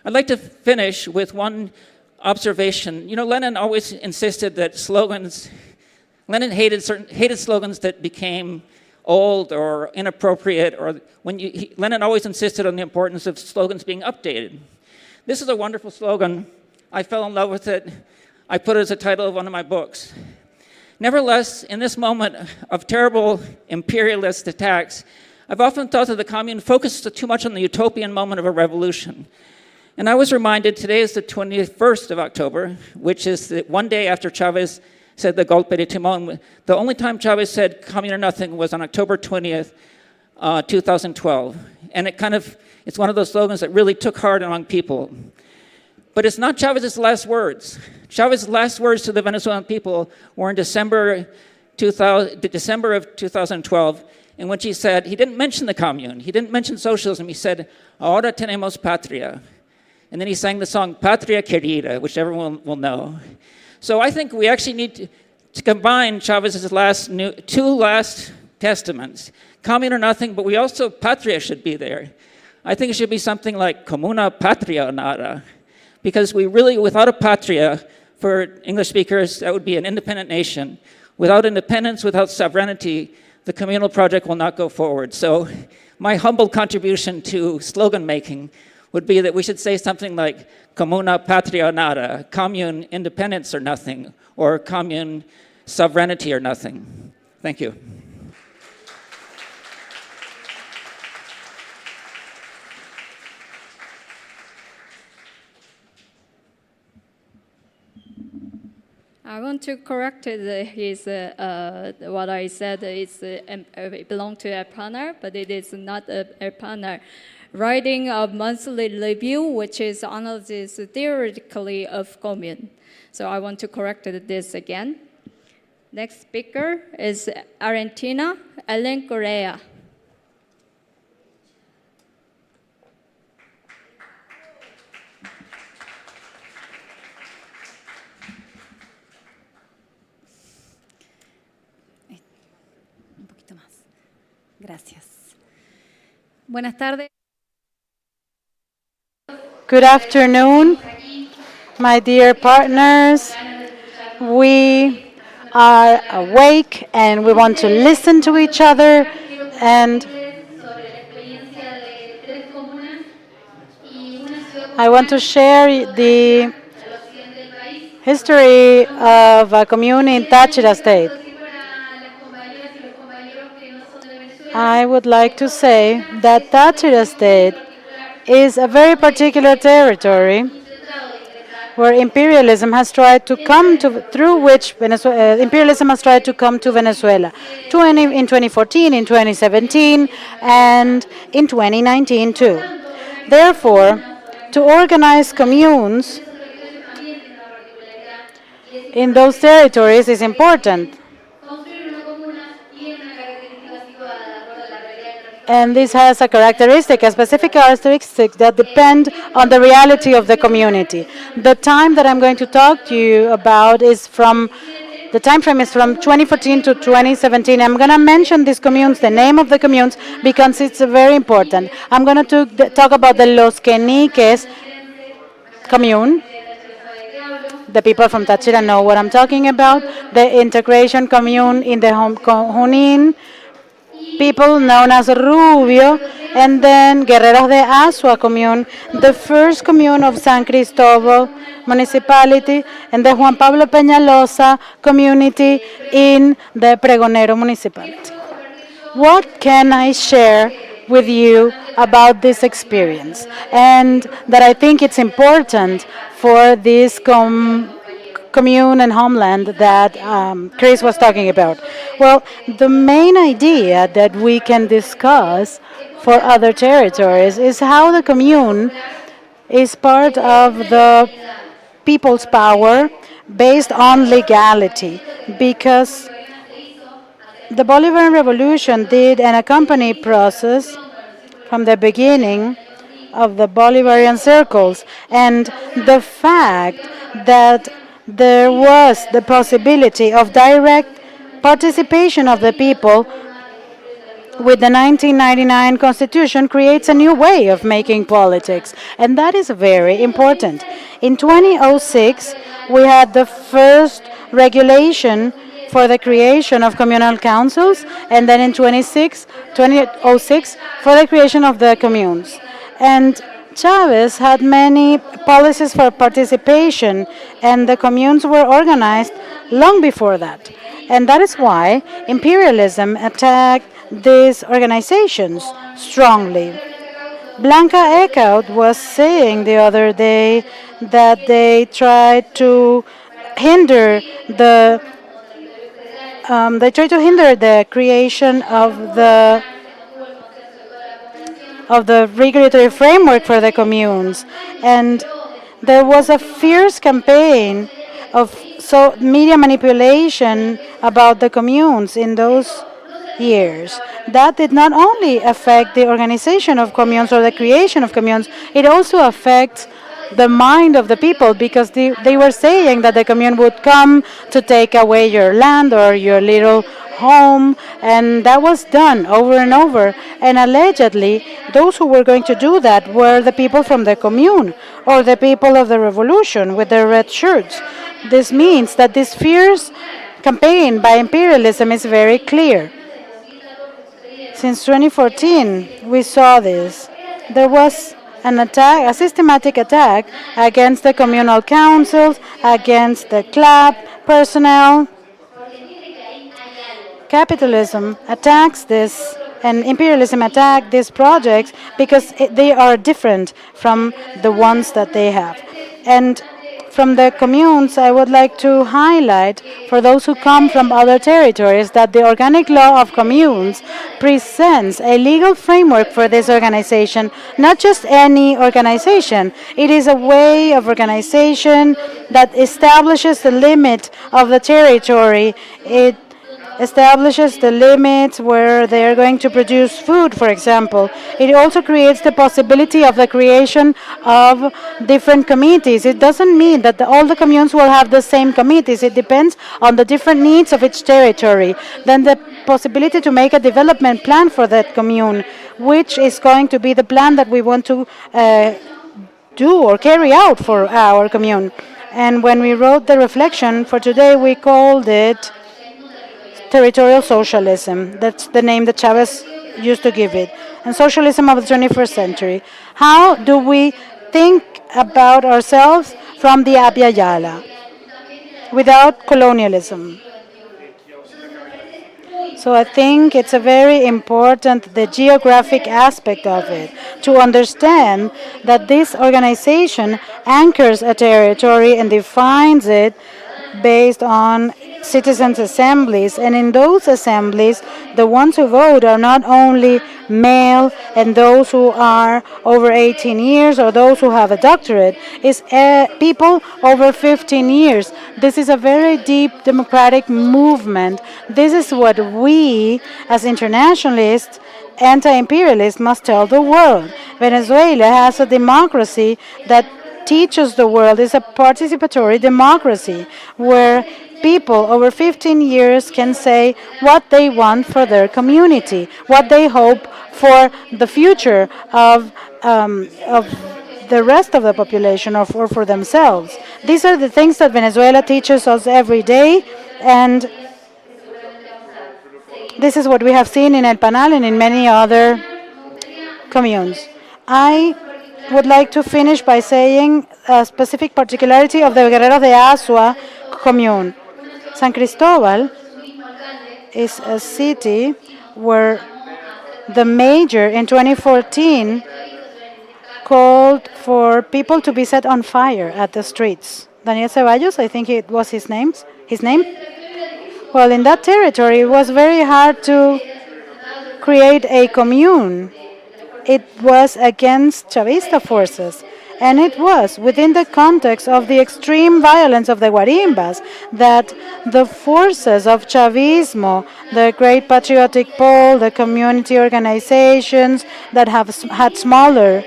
I'd like to finish with one observation. You know, Lenin always insisted that slogans, Lenin hated slogans that became old or inappropriate, or Lenin always insisted on the importance of slogans being updated. This is a wonderful slogan. I fell in love with it. I put it as a title of one of my books. Nevertheless, in this moment of terrible imperialist attacks, I've often thought that the commune focused too much on the utopian moment of a revolution. And I was reminded today is the 21st of October, which is the one day after Chavez said the golpe de timón. The only time Chavez said commune or nothing was on October 20th, 2012. And it's one of those slogans that really took heart among people. But it's not Chavez's last words. Chavez's last words to the Venezuelan people were in December of 2012, in which he said, he didn't mention the commune, he didn't mention socialism, he said, ahora tenemos patria. And then he sang the song Patria Querida, which everyone will know. So I think we actually need to combine Chavez's two last testaments. Commune or nothing, but we also, patria should be there. I think it should be something like comuna patria o nada. Because we really, without a patria, for English speakers, that would be an independent nation. Without independence, without sovereignty, the communal project will not go forward. So my humble contribution to slogan making would be that we should say something like comuna patria o nada, commune independence or nothing, or commune sovereignty or nothing. Thank you. I want to correct what I said. It belongs to a partner, but it is not a partner. Writing a monthly review, which is analysis theoretically of commune. So I want to correct this again. Next speaker is Argentina, Ellen Correa. Gracias. Buenas tardes. Good afternoon, my dear partners. We are awake and we want to listen to each other, and I want to share the history of a commune in Táchira State. I would like to say that Táchira State is a very particular territory where imperialism has tried to come to, through which imperialism has tried to come to Venezuela, in 2014, in 2017, and in 2019 too. Therefore, to organize communes in those territories is important. And this has a specific characteristic that depend on the reality of the community. The time that I'm going to talk to you about the time frame is from 2014 to 2017. I'm going to mention these communes, the name of the communes, because it's very important. I'm going to talk about the Los Queniques commune. The people from Táchira know what I'm talking about. The integration commune in the Junín, people known as Rubio, and then Guerreros de Asua commune, the first commune of San Cristobal municipality, and the Juan Pablo Peñalosa community in the Pregonero municipality. What can I share with you about this experience, and that I think it's important for this commune and homeland that Chris was talking about? Well, the main idea that we can discuss for other territories is how the commune is part of the people's power based on legality, because the Bolivarian Revolution did an accompanied process from the beginning of the Bolivarian circles, and the fact that there was the possibility of direct participation of the people with the 1999 Constitution creates a new way of making politics, and that is very important. In 2006, we had the first regulation for the creation of communal councils, and then in 2006 for the creation of the communes. And Chavez had many policies for participation, and the communes were organized long before that. And that is why imperialism attacked these organizations strongly. Blanca Eckhout was saying the other day that they tried to hinder the creation of the regulatory framework for the communes, and there was a fierce campaign of media manipulation about the communes in those years. That did not only affect the organization of communes or the creation of communes, it also affects the mind of the people, because they were saying that the commune would come to take away your land or your little home, and that was done over and over. And allegedly, those who were going to do that were the people from the commune or the people of the revolution with their red shirts. This means that this fierce campaign by imperialism is very clear. Since 2014, we saw this. There was an attack, a systematic attack against the communal councils, against the club personnel. Capitalism attacks this, and imperialism attack these projects because they are different from the ones that they have. And from the communes, I would like to highlight, for those who come from other territories, that the organic law of communes presents a legal framework for this organization, not just any organization. It is a way of organization that establishes the limit of the territory. It establishes the limits where they are going to produce food, for example. It also creates the possibility of the creation of different committees. It doesn't mean that all the communes will have the same committees. It depends on the different needs of each territory. Then the possibility to make a development plan for that commune, which is going to be the plan that we want to do or carry out for our commune. And when we wrote the reflection for today, we called it territorial socialism. That's the name that Chavez used to give it. And socialism of the 21st century. How do we think about ourselves from the Abya Yala without colonialism? So I think it's a very important, the geographic aspect of it, to understand that this organization anchors a territory and defines it based on citizens' assemblies. And in those assemblies, the ones who vote are not only male and those who are over 18 years or those who have a doctorate. It's people over 15 years. This is a very deep democratic movement. This is what we, as internationalists, anti-imperialists, must tell the world. Venezuela has a democracy that teaches the world is a participatory democracy where people over 15 years can say what they want for their community, what they hope for the future of the rest of the population or for themselves. These are the things that Venezuela teaches us every day, and this is what we have seen in El Panal and in many other communes. I would like to finish by saying a specific particularity of the Guerreros de Azua commune. San Cristobal is a city where the mayor in 2014 called for people to be set on fire at the streets. Daniel Ceballos, I think it was his name. Well, in that territory, it was very hard to create a commune. It was against Chavista forces. And it was within the context of the extreme violence of the Guarimbas that the forces of Chavismo, the Great Patriotic Pole, the community organizations that have had smaller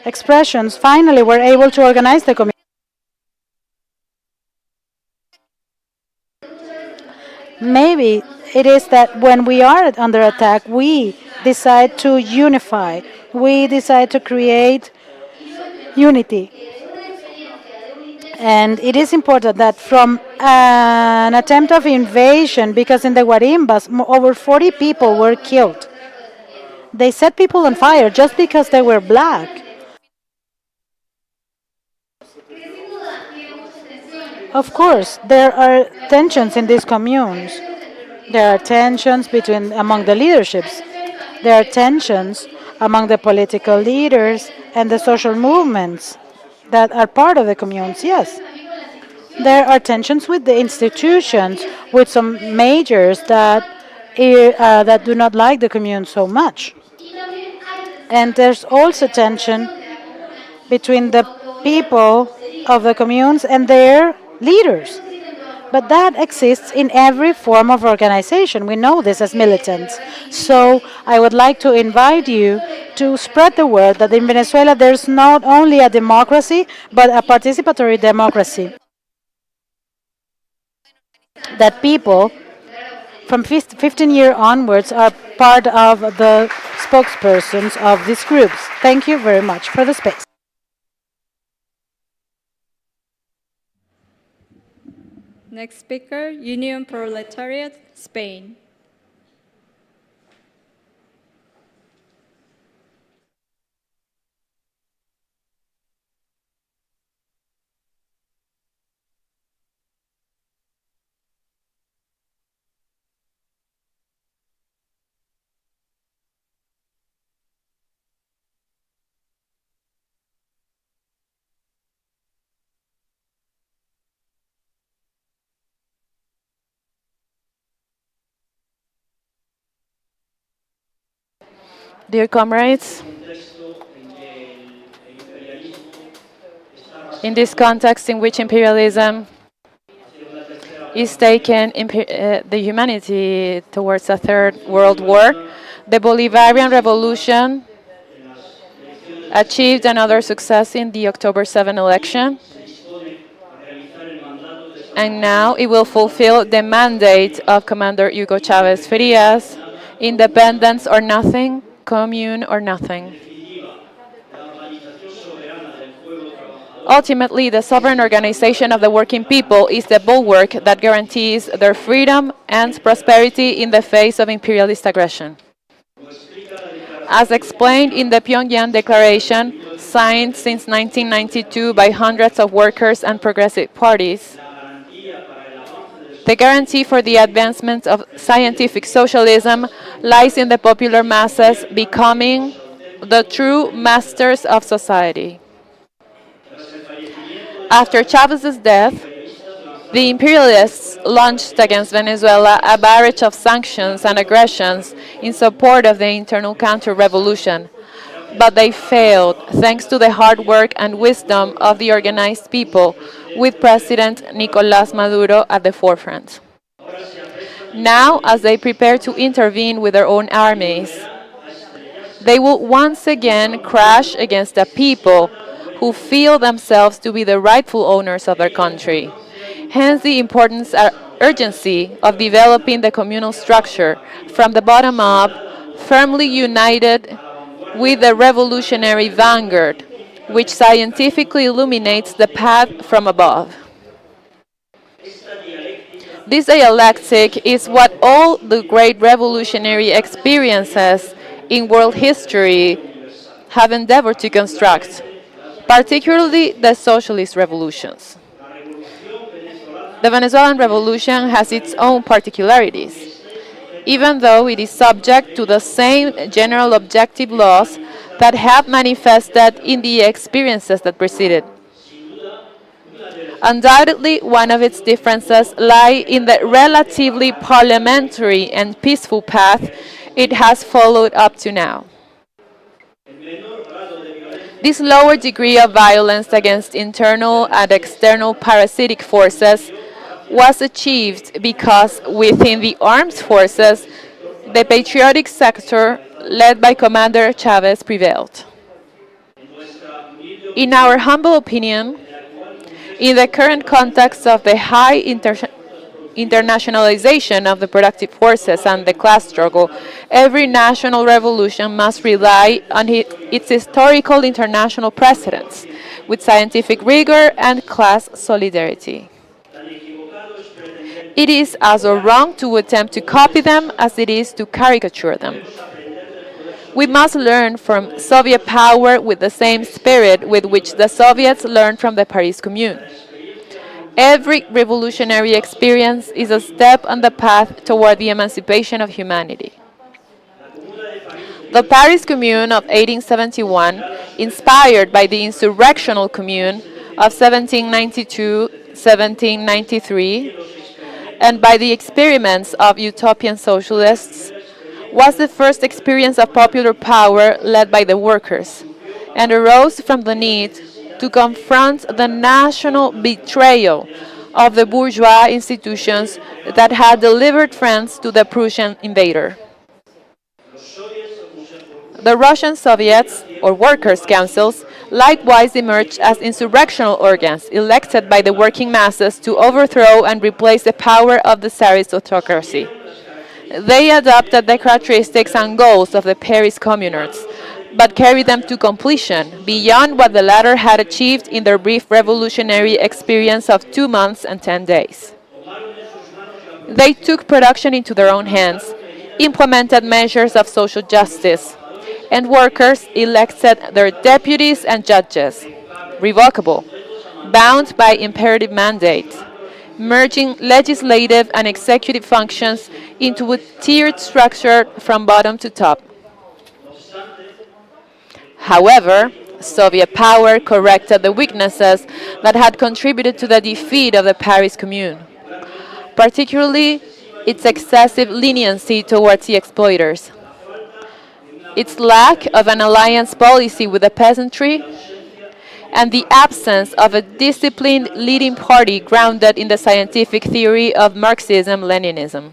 expressions, finally were able to organize the community. Maybe it is that when we are under attack, we decide to unify. We decide to create unity. And it is important that from an attempt of invasion, because in the Guarimbas, over 40 people were killed. They set people on fire just because they were black. Of course, there are tensions in these communes. There are tensions among the leaderships. There are tensions among the political leaders and the social movements that are part of the communes, yes. There are tensions with the institutions, with some majors that do not like the commune so much. And there's also tension between the people of the communes and their leaders. But that exists in every form of organization. We know this as militants. So I would like to invite you to spread the word that in Venezuela there's not only a democracy, but a participatory democracy. That people from 15 year onwards are part of the spokespersons of these groups. Thank you very much for the space. Next speaker, Union Proletariat, Spain. Dear comrades, in this context in which imperialism is taking the humanity towards a third world war, the Bolivarian Revolution achieved another success in the October 7 election, and now it will fulfill the mandate of Commander Hugo Chavez Frias, independence or nothing, commune or nothing. Ultimately, the sovereign organization of the working people is the bulwark that guarantees their freedom and prosperity in the face of imperialist aggression. As explained in the Pyongyang Declaration, signed since 1992 by hundreds of workers and progressive parties, the guarantee for the advancement of scientific socialism lies in the popular masses becoming the true masters of society. After Chavez's death, the imperialists launched against Venezuela a barrage of sanctions and aggressions in support of the internal counter-revolution, but they failed thanks to the hard work and wisdom of the organized people, with President Nicolás Maduro at the forefront. Now, as they prepare to intervene with their own armies, they will once again crash against a people who feel themselves to be the rightful owners of their country. Hence the importance and urgency of developing the communal structure from the bottom up, firmly united with the revolutionary vanguard, which scientifically illuminates the path from above. This dialectic is what all the great revolutionary experiences in world history have endeavored to construct, particularly the socialist revolutions. The Venezuelan Revolution has its own particularities, even though it is subject to the same general objective laws that have manifested in the experiences that preceded. Undoubtedly, one of its differences lies in the relatively parliamentary and peaceful path it has followed up to now. This lower degree of violence against internal and external parasitic forces was achieved because within the armed forces, the patriotic sector led by Commander Chavez prevailed. In our humble opinion, in the current context of the high internationalization of the productive forces and the class struggle, every national revolution must rely on its historical international precedents, with scientific rigor and class solidarity. It is as wrong to attempt to copy them as it is to caricature them. We must learn from Soviet power with the same spirit with which the Soviets learned from the Paris Commune. Every revolutionary experience is a step on the path toward the emancipation of humanity. The Paris Commune of 1871, inspired by the insurrectional Commune of 1792-1793, and by the experiments of utopian socialists, was the first experience of popular power led by the workers, and arose from the need to confront the national betrayal of the bourgeois institutions that had delivered France to the Prussian invader. The Russian Soviets, or workers' councils, likewise emerged as insurrectional organs elected by the working masses to overthrow and replace the power of the Tsarist autocracy. They adopted the characteristics and goals of the Paris Communards, but carried them to completion beyond what the latter had achieved in their brief revolutionary experience of 2 months and 10 days. They took production into their own hands, implemented measures of social justice, and workers elected their deputies and judges, revocable, bound by imperative mandate, merging legislative and executive functions into a tiered structure from bottom to top. However, Soviet power corrected the weaknesses that had contributed to the defeat of the Paris Commune, particularly its excessive leniency towards the exploiters, its lack of an alliance policy with the peasantry, and the absence of a disciplined leading party grounded in the scientific theory of Marxism-Leninism.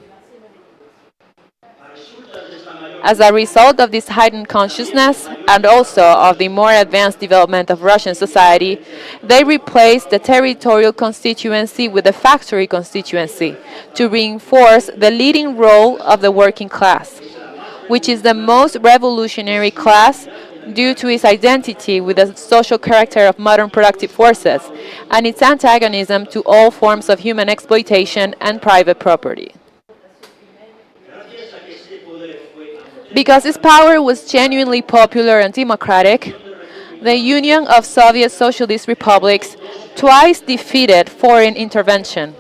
As a result of this heightened consciousness, and also of the more advanced development of Russian society, they replaced the territorial constituency with the factory constituency to reinforce the leading role of the working class, which is the most revolutionary class due to its identity with the social character of modern productive forces and its antagonism to all forms of human exploitation and private property. Because its power was genuinely popular and democratic, the Union of Soviet Socialist Republics twice defeated foreign intervention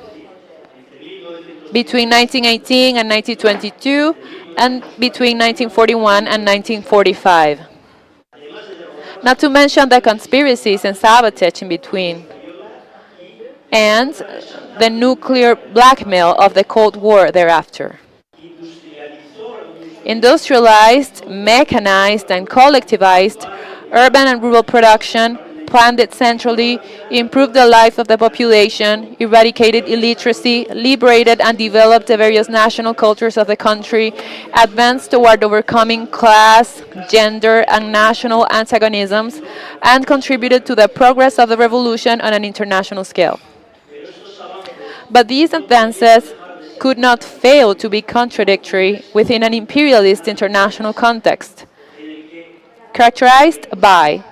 between 1918 and 1922 and between 1941 and 1945. Not to mention the conspiracies and sabotage in between, and the nuclear blackmail of the Cold War thereafter. Industrialized, mechanized, and collectivized urban and rural production, planned it centrally, improved the life of the population, eradicated illiteracy, liberated and developed the various national cultures of the country, advanced toward overcoming class, gender, and national antagonisms, and contributed to the progress of the revolution on an international scale. But these advances could not fail to be contradictory within an imperialist international context, characterized by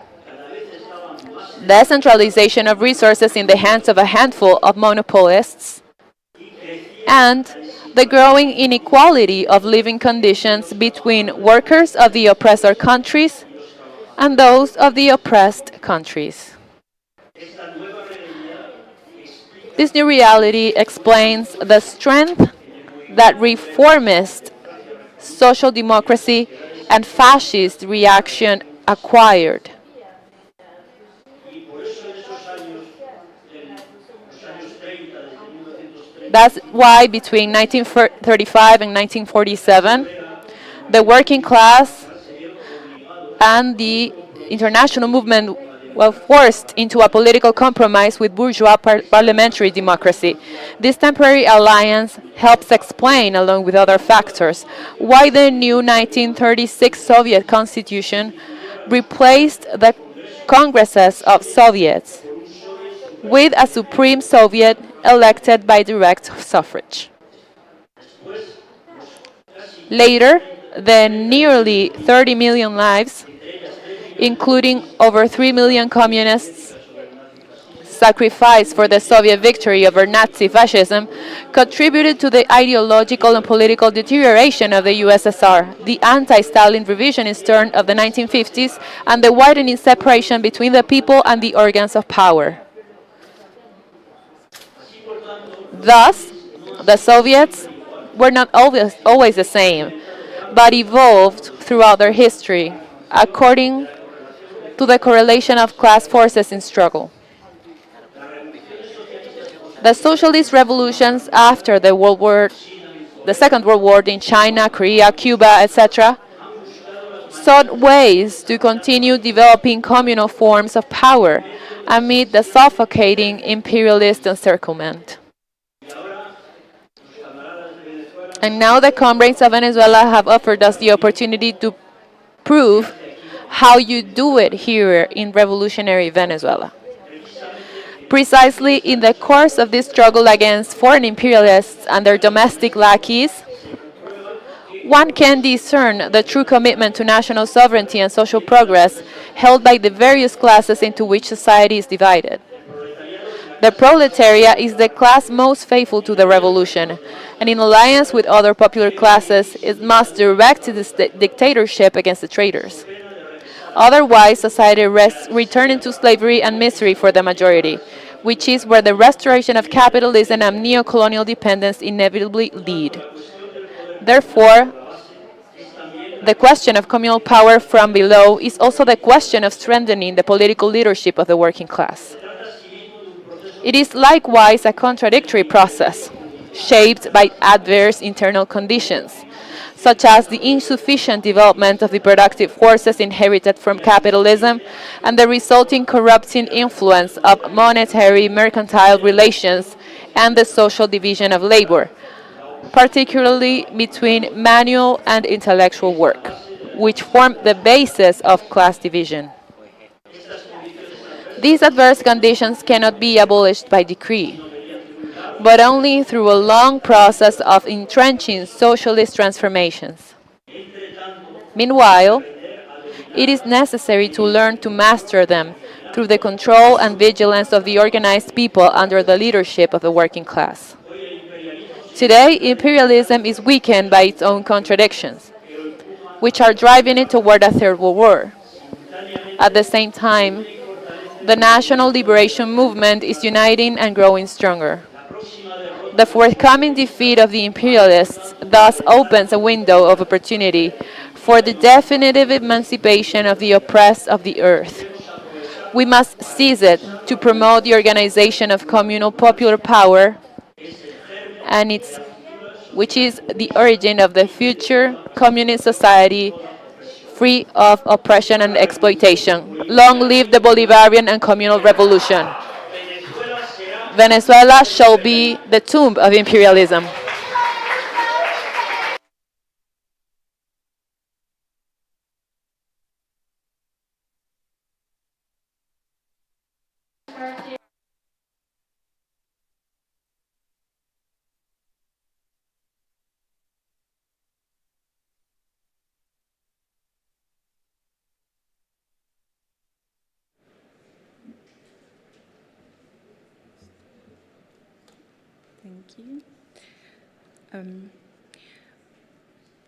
the centralization of resources in the hands of a handful of monopolists, and the growing inequality of living conditions between workers of the oppressor countries and those of the oppressed countries. This new reality explains the strength that reformist social democracy and fascist reaction acquired. That's why between 1935 and 1947, the working class and the international movement were forced into a political compromise with bourgeois parliamentary democracy. This temporary alliance helps explain, along with other factors, why the new 1936 Soviet constitution replaced the congresses of Soviets with a supreme Soviet elected by direct suffrage. Later, the nearly 30 million lives, including over 3 million communists, sacrificed for the Soviet victory over Nazi fascism, contributed to the ideological and political deterioration of the USSR, the anti-Stalin revisionist turn of the 1950s, and the widening separation between the people and the organs of power. Thus, the Soviets were not always the same, but evolved throughout their history according to the correlation of class forces in struggle. The socialist revolutions after the Second World War in China, Korea, Cuba, etc., sought ways to continue developing communal forms of power amid the suffocating imperialist encirclement. And now the comrades of Venezuela have offered us the opportunity to prove how you do it here in revolutionary Venezuela. Precisely in the course of this struggle against foreign imperialists and their domestic lackeys, one can discern the true commitment to national sovereignty and social progress held by the various classes into which society is divided. The proletariat is the class most faithful to the revolution, and in alliance with other popular classes, it must direct its dictatorship against the traitors. Otherwise, society risks returning to slavery and misery for the majority, which is where the restoration of capitalism and neo-colonial dependence inevitably lead. Therefore, the question of communal power from below is also the question of strengthening the political leadership of the working class. It is likewise a contradictory process, shaped by adverse internal conditions, such as the insufficient development of the productive forces inherited from capitalism and the resulting corrupting influence of monetary mercantile relations and the social division of labor, particularly between manual and intellectual work, which form the basis of class division. These adverse conditions cannot be abolished by decree, but only through a long process of entrenching socialist transformations. Meanwhile, it is necessary to learn to master them through the control and vigilance of the organized people under the leadership of the working class. Today, imperialism is weakened by its own contradictions, which are driving it toward a third world war. At the same time, the national liberation movement is uniting and growing stronger. The forthcoming defeat of the imperialists thus opens a window of opportunity for the definitive emancipation of the oppressed of the earth. We must seize it to promote the organization of communal popular power, and which is the origin of the future communist society free of oppression and exploitation. Long live the Bolivarian and communal revolution. Venezuela shall be the tomb of imperialism. Thank you.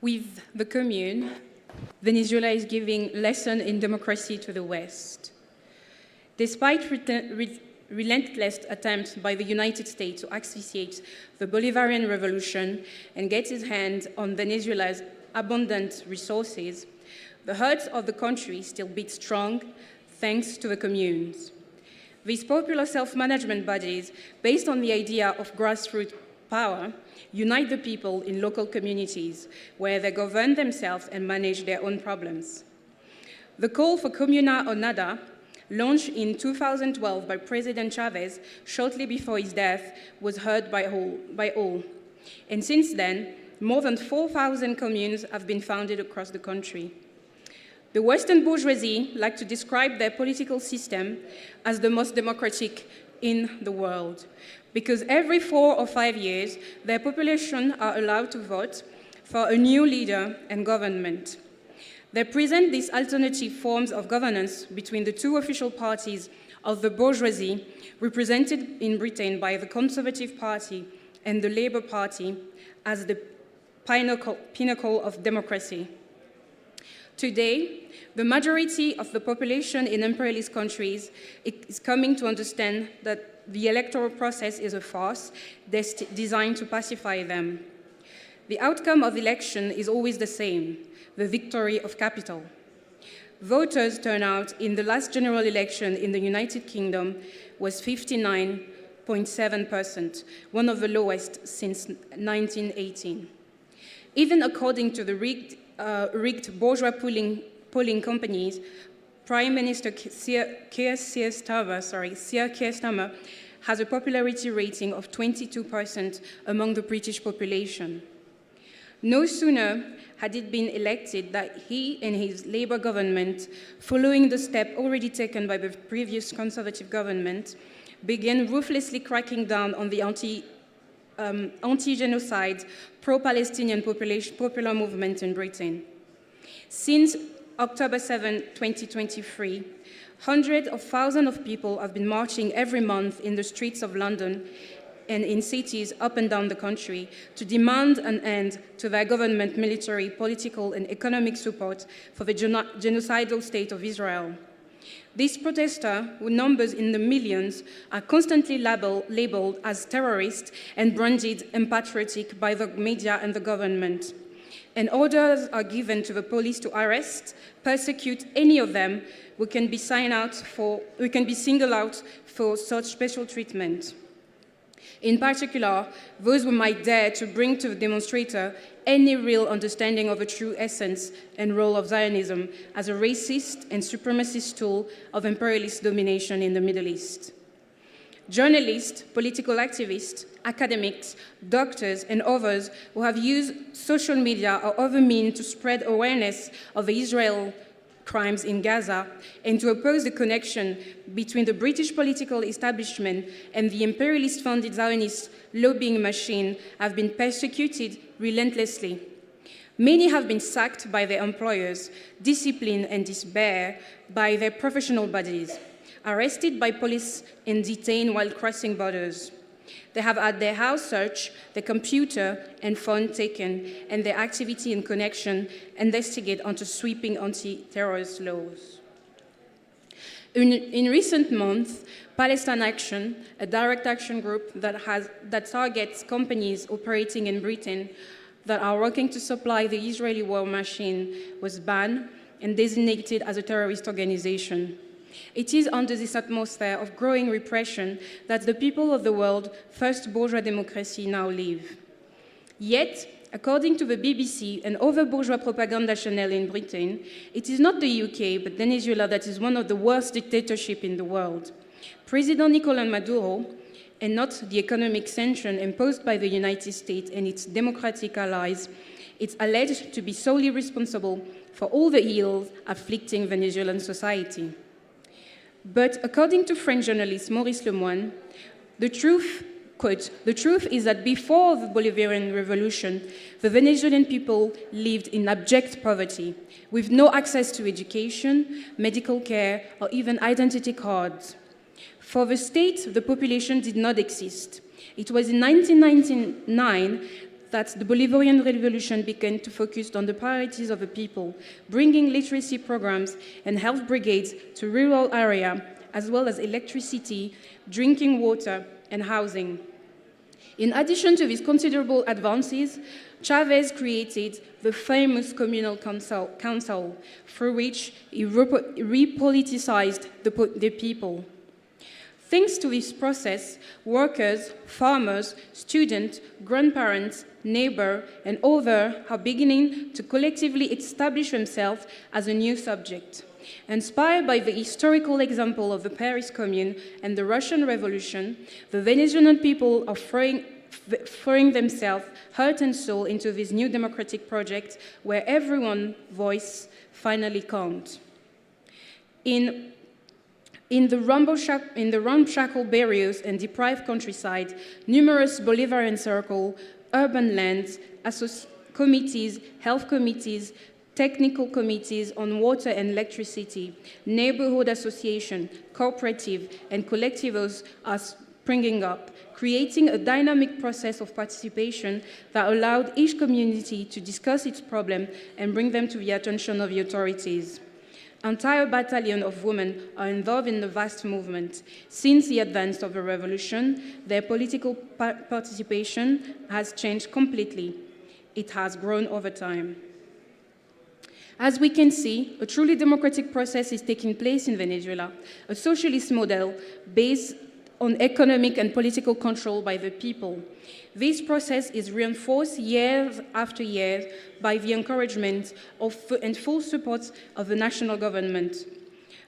With the Commune, Venezuela is giving lesson in democracy to the West. Despite relentless attempts by the United States to asphyxiate the Bolivarian Revolution and get its hands on Venezuela's abundant resources, the hearts of the country still beat strong thanks to the communes. These popular self-management bodies, based on the idea of grassroots power, unite the people in local communities where they govern themselves and manage their own problems. The call for Comuna or Nada, launched in 2012 by President Chavez shortly before his death, was heard by all. And since then, more than 4,000 communes have been founded across the country. The Western bourgeoisie like to describe their political system as the most democratic in the world, because every 4 or 5 years, their population are allowed to vote for a new leader and government. They present these alternative forms of governance between the two official parties of the bourgeoisie, represented in Britain by the Conservative Party and the Labour Party, as the pinnacle of democracy. Today, the majority of the population in imperialist countries is coming to understand that the electoral process is a farce designed to pacify them. The outcome of the election is always the same, the victory of capital. Voters' turnout in the last general election in the United Kingdom was 59.7%, one of the lowest since 1918. Even according to the rigged bourgeois polling companies, Prime Minister Keir Starmer has a popularity rating of 22% among the British population. No sooner had it been elected that he and his Labour government, following the step already taken by the previous Conservative government, began ruthlessly cracking down on the anti-genocide, pro-Palestinian popular movement in Britain. Since October 7, 2023, hundreds of thousands of people have been marching every month in the streets of London and in cities up and down the country to demand an end to their government military, political, and economic support for the genocidal state of Israel. These protesters, who numbers in the millions, are constantly labeled as terrorists and branded unpatriotic by the media and the government. And orders are given to the police to arrest, persecute any of them who can be singled out for such special treatment. In particular, those who might dare to bring to the demonstrator any real understanding of the true essence and role of Zionism as a racist and supremacist tool of imperialist domination in the Middle East. Journalists, political activists, academics, doctors, and others who have used social media or other means to spread awareness of the Israel crimes in Gaza and to oppose the connection between the British political establishment and the imperialist-funded Zionist lobbying machine have been persecuted relentlessly. Many have been sacked by their employers, disciplined and disbarred by their professional bodies, arrested by police and detained while crossing borders. They have had their house searched, their computer and phone taken, and their activity and connection investigated under sweeping anti-terrorist laws. In recent months, Palestine Action, a direct action group that targets companies operating in Britain that are working to supply the Israeli war machine, was banned and designated as a terrorist organization. It is under this atmosphere of growing repression that the people of the world's first bourgeois democracy now live. Yet, according to the BBC and other bourgeois propaganda channels in Britain, it is not the UK but Venezuela that is one of the worst dictatorships in the world. President Nicolás Maduro, and not the economic sanction imposed by the United States and its democratic allies, is alleged to be solely responsible for all the ills afflicting Venezuelan society. But according to French journalist Maurice Lemoine, the truth, quote, "The truth is that before the Bolivarian Revolution, the Venezuelan people lived in abject poverty, with no access to education, medical care, or even identity cards. For the state, the population did not exist. It was in 1999 that the Bolivarian Revolution began to focus on the priorities of the people, bringing literacy programs and health brigades to rural areas, as well as electricity, drinking water, and housing. In addition to these considerable advances, Chavez created the famous Communal Council, through which he repoliticized the people. Thanks to this process, workers, farmers, students, grandparents, neighbors, and others are beginning to collectively establish themselves as a new subject. Inspired by the historical example of the Paris Commune and the Russian Revolution, the Venezuelan people are throwing themselves heart and soul into this new democratic project where everyone's voice finally counts. In the ramshackle barrios and deprived countryside, numerous Bolivarian circles, urban lands, committees, health committees, technical committees on water and electricity, neighborhood association, cooperative, and collectivos are springing up, creating a dynamic process of participation that allowed each community to discuss its problem and bring them to the attention of the authorities. Entire battalions of women are involved in the vast movement. Since the advance of the revolution, their political participation has changed completely. It has grown over time. As we can see, a truly democratic process is taking place in Venezuela, a socialist model based on economic and political control by the people. This process is reinforced year after year by the encouragement of and full support of the national government.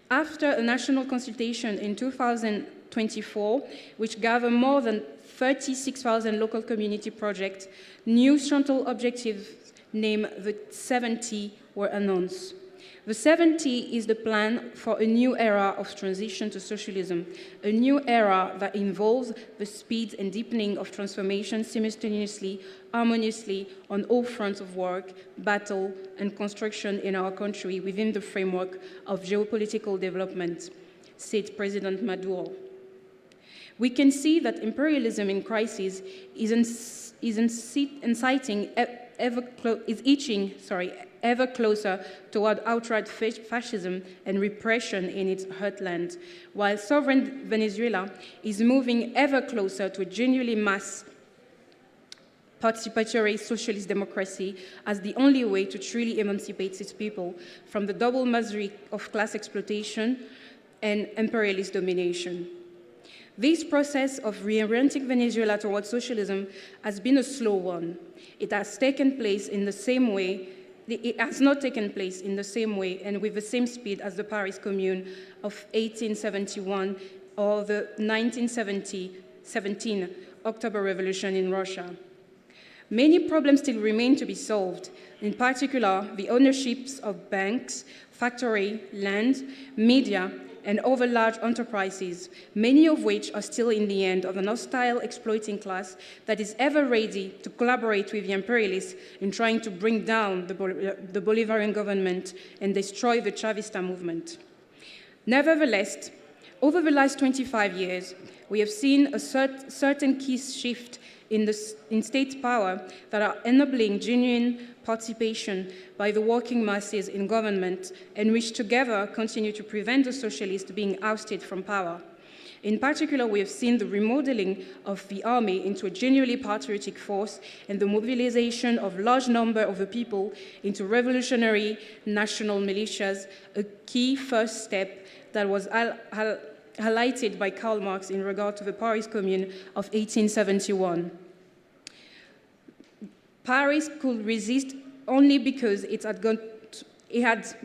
After a national consultation in 2024, which gathered more than 36,000 local community projects, new central objectives named the 70 were announced. The 70 is the plan for a new era of transition to socialism, a new era that involves the speed and deepening of transformation simultaneously, harmoniously on all fronts of work, battle, and construction in our country within the framework of geopolitical development, said President Maduro. We can see that imperialism in crisis is inciting ever closer toward outright fascism and repression in its heartland, while sovereign Venezuela is moving ever closer to a genuinely mass participatory socialist democracy as the only way to truly emancipate its people from the double misery of class exploitation and imperialist domination. This process of reorienting Venezuela towards socialism has been a slow one. It has taken place in the same way. It has not taken place in the same way and with the same speed as the Paris Commune of 1871 or the 1917 October Revolution in Russia. Many problems still remain to be solved, in particular the ownerships of banks, factory, land, media, and other large enterprises, many of which are still in the hand of an hostile exploiting class that is ever ready to collaborate with the imperialists in trying to bring down the Bolivarian government and destroy the Chavista movement. Nevertheless, over the last 25 years, we have seen a certain key shift in state power that are enabling genuine participation by the working masses in government and which together continue to prevent the socialists being ousted from power. In particular, we have seen the remodeling of the army into a genuinely patriotic force and the mobilization of large number of the people into revolutionary national militias, a key first step that was highlighted by Karl Marx in regard to the Paris Commune of 1871. Paris could resist only because it had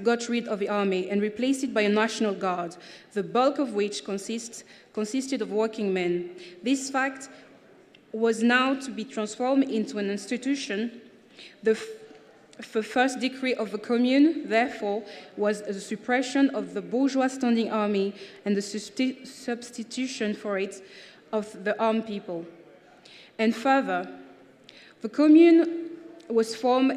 got rid of the army and replaced it by a national guard, the bulk of which consisted of working men. This fact was now to be transformed into an institution. The first decree of the Commune, therefore, was the suppression of the bourgeois standing army and the substitution for it of the armed people. And further, the Commune was formed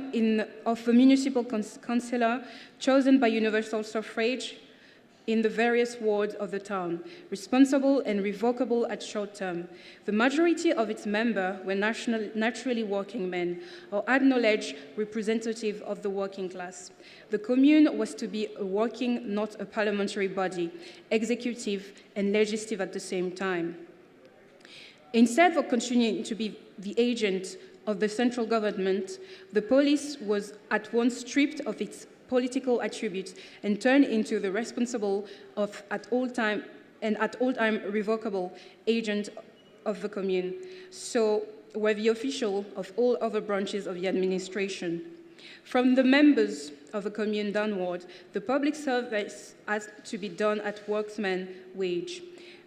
of a municipal councillor chosen by universal suffrage in the various wards of the town, responsible and revocable at short term. The majority of its members were naturally working men or acknowledged representative of the working class. The Commune was to be a working, not a parliamentary body, executive and legislative at the same time. Instead of continuing to be the agent of the central government, the police was at once stripped of its political attributes and turned into the responsible of at all time revocable agent of the Commune. So were the official of all other branches of the administration. From the members of the Commune downward, the public service has to be done at workman's wage.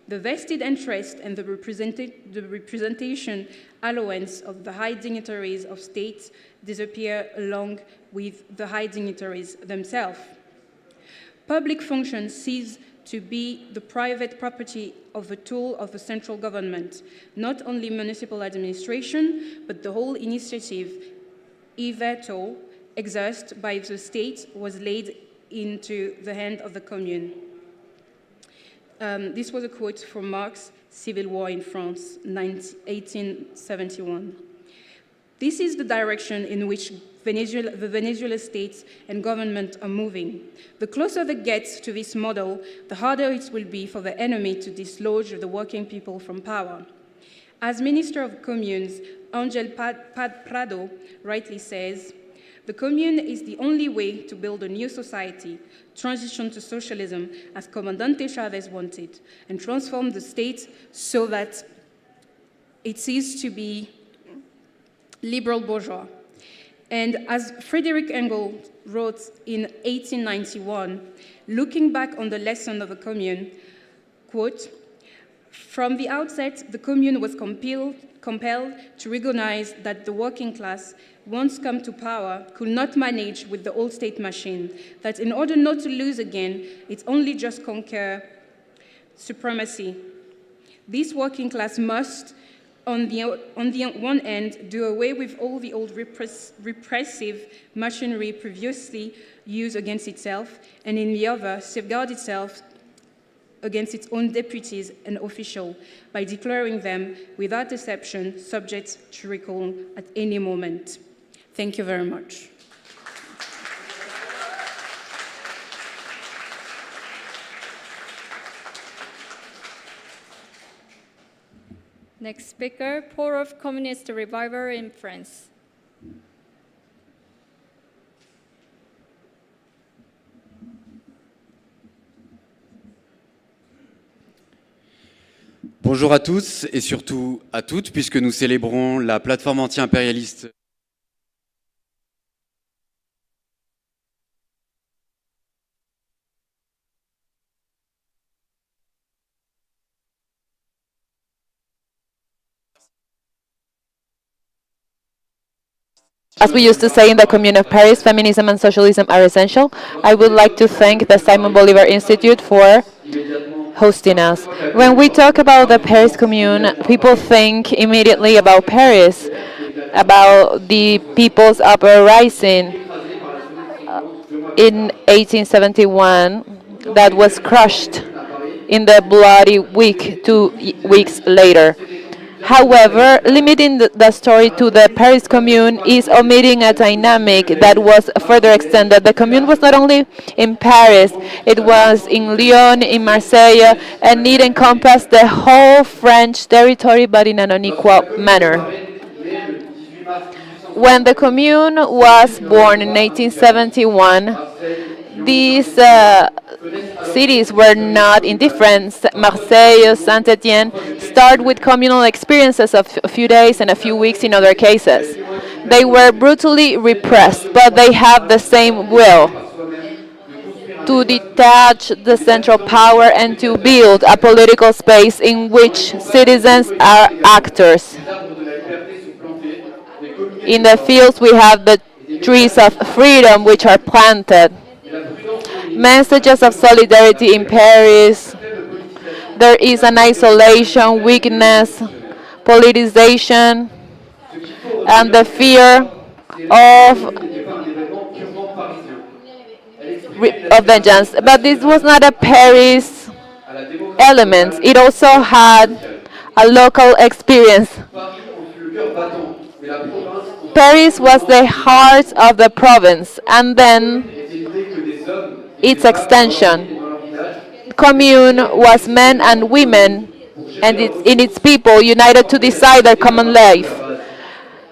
The vested interest and the representation allowance of the high dignitaries of states disappear along with the high dignitaries themselves. Public functions cease to be the private property of a tool of the central government, not only municipal administration, but the whole initiative, veto, exercised by the state was laid into the hand of the Commune. This was a quote from Marx' Civil War in France, 1871. This is the direction in which the Venezuela state and government are moving. The closer they get to this model, the harder it will be for the enemy to dislodge the working people from power. As Minister of Communes, Angel Prado rightly says, the commune is the only way to build a new society, transition to socialism as Comandante Chavez wanted, and transform the state so that it ceases to be liberal bourgeois. And as Frederick Engels wrote in 1891, looking back on the lesson of the Commune, quote, "From the outset, the Commune was compelled to recognize that the working class, once come to power, could not manage with the old state machine, that in order not to lose again, it only just conquer supremacy. This working class must, on the one hand, do away with all the old repressive machinery previously used against itself, and in the other, safeguard itself against its own deputies and officials by declaring them, without exception, subject to recall at any moment." Thank you very much. Next speaker, Port of Communist Revival in France. Bonjour à tous et surtout à toutes, puisque nous célébrons la plateforme anti-impérialiste. As we used to say in the Commune of Paris, feminism and socialism are essential. I would like to thank the Simon Bolivar Institute for hosting us. When we talk about the Paris Commune, people think immediately about Paris, about the people's uprising in 1871 that was crushed in the bloody week 2 weeks later. However, limiting the story to the Paris Commune is omitting a dynamic that was further extended. The Commune was not only in Paris, it was in Lyon, in Marseille, and it encompassed the whole French territory, but in an unequal manner. When the Commune was born in 1871, these cities were not indifferent. Marseille, Saint-Étienne start with communal experiences of a few days and a few weeks in other cases. They were brutally repressed, but they have the same will to detach the central power and to build a political space in which citizens are actors. In the fields we have the trees of freedom which are planted. Messages of solidarity in Paris. There is an isolation, weakness, politicization, and the fear of vengeance. But this was not a Paris element. It also had a local experience. Paris was the heart of the province, and then its extension. Commune was men and women and in its people united to decide their common life,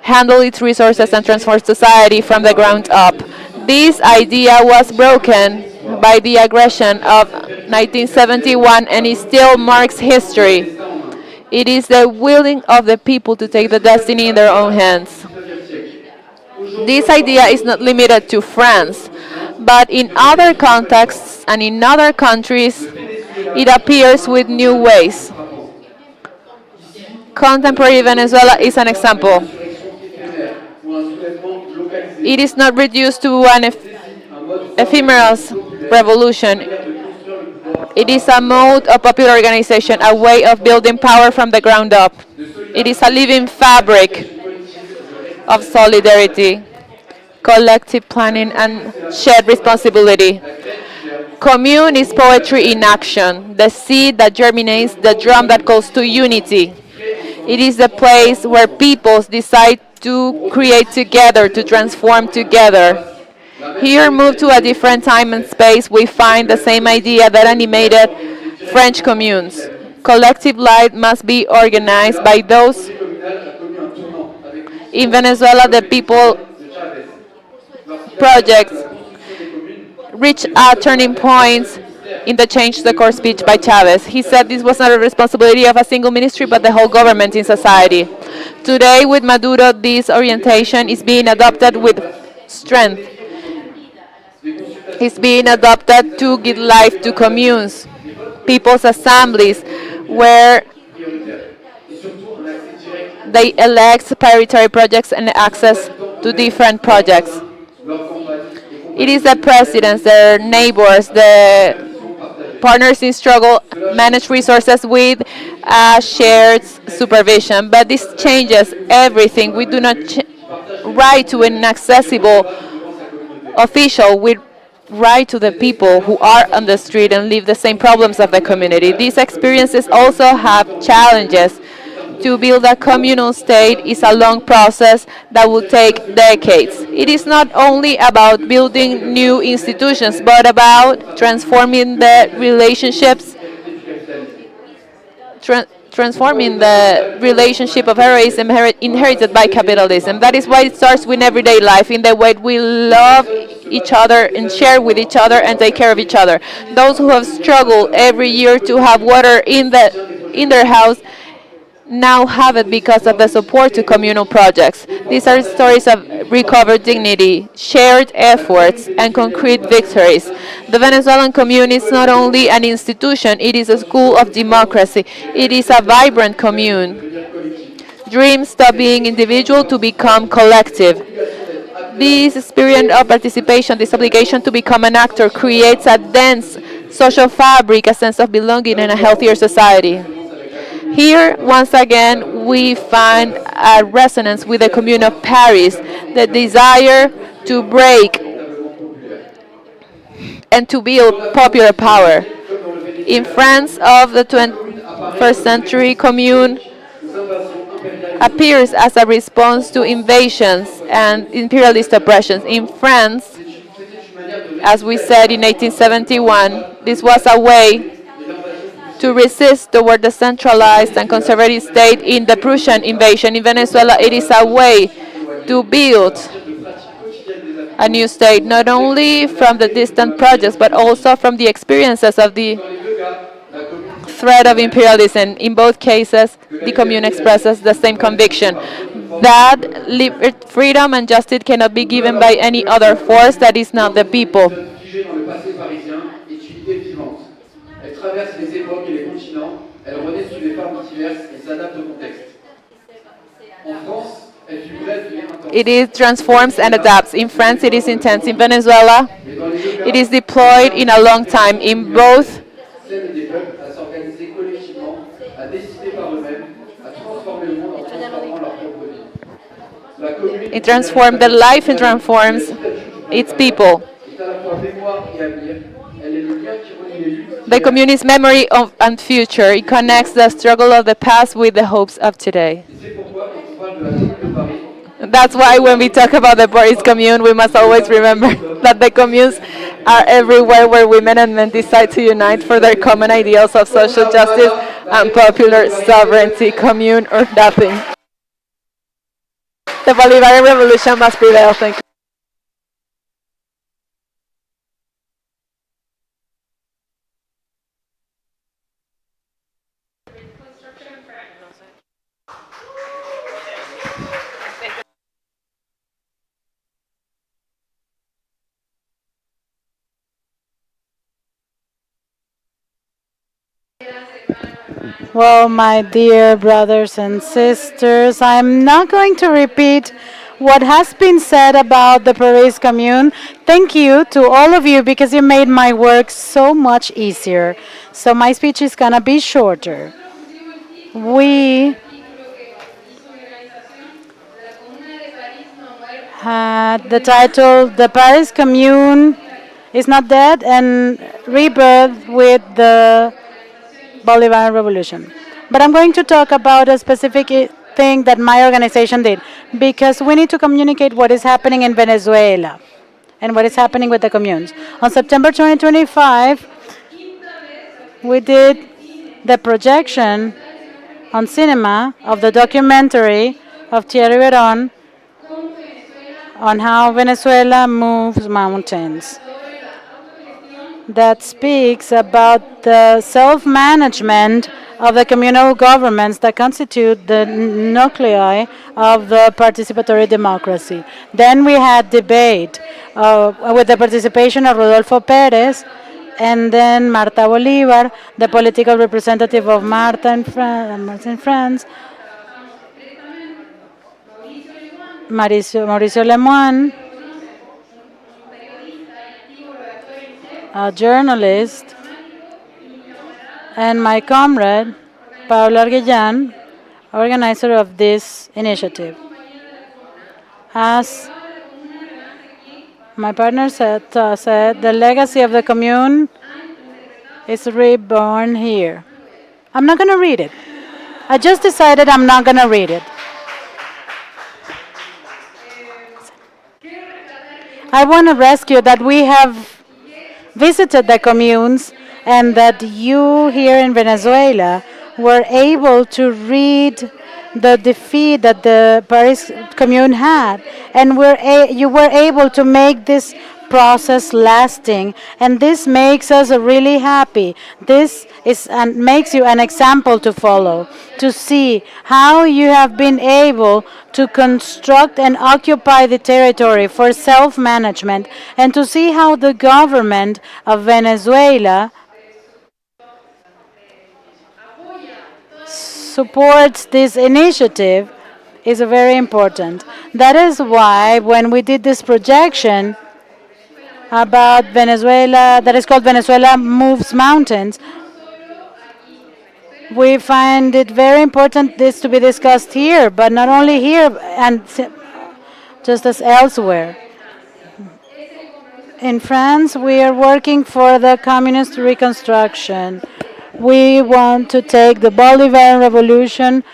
handle its resources and transform society from the ground up. This idea was broken by the aggression of 1971 and it still marks history. It is the willing of the people to take the destiny in their own hands. This idea is not limited to France, but in other contexts and in other countries, it appears with new ways. Contemporary Venezuela is an example. It is not reduced to an ephemeral revolution. It is a mode of popular organization, a way of building power from the ground up. It is a living fabric of solidarity, collective planning, and shared responsibility. Commune is poetry in action, the seed that germinates, the drum that calls to unity. It is the place where peoples decide to create together, to transform together. Here, moved to a different time and space, we find the same idea that animated French communes. Collective life must be organized by those in Venezuela. The people projects reached a turning point in the Change the Course speech by Chavez. He said this was not a responsibility of a single ministry but the whole government in society. Today, with Maduro, this orientation is being adopted with strength. It's being adopted to give life to communes, people's assemblies, where they elect priority projects and access to different projects. It is the presidents, their neighbors, the partners in struggle manage resources with shared supervision. But this changes everything. We do not write to an inaccessible official. We write to the people who are on the street and live the same problems of the community. These experiences also have challenges. To build a communal state is a long process that will take decades. It is not only about building new institutions, but about transforming the relationships, transforming the relationship of heroism inherited by capitalism. That is why it starts with everyday life, in the way we love each other and share with each other and take care of each other. Those who have struggled every year to have water in their house now have it because of the support to communal projects. These are stories of recovered dignity, shared efforts, and concrete victories. The Venezuelan commune is not only an institution, it is a school of democracy. It is a vibrant commune. Dreams stop being individual to become collective. This experience of participation, this obligation to become an actor, creates a dense social fabric, a sense of belonging, and a healthier society. Here, once again, we find a resonance with the Commune of Paris, the desire to break and to build popular power. In France of the 21st century, Commune appears as a response to invasions and imperialist oppressions. In France, as we said in 1871, this was a way to resist toward the centralized and conservative state in the Prussian invasion. In Venezuela, it is a way to build a new state, not only from the distant projects, but also from the experiences of the threat of imperialism. In both cases, the commune expresses the same conviction that freedom and justice cannot be given by any other force that is not the people. Traverse les époques et les continents, elle renaît sous des formes diverses et s'adapte au contexte. En France, elle fut brève et intense. It transforms and adapts. In France, it is intense. In Venezuela, it is deployed in a long time. In both, Celle des peuples à s'organiser collectivement, à décider par eux-mêmes, à transformer le monde en transformant leur propre vie. La commune it transforms the life and transforms its people. est à la fois mémoire et avenir. Elle est le lien qui relie les luttes. The community's memory of and future. It connects the struggle of the past with the hopes of today. That's why when we talk about the Paris Commune, we must always remember that the communes are everywhere where women and men decide to unite for their common ideals of social justice and popular sovereignty. Commune or nothing. The Bolivarian Revolution must prevail. Thank you. Well, my dear brothers and sisters, I'm not going to repeat what has been said about the Paris Commune. Thank you to all of you because you made my work so much easier. So my speech is going to be shorter. We had the title, The Paris Commune is not dead and rebirth with the Bolivarian Revolution. But I'm going to talk about a specific thing that my organization did because we need to communicate what is happening in Venezuela and what is happening with the communes. On September 2025, we did the projection on cinema of the documentary of Thierry Veron on how Venezuela moves mountains. That speaks about the self-management of the communal governments that constitute the nuclei of the participatory democracy. Then we had debate with the participation of Rodolfo Perez and then Marta Bolívar, the political representative of Marta in France, Mauricio Lemoine, a journalist, and my comrade, Paula Arguellan, organizer of this initiative. As my partner said, the legacy of the commune is reborn here. I'm not going to read it. I just decided I'm not going to read it. I want to rescue that we have visited the communes and that you here in Venezuela were able to read the defeat that the Paris Commune had, and you were able to make this process lasting, and this makes us really happy. This makes you an example to follow, to see how you have been able to construct and occupy the territory for self-management, and to see how the government of Venezuela supports this initiative is very important. That is why when we did this projection about Venezuela, that is called Venezuela Moves Mountains, we find it very important this to be discussed here, but not only here and just as elsewhere. In France, we are working for the communist reconstruction. We want to take the Bolivarian Revolution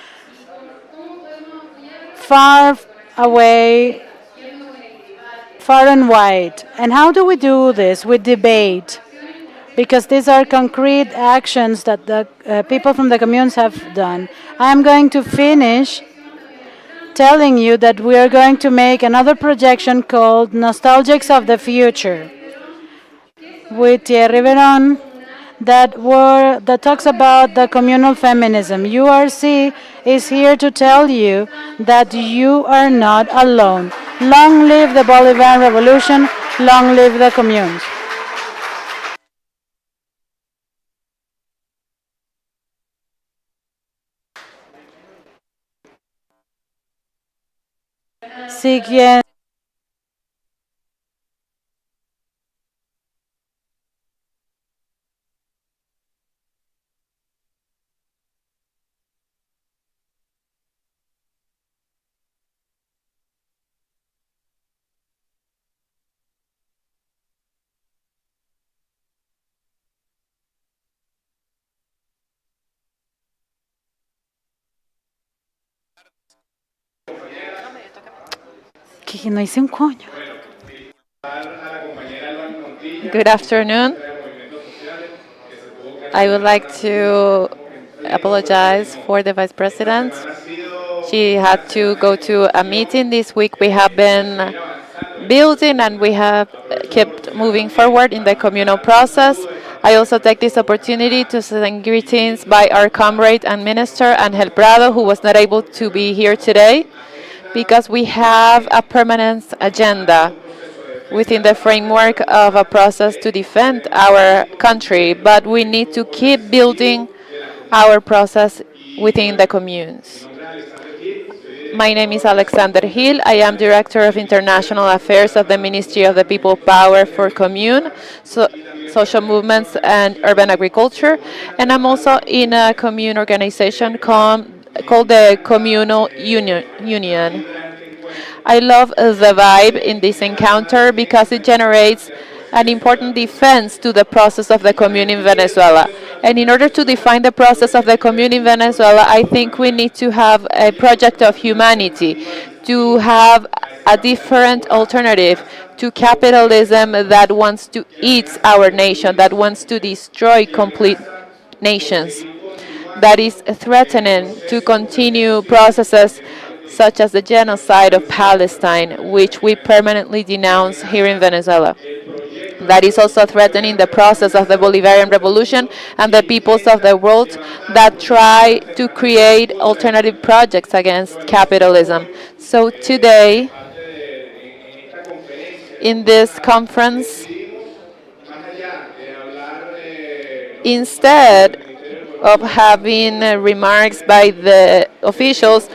far away, far and wide. And how do we do this? With debate. Because these are concrete actions that the people from the communes have done. I'm going to finish telling you that we are going to make another projection called Nostalgics of the Future with Thierry Veron that talks about the communal feminism. URC is here to tell you that you are not alone. Long live the Bolivarian Revolution, long live the communes. Si quien que no hice un coño. Good afternoon. I would like to apologize for the Vice President. She had to go to a meeting this week. We have been building and we have kept moving forward in the communal process. I also take this opportunity to send greetings by our comrade and minister, Angel Prado, who was not able to be here today, because we have a permanent agenda within the framework of a process to defend our country, but we need to keep building our process within the communes. My name is Alexander Hill. I am Director of International Affairs of the Ministry of the People Power for Commune, Social Movements and Urban Agriculture, and I'm also in a commune organization called the Communal Union. I love the vibe in this encounter because it generates an important defense to the process of the commune in Venezuela. And in order to define the process of the commune in Venezuela, I think we need to have a project of humanity, to have a different alternative to capitalism that wants to eat our nation, that wants to destroy complete nations, that is threatening to continue processes such as the genocide of Palestine, which we permanently denounce here in Venezuela. That is also threatening the process of the Bolivarian Revolution and the peoples of the world that try to create alternative projects against capitalism. So today, in this conference, instead of having remarks by the officials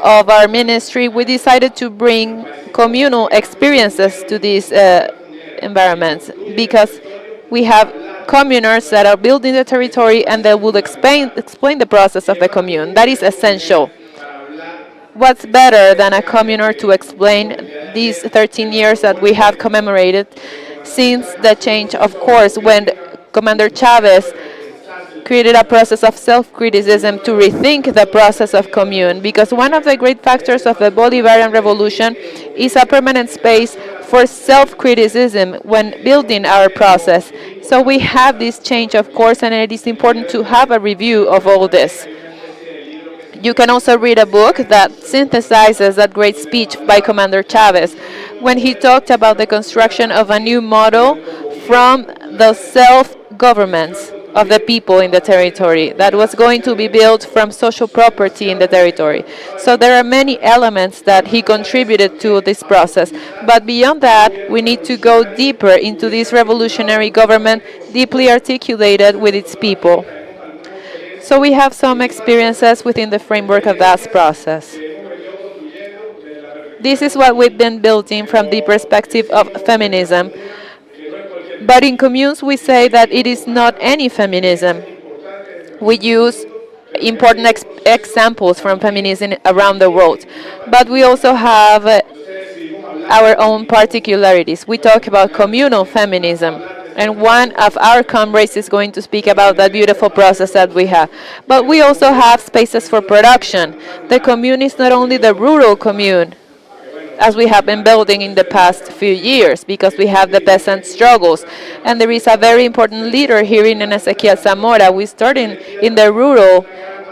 of our ministry, we decided to bring communal experiences to these environments, because we have communers that are building the territory and they will explain the process of the commune. That is essential. What's better than a communer to explain these 13 years that we have commemorated since the change, of course, when Commander Chavez created a process of self-criticism to rethink the process of commune, because one of the great factors of the Bolivarian Revolution is a permanent space for self-criticism when building our process. So we have this change, of course, and it is important to have a review of all this. You can also read a book that synthesizes that great speech by Commander Chavez when he talked about the construction of a new model from the self-governments of the people in the territory that was going to be built from social property in the territory. So there are many elements that he contributed to this process. But beyond that, we need to go deeper into this revolutionary government, deeply articulated with its people. So we have some experiences within the framework of that process. This is what we've been building from the perspective of feminism. But in communes, we say that it is not any feminism. We use important examples from feminism around the world. But we also have our own particularities. We talk about communal feminism. And one of our comrades is going to speak about that beautiful process that we have. But we also have spaces for production. The commune is not only the rural commune, as we have been building in the past few years, because we have the peasant struggles. And there is a very important leader here in Ezequiel Zamora. We started in the rural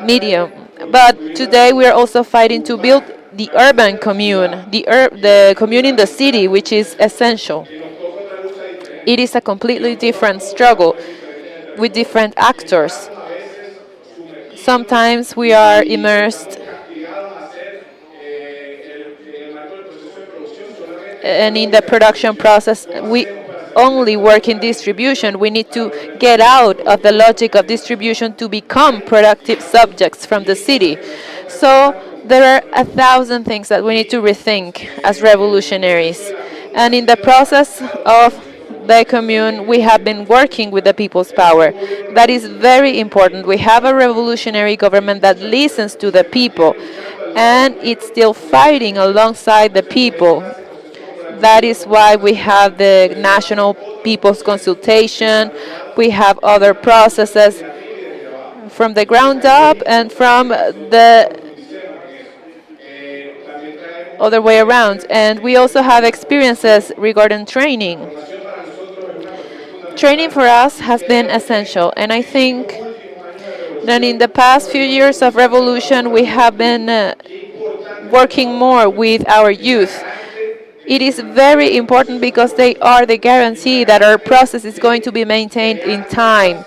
medium. But today we are also fighting to build the urban commune, the commune in the city, which is essential. It is a completely different struggle with different actors. Sometimes we are immersed and in the production process, we only work in distribution. We need to get out of the logic of distribution to become productive subjects from the city. So there are 1,000 things that we need to rethink as revolutionaries. And in the process of the commune, we have been working with the people's power. That is very important. We have a revolutionary government that listens to the people, and it's still fighting alongside the people. That is why we have the National People's Consultation. We have other processes from the ground up and from the other way around. And we also have experiences regarding training. Training for us has been essential, and I think that in the past few years of revolution, we have been working more with our youth. It is very important because they are the guarantee that our process is going to be maintained in time.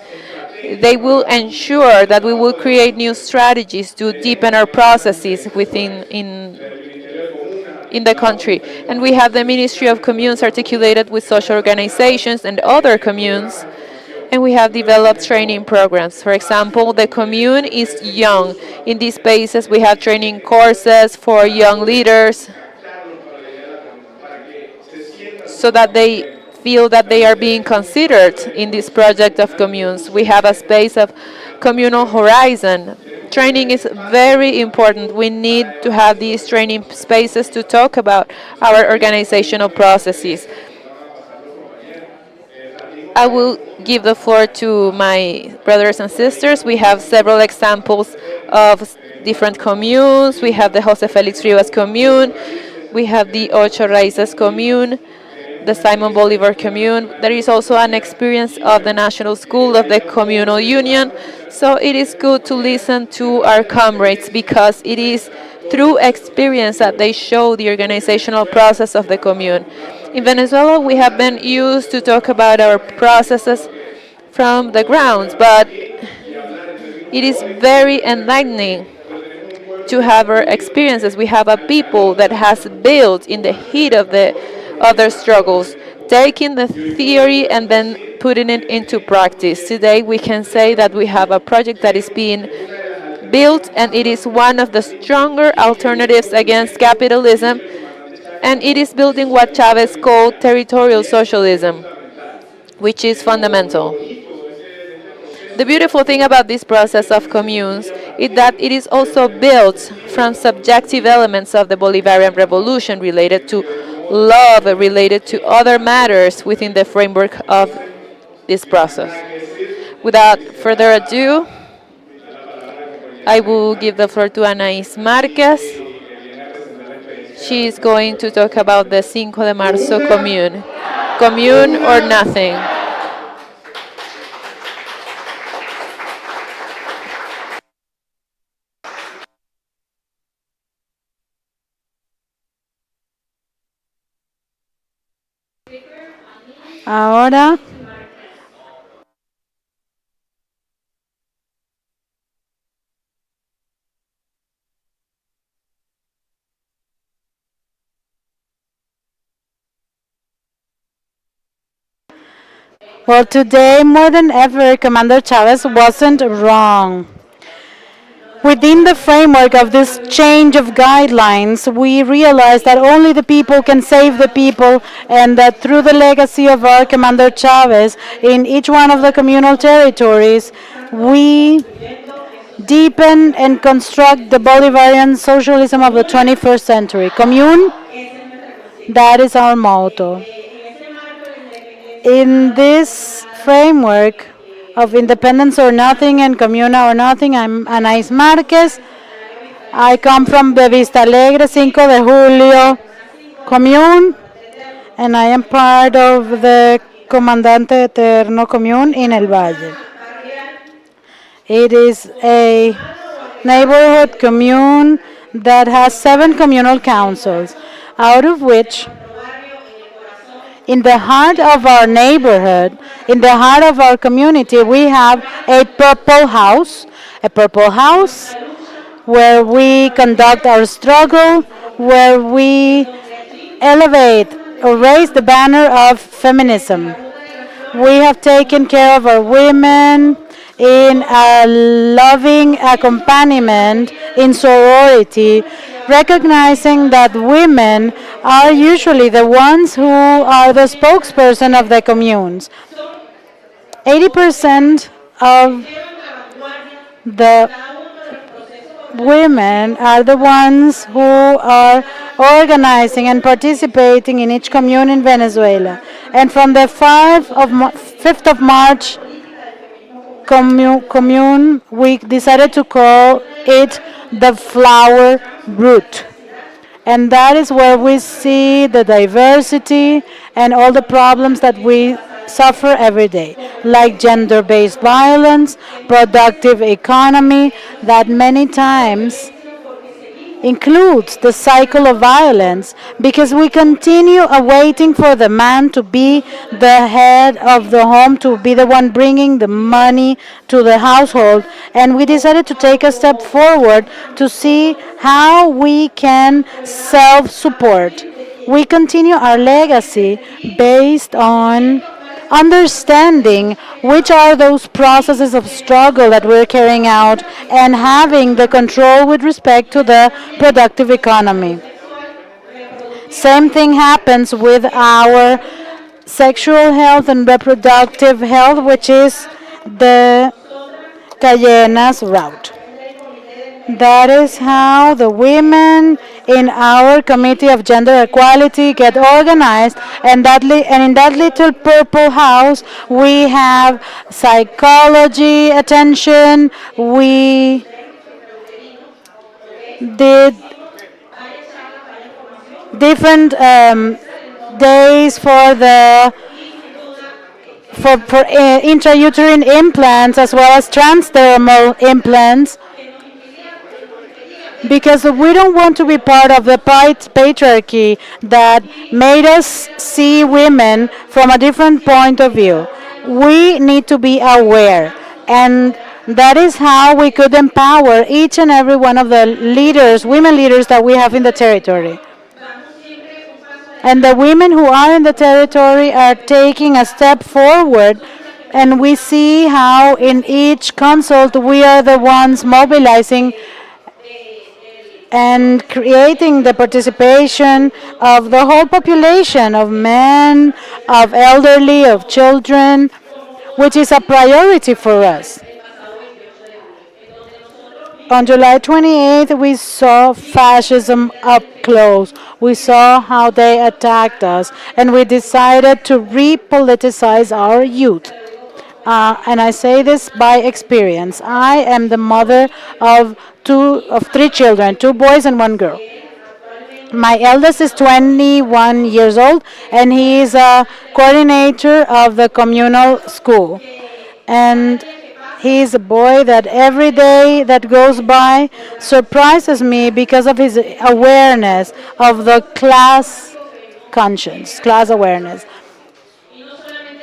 They will ensure that we will create new strategies to deepen our processes in the country. And we have the Ministry of Communes articulated with social organizations and other communes, and we have developed training programs. For example, the commune is young. In these spaces, we have training courses for young leaders so that they feel that they are being considered in this project of communes. We have a space of communal horizon. Training is very important. We need to have these training spaces to talk about our organizational processes. I will give the floor to my brothers and sisters. We have several examples of different communes. We have the Jose Felix Rivas commune. We have the Ocho Raíces commune, the Simon Bolivar commune. There is also an experience of the National School of the Communal Union. So it is good to listen to our comrades because it is through experience that they show the organizational process of the commune. In Venezuela, we have been used to talk about our processes from the grounds, but it is very enlightening to have our experiences. We have a people that has built in the heat of their struggles, taking the theory and then putting it into practice. Today we can say that we have a project that is being built, and it is one of the stronger alternatives against capitalism, and it is building what Chavez called territorial socialism, which is fundamental. The beautiful thing about this process of communes is that it is also built from subjective elements of the Bolivarian revolution related to love, related to other matters within the framework of this process. Without further ado, I will give the floor to Anaís Márquez. She is going to talk about the Cinco de Marzo commune. Commune or nothing. Ahora well, today more than ever, Commander Chavez wasn't wrong. Within the framework of this change of guidelines, we realized that only the people can save the people, and that through the legacy of our Commander Chavez in each one of the communal territories, we deepen and construct the Bolivarian socialism of the 21st century. Commune, that is our motto. In this framework of independence or nothing and comuna or nothing, I'm Anaís Márquez. I come from the Vista Alegre, 5 de Julio commune, and I am part of the Comandante Eterno commune in El Valle. It is a neighborhood commune that has 7 communal councils, out of which in the heart of our neighborhood, in the heart of our community, we have a purple house where we conduct our struggle, where we elevate or raise the banner of feminism. We have taken care of our women in a loving accompaniment, in sorority, recognizing that women are usually the ones who are the spokesperson of the communes. 80% of the women are the ones who are organizing and participating in each commune in Venezuela. And from the 5th of March commune, we decided to call it the flower root. And that is where we see the diversity and all the problems that we suffer every day, like gender-based violence, productive economy, that many times includes the cycle of violence, because we continue awaiting for the man to be the head of the home, to be the one bringing the money to the household. And we decided to take a step forward to see how we can self-support. We continue our legacy based on understanding which are those processes of struggle that we're carrying out and having the control with respect to the productive economy. Same thing happens with our sexual health and reproductive health, which is the Cayenas route. That is how the women in our Committee of Gender Equality get organized, and in that little purple house we have psychology attention. We did different days for intrauterine implants as well as transdermal implants, because we don't want to be part of the patriarchy that made us see women from a different point of view. We need to be aware, and that is how we could empower each and every one of the leaders, women leaders that we have in the territory. And the women who are in the territory are taking a step forward, and we see how in each consult we are the ones mobilizing and creating the participation of the whole population, of men, of elderly, of children, which is a priority for us. On July 28th, we saw fascism up close. We saw how they attacked us, and we decided to repoliticize our youth. And I say this by experience. I am the mother of three children, two boys and one girl. My eldest is 21 years old, and he is a coordinator of the communal school. And he's a boy that every day that goes by surprises me because of his awareness of the class conscience, class awareness.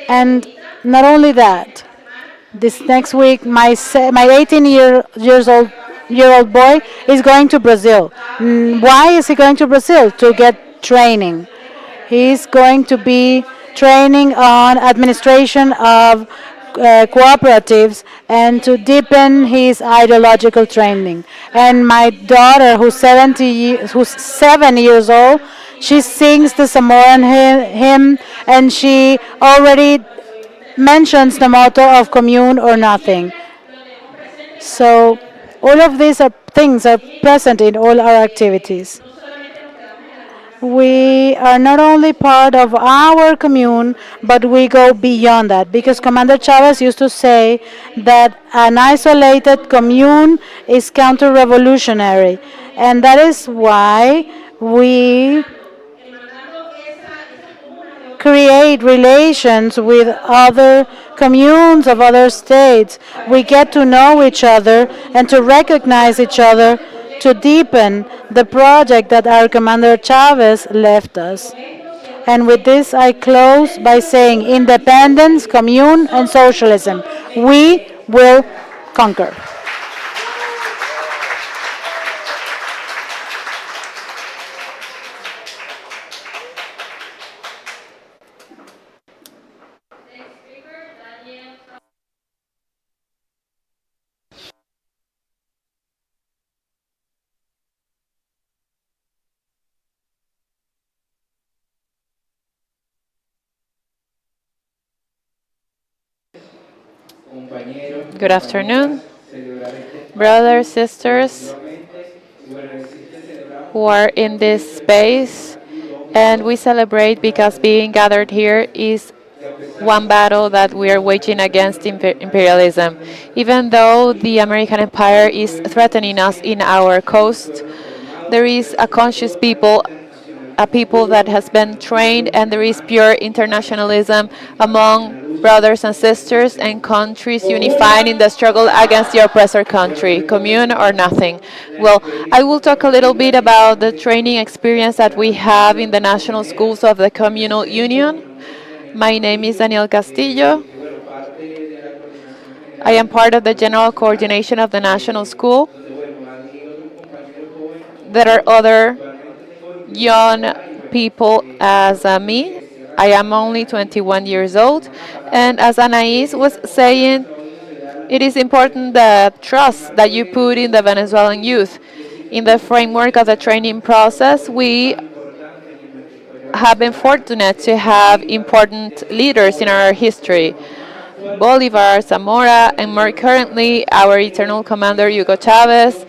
And not only that, this next week, my 18 years old boy is going to Brazil. Why is he going to Brazil? To get training. He's going to be training on administration of cooperatives and to deepen his ideological training. And my daughter, who's 7 years old, she sings the Samoan hymn, and she already mentions the motto of commune or nothing. So all of these things are present in all our activities. We are not only part of our commune, but we go beyond that, because Commander Chavez used to say that an isolated commune is counter-revolutionary, and that is why we create relations with other communes of other states. We get to know each other and to recognize each other, to deepen the project that our Commander Chavez left us. And with this, I close by saying independence, commune, and socialism. We will conquer. Good afternoon, brothers, sisters who are in this space, and we celebrate because being gathered here is one battle that we are waging against imperialism. Even though the American empire is threatening us in our coast, there is a conscious people, a people that has been trained, and there is pure internationalism among brothers and sisters and countries unified in the struggle against the oppressor country, commune or nothing. Well, I will talk a little bit about the training experience that we have in the national schools of the communal union. My name is Daniel Castillo. I am part of the general coordination of the national school. There are other young people as me. I am only 21 years old, and as Anais was saying, it is important the trust that you put in the Venezuelan youth. In the framework of the training process, we have been fortunate to have important leaders in our history. Bolivar, Zamora, and more currently, our eternal commander, Hugo Chavez,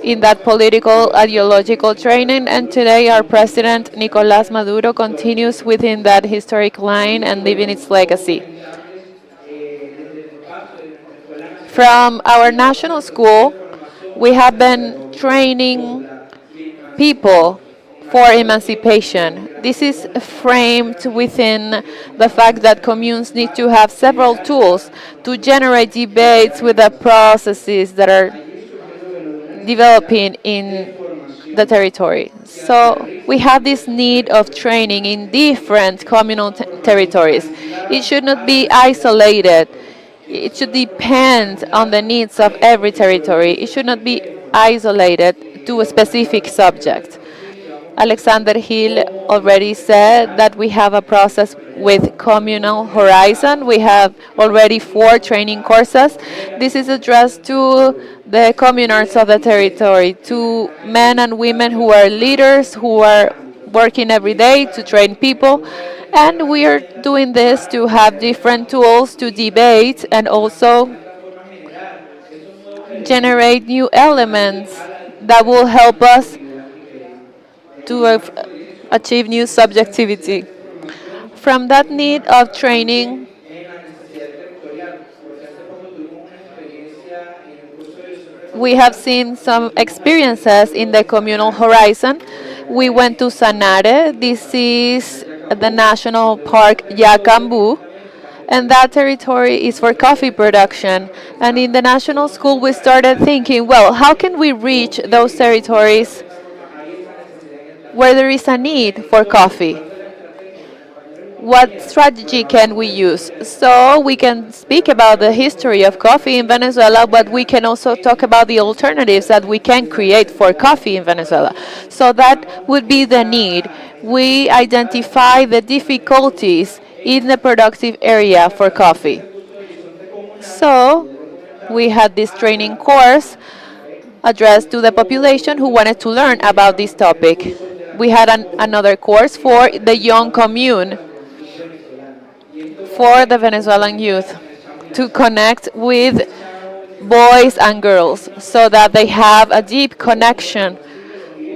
in that political ideological training, and today our president Nicolás Maduro continues within that historic line and leaving its legacy. From our national school, we have been training people for emancipation. This is framed within the fact that communes need to have several tools to generate debates with the processes that are developing in the territory. So we have this need of training in different communal territories. It should not be isolated. It should depend on the needs of every territory. It should not be isolated to a specific subject. Alexander Hill already said that we have a process with Communal Horizon. We have already 4 training courses. This is addressed to the communards of the territory, to men and women who are leaders, who are working every day to train people. And we are doing this to have different tools to debate and also generate new elements that will help us to achieve new subjectivity. From that need of training, we have seen some experiences in the communal horizon. We went to Sanare. This is the national park Yacambú, and that territory is for coffee production. And in the national school, we started thinking, well, how can we reach those territories where there is a need for coffee? What strategy can we use? So we can speak about the history of coffee in Venezuela, but we can also talk about the alternatives that we can create for coffee in Venezuela. So that would be the need. We identify the difficulties in the productive area for coffee. So we had this training course addressed to the population who wanted to learn about this topic. We had another course for the young commune, for the Venezuelan youth, to connect with boys and girls so that they have a deep connection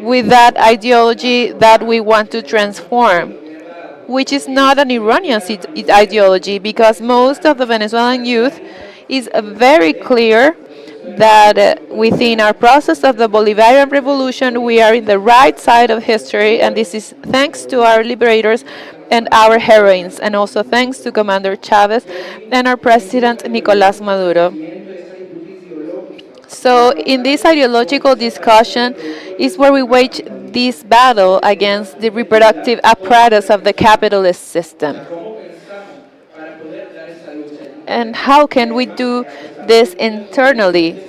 with that ideology that we want to transform, which is not an erroneous ideology, because most of the Venezuelan youth is very clear that within our process of the Bolivarian Revolution, we are in the right side of history, and this is thanks to our liberators and our heroines, and also thanks to Commander Chavez and our President Nicolás Maduro. So in this ideological discussion is where we wage this battle against the reproductive apparatus of the capitalist system. And how can we do this internally?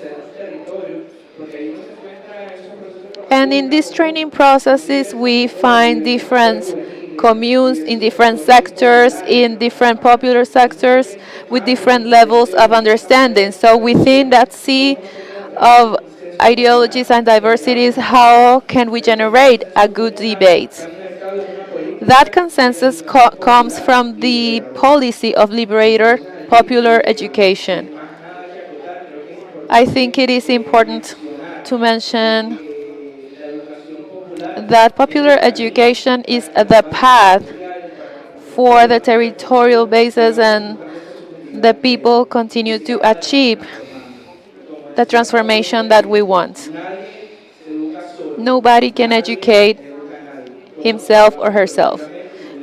And in these training processes, we find different communes in different sectors, in different popular sectors, with different levels of understanding. So within that sea of ideologies and diversities, how can we generate a good debate? That consensus comes from the policy of liberator popular education. I think it is important to mention that popular education is the path for the territorial bases, and the people continue to achieve the transformation that we want. Nobody can educate himself or herself.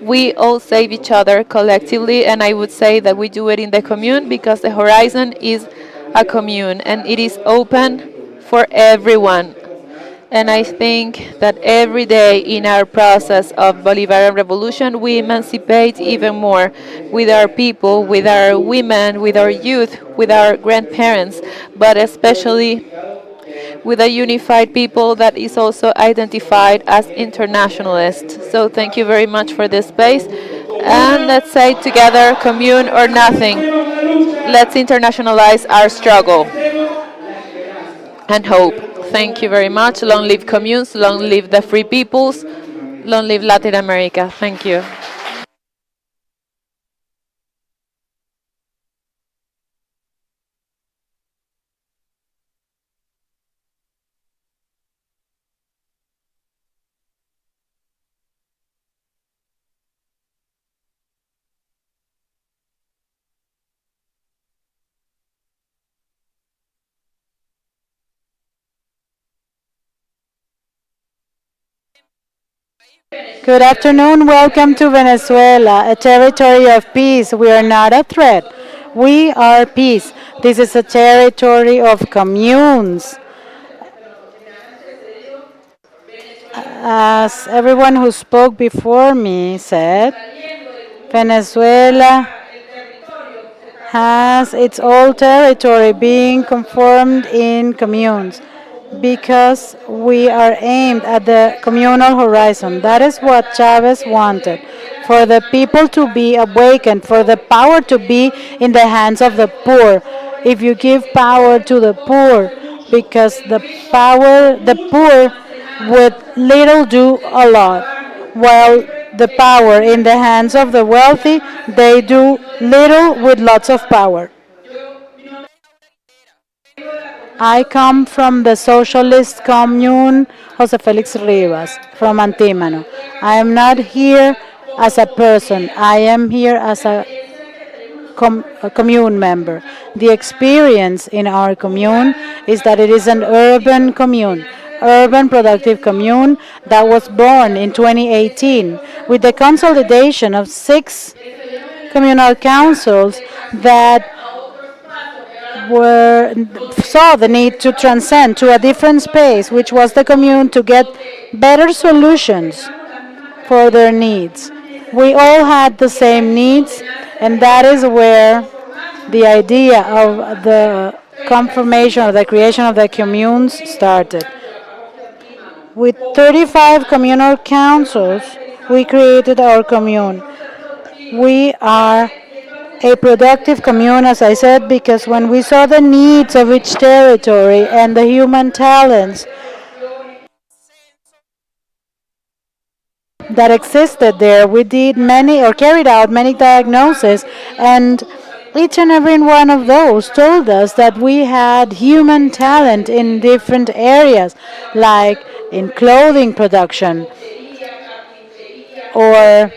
We all save each other collectively, and I would say that we do it in the commune because the horizon is a commune and it is open for everyone. And I think that every day in our process of Bolivarian revolution, we emancipate even more with our people, with our women, with our youth, with our grandparents, but especially with a unified people that is also identified as internationalist. So thank you very much for this space. And let's say together, commune or nothing. Let's internationalize our struggle and hope. Thank you very much. Long live communes, long live the free peoples, long live Latin America. Thank you. Good afternoon. Welcome to Venezuela, a territory of peace. We are not a threat. We are peace. This is a territory of communes. As everyone who spoke before me said, Venezuela has its old territory being conformed in communes because we are aimed at the communal horizon. That is what Chavez wanted, for the people to be awakened, for the power to be in the hands of the poor. If you give power to the poor, because the poor with little do a lot, while the power in the hands of the wealthy, they do little with lots of power. I come from the socialist commune Jose Felix Rivas from Antímano. I am not here as a person. I am here as a commune member. The experience in our commune is that it is an urban commune, urban productive commune that was born in 2018 with the consolidation of 6 communal councils that saw the need to transcend to a different space, which was the commune, to get better solutions for their needs. We all had the same needs, and that is where the idea of the confirmation of the creation of the communes started. With 35 communal councils, we created our commune. We are a productive commune, as I said, because when we saw the needs of each territory and the human talents that existed there, we did many or carried out many diagnoses, and each and every one of those told us that we had human talent in different areas, like in clothing production or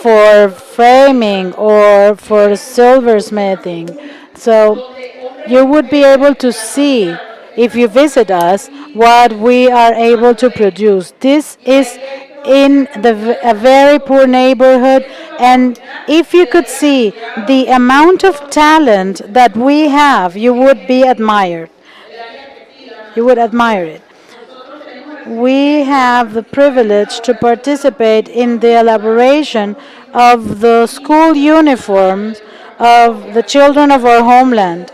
for framing or for silversmithing. So you would be able to see, if you visit us, what we are able to produce. This is in a very poor neighborhood, and if you could see the amount of talent that we have, you would be admired. You would admire it. We have the privilege to participate in the elaboration of the school uniforms of the children of our homeland,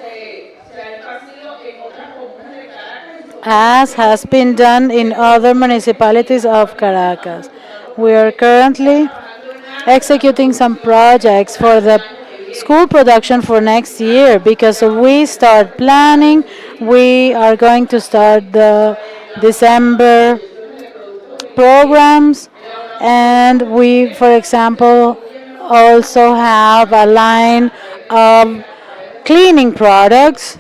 as has been done in other municipalities of Caracas. We are currently executing some projects for the school production for next year, because we start planning. We are going to start the December programs, and we, for example, also have a line of cleaning products.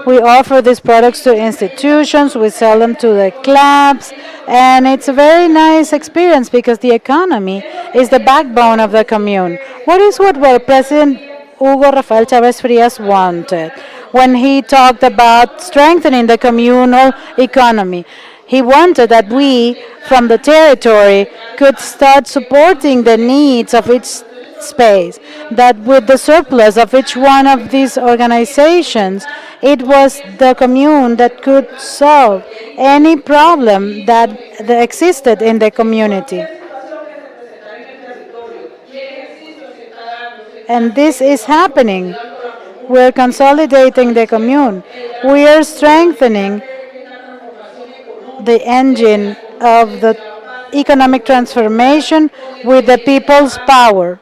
We offer these products to institutions, we sell them to the clubs, and it's a very nice experience because the economy is the backbone of the commune. What President Hugo Rafael Chavez Frias wanted when he talked about strengthening the communal economy? He wanted that we, from the territory, could start supporting the needs of each space, that with the surplus of each one of these organizations, it was the commune that could solve any problem that existed in the community. And this is happening. We're consolidating the commune. We are strengthening the engine of the economic transformation with the people's power.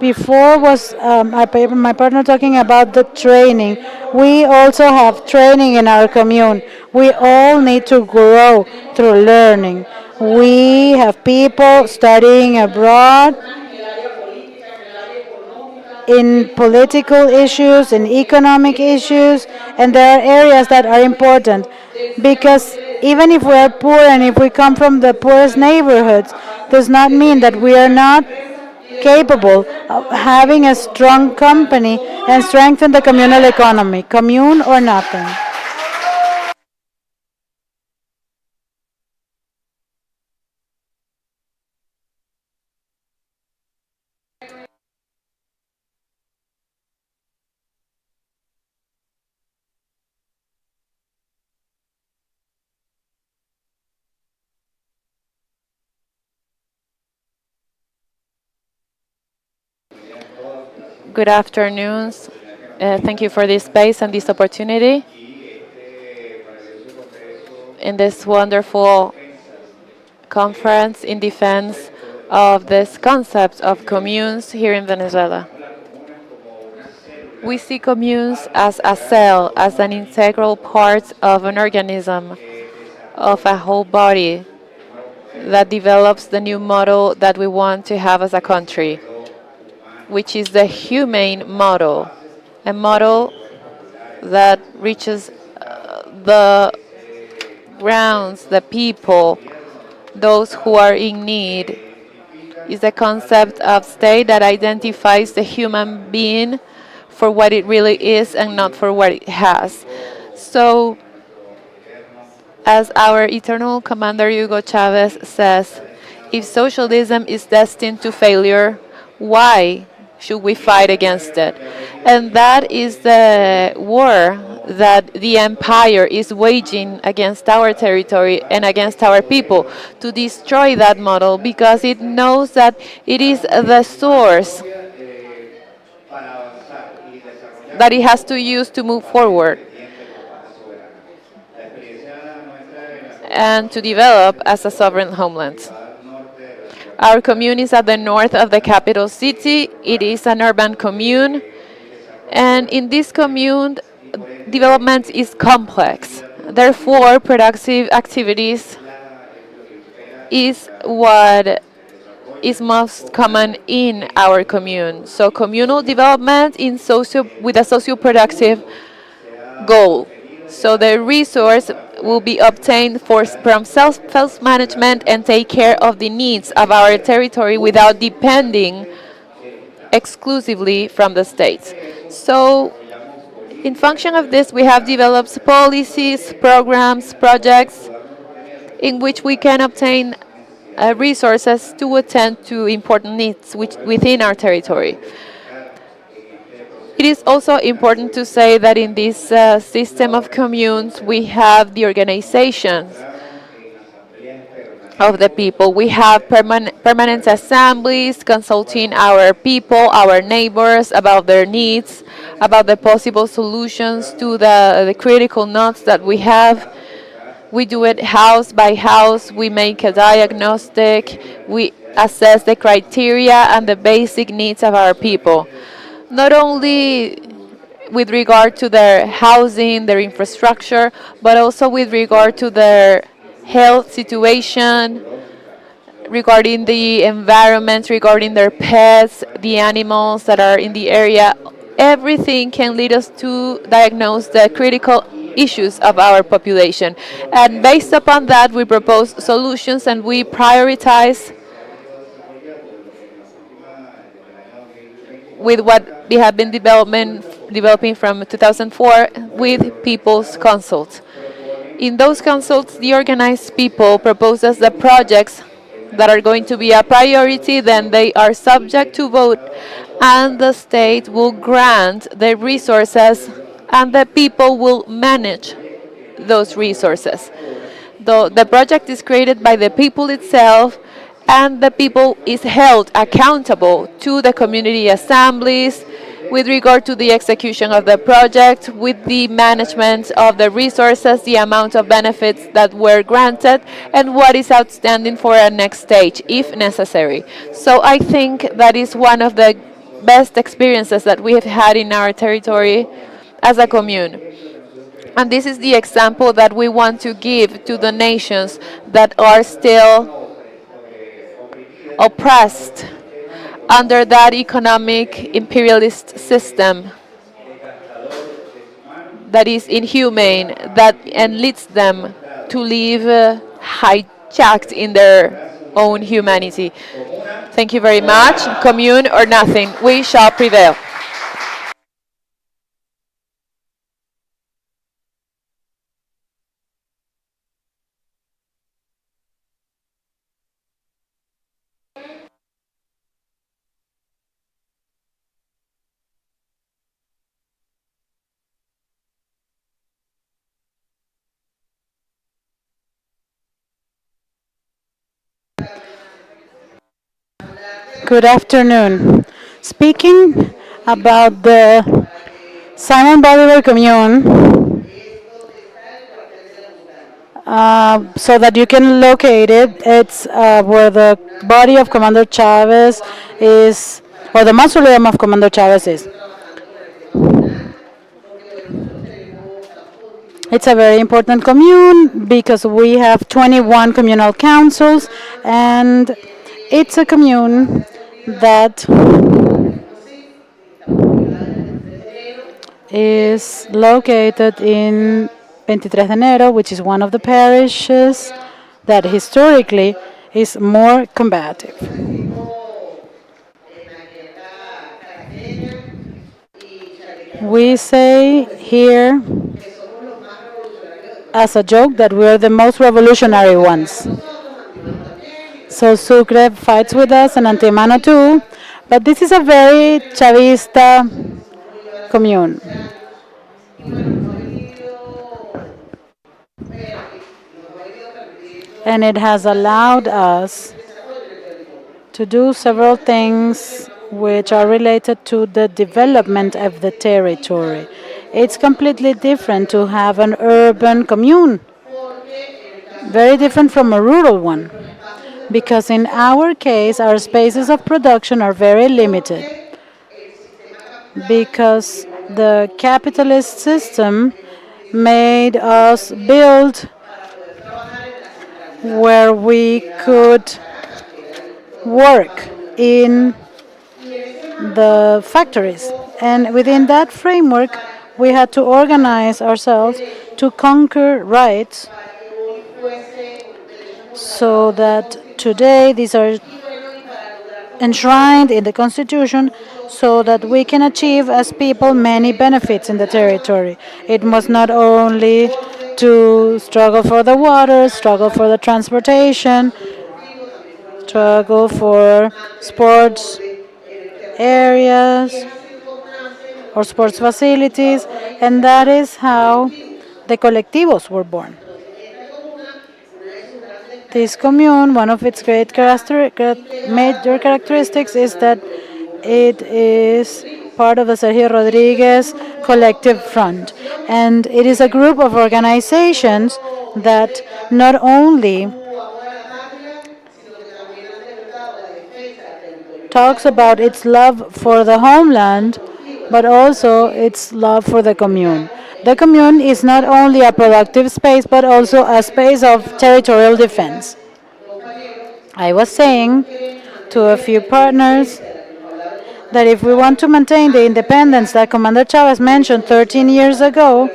Before was my partner talking about the training. We also have training in our commune. We all need to grow through learning. We have people studying abroad in political issues, in economic issues, and there are areas that are important, because even if we are poor and if we come from the poorest neighborhoods, does not mean that we are not capable of having a strong company and strengthen the communal economy. Commune or nothing. Good afternoon. Thank you for this space and this opportunity in this wonderful conference in defense of this concept of communes here in Venezuela. We see communes as a cell, as an integral part of an organism, of a whole body that develops the new model that we want to have as a country, which is the humane model, a model that reaches the grounds, the people, those who are in need. Is a concept of state that identifies the human being for what it really is and not for what it has. So, as our eternal commander Hugo Chavez says, if socialism is destined to failure, why should we fight against it? And that is the war that the empire is waging against our territory and against our people to destroy that model because it knows that it is the source that it has to use to move forward and to develop as a sovereign homeland. Our commune is at the north of the capital city. It is an urban commune. And in this commune, development is complex. Therefore, productive activities is what is most common in our commune. So communal development with a socio-productive goal. So the resource will be obtained from self-management and take care of the needs of our territory without depending exclusively from the states. So in function of this, we have developed policies, programs, projects in which we can obtain resources to attend to important needs within our territory. It is also important to say that in this system of communes, we have the organizations of the people. We have permanent assemblies consulting our people, our neighbors about their needs, about the possible solutions to the critical notes that we have. We do it house by house. We make a diagnostic. We assess the criteria and the basic needs of our people. Not only with regard to their housing, their infrastructure, but also with regard to their health situation, regarding the environment, regarding their pets, the animals that are in the area. Everything can lead us to diagnose the critical issues of our population. And based upon that, we propose solutions and we prioritize with what we have been developing from 2004 with people's consults. In those consults, the organized people propose us the projects that are going to be a priority, then they are subject to vote, and the state will grant the resources, and the people will manage those resources. The project is created by the people itself, and the people is held accountable to the community assemblies with regard to the execution of the project, with the management of the resources, the amount of benefits that were granted, and what is outstanding for a next stage, if necessary. So I think that is one of the best experiences that we have had in our territory as a commune. And this is the example that we want to give to the nations that are still oppressed under that economic imperialist system that is inhumane, that and leads them to live hijacked in their own humanity. Thank you very much. Commune or nothing, we shall prevail. Good afternoon. Speaking about the Simon Bolivar Commune, so that you can locate it. It's where the body of Commander Chavez is, or the mausoleum of Commander Chavez is. It's a very important commune because we have 21 communal councils, and it's a commune that is located in 23 de Enero, which is one of the parishes that historically is more combative. We say here as a joke that we're the most revolutionary ones. So Sucre fights with us and Antimano too, but this is a very Chavista commune. And it has allowed us to do several things which are related to the development of the territory. It's completely different to have an urban commune, very different from a rural one, because in our case, our spaces of production are very limited, because the capitalist system made us build where we could work in the factories. And within that framework, we had to organize ourselves to conquer rights so that today these are enshrined in the Constitution so that we can achieve as people many benefits in the territory. It must not only to struggle for the water, struggle for the transportation, struggle for sports areas or sports facilities, and that is how the colectivos were born. This commune, one of its major characteristics is that it is part of the Sergio Rodriguez Collective Front, and it is a group of organizations that not only talks about its love for the homeland, but also its love for the commune. The commune is not only a productive space, but also a space of territorial defense. I was saying to a few partners that if we want to maintain the independence that Commander Chavez mentioned 13 years ago,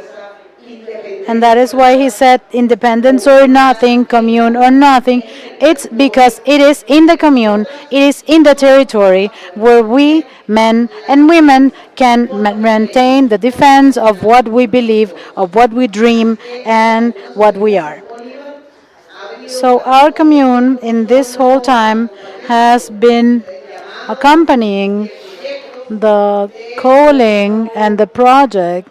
and that is why he said independence or nothing, commune or nothing, it's because it is in the commune, it is in the territory where we, men and women, can maintain the defense of what we believe, of what we dream, and what we are. So our commune in this whole time has been accompanying the calling and the project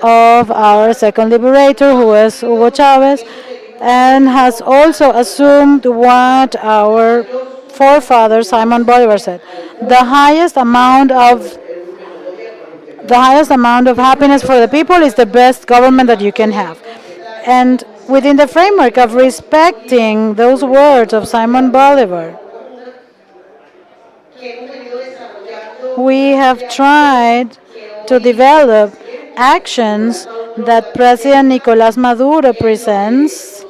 of our second liberator, who is Hugo Chavez, and has also assumed what our forefather Simon Bolivar said: the highest amount of happiness for the people is the best government that you can have. And within the framework of respecting those words of Simon Bolivar, we have tried to develop actions that President Nicolás Maduro presents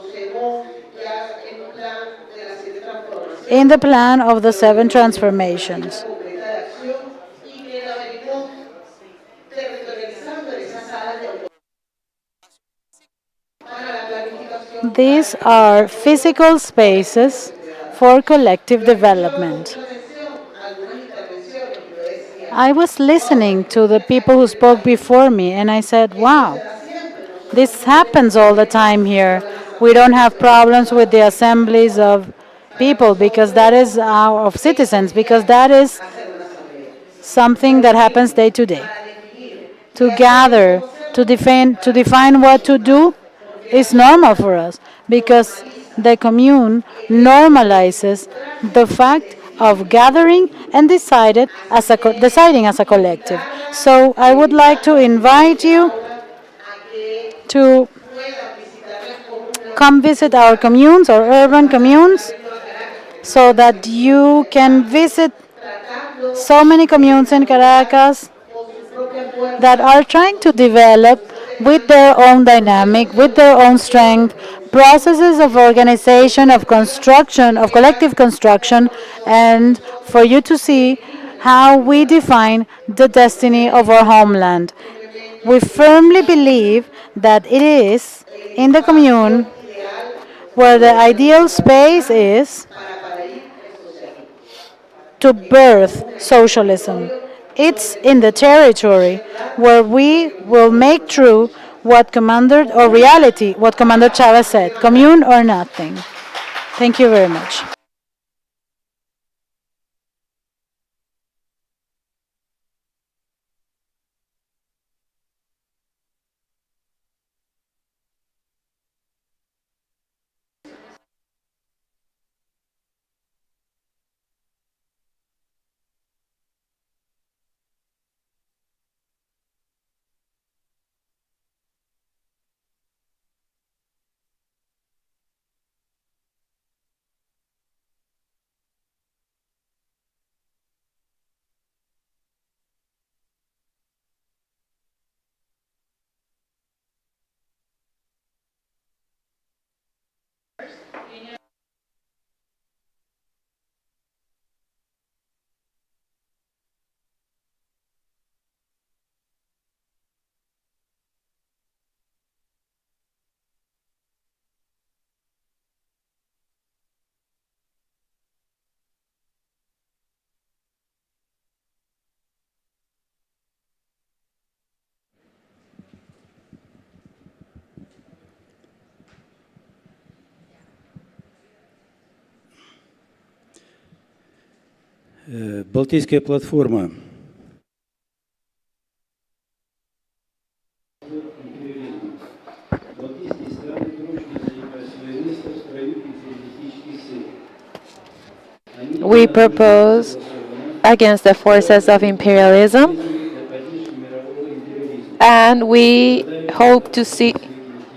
in the plan of the 7 transformations. These are physical spaces for collective development. I was listening to the people who spoke before me, and I said, wow, this happens all the time here. We don't have problems with the assemblies of people because that is of citizens, because that is something that happens day to day. To gather, to define what to do is normal for us because the commune normalizes the fact of gathering and deciding as a collective. So I would like to invite you to come visit our communes, our urban communes, so that you can visit so many communes in Caracas that are trying to develop with their own dynamic, with their own strength, processes of organization, of construction, of collective construction, and for you to see how we define the destiny of our homeland. We firmly believe that it is in the commune where the ideal space is to birth socialism. It's in the territory where we will make true what what Commander Chavez said, commune or nothing. Thank you very much. Балтийская платформа. We propose against the forces of imperialism, and we hope to see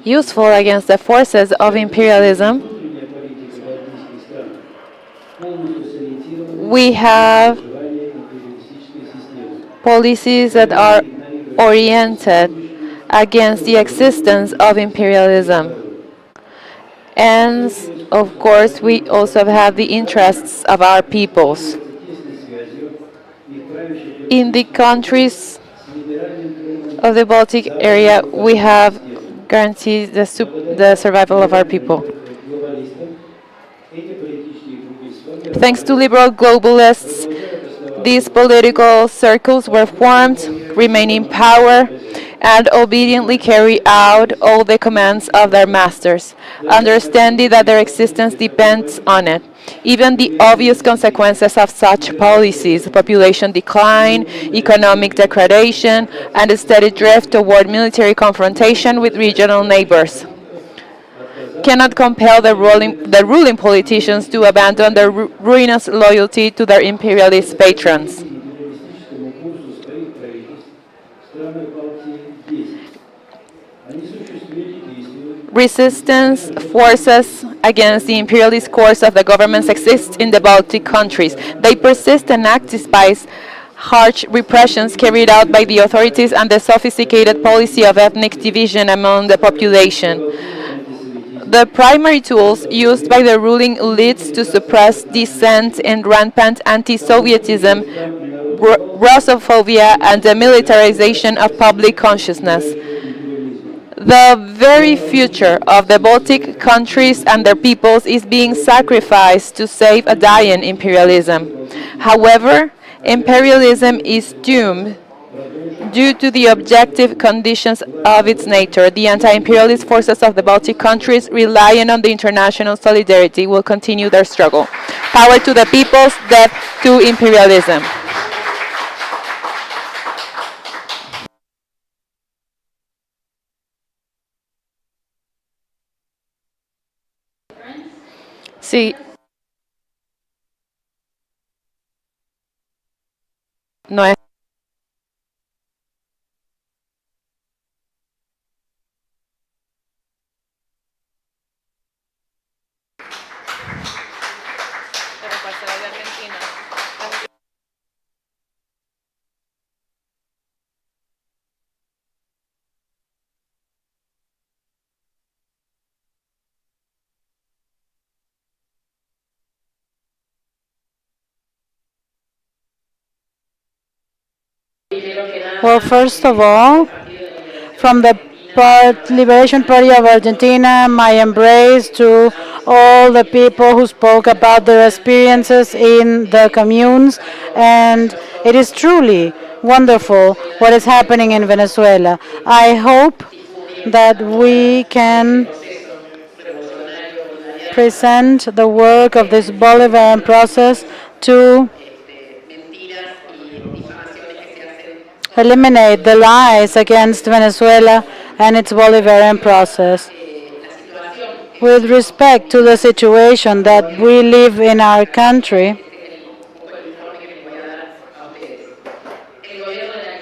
useful against the forces of imperialism. We have policies that are oriented against the existence of imperialism. And of course, we also have the interests of our peoples. In the countries of the Baltic area, we have guaranteed the survival of our people. Thanks to liberal globalists, these political circles were formed, remain in power, and obediently carry out all the commands of their masters, understanding that their existence depends on it. Even the obvious consequences of such policies, population decline, economic degradation, and a steady drift toward military confrontation with regional neighbors, cannot compel the ruling politicians to abandon their ruinous loyalty to their imperialist patrons. Resistance forces against the imperialist course of the governments exist in the Baltic countries. They persist and act despite harsh repressions carried out by the authorities and the sophisticated policy of ethnic division among the population. The primary tools used by the ruling elites to suppress dissent and rampant anti-Sovietism, Russophobia, and the militarization of public consciousness. The very future of the Baltic countries and their peoples is being sacrificed to save a dying imperialism. However, imperialism is doomed due to the objective conditions of its nature. The anti-imperialist forces of the Baltic countries, relying on the international solidarity, will continue their struggle. Power to the peoples, death to imperialism. Sí. No es Well, first of all, from the Liberation Party of Argentina, my embrace to all the people who spoke about their experiences in the communes. And it is truly wonderful what is happening in Venezuela. I hope that we can present the work of this Bolivarian process to eliminate the lies against Venezuela and its Bolivarian process. With respect to the situation that we live in our country,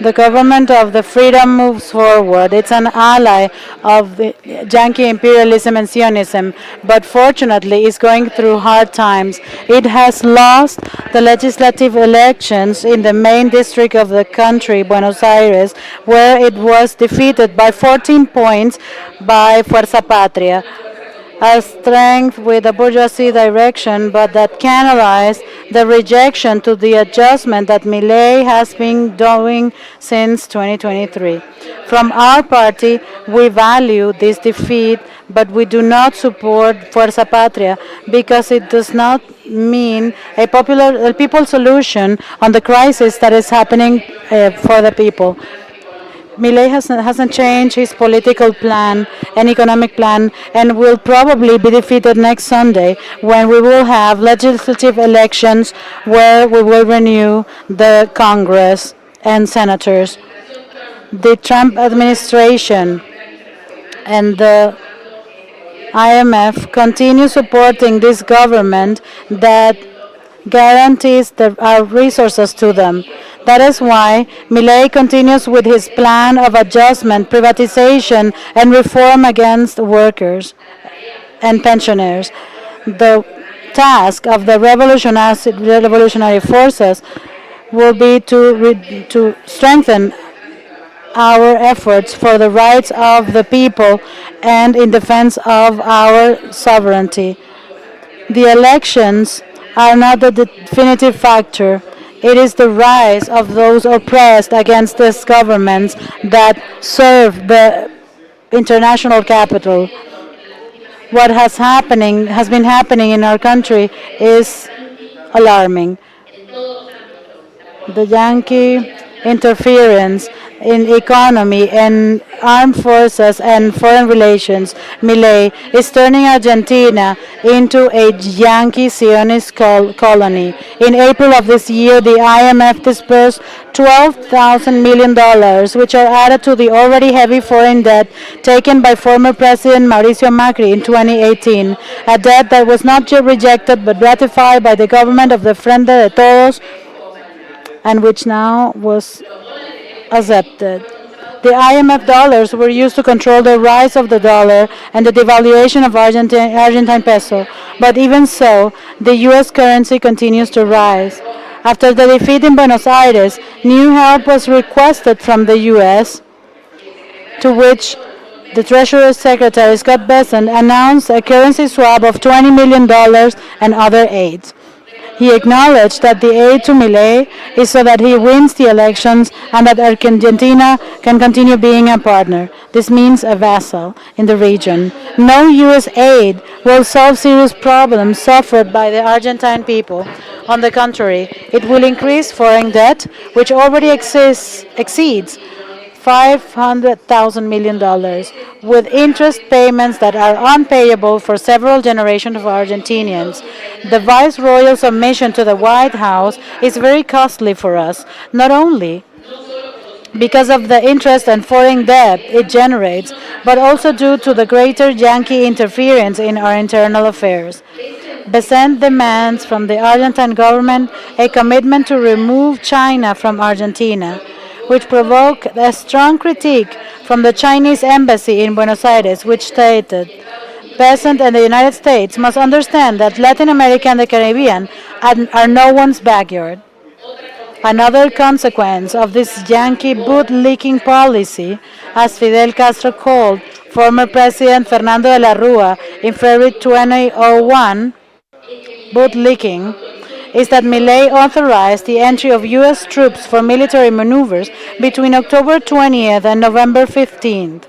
the government of the freedom moves forward. It's an ally of the Yankee imperialism and Zionism, but fortunately is going through hard times. It has lost the legislative elections in the main district of the country, Buenos Aires, where it was defeated by 14 points by Fuerza Patria, a strength with a bourgeoisie direction, but that canalized the rejection to the adjustment that Milei has been doing since 2023. From our party, we value this defeat, but we do not support Fuerza Patria because it does not mean a people solution on the crisis that is happening for the people. Milei hasn't changed his political plan and economic plan, and will probably be defeated next Sunday when we will have legislative elections where we will renew the Congress and senators. The Trump administration and the IMF continue supporting this government that guarantees our resources to them. That is why Milei continues with his plan of adjustment, privatization, and reform against workers and pensioners. The task of the revolutionary forces will be to strengthen our efforts for the rights of the people and in defense of our sovereignty. The elections are not the definitive factor. It is the rise of those oppressed against these governments that serve the international capital. What has been happening in our country is alarming. The Yankee interference in economy and armed forces and foreign relations, Milei is turning Argentina into a Yankee Zionist colony. In April of this year, the IMF disbursed $12,000 million, which are added to the already heavy foreign debt taken by former President Mauricio Macri in 2018, a debt that was not just rejected but ratified by the government of the Frente de Todos, and which now was accepted. The IMF dollars were used to control the rise of the dollar and the devaluation of Argentine peso, but even so, the U.S. currency continues to rise. After the defeat in Buenos Aires, new help was requested from the U.S., to which the Treasury Secretary Scott Bessent announced a currency swap of $20 million and other aids. He acknowledged that the aid to Milei is so that he wins the elections and that Argentina can continue being a partner. This means a vassal in the region. No U.S. aid will solve serious problems suffered by the Argentine people. On the contrary, it will increase foreign debt, which already exceeds $500,000 million, with interest payments that are unpayable for several generations of Argentinians. The viceroyal submission to the White House is very costly for us, not only because of the interest and foreign debt it generates, but also due to the greater Yankee interference in our internal affairs. Besant demands from the Argentine government a commitment to remove China from Argentina, which provoked a strong critique from the Chinese embassy in Buenos Aires, which stated, Besant and the United States must understand that Latin America and the Caribbean are no one's backyard. Another consequence of this Yankee boot-licking policy, as Fidel Castro called former President Fernando de la Rúa in February 2001, boot-licking, is that Milei authorized the entry of U.S. troops for military maneuvers between October 20th and November 15th.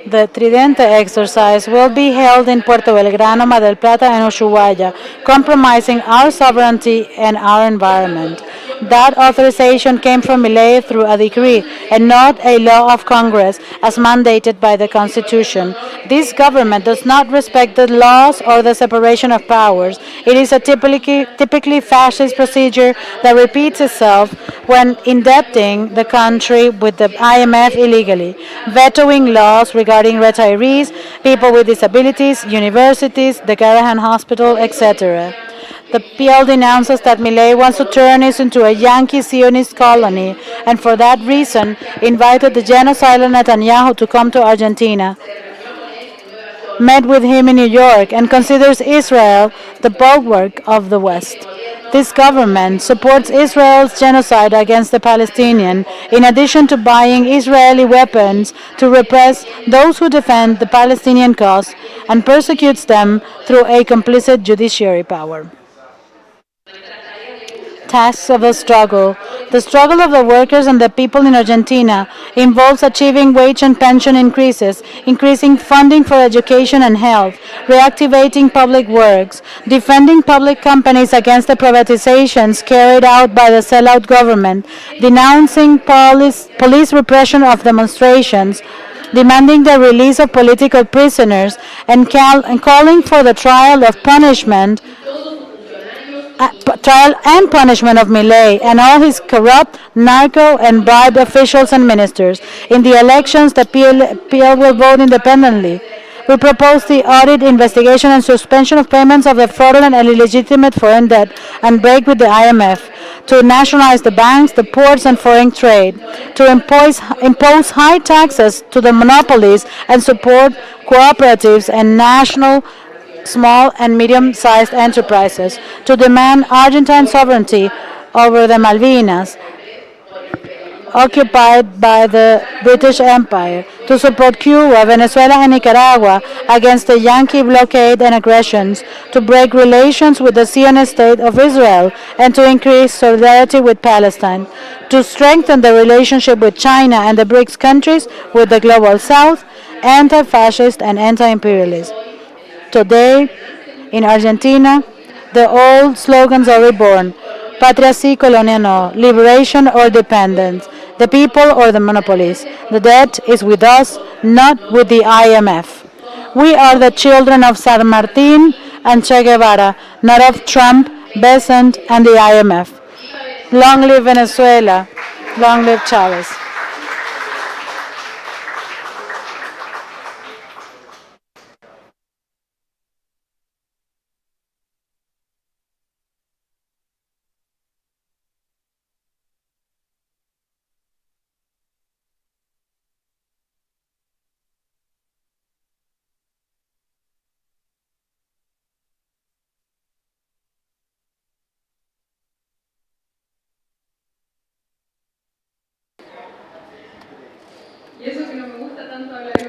The Tridente exercise will be held in Puerto Belgrano, Mar del Plata, and Ushuaia, compromising our sovereignty and our environment. That authorization came from Milei through a decree and not a law of Congress as mandated by the Constitution. This government does not respect the laws or the separation of powers. It is a typically fascist procedure that repeats itself when indebting the country with the IMF illegally, vetoing laws regarding retirees, people with disabilities, universities, the Garrahan Hospital, etc. The PL denounces that Milei wants to turn it into a Yankee Zionist colony, and for that reason invited the genocidal Netanyahu to come to Argentina, met with him in New York, and considers Israel the bulwark of the West. This government supports Israel's genocide against the Palestinians, in addition to buying Israeli weapons to repress those who defend the Palestinian cause, and persecutes them through a complicit judiciary power. Tasks of the struggle. The struggle of the workers and the people in Argentina involves achieving wage and pension increases, increasing funding for education and health, reactivating public works, defending public companies against the privatizations carried out by the sellout government, denouncing police repression of demonstrations, demanding the release of political prisoners, and calling for the trial and punishment of Milei and all his corrupt, narco, and bribed officials and ministers. In the elections, the PL will vote independently. We propose the audit, investigation, and suspension of payments of the fraudulent and illegitimate foreign debt and break with the IMF, to nationalize the banks, the ports, and foreign trade, to impose high taxes to the monopolies and support cooperatives and national small and medium-sized enterprises, to demand Argentine sovereignty over the Malvinas, occupied by the British Empire, to support Cuba, Venezuela, and Nicaragua against the Yankee blockade and aggressions, to break relations with the Zionist State of Israel, and to increase solidarity with Palestine, to strengthen the relationship with China and the BRICS countries, with the Global South, anti-fascist and anti-imperialist. Today, in Argentina, the old slogans are reborn: Patria sí, Colonia no, liberation or dependence, the people or the monopolies. The debt is with us, not with the IMF. We are the children of San Martin and Che Guevara, not of Trump, Besant, and the IMF. Long live Venezuela. Long live Chavez.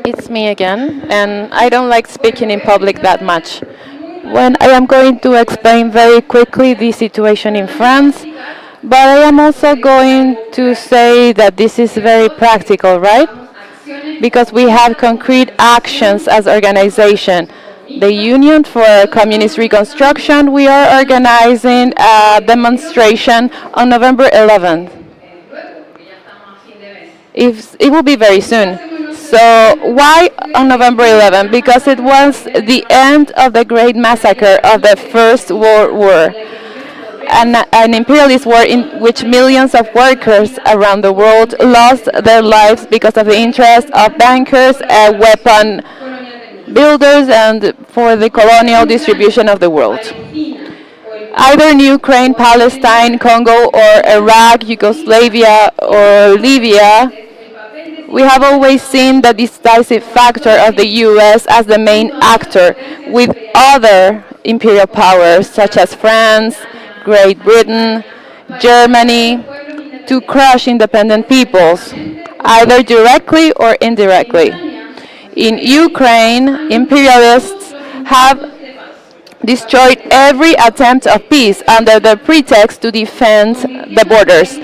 It's me again, and I don't like speaking in public that much. When I am going to explain very quickly the situation in France, but I am also going to say that this is very practical, right? Because we have concrete actions as organization. The Union for Communist Reconstruction, we are organizing a demonstration on November 11th. It will be very soon. So why on November 11th? Because it was the end of the great massacre of the First World War, an imperialist war in which millions of workers around the world lost their lives because of the interest of bankers and weapon builders and for the colonial distribution of the world. Either in Ukraine, Palestine, Congo, or Iraq, Yugoslavia, or Libya, we have always seen the decisive factor of the US as the main actor, with other imperial powers such as France, Great Britain, Germany, to crush independent peoples, either directly or indirectly. In Ukraine, imperialists have destroyed every attempt of peace under the pretext to defend the borders,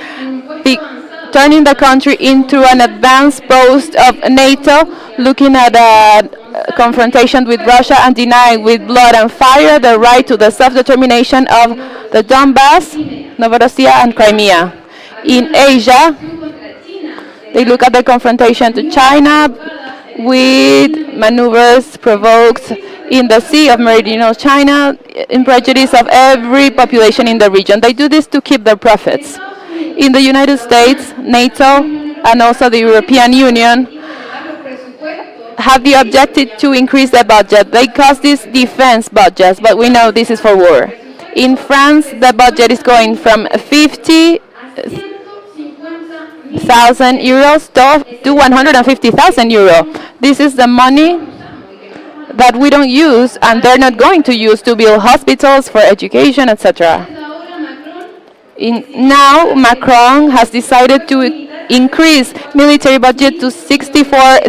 turning the country into an advanced post of NATO, looking at a confrontation with Russia and denying with blood and fire the right to the self-determination of the Donbass, Novorossiya, and Crimea. In Asia, they look at the confrontation to China with maneuvers provoked in the Sea of Meridional China in prejudice of every population in the region. They do this to keep their profits. In the United States, NATO, and also the European Union have the objective to increase the budget. They call this defense budgets, but we know this is for war. In France, the budget is going from 50,000 euros to 150,000 euro. This is the money that we don't use and they're not going to use to build hospitals, for education, etc. Now Macron has decided to increase military budget to 64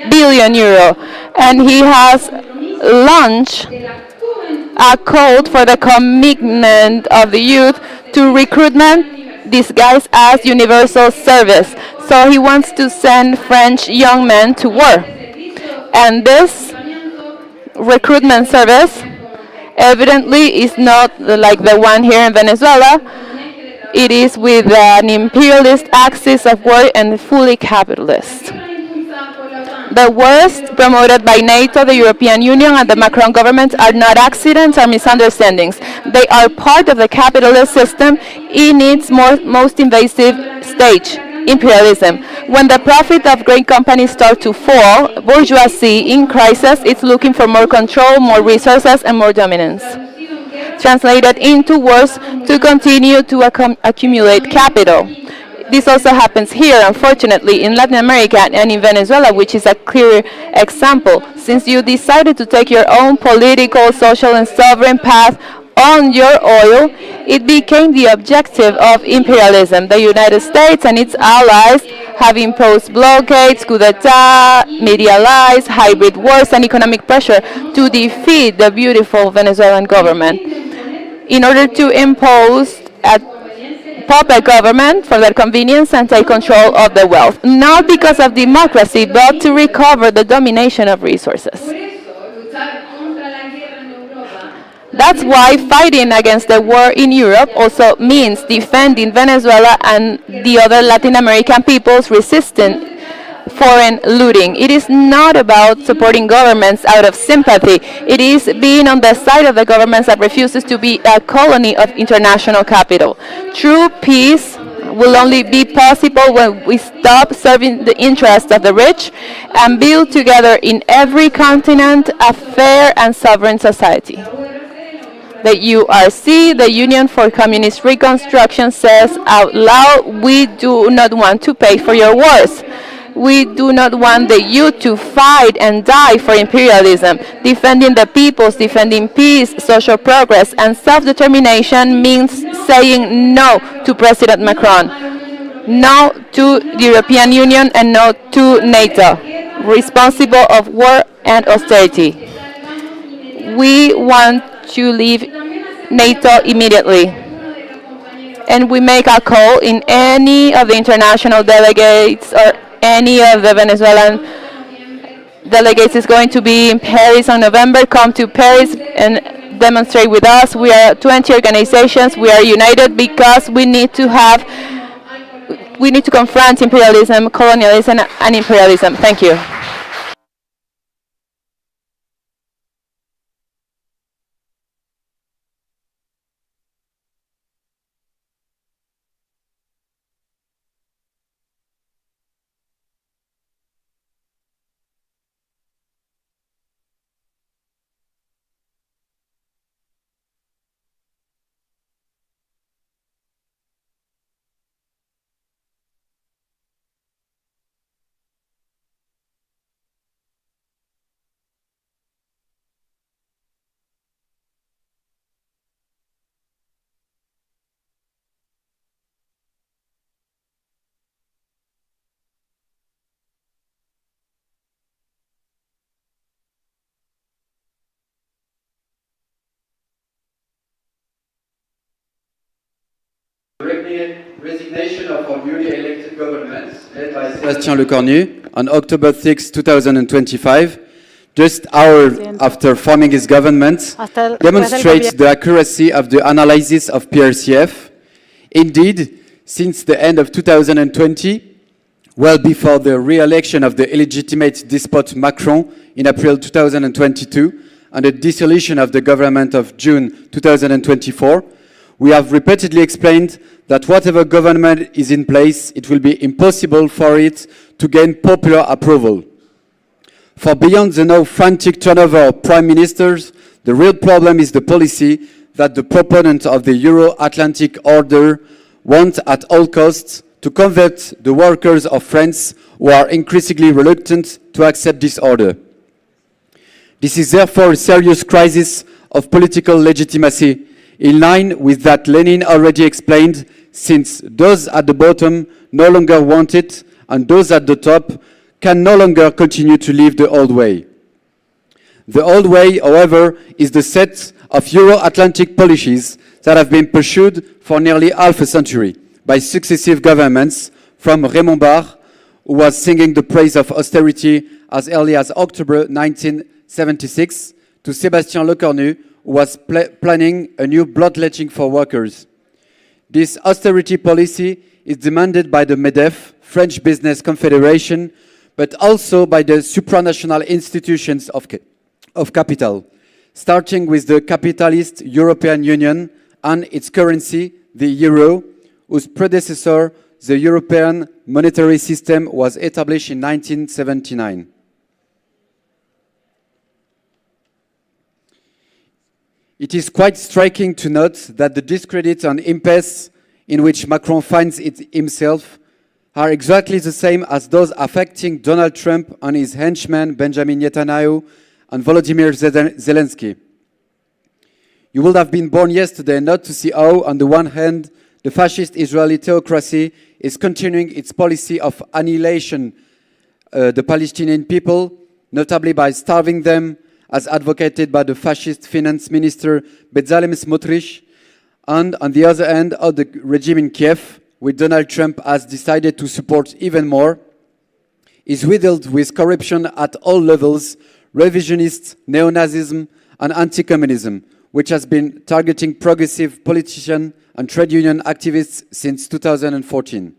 billion euro, and he has launched a call for the commitment of the youth to recruitment disguised as universal service. So he wants to send French young men to war. And this recruitment service evidently is not like the one here in Venezuela. It is with an imperialist axis of war and fully capitalist. The worst promoted by NATO, the European Union, and the Macron government are not accidents or misunderstandings. They are part of the capitalist system in its most invasive stage, imperialism. When the profit of great companies start to fall, bourgeoisie in crisis is looking for more control, more resources, and more dominance. Translated into wars to continue to accumulate capital. This also happens here, unfortunately, in Latin America and in Venezuela, which is a clear example. Since you decided to take your own political, social, and sovereign path on your oil, it became the objective of imperialism. The United States and its allies have imposed blockades, coup d'etat, media lies, hybrid wars, and economic pressure to defeat the beautiful Venezuelan government in order to impose a puppet government for their convenience and take control of the wealth. Not because of democracy, but to recover the domination of resources. That's why fighting against the war in Europe also means defending Venezuela and the other Latin American peoples resisting foreign looting. It is not about supporting governments out of sympathy. It is being on the side of the governments that refuses to be a colony of international capital. True peace will only be possible when we stop serving the interests of the rich and build together in every continent a fair and sovereign society. The URC, the Union for Communist Reconstruction, says out loud, we do not want to pay for your wars. We do not want the youth to fight and die for imperialism. Defending the peoples, defending peace, social progress, and self-determination means saying no to President Macron, no to the European Union, and no to NATO, responsible of war and austerity. We want to leave NATO immediately. And we make a call in any of the international delegates or any of the Venezuelan delegates is going to be in Paris on November. Come to Paris and demonstrate with us. We are 20 organizations. We are united because we need to confront imperialism, colonialism, and imperialism. Thank you. Resignation of our newly elected government, led by Sébastien Lecornu, on October 6, 2025, just hours after forming his government, demonstrates the accuracy of the analysis of PRCF. Indeed, since the end of 2020, well before the re-election of the illegitimate despot Macron in April 2022 and the dissolution of the government of June 2024, we have repeatedly explained that whatever government is in place, it will be impossible for it to gain popular approval. For beyond the now frantic turnover of prime ministers, the real problem is the policy that the proponents of the Euro-Atlantic order want at all costs to convert the workers of France who are increasingly reluctant to accept this order. This is therefore a serious crisis of political legitimacy, in line with that Lenin already explained, since those at the bottom no longer want it and those at the top can no longer continue to live the old way. The old way, however, is the set of Euro-Atlantic policies that have been pursued for nearly half a century by successive governments, from Raymond Barre, who was singing the praise of austerity as early as October 1976, to Sébastien Lecornu, who was planning a new bloodletting for workers. This austerity policy is demanded by the MEDEF, French Business Confederation, but also by the supranational institutions of capital, starting with the capitalist European Union and its currency, the euro, whose predecessor, the European monetary system, was established in 1979. It is quite striking to note that the discredit and impasse in which Macron finds himself are exactly the same as those affecting Donald Trump and his henchman Benjamin Netanyahu and Volodymyr Zelensky. You would have been born yesterday not to see how, on the one hand, the fascist Israeli theocracy is continuing its policy of annihilation the Palestinian people, notably by starving them, as advocated by the fascist finance minister Bezalel Smotrich, and on the other hand, how the regime in Kiev, which Donald Trump has decided to support even more, is riddled with corruption at all levels, revisionist, neo-Nazism, and anti-communism, which has been targeting progressive politicians and trade union activists since 2014.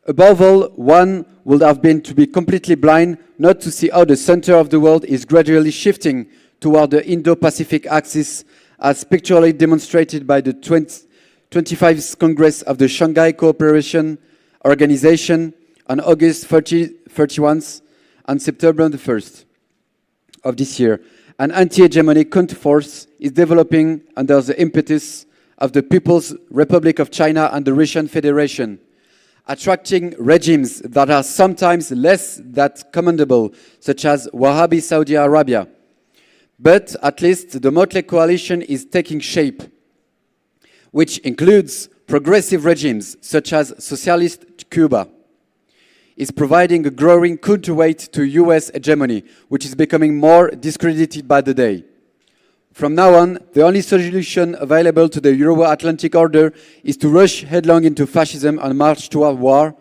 Above all, one would have been to be completely blind not to see how the center of the world is gradually shifting toward the Indo-Pacific axis, as pictorially demonstrated by the 25th Congress of the Shanghai Cooperation Organization on August 31st and September 1st of this year. An anti-hegemonic counterforce is developing under the impetus of the People's Republic of China and the Russian Federation, attracting regimes that are sometimes less than commendable, such as Wahhabi Saudi Arabia. But at least the motley coalition is taking shape, which includes progressive regimes such as socialist Cuba, is providing a growing counterweight to US hegemony, which is becoming more discredited by the day. From now on, the only solution available to the Euro-Atlantic order is to rush headlong into fascism and march toward war,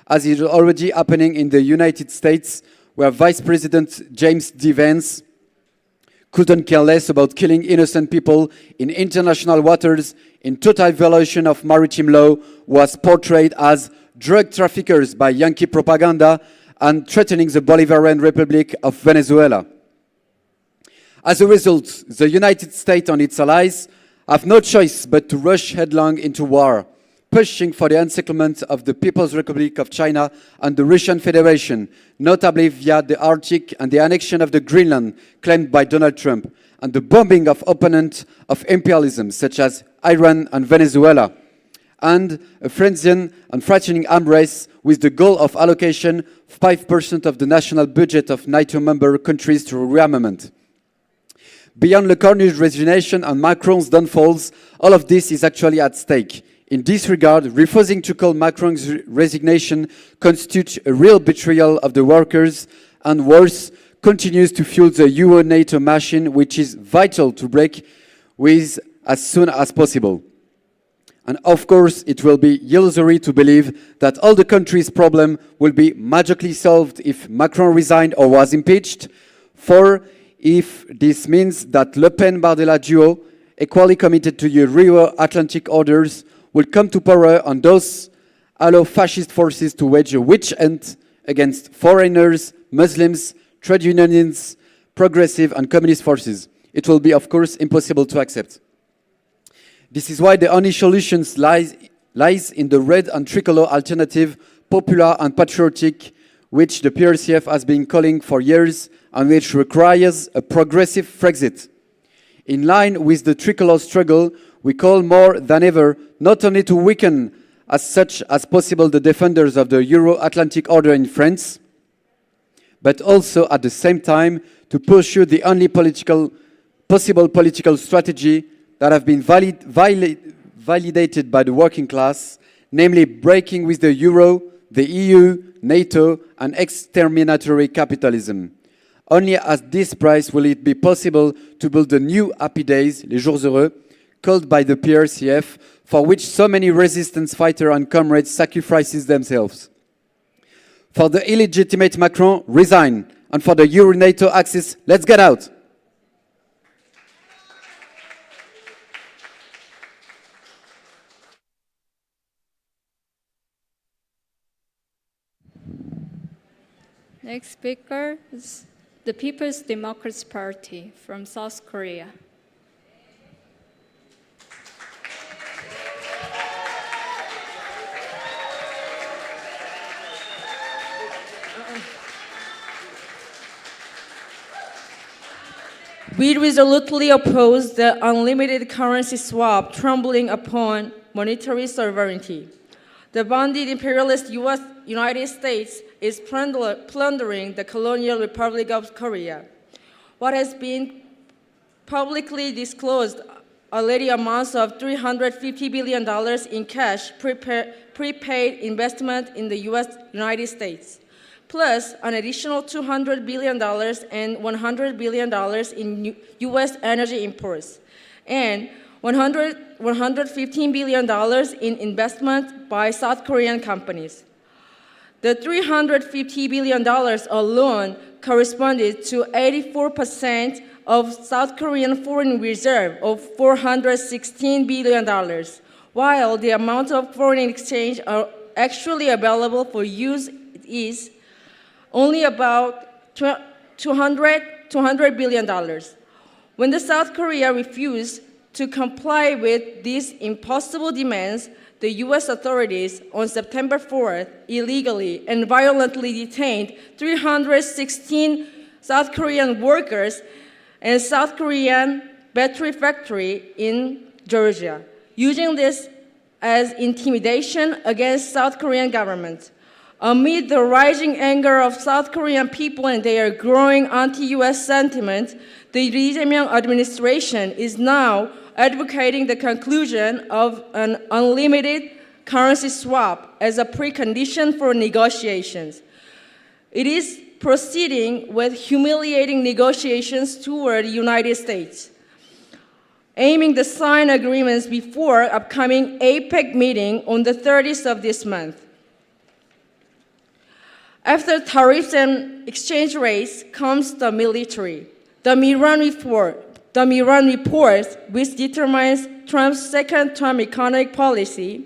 as is already happening in the United States, where Vice President James D. Vance couldn't care less about killing innocent people in international waters in total violation of maritime law, was portrayed as drug traffickers by Yankee propaganda and threatening the Bolivarian Republic of Venezuela. As a result, the United States and its allies have no choice but to rush headlong into war, pushing for the encirclement of the People's Republic of China and the Russian Federation, notably via the Arctic and the annexion of the Greenland claimed by Donald Trump, and the bombing of opponents of imperialism such as Iran and Venezuela, and a frenzied and frightening arms race with the goal of allocation 5% of the national budget of NATO member countries to rearmament. Beyond Lecornu's resignation and Macron's downfalls, all of this is actually at stake. In this regard, refusing to call Macron's resignation constitutes a real betrayal of the workers, and worse, continues to fuel the EU-NATO machine, which is vital to break with as soon as possible. And of course, it will be illusory to believe that all the country's problem will be magically solved if Macron resigned or was impeached. For if this means that Le Pen-Bardella duo, equally committed to the Euro-Atlantic orders, will come to power and thus allow fascist forces to wage a witch hunt against foreigners, Muslims, trade unions, progressive and communist forces. It will be, of course, impossible to accept. This is why the only solution lies in the red and tricolor alternative, popular and patriotic, which the PRCF has been calling for years and which requires a progressive Frexit. In line with the tricolor struggle, we call more than ever not only to weaken as such as possible the defenders of the Euro-Atlantic order in France, but also at the same time to pursue the only possible political strategy that have been validated by the working class, namely breaking with the euro, the EU, NATO, and exterminatory capitalism. Only at this price will it be possible to build the new happy days, les jours heureux, called by the PRCF, for which so many resistance fighters and comrades sacrifices themselves. For the illegitimate Macron, resign, and for the Euro-NATO axis, let's get out. Next speaker is the People's Democracy Party from South Korea. We resolutely oppose the unlimited currency swap trampling upon monetary sovereignty. The bonded imperialist United States is plundering the colonial Republic of Korea. What has been publicly disclosed already amounts of $350 billion in cash prepaid investment in the United States, plus an additional $200 billion and $100 billion in U.S. energy imports, and $115 billion in investment by South Korean companies. The $350 billion alone corresponded to 84% of South Korean foreign reserve of $416 billion, while the amount of foreign exchange actually available for use is only about $200 billion. When the South Korea refused to comply with these impossible demands, the U.S. authorities on September 4th illegally and violently detained 316 South Korean workers and South Korean battery factory in Georgia, using this as intimidation against South Korean government. Amid the rising anger of South Korean people and their growing anti-U.S. sentiment, the Lee Jae-myung administration is now advocating the conclusion of an unlimited currency swap as a precondition for negotiations. It is proceeding with humiliating negotiations toward the United States, aiming to sign agreements before upcoming APEC meeting on the 30th of this month. After tariffs and exchange rates comes the military. The Miran report, which determines Trump's second-term economic policy,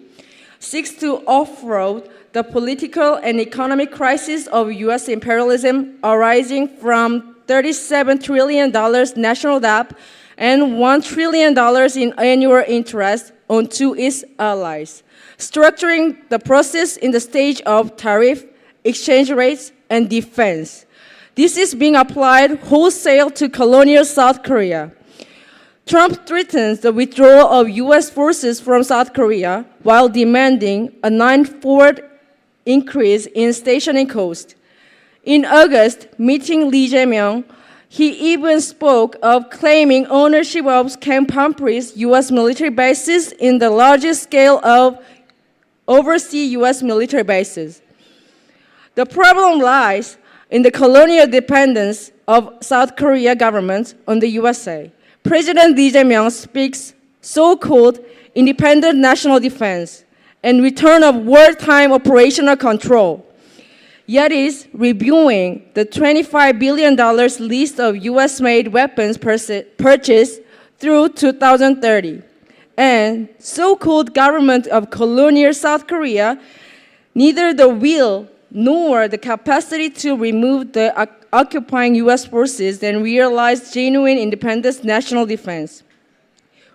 seeks to off-road the political and economic crisis of U.S. imperialism arising from $37 trillion national debt and $1 trillion in annual interest onto its allies, structuring the process in the stage of tariff, exchange rates, and defense. This is being applied wholesale to colonial South Korea. Trump threatens the withdrawal of U.S. forces from South Korea while demanding a 9-fold increase in stationing cost. In August, meeting Lee Jae-myung, he even spoke of claiming ownership of Camp Humphreys U.S. military bases in the largest scale of overseas U.S. military bases. The problem lies in the colonial dependence of South Korea government on the USA. President Lee Jae-myung speaks so-called independent national defense, and return of wartime operational control. Yet is reviewing the $25 billion list of US-made weapons purchased through 2030. And so-called government of colonial South Korea, neither the will nor the capacity to remove the occupying US forces and realize genuine independent national defense.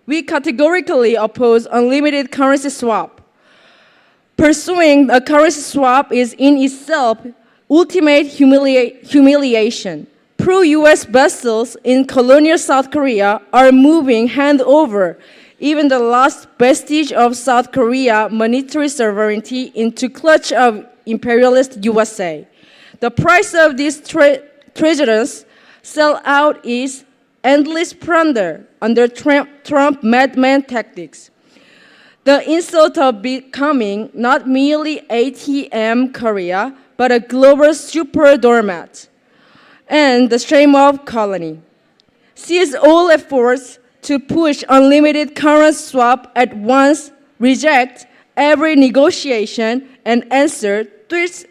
We categorically oppose unlimited currency swap. Pursuing a currency swap is in itself ultimate humiliation. Pro-US vessels in colonial South Korea are moving hand over even the last vestige of South Korea monetary sovereignty into clutch of imperialist USA. The price of these treasures sell out is endless plunder under Trump madman tactics. The insult of becoming not merely ATM Korea, but a global super doormat, and the stream of colony. Cease all efforts to push unlimited currency swap at once, reject every negotiation, and answer threats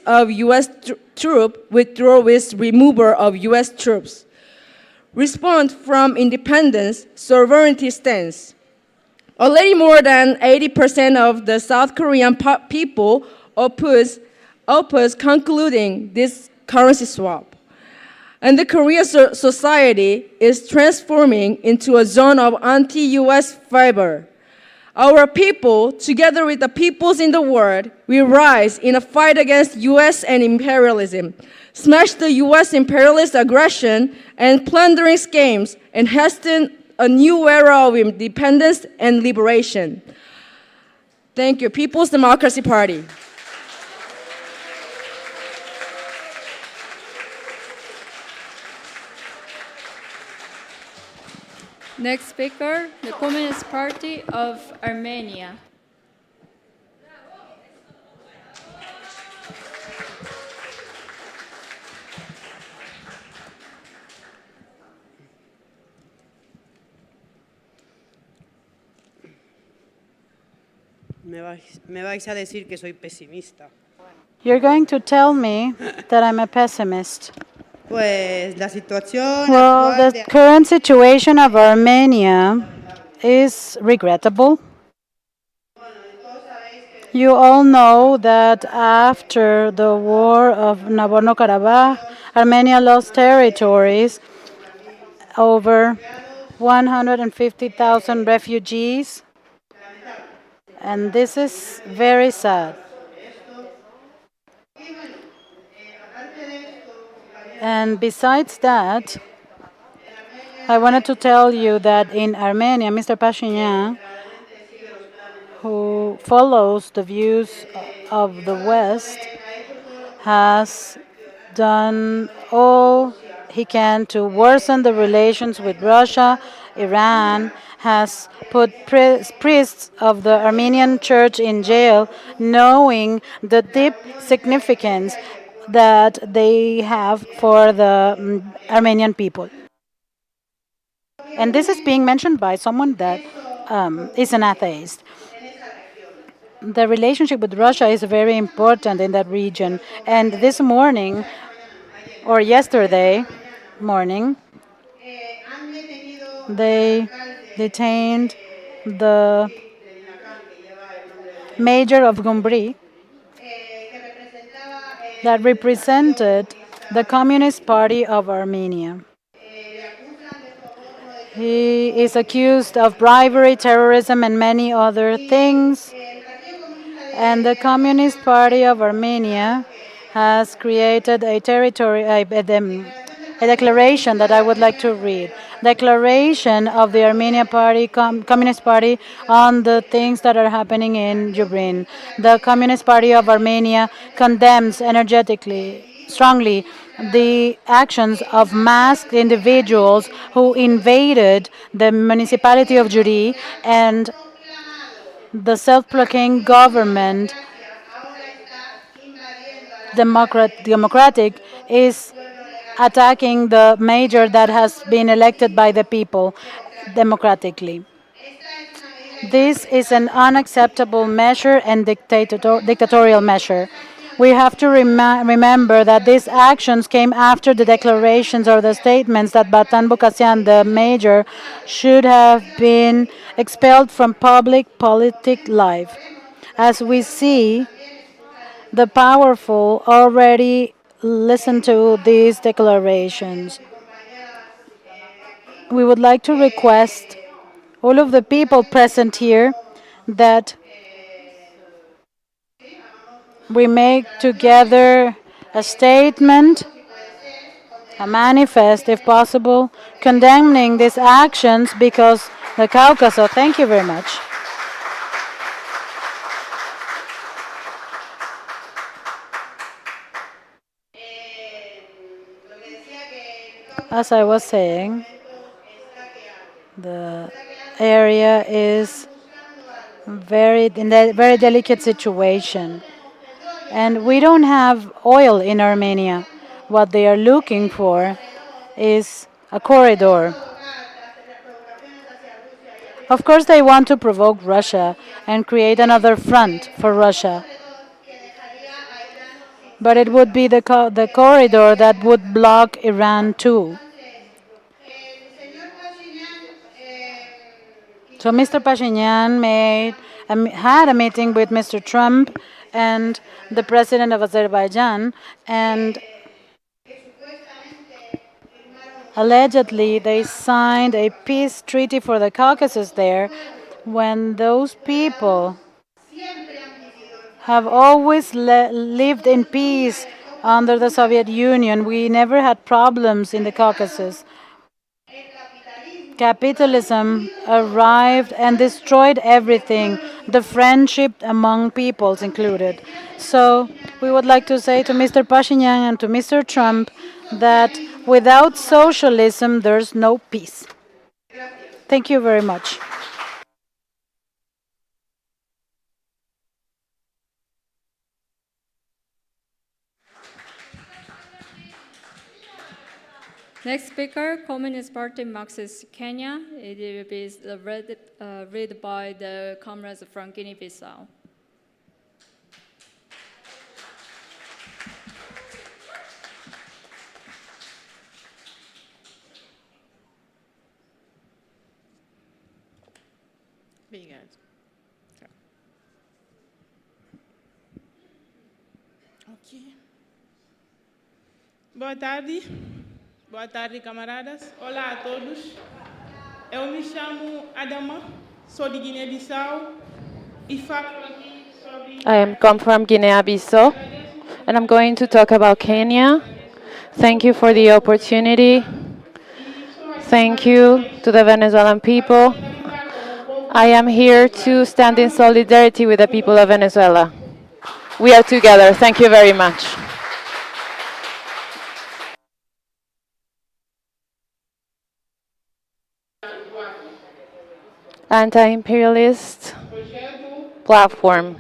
of U.S. troop withdrawal with removal of U.S. troops. Respond from independence, sovereignty stance. Already more than 80% of the South Korean people oppose concluding this currency swap. And the Korean society is transforming into a zone of anti-US fiber. Our people, together with the peoples in the world, will rise in a fight against US and imperialism, smash the US imperialist aggression and plundering schemes, and hasten a new era of independence and liberation. Thank you. People's Democracy Party. Next speaker, the Communist Party of Armenia. Me vais a decir que soy pesimista. You're going to tell me that I'm a pessimist. Pues la situación Well, actual the current situation of Armenia is regrettable. You all know that after the war of Nagorno-Karabakh, Armenia lost territories, over 150,000 refugees, and this is very sad. And besides that, I wanted to tell you that in Armenia, Mr. Pashinyan, who follows the views of the West, has done all he can to worsen the relations with Russia. Iran has put priests of the Armenian church in jail, knowing the deep significance that they have for the Armenian people. And this is being mentioned by someone that is an atheist. The relationship with Russia is very important in that region. And this morning, or yesterday morning, they detained the mayor of Gumbri that represented the Communist Party of Armenia. He is accused of bribery, terrorism, and many other things. And the Communist Party of Armenia has created a declaration that I would like to read. Declaration of the Armenian Party, Communist Party, on the things that are happening in Jubrin. The Communist Party of Armenia condemns strongly, the actions of masked individuals who invaded the municipality of Juri, and the self-proclaimed government, democratic, is attacking the mayor that has been elected by the people democratically. This is an unacceptable measure and dictatorial measure. We have to remember that these actions came after the declarations or the statements that Batan Bukasian, the major, should have been expelled from public politic life. As we see, the powerful already listen to these declarations. We would like to request all of the people present here that we make together a statement, a manifest if possible, condemning these actions because the Caucasus. Thank you very much. As I was saying, the area is in a very delicate situation. And we don't have oil in Armenia. What they are looking for is a corridor. Of course, they want to provoke Russia and create another front for Russia. But it would be the corridor that would block Iran too. So Mr. Pashinyan had a meeting with Mr. Trump and the president of Azerbaijan, and allegedly they signed a peace treaty for the Caucasus there, when those people have always lived in peace under the Soviet Union. We never had problems in the Caucasus. Capitalism arrived and destroyed everything, the friendship among peoples included. So we would like to say to Mr. Pashinyan and to Mr. Trump that without socialism, there's no peace. Thank you very much. Next speaker, Communist Party Marxist Kenya. It will be read by the comrades from Guinea-Bissau. Obrigado. Ok. Boa tarde. Boa tarde, camaradas. Olá a todos. Eu me chamo Adama, sou de Guiné-Bissau e falo aqui sobre... come from Guinea-Bissau, and I'm going to talk about Kenya. Thank you for the opportunity. Thank you to the Venezuelan people. I am here to stand in solidarity with the people of Venezuela. We are together. Thank you very much. Anti-imperialist platform.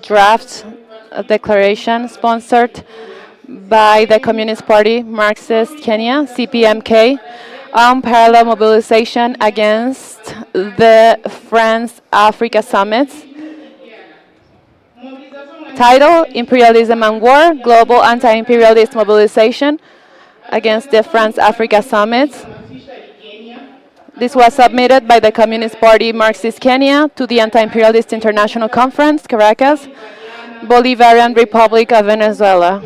Draft a declaration sponsored by the Communist Party Marxist Kenya, CPMK, on parallel mobilization against the France-Africa Summit. Title, Imperialism and War, Global Anti-Imperialist Mobilization against the France-Africa Summit. This was submitted by the Communist Party Marxist Kenya to the Anti-Imperialist International Conference, Caracas, Bolivarian Republic of Venezuela,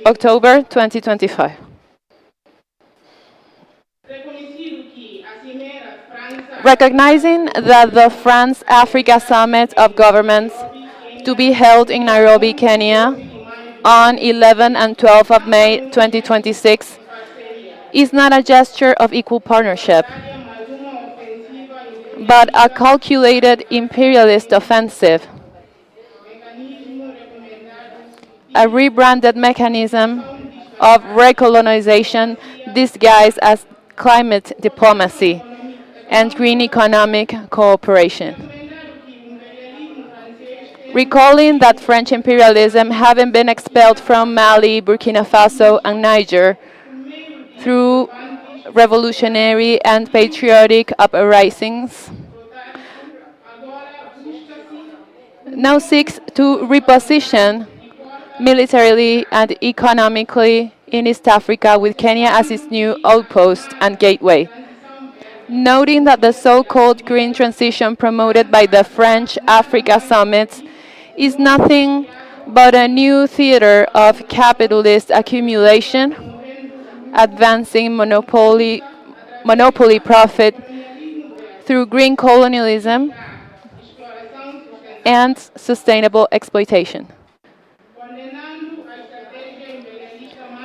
October 2025. Recognizing that the France-Africa Summit of Governments to be held in Nairobi, Kenya, on 11 and 12 of May 2026 is not a gesture of equal partnership, but a calculated imperialist offensive, a rebranded mechanism of recolonization disguised as climate diplomacy and green economic cooperation. Recalling that French imperialism, having been expelled from Mali, Burkina Faso, and Niger through revolutionary and patriotic uprisings, now seeks to reposition militarily and economically in East Africa, with Kenya as its new outpost and gateway. Noting that the so-called green transition promoted by the French Africa Summit is nothing but a new theater of capitalist accumulation, advancing monopoly profit through green colonialism and sustainable exploitation.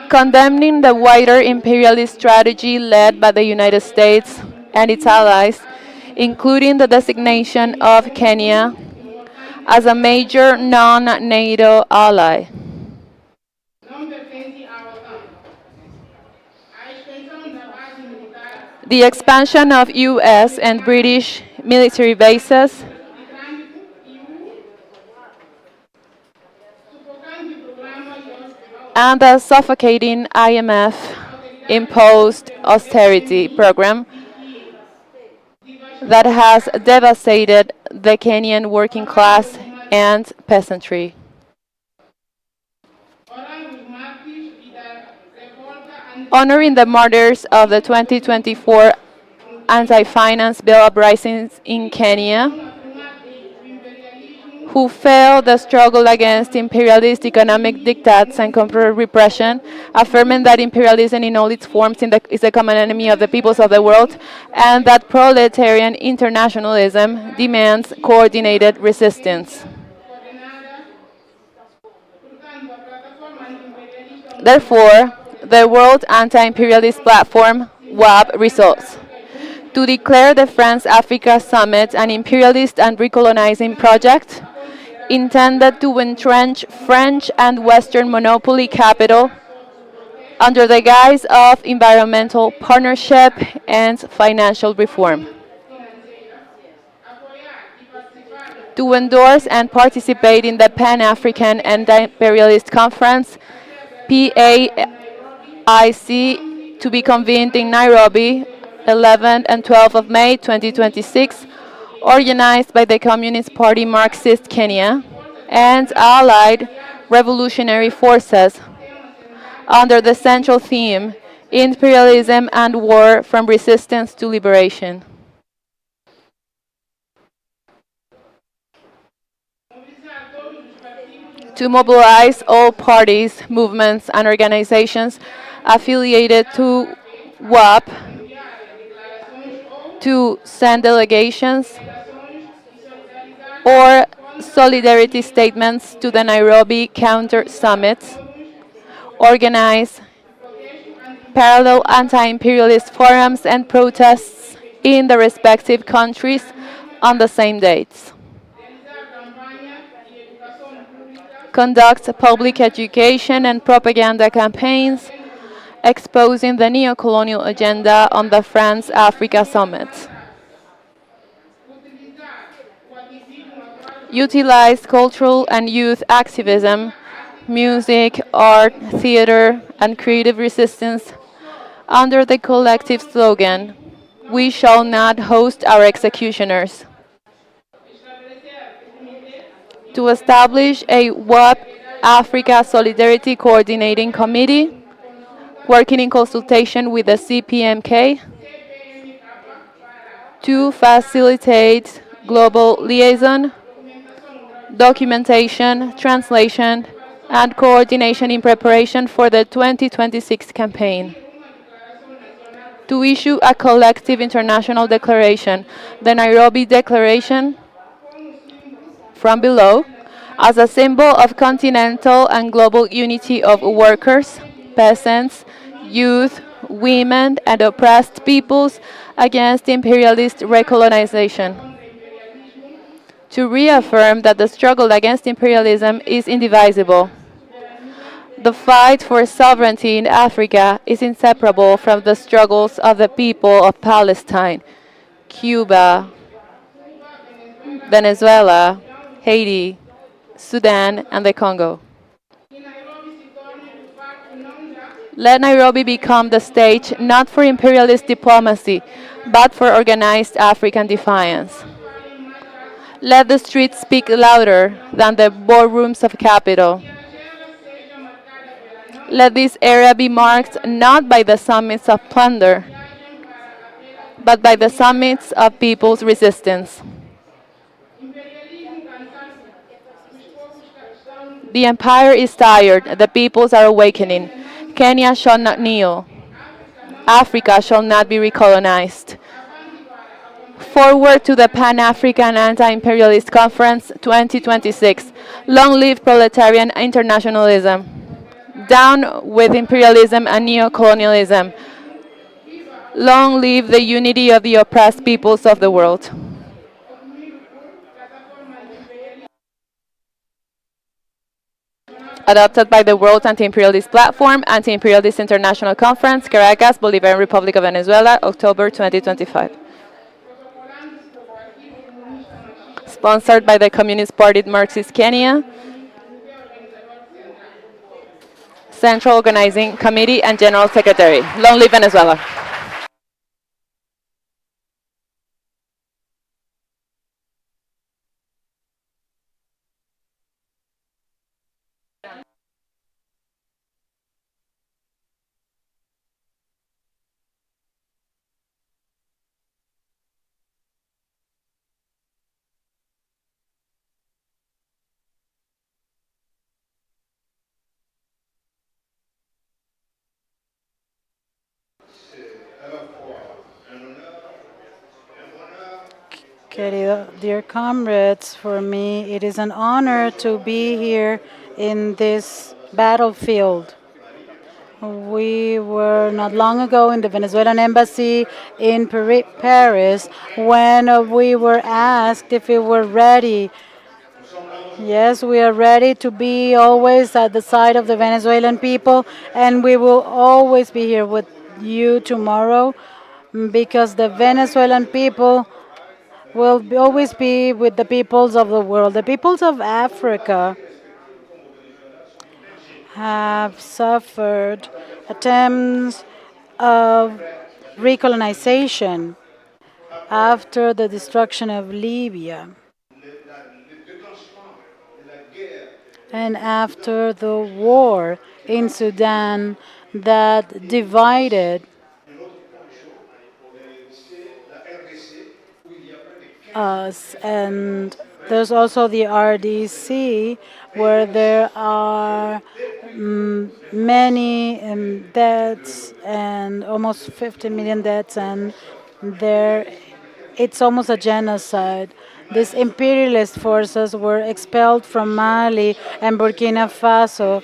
Condemning the wider imperialist strategy led by the United States and its allies, including the designation of Kenya as a major non-NATO ally. The expansion of US and British military bases, and the suffocating IMF-imposed austerity program that has devastated the Kenyan working class and peasantry. Honoring the martyrs of the 2024 anti-finance bill uprisings in Kenya, who failed the struggle against imperialist economic diktats and corporate repression, affirming that imperialism in all its forms is a common enemy of the peoples of the world, and that proletarian internationalism demands coordinated resistance. Therefore, the World Anti-Imperialist Platform, WAP, results to declare the France-Africa Summit an imperialist and recolonizing project intended to entrench French and Western monopoly capital under the guise of environmental partnership and financial reform. To endorse and participate in the Pan-African Anti-Imperialist Conference, PAIC, to be convened in Nairobi, 11th and 12th of May 2026, organized by the Communist Party Marxist Kenya and allied revolutionary forces under the central theme, Imperialism and War from Resistance to Liberation. To mobilize all parties, movements, and organizations affiliated to WAP to send delegations or solidarity statements to the Nairobi Counter Summit, organize parallel anti-imperialist forums and protests in the respective countries on the same dates, conduct public education and propaganda campaigns exposing the neo-colonial agenda on the France-Africa Summit, utilize cultural and youth activism, music, art, theater, and creative resistance under the collective slogan, "We shall not host our executioners." To establish a WAP Africa Solidarity Coordinating Committee, working in consultation with the CPMK, to facilitate global liaison, documentation, translation, and coordination in preparation for the 2026 campaign. To issue a collective international declaration, the Nairobi Declaration, from below, as a symbol of continental and global unity of workers, peasants, youth, women, and oppressed peoples against imperialist recolonization. To reaffirm that the struggle against imperialism is indivisible. The fight for sovereignty in Africa is inseparable from the struggles of the people of Palestine, Cuba, Venezuela, Haiti, Sudan, and the Congo. Let Nairobi become the stage not for imperialist diplomacy, but for organized African defiance. Let the streets speak louder than the boardrooms of capital. Let this area be marked not by the summits of plunder, but by the summits of people's resistance. The empire is tired, the peoples are awakening. Kenya shall not kneel. Africa shall not be recolonized. Forward to the Pan-African Anti-Imperialist Conference 2026. Long live proletarian internationalism. Down with imperialism and neocolonialism. Long live the unity of the oppressed peoples of the world. Adopted by the World Anti-Imperialist Platform, Anti-Imperialist International Conference, Caracas, Bolivarian Republic of Venezuela, October 2025. Sponsored by the Communist Party Marxist Kenya, Central Organizing Committee and General Secretary. Long live Venezuela. Dear comrades, for me it is an honor to be here in this battlefield. We were not long ago in the Venezuelan embassy in Paris when we were asked if we were ready. Yes, we are ready to be always at the side of the Venezuelan people, and we will always be here with you tomorrow because the Venezuelan people will always be with the peoples of the world. The peoples of Africa have suffered attempts of recolonization after the destruction of Libya and after the war in Sudan that divided us. And there's also the RDC, where there are many deaths and almost 50 million deaths, and there it's almost a genocide. These imperialist forces were expelled from Mali and Burkina Faso,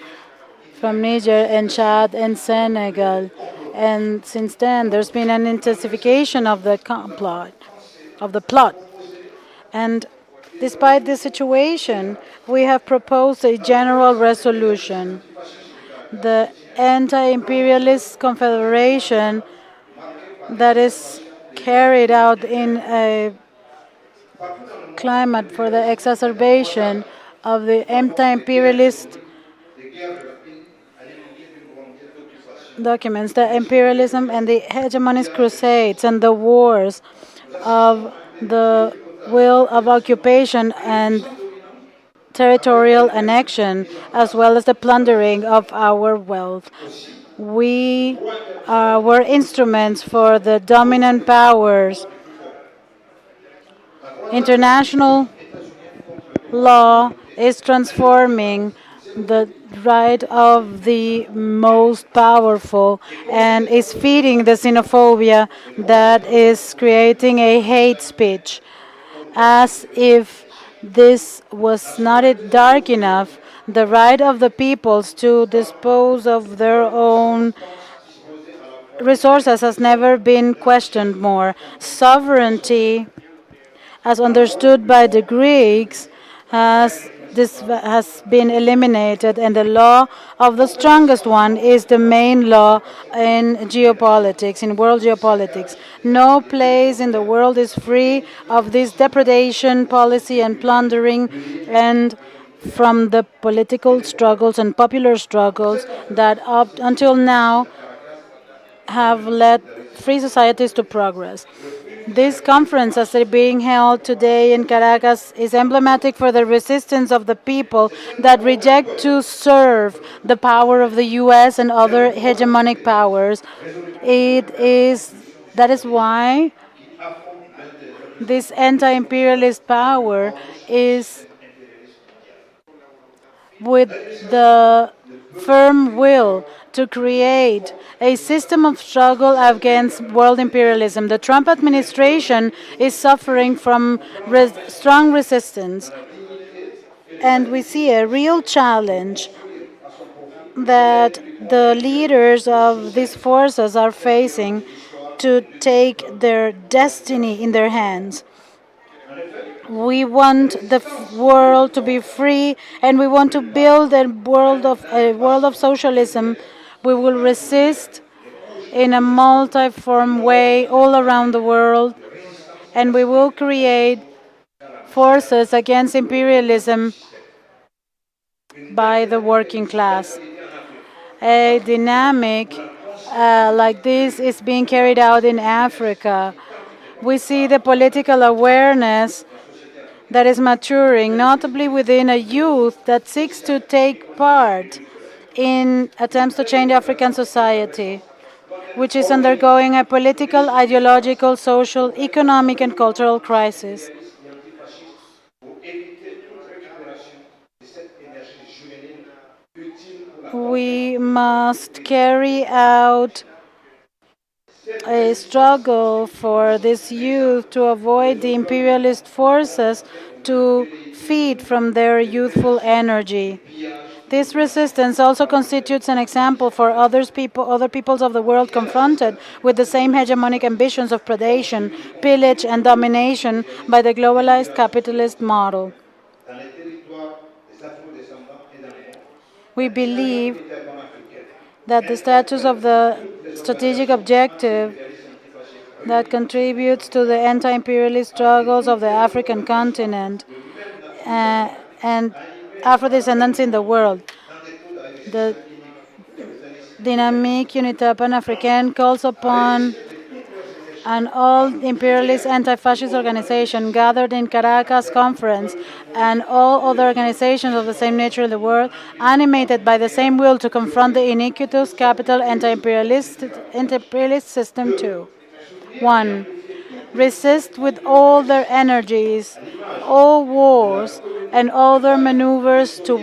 from Niger and Chad and Senegal. And since then, there's been an intensification of the plot. And despite this situation, we have proposed a general resolution. The Anti-Imperialist Confederation that is carried out in a climate for the exacerbation of the anti-imperialist documents, the imperialism and the hegemonist crusades and the wars of the will of occupation and territorial annexion, as well as the plundering of our wealth. We were instruments for the dominant powers. International law is transforming the right of the most powerful and is feeding the xenophobia that is creating a hate speech. As if this was not dark enough, the right of the peoples to dispose of their own resources has never been questioned more. Sovereignty, as understood by the Greeks, has been eliminated, and the law of the strongest one is the main law in geopolitics, in world geopolitics. No place in the world is free of this depredation policy and plundering and from the political struggles and popular struggles that up until now have led free societies to progress. This conference, as it being held today in Caracas, is emblematic for the resistance of the people that reject to serve the power of the U.S. and other hegemonic powers. That is why this anti-imperialist power is with the firm will to create a system of struggle against world imperialism. The Trump administration is suffering from strong resistance, and we see a real challenge that the leaders of these forces are facing to take their destiny in their hands. We want the world to be free, and we want to build a world of socialism. We will resist in a multiform way all around the world, and we will create forces against imperialism by the working class. A dynamic like this is being carried out in Africa. We see the political awareness that is maturing, notably within a youth that seeks to take part in attempts to change African society, which is undergoing a political, ideological, social, economic, and cultural crisis. We must carry out a struggle for this youth to avoid the imperialist forces to feed from their youthful energy. This resistance also constitutes an example for other peoples of the world confronted with the same hegemonic ambitions of predation, pillage, and domination by the globalized capitalist model. We believe that the status of the strategic objective that contributes to the anti-imperialist struggles of the African continent and Afro-descendants in the world. The Dynamique Unité Pan-Africaine calls upon an all-imperialist anti-fascist organization gathered in Caracas conference and all other organizations of the same nature in the world, animated by the same will to confront the iniquitous capital anti-imperialist system too. 1. Resist with all their energies, all wars, and all their maneuvers to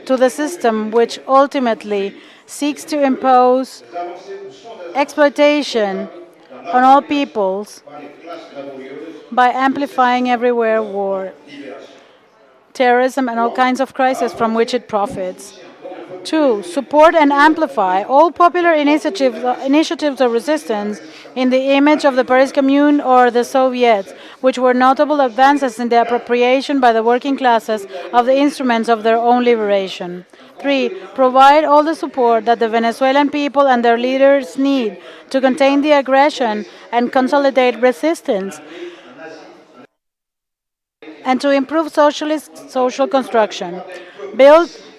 the system which ultimately seeks to impose exploitation on all peoples by amplifying everywhere war, terrorism, and all kinds of crises from which it profits. 2. Support and amplify all popular initiatives of resistance in the image of the Paris Commune or the Soviets, which were notable advances in the appropriation by the working classes of the instruments of their own liberation. 3. Provide all the support that the Venezuelan people and their leaders need to contain the aggression and consolidate resistance and to improve social construction.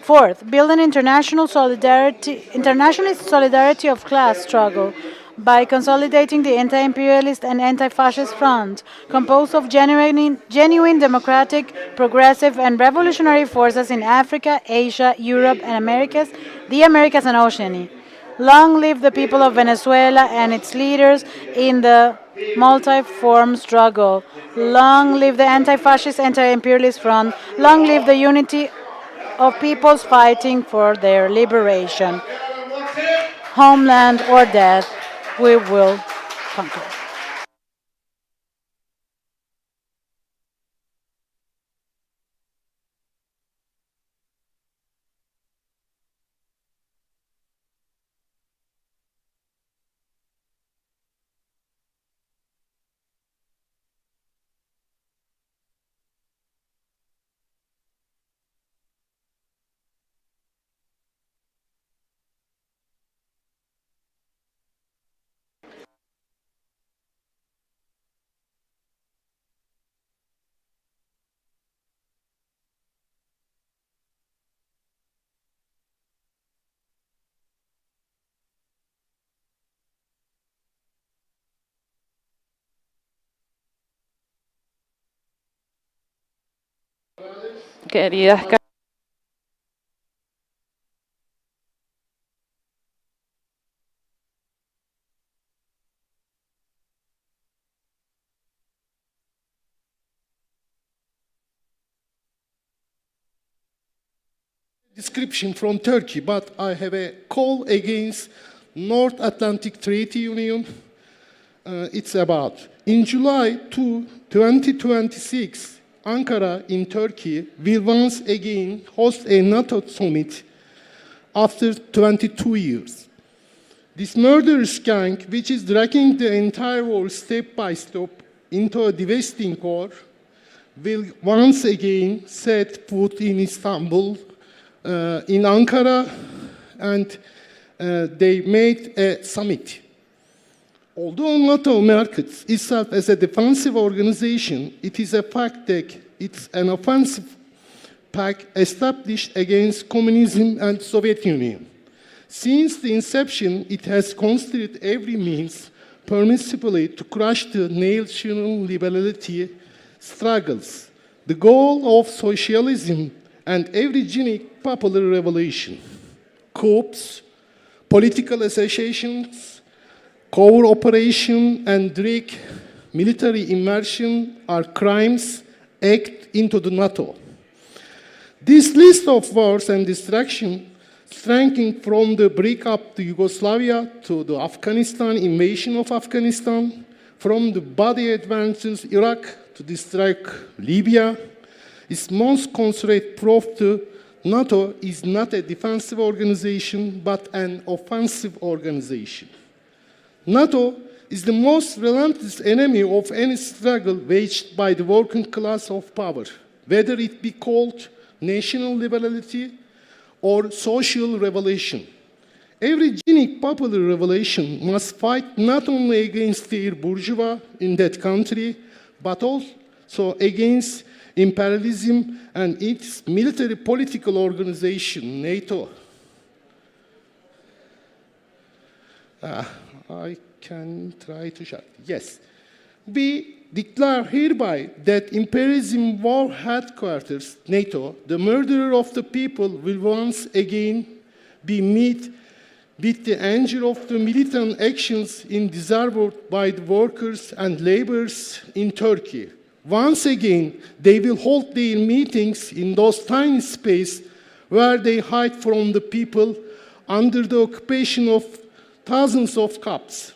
Fourth, build an internationalist solidarity of class struggle by consolidating the anti-imperialist and anti-fascist front, composed of genuine democratic, progressive, and revolutionary forces in Africa, Asia, Europe, and the Americas, and Oceania. Long live the people of Venezuela and its leaders in the multi-form struggle. Long live the anti-fascist, anti-imperialist front. Long live the unity of peoples fighting for their liberation. Homeland or death, we will conquer. Queridas description from Turkey, but I have a call against North Atlantic Treaty Union. It's about in July 2026, Ankara in Turkey will once again host a NATO summit after 22 years. This murderous gang, which is dragging the entire world step by step into a devastating war, will once again set foot in Istanbul, in Ankara, and they made a summit. Although NATO markets itself as a defensive organization, it is a fact that it's an offensive pact established against communism and Soviet Union. Since the inception, it has considered every means permissibly to crush the national liberality struggles, the goal of socialism and every genic popular revolution. Coups, political assassinations, cooperation, and direct military immersion are crimes acted into the NATO. This list of wars and destruction, strengthening from the breakup to Yugoslavia to the Afghanistan invasion of Afghanistan, from the body advances Iraq to distract Libya, is most concentrated proof that NATO is not a defensive organization, but an offensive organization. NATO is the most relentless enemy of any struggle waged by the working class of power, whether it be called national liberality or social revolution. Every genic popular revolution must fight not only against their bourgeois in that country, but also against imperialism and its military political organization, NATO. I can try to shut. Yes. We declare hereby that imperialism war headquarters, NATO, the murderer of the people, will once again be met with the anger of the militant actions deserved by the workers and laborers in Turkey. Once again, they will hold their meetings in those tiny spaces where they hide from the people under the occupation of thousands of cops.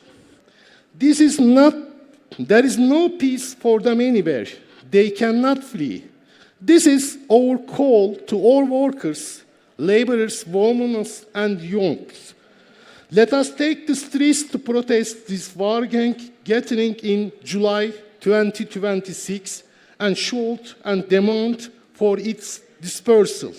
There is no peace for them anywhere. They cannot flee. This is our call to all workers, laborers, women, and youths. Let us take the streets to protest this war gang gathering in July 2026 and shout and demand for its dispersal.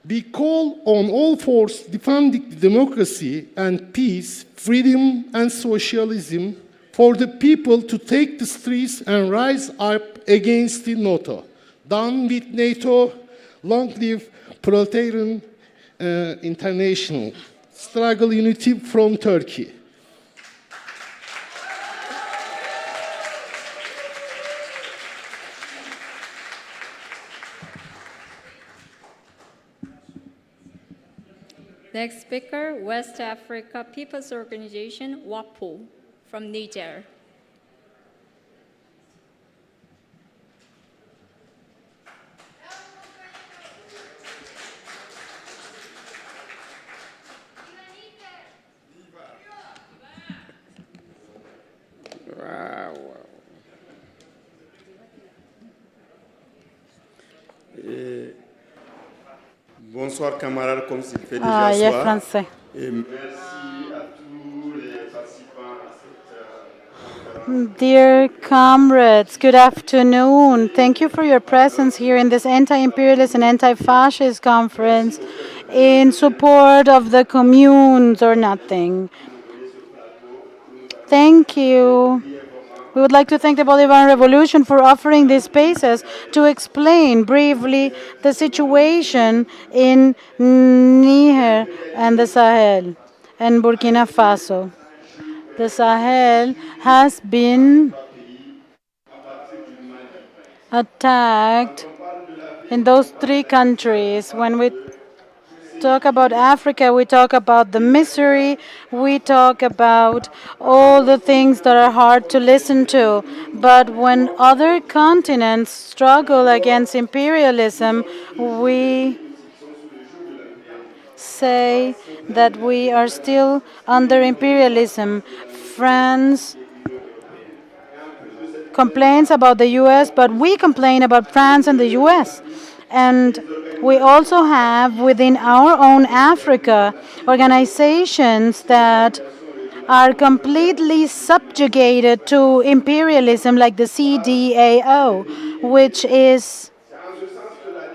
We call on all forces defending democracy and peace, freedom and socialism for the people to take the streets and rise up against the NATO. Down with NATO, long live Proletarian International. Struggle unity from Turkey. Next speaker, West Africa People's Organization, WAPO, from Niger. Bonsoir camarades, comme s'il fait déjà il est soir. français. Et merci à tous les participants à cette Dear comrades, good afternoon. Thank you for your presence here in this anti-imperialist and anti-fascist conference in support of the communes or nothing. Thank you. We would like to thank the Bolivarian Revolution for offering these spaces to explain briefly the situation in Niger and the Sahel and Burkina Faso. The Sahel has been attacked in those three countries. When we talk about Africa, we talk about the misery, we talk about all the things that are hard to listen to. But when other continents struggle against imperialism, we say that we are still under imperialism. France complains about the US, but we complain about France and the US. And we also have within our own Africa organizations that are completely subjugated to imperialism, like the CDAO,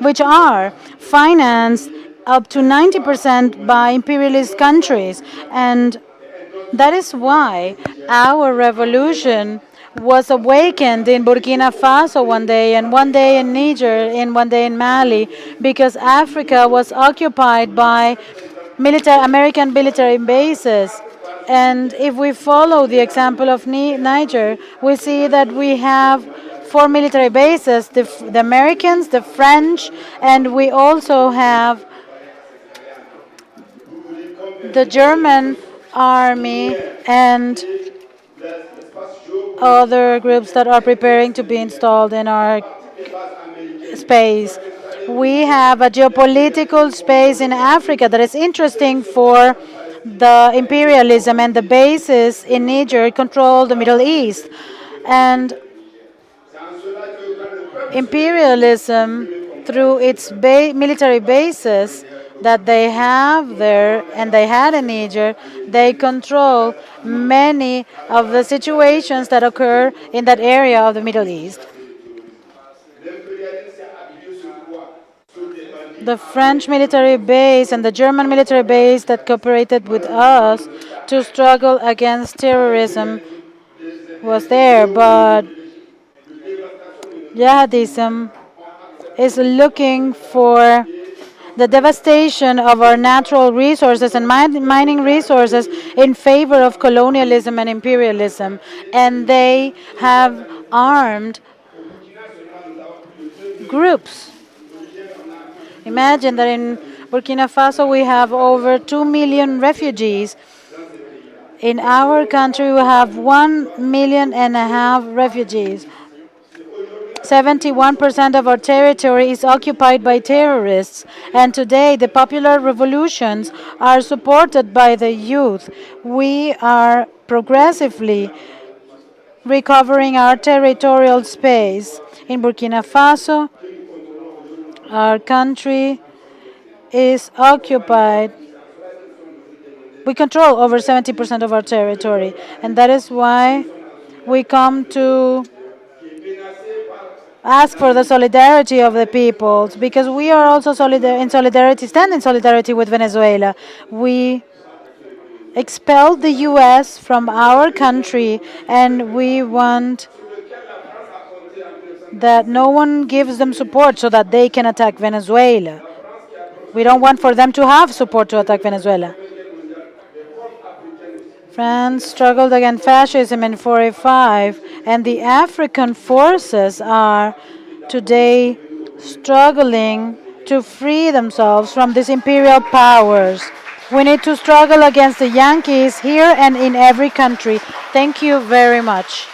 which are financed up to 90% by imperialist countries. And that is why our revolution was awakened in Burkina Faso one day, and one day in Niger, and one day in Mali, because Africa was occupied by American military bases. And if we follow the example of Niger, we see that we have 4 military bases, the Americans, the French, and we also have the German army and other groups that are preparing to be installed in our space. We have a geopolitical space in Africa that is interesting for the imperialism, and the bases in Niger control the Middle East. And imperialism, through its military bases that they have there and they had in Niger, they control many of the situations that occur in that area of the Middle East. The French military base and the German military base that cooperated with us to struggle against terrorism was there, but jihadism is looking for the devastation of our natural resources and mining resources in favor of colonialism and imperialism. And they have armed groups. Imagine that in Burkina Faso we have over 2 million refugees. In our country we have 1.5 million refugees. 71% of our territory is occupied by terrorists, and today the popular revolutions are supported by the youth. We are progressively recovering our territorial space. In Burkina Faso, our country is occupied. We control over 70% of our territory, and that is why we come to ask for the solidarity of the peoples, because we are also stand in solidarity with Venezuela. We expelled the US from our country, and we want that no one gives them support so that they can attack Venezuela. We don't want for them to have support to attack Venezuela. France struggled against fascism in 1945, and the African forces are today struggling to free themselves from these imperial powers. We need to struggle against the Yankees here and in every country. Thank you very much.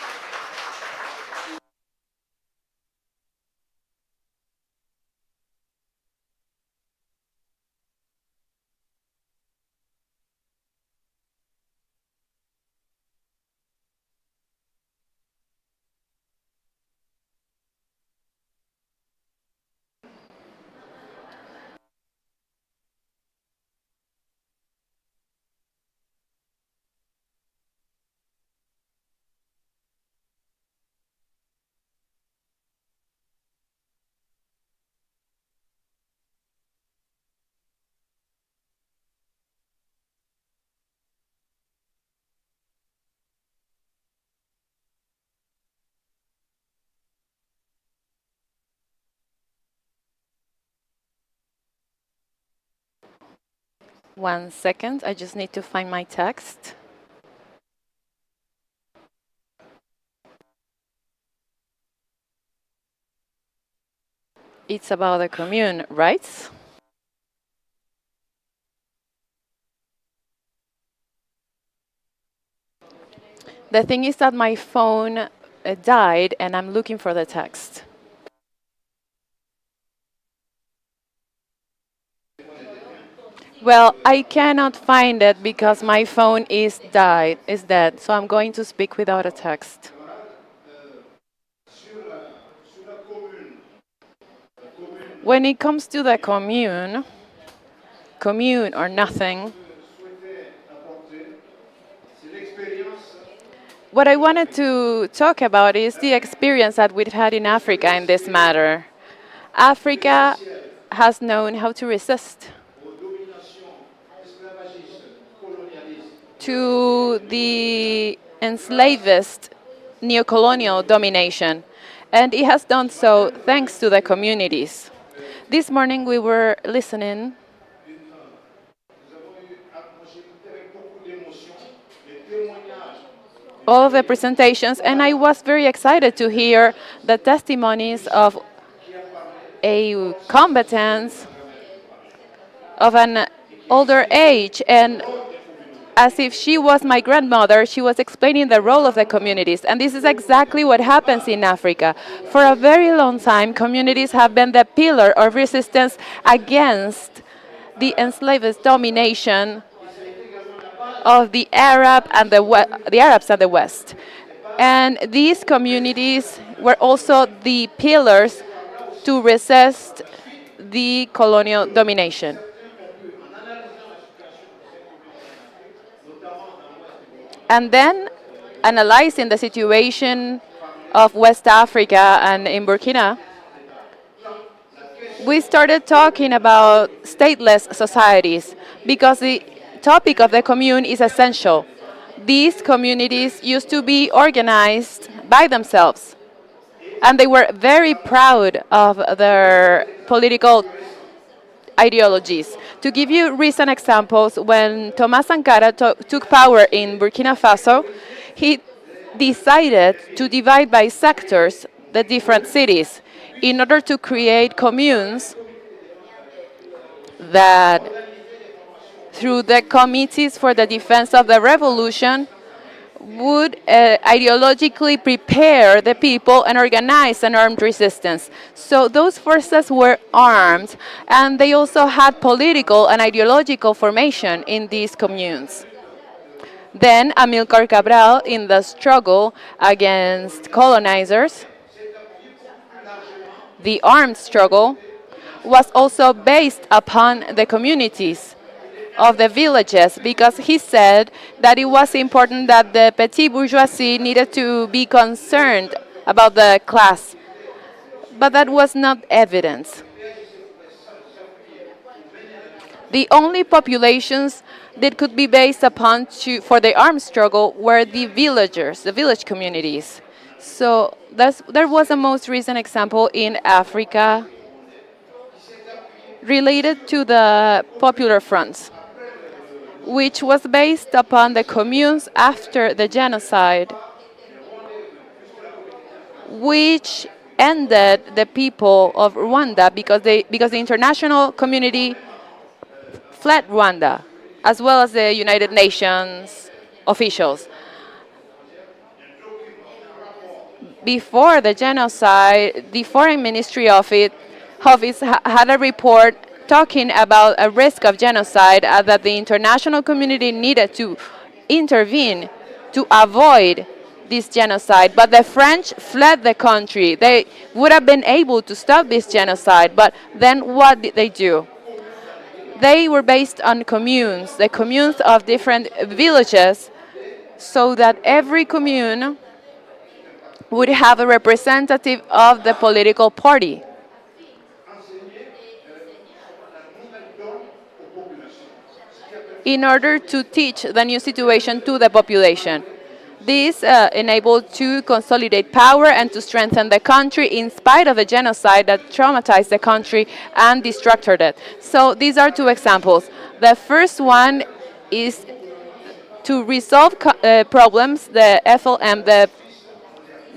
One second, I just need to find my text. It's about the commune, right? The thing is that my phone died and I'm looking for the text. Well, I cannot find it because my phone is dead, so I'm going to speak without a text. When it comes to the commune or nothing, what I wanted to talk about is the experience that we've had in Africa in this matter. Africa has known how to resist to the enslavist neocolonial domination, and it has done so thanks to the communities. This morning we were listening all of the presentations, and I was very excited to hear the testimonies of a combatants of an older age, and as if she was my grandmother, she was explaining the role of the communities. And this is exactly what happens in Africa. For a very long time, communities have been the pillar of resistance against the enslaved domination of the Arabs and the West. And these communities were also the pillars to resist the colonial domination. And then, analyzing the situation of West Africa and in Burkina, we started talking about stateless societies because the topic of the commune is essential. These communities used to be organized by themselves, and they were very proud of their political ideologies. To give you recent examples, when Thomas Sankara took power in Burkina Faso, he decided to divide by sectors the different cities in order to create communes that, through the committees for the defense of the revolution, would ideologically prepare the people and organize an armed resistance. So those forces were armed, and they also had political and ideological formation in these communes. Then Amilcar Cabral, in the struggle against colonizers, the armed struggle, was also based upon the communities of the villages, because he said that it was important that the petit bourgeoisie needed to be concerned about the class. But that was not evidence. The only populations that could be based upon for the armed struggle were the villagers, the village communities. So there was a most recent example in Africa related to the Popular Fronts, which was based upon the communes after the genocide, which ended the people of Rwanda because the international community fled Rwanda, as well as the United Nations officials. Before the genocide, the Foreign Ministry office had a report talking about a risk of genocide, that the international community needed to intervene to avoid this genocide. But the French fled the country. They would have been able to stop this genocide, but then what did they do? They were based on communes, the communes of different villages, so that every commune would have a representative of the political party. In order to teach the new situation to the population. This enabled to consolidate power and to strengthen the country in spite of the genocide that traumatized the country and destructured it. So these are two examples. The first one is to resolve problems, the FLM, the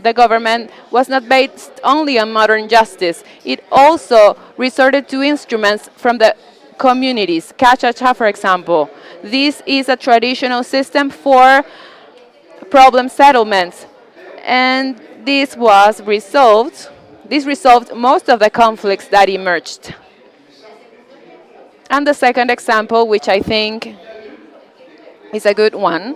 the government was not based only on modern justice. It also resorted to instruments from the communities. Cha-cha-cha, for example. This is a traditional system for problem settlements. And this resolved most of the conflicts that emerged. And the second example, which I think is a good one,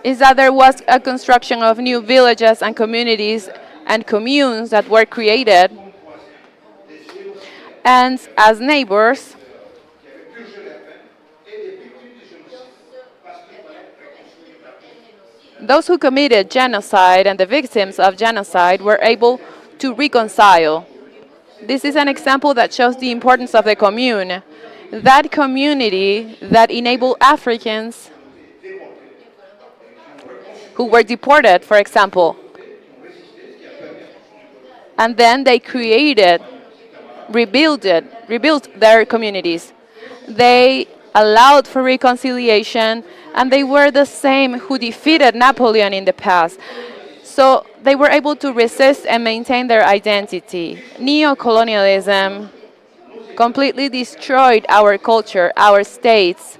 is that there was a construction of new villages and communities and communes that were created. And as neighbors, those who committed genocide and the victims of genocide were able to reconcile. This is an example that shows the importance of the commune. That community that enabled Africans who were deported, for example, and then they rebuilt their communities. They allowed for reconciliation, and they were the same who defeated Napoleon in the past. So they were able to resist and maintain their identity. Neo-colonialism completely destroyed our culture, our states.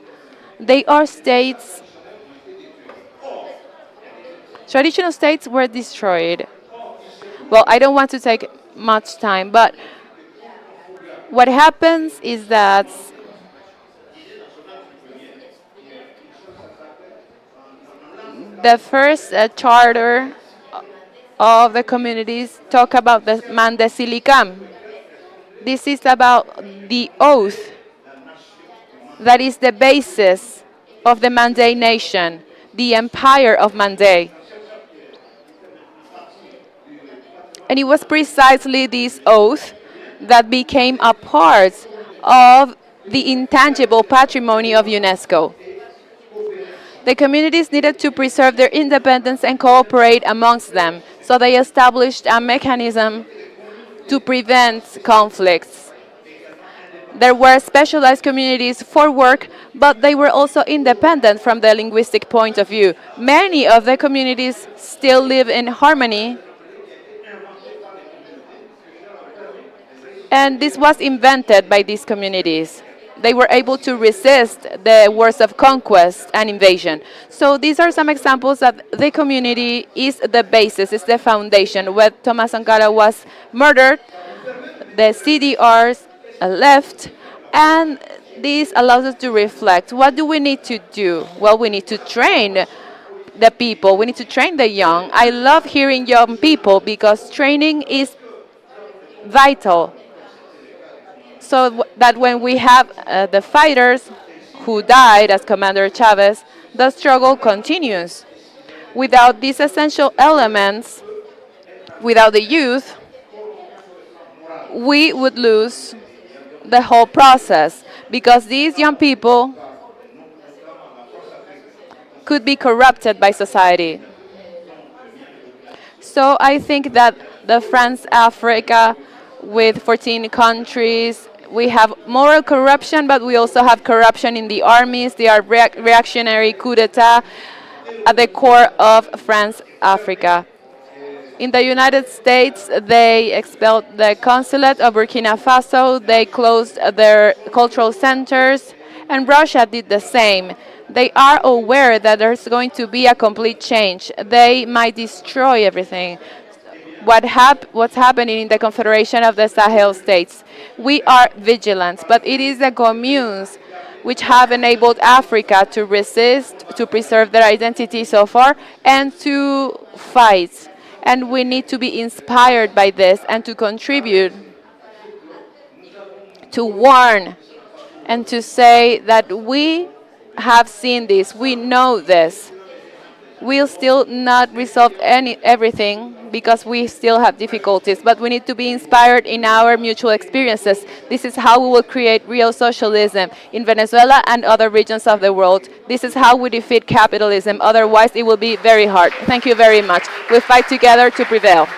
They are states. Traditional states were destroyed. Well, I don't want to take much time, but what happens is that the first charter of the communities talk about the Mandesilicam. This is about the oath that is the basis of the Mandé nation, the empire of Mandé. And it was precisely this oath that became a part of the intangible patrimony of UNESCO. The communities needed to preserve their independence and cooperate amongst them, so they established a mechanism to prevent conflicts. There were specialized communities for work, but they were also independent from the linguistic point of view. Many of the communities still live in harmony, and this was invented by these communities. They were able to resist the wars of conquest and invasion. So these are some examples that the community is the basis, is the foundation. When Thomas Sankara was murdered, the CDRs left, and this allows us to reflect. What do we need to do? Well, we need to train the people. We need to train the young. I love hearing young people because training is vital. So that when we have the fighters who died as Commander Chavez, the struggle continues. Without these essential elements, without the youth, we would lose the whole process, because these young people could be corrupted by society. So I think that the France Africa, with 14 countries, we have moral corruption, but we also have corruption in the armies. They are reactionary coup d'etat at the core of France Africa. In the United States, they expelled the consulate of Burkina Faso. They closed their cultural centers, and Russia did the same. They are aware that there's going to be a complete change. They might destroy everything. What's happening in the Confederation of the Sahel States? We are vigilant, but it is the communes which have enabled Africa to resist, to preserve their identity so far, and to fight. And we need to be inspired by this and to contribute, to warn, and to say that we have seen this, we know this. We'll still not resolve everything because we still have difficulties, but we need to be inspired in our mutual experiences. This is how we will create real socialism in Venezuela and other regions of the world. This is how we defeat capitalism. Otherwise, it will be very hard. Thank you very much. We'll fight together to prevail.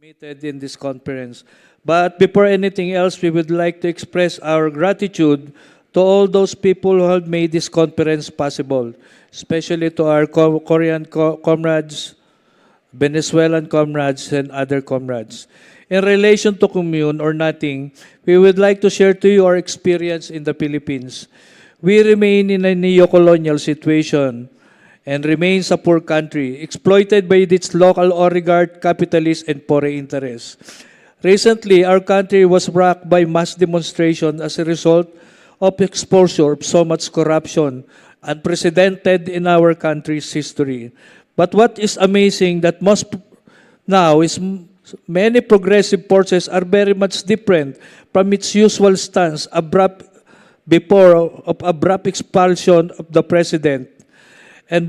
Submitted in this conference. But before anything else, we would like to express our gratitude to all those people who have made this conference possible, especially to our Korean comrades, Venezuelan comrades, and other comrades. In relation to commune or nothing, we would like to share to you our experience in the Philippines. We remain in a neo-colonial situation and remains a poor country, exploited by its local oligarch, capitalists, and foreign interests. Recently, our country was rocked by mass demonstration as a result of exposure of so much corruption, unprecedented in our country's history. But what is amazing that most now is many progressive forces are very much different from its usual stance abrupt expulsion of the president. And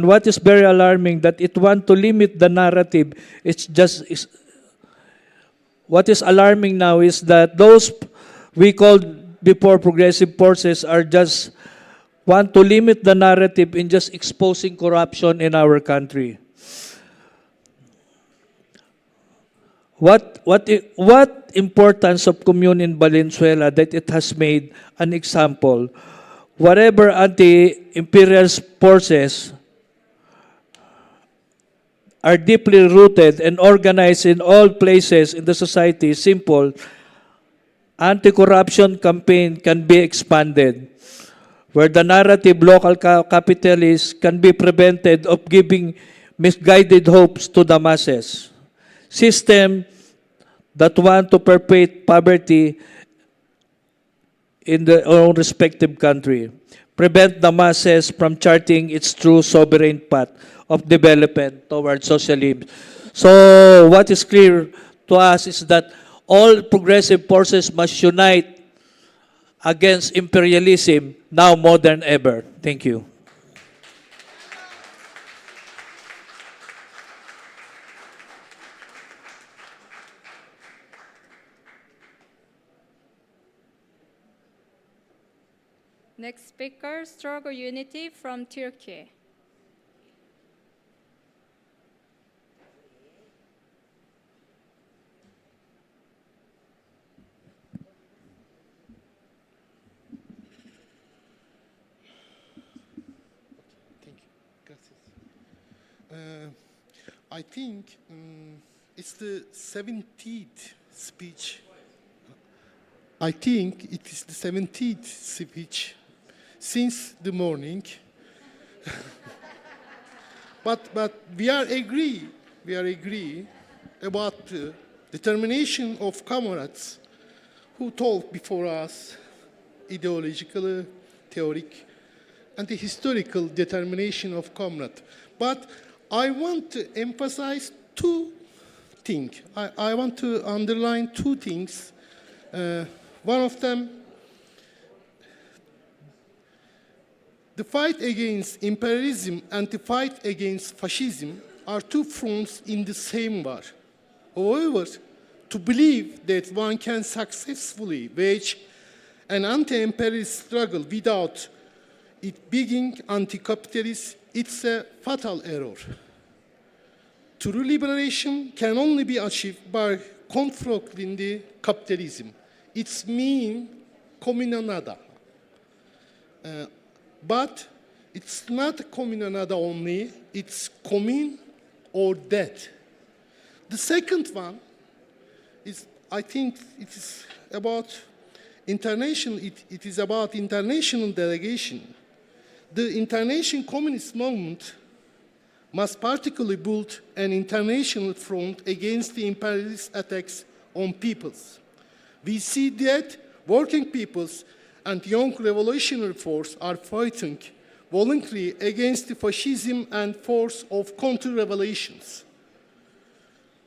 what is very alarming that it want to limit the narrative. What is alarming now is that those we called before progressive forces are just want to limit the narrative in just exposing corruption in our country. What importance of commune in Valenzuela that it has made an example. Whatever anti-imperial forces are deeply rooted and organized in all places in the society, simple, anti-corruption campaign can be expanded, where the narrative local capitalists can be prevented of giving misguided hopes to the masses. System that want to perpetuate poverty in their own respective country, prevent the masses from charting its true sovereign path of development towards socialism. So what is clear to us is that all progressive forces must unite against imperialism now more than ever. Thank you. Next speaker, Struggle Unity from Turkey. I think it's the 17th speech. I think it is the 17th speech since the morning. but we are agree about the determination of comrades who talked before us, ideological, theoric, and the historical determination of comrades. But I want to emphasize two things. I want to underline two things. One of them, the fight against imperialism and the fight against fascism are two fronts in the same war. However, to believe that one can successfully wage an anti-imperialist struggle without it being anti-capitalist, it's a fatal error. True liberation can only be achieved by confronting the capitalism. It's mean comunanada. But it's not comunanada only, it's commune or death. The second one is, I think it is about international, it is about international delegation. The international communist movement must particularly build an international front against the imperialist attacks on peoples. We see that working peoples and young revolutionary force are fighting voluntarily against the fascism and force of counter-revolutions.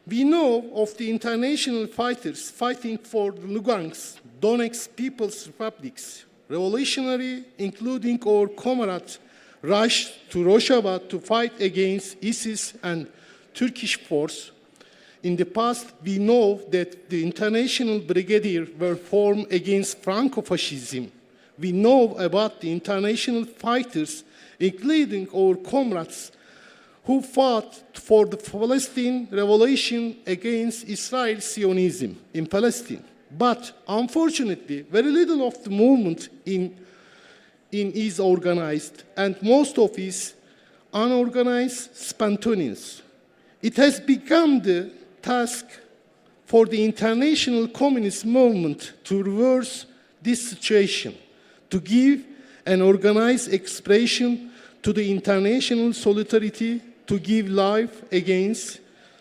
We know of the international fighters fighting for the Lugansk, Donetsk People's Republics, revolutionary, including our comrades, rushed to Rojava to fight against ISIS and Turkish force. In the past, we know that the international brigadier were formed against Franco-fascism. We know about the international fighters, including our comrades, who fought for the Palestine revolution against Israel Zionism in Palestine. But unfortunately, very little of the movement is organized, and most of it is unorganized, spontaneous. It has become the task for the international communist movement to reverse this situation, to give an organized expression to the international solidarity, to give life against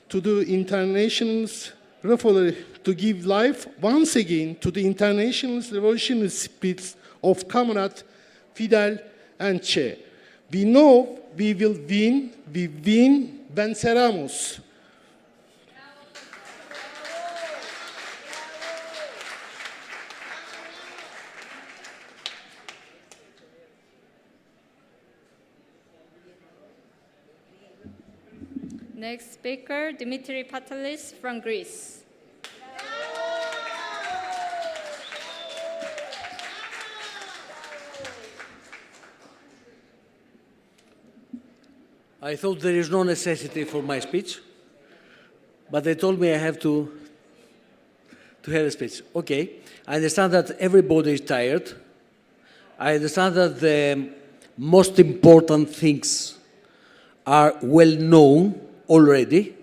to the international's to give life once again to the international revolutionary spirits of Comrade Fidel and Che. We know we will win, venceremos. Next speaker, Dimitri Patalis from Greece. I thought there is no necessity for my speech, but they told me I have to have a speech. Okay, I understand that everybody is tired. I understand that the most important things are well known already.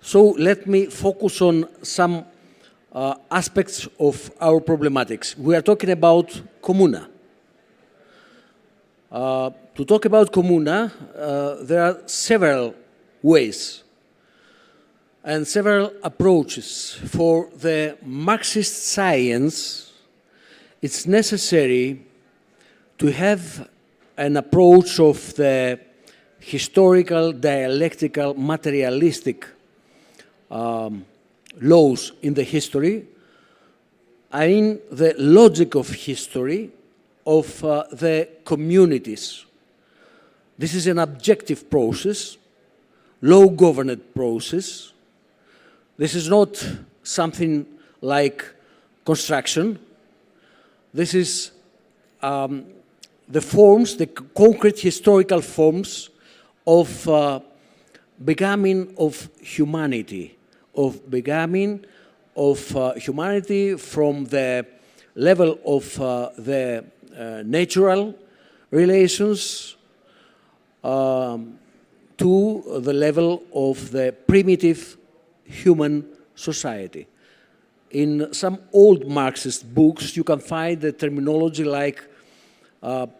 So let me focus on some aspects of our problematics. We are talking about Comuna. To talk about Comuna, there are several ways and several approaches. For the Marxist science, it's necessary to have an approach of the historical, dialectical, materialistic laws in the history. I mean the logic of history of the communities. This is an objective process, law-governed process. This is not something like construction. This is the forms, the concrete historical forms of becoming of humanity, humanity from the level of the natural relations to the level of the primitive human society. In some old Marxist books, you can find the terminology like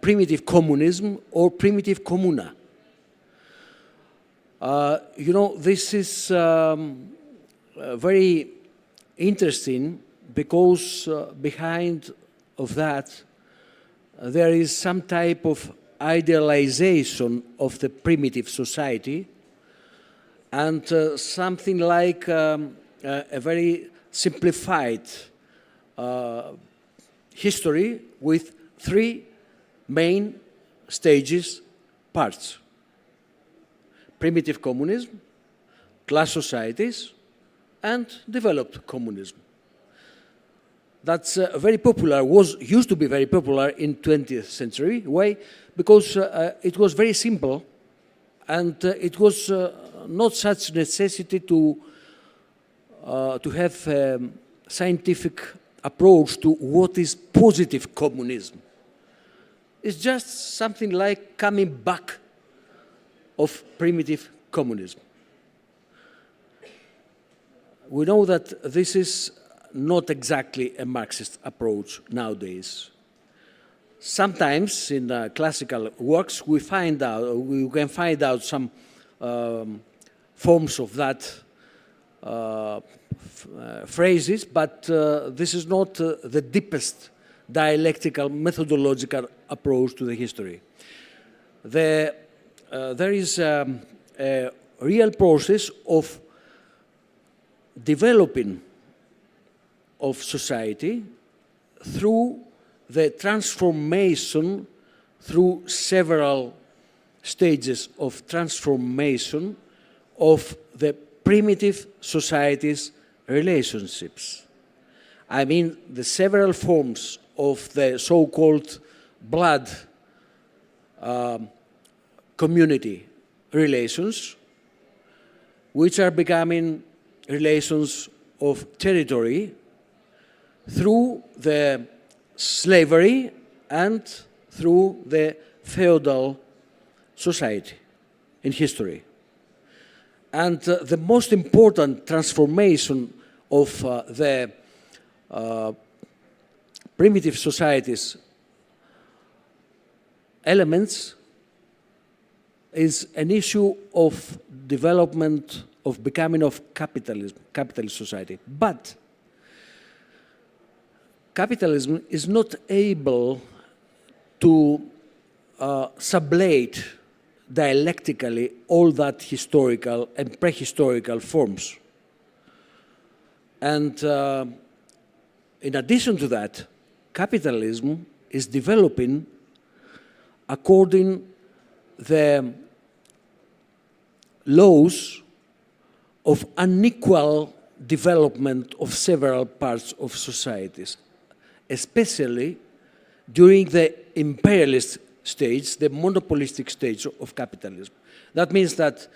primitive communism or primitive comuna. You know, this is very interesting because behind of that there is some type of idealization of the primitive society and something like a very simplified history with three main stages, parts: primitive communism, class societies, and developed communism. That's very popular, used to be very popular in 20th century way, because it was very simple and it was not such necessity to have a scientific approach to what is positive communism. It's just something like coming back of primitive communism. We know that this is not exactly a Marxist approach nowadays. Sometimes in classical works we can find out some forms of that phrases, but this is not the deepest dialectical methodological approach to the history. There is a real process of developing of society through the transformation, through several stages of transformation of the primitive society's relationships. I mean the several forms of the so-called blood community relations, which are becoming relations of territory through the slavery and through the feudal society in history. And the most important transformation of the primitive societies elements is an issue of development, of becoming of capitalism, capitalist society. But capitalism is not able to sublate dialectically all that historical and prehistorical forms. And in addition to that, capitalism is developing according the laws of unequal development of several parts of societies, especially during the imperialist stage, the monopolistic stage of capitalism. That means that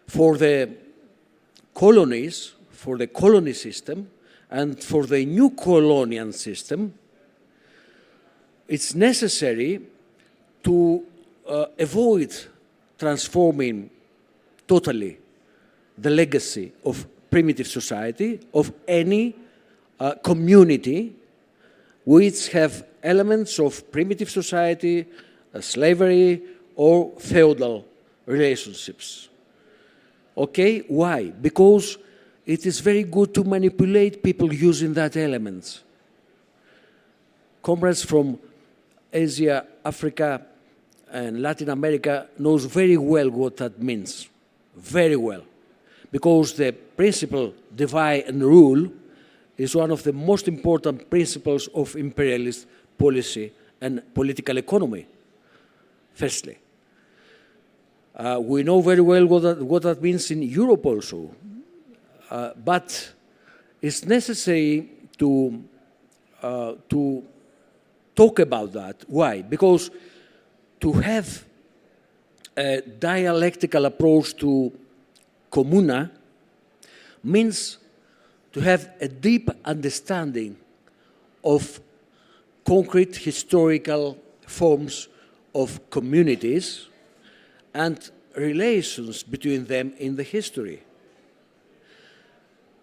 for the colonies, for the colony system, and for the new colonial system, it's necessary to avoid transforming totally the legacy of primitive society, of any community which have elements of primitive society, slavery, or feudal relationships. Okay, why? Because it is very good to manipulate people using that elements. Comrades from Asia, Africa, and Latin America knows very well what that means, very well. Because the principle divide and rule is one of the most important principles of imperialist policy and political economy, firstly. We know very well what that means in Europe also. But it's necessary to talk about that. Why? Because to have a dialectical approach to Comuna means to have a deep understanding of concrete historical forms of communities and relations between them in the history.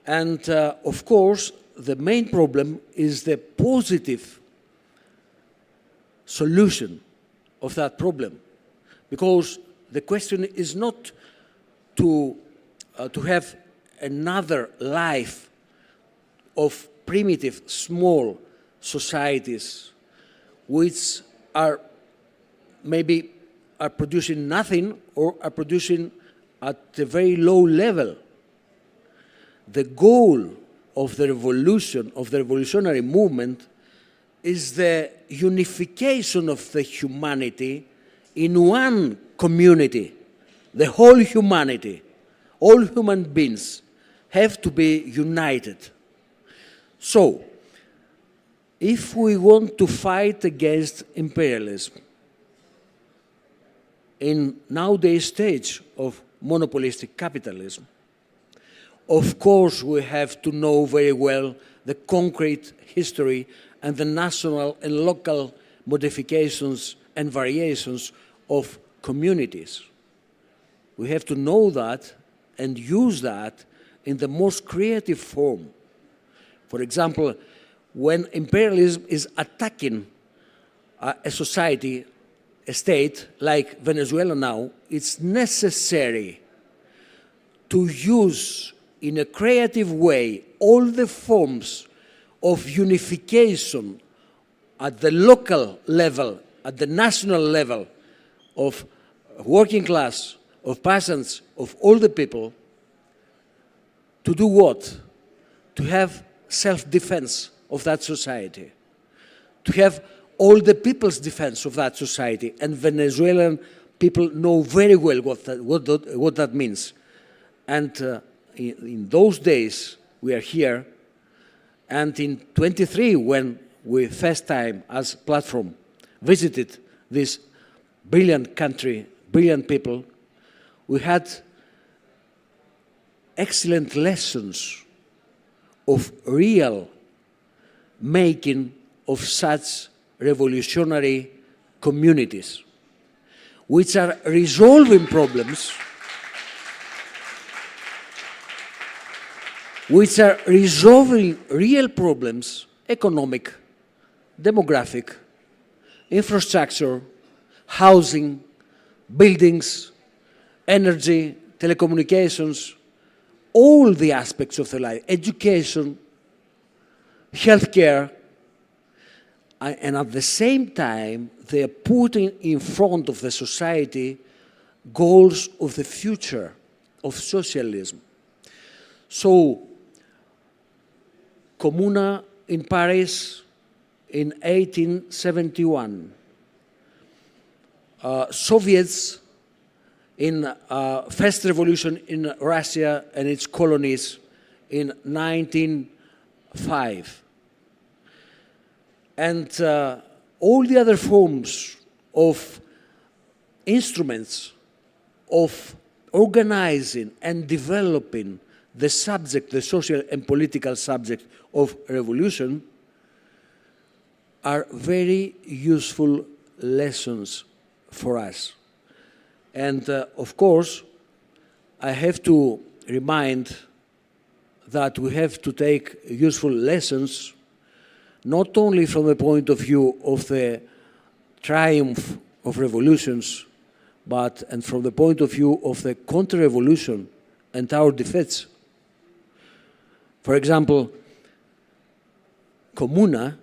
And of course, the main problem is the positive solution of that problem, because the question is not to have another life of primitive, small societies which are maybe are producing nothing or are producing at a very low level. The goal of the revolution, of the revolutionary movement, is the unification of the humanity in one community. The whole humanity, all human beings have to be united. So, if we want to fight against imperialism in nowadays stage of monopolistic capitalism, of course we have to know very well the concrete history and the national and local modifications and variations of communities. We have to know that and use that in the most creative form. For example, when imperialism is attacking a society, a state like Venezuela now, it's necessary to use in a creative way all the forms of unification at the local level, at the national level, of working class, of peasants, of all the people, to do what? To have self-defense of that society, to have all the people's defense of that society. And Venezuelan people know very well what that means. And in those days, we are here, and in 23, when we first time as platform visited this brilliant country, brilliant people, we had excellent lessons of real making of such revolutionary communities, which are resolving problems, which are resolving real problems, economic, demographic, infrastructure, housing, buildings, energy, telecommunications, all the aspects of the life, education, healthcare, and at the same time, they are putting in front of the society goals of the future of socialism. So, Comuna in Paris in 1871, Soviets in First Revolution in Russia and its colonies in 1905. And all the other forms of instruments of organizing and developing the subject, the social and political subject of revolution, are very useful lessons for us. And of course, I have to remind that we have to take useful lessons not only from the point of view of the triumph of revolutions, and from the point of view of the counter-revolution and our defeats. For example, Comuna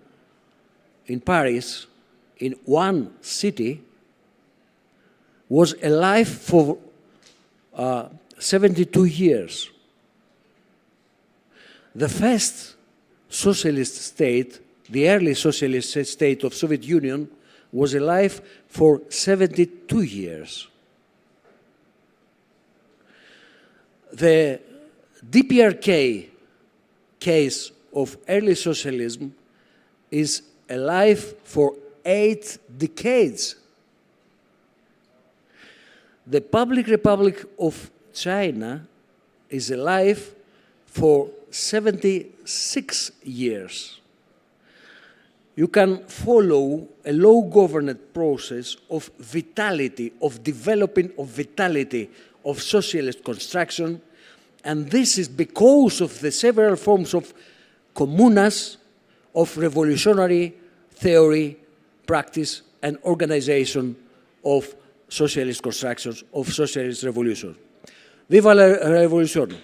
in Paris, in one city, was alive for 72 years. The first socialist state, the early socialist state of Soviet Union, was alive for 72 years. The DPRK case of early socialism is alive for 8 decades. The Public Republic of China is alive for 76 years. You can follow a low-governed process of vitality, of developing of vitality of socialist construction, and this is because of the several forms of comunas, of revolutionary theory, practice, and organization of socialist constructions, of socialist revolution. Viva la revolución!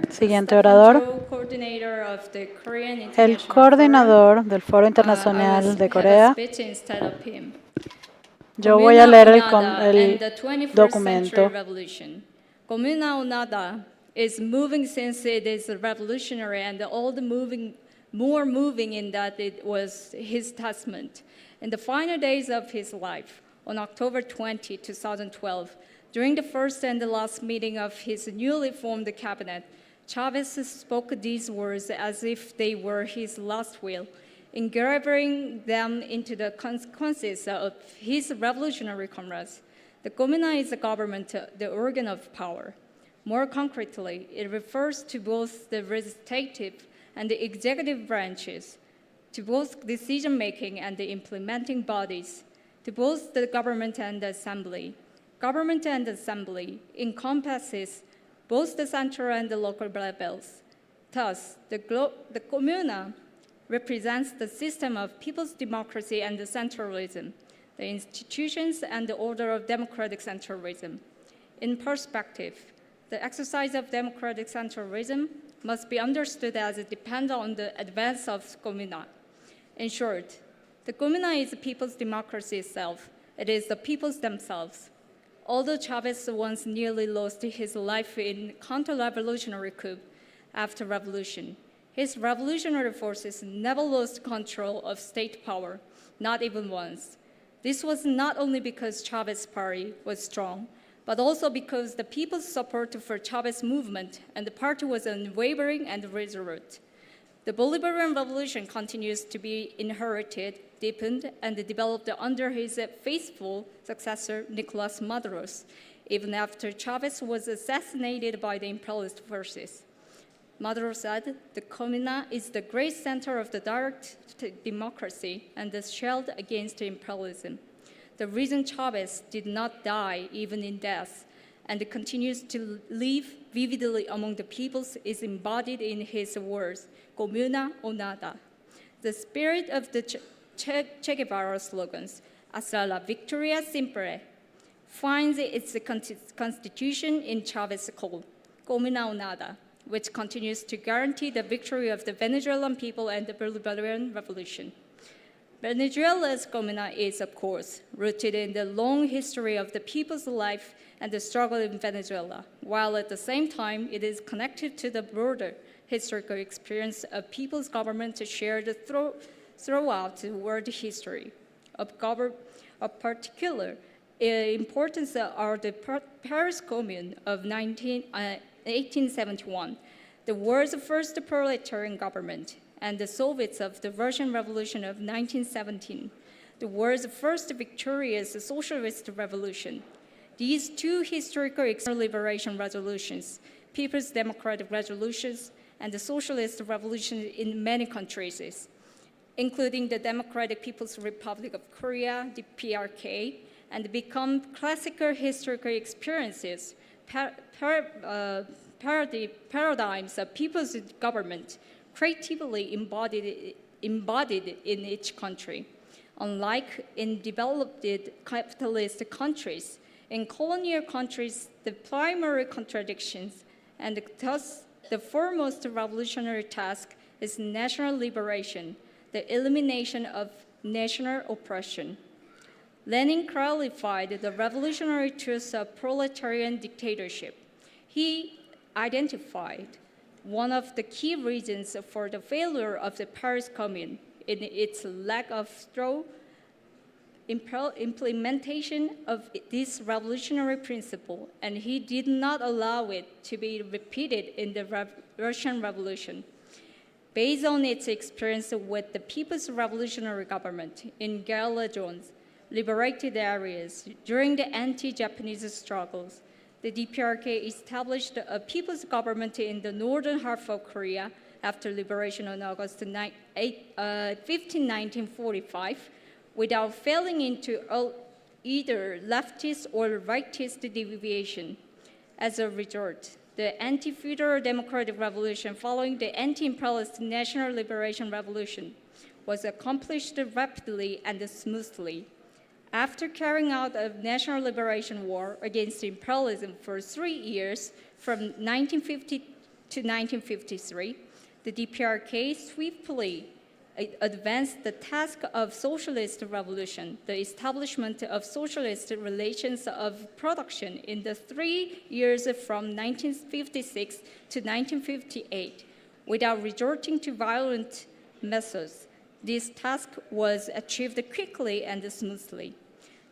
Siguiente orador, el coordinador del Foro Internacional de Corea. Yo voy a leer el documento. Jornada is moving since it is revolutionary, and all the more moving in that it was his testament. In the final days of his life, on October 20, 2012, during the first and the last meeting of his newly formed cabinet, Chavez spoke these words as if they were his last will, engraving them into the consequences of his revolutionary comrades. The Comuna is the government, the organ of power. More concretely, it refers to both the legislative and the executive branches, to both decision-making and the implementing bodies, to both the government and the assembly. Government and assembly encompasses both the central and the local levels. Thus, the Comuna represents the system of people's democracy and the centralism, the institutions and the order of democratic centralism. In perspective, the exercise of democratic centralism must be understood as it depends on the advance of Comuna. In short, the Comuna is the people's democracy itself. It is the peoples themselves. Although Chavez once nearly lost his life in counter-revolutionary coup after revolution, his revolutionary forces never lost control of state power, not even once. This was not only because Chavez's party was strong, but also because the people's support for Chavez movement and the party was unwavering and resolute. The Bolivarian Revolution continues to be inherited, deepened, and developed under his faithful successor, Nicolas Maduro, even after Chavez was assassinated by the imperialist forces. Maduro said, "The Comuna is the great center of the direct democracy and the shield against imperialism." The reason Chavez did not die even in death and continues to live vividly among the peoples is embodied in his words, Comuna o nada. The spirit of the Che Guevara slogans, hasta la victoria siempre, finds its constitution in Chavez's call, Comuna o nada, which continues to guarantee the victory of the Venezuelan people and the Bolivarian Revolution. Venezuela's Comuna is, of course, rooted in the long history of the people's life and the struggle in Venezuela, while at the same time it is connected to the broader historical experience of people's government shared throughout world history. Of particular importance are the Paris Commune of 1871, the world's first proletarian government, and the Soviets of the Russian Revolution of 1917, the world's first victorious socialist revolution. These two historical liberation resolutions, People's Democratic Resolutions, and the Socialist Revolution in many countries, including the Democratic People's Republic of Korea, the PRK, and become classical historical experiences, paradigms of people's government, creatively embodied in each country. Unlike in developed capitalist countries, in colonial countries, the primary contradictions and thus the foremost revolutionary task is national liberation, the elimination of national oppression. Lenin clarified the revolutionary truths of proletarian dictatorship. He identified one of the key reasons for the failure of the Paris Commune in its lack of thorough implementation of this revolutionary principle, and he did not allow it to be repeated in the Russian Revolution. Based on its experience with the People's Revolutionary Government in guerrilla zones, liberated areas during the anti-Japanese struggles, the DPRK established a people's government in the northern half of Korea after liberation on August 15, 1945, without falling into either leftist or rightist deviation. As a result, the anti-feudal democratic revolution following the anti-imperialist national liberation revolution was accomplished rapidly and smoothly. After carrying out a national liberation war against imperialism for 3 years, from 1950 to 1953, the DPRK swiftly advanced the task of socialist revolution, the establishment of socialist relations of production in the 3 years from 1956 to 1958, without resorting to violent methods. This task was achieved quickly and smoothly.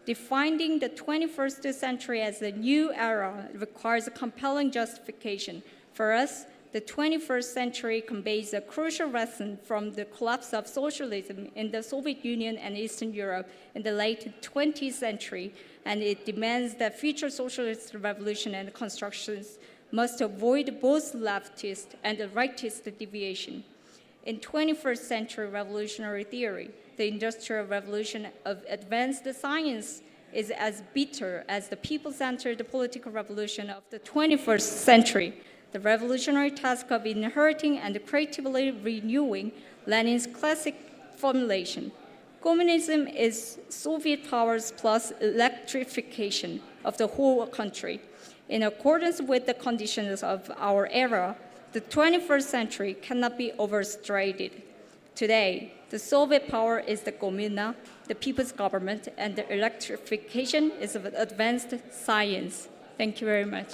Defining the 21st century as a new era requires a compelling justification. For us, the 21st century conveys a crucial lesson from the collapse of socialism in the Soviet Union and Eastern Europe in the late 20th century, and it demands that future socialist revolution and constructions must avoid both leftist and rightist deviation. In 21st century revolutionary theory, the Industrial Revolution of advanced science is as bitter as the people-centered political revolution of the 21st century. The revolutionary task of inheriting and creatively renewing Lenin's classic formulation. Communism is Soviet powers plus electrification of the whole country. In accordance with the conditions of our era, the 21st century cannot be overstated. Today, the Soviet power is the Comuna, the people's government, and the electrification is of advanced science. Thank you very much.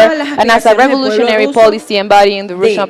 las and as a aspiraciones del pueblo revolutionary ruso policy embodying the Russian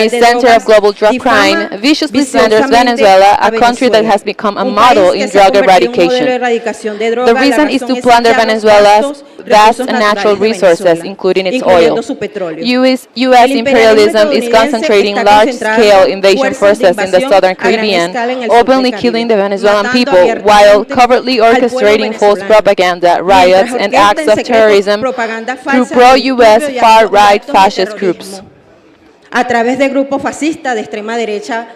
mundial de center of drogas, global drug difama crime, viciously slanders viciosamente Venezuela, a a country that Venezuela. has become a Un model país in que se ha drug convertido en un modelo de eradication. erradicación de drogas. The La reason is razón to plunder saquear los Venezuela's vastos vast recursos and natural naturales de resources, Venezuela, including its incluyendo oil. su petróleo. US El imperialism is concentrating está large-scale concentrando invasion fuerzas de forces in the invasión southern a gran Caribbean, escala en el sur del openly Caribe, killing the Venezuelan matando people abiertamente while covertly al pueblo orchestrating false venezolano, propaganda, riots, mientras and orquesta acts en of secreto terrorism propaganda through falsa, pro-US disturbios y far-right actos de fascist terrorismo groups. a través de grupos fascistas de extrema derecha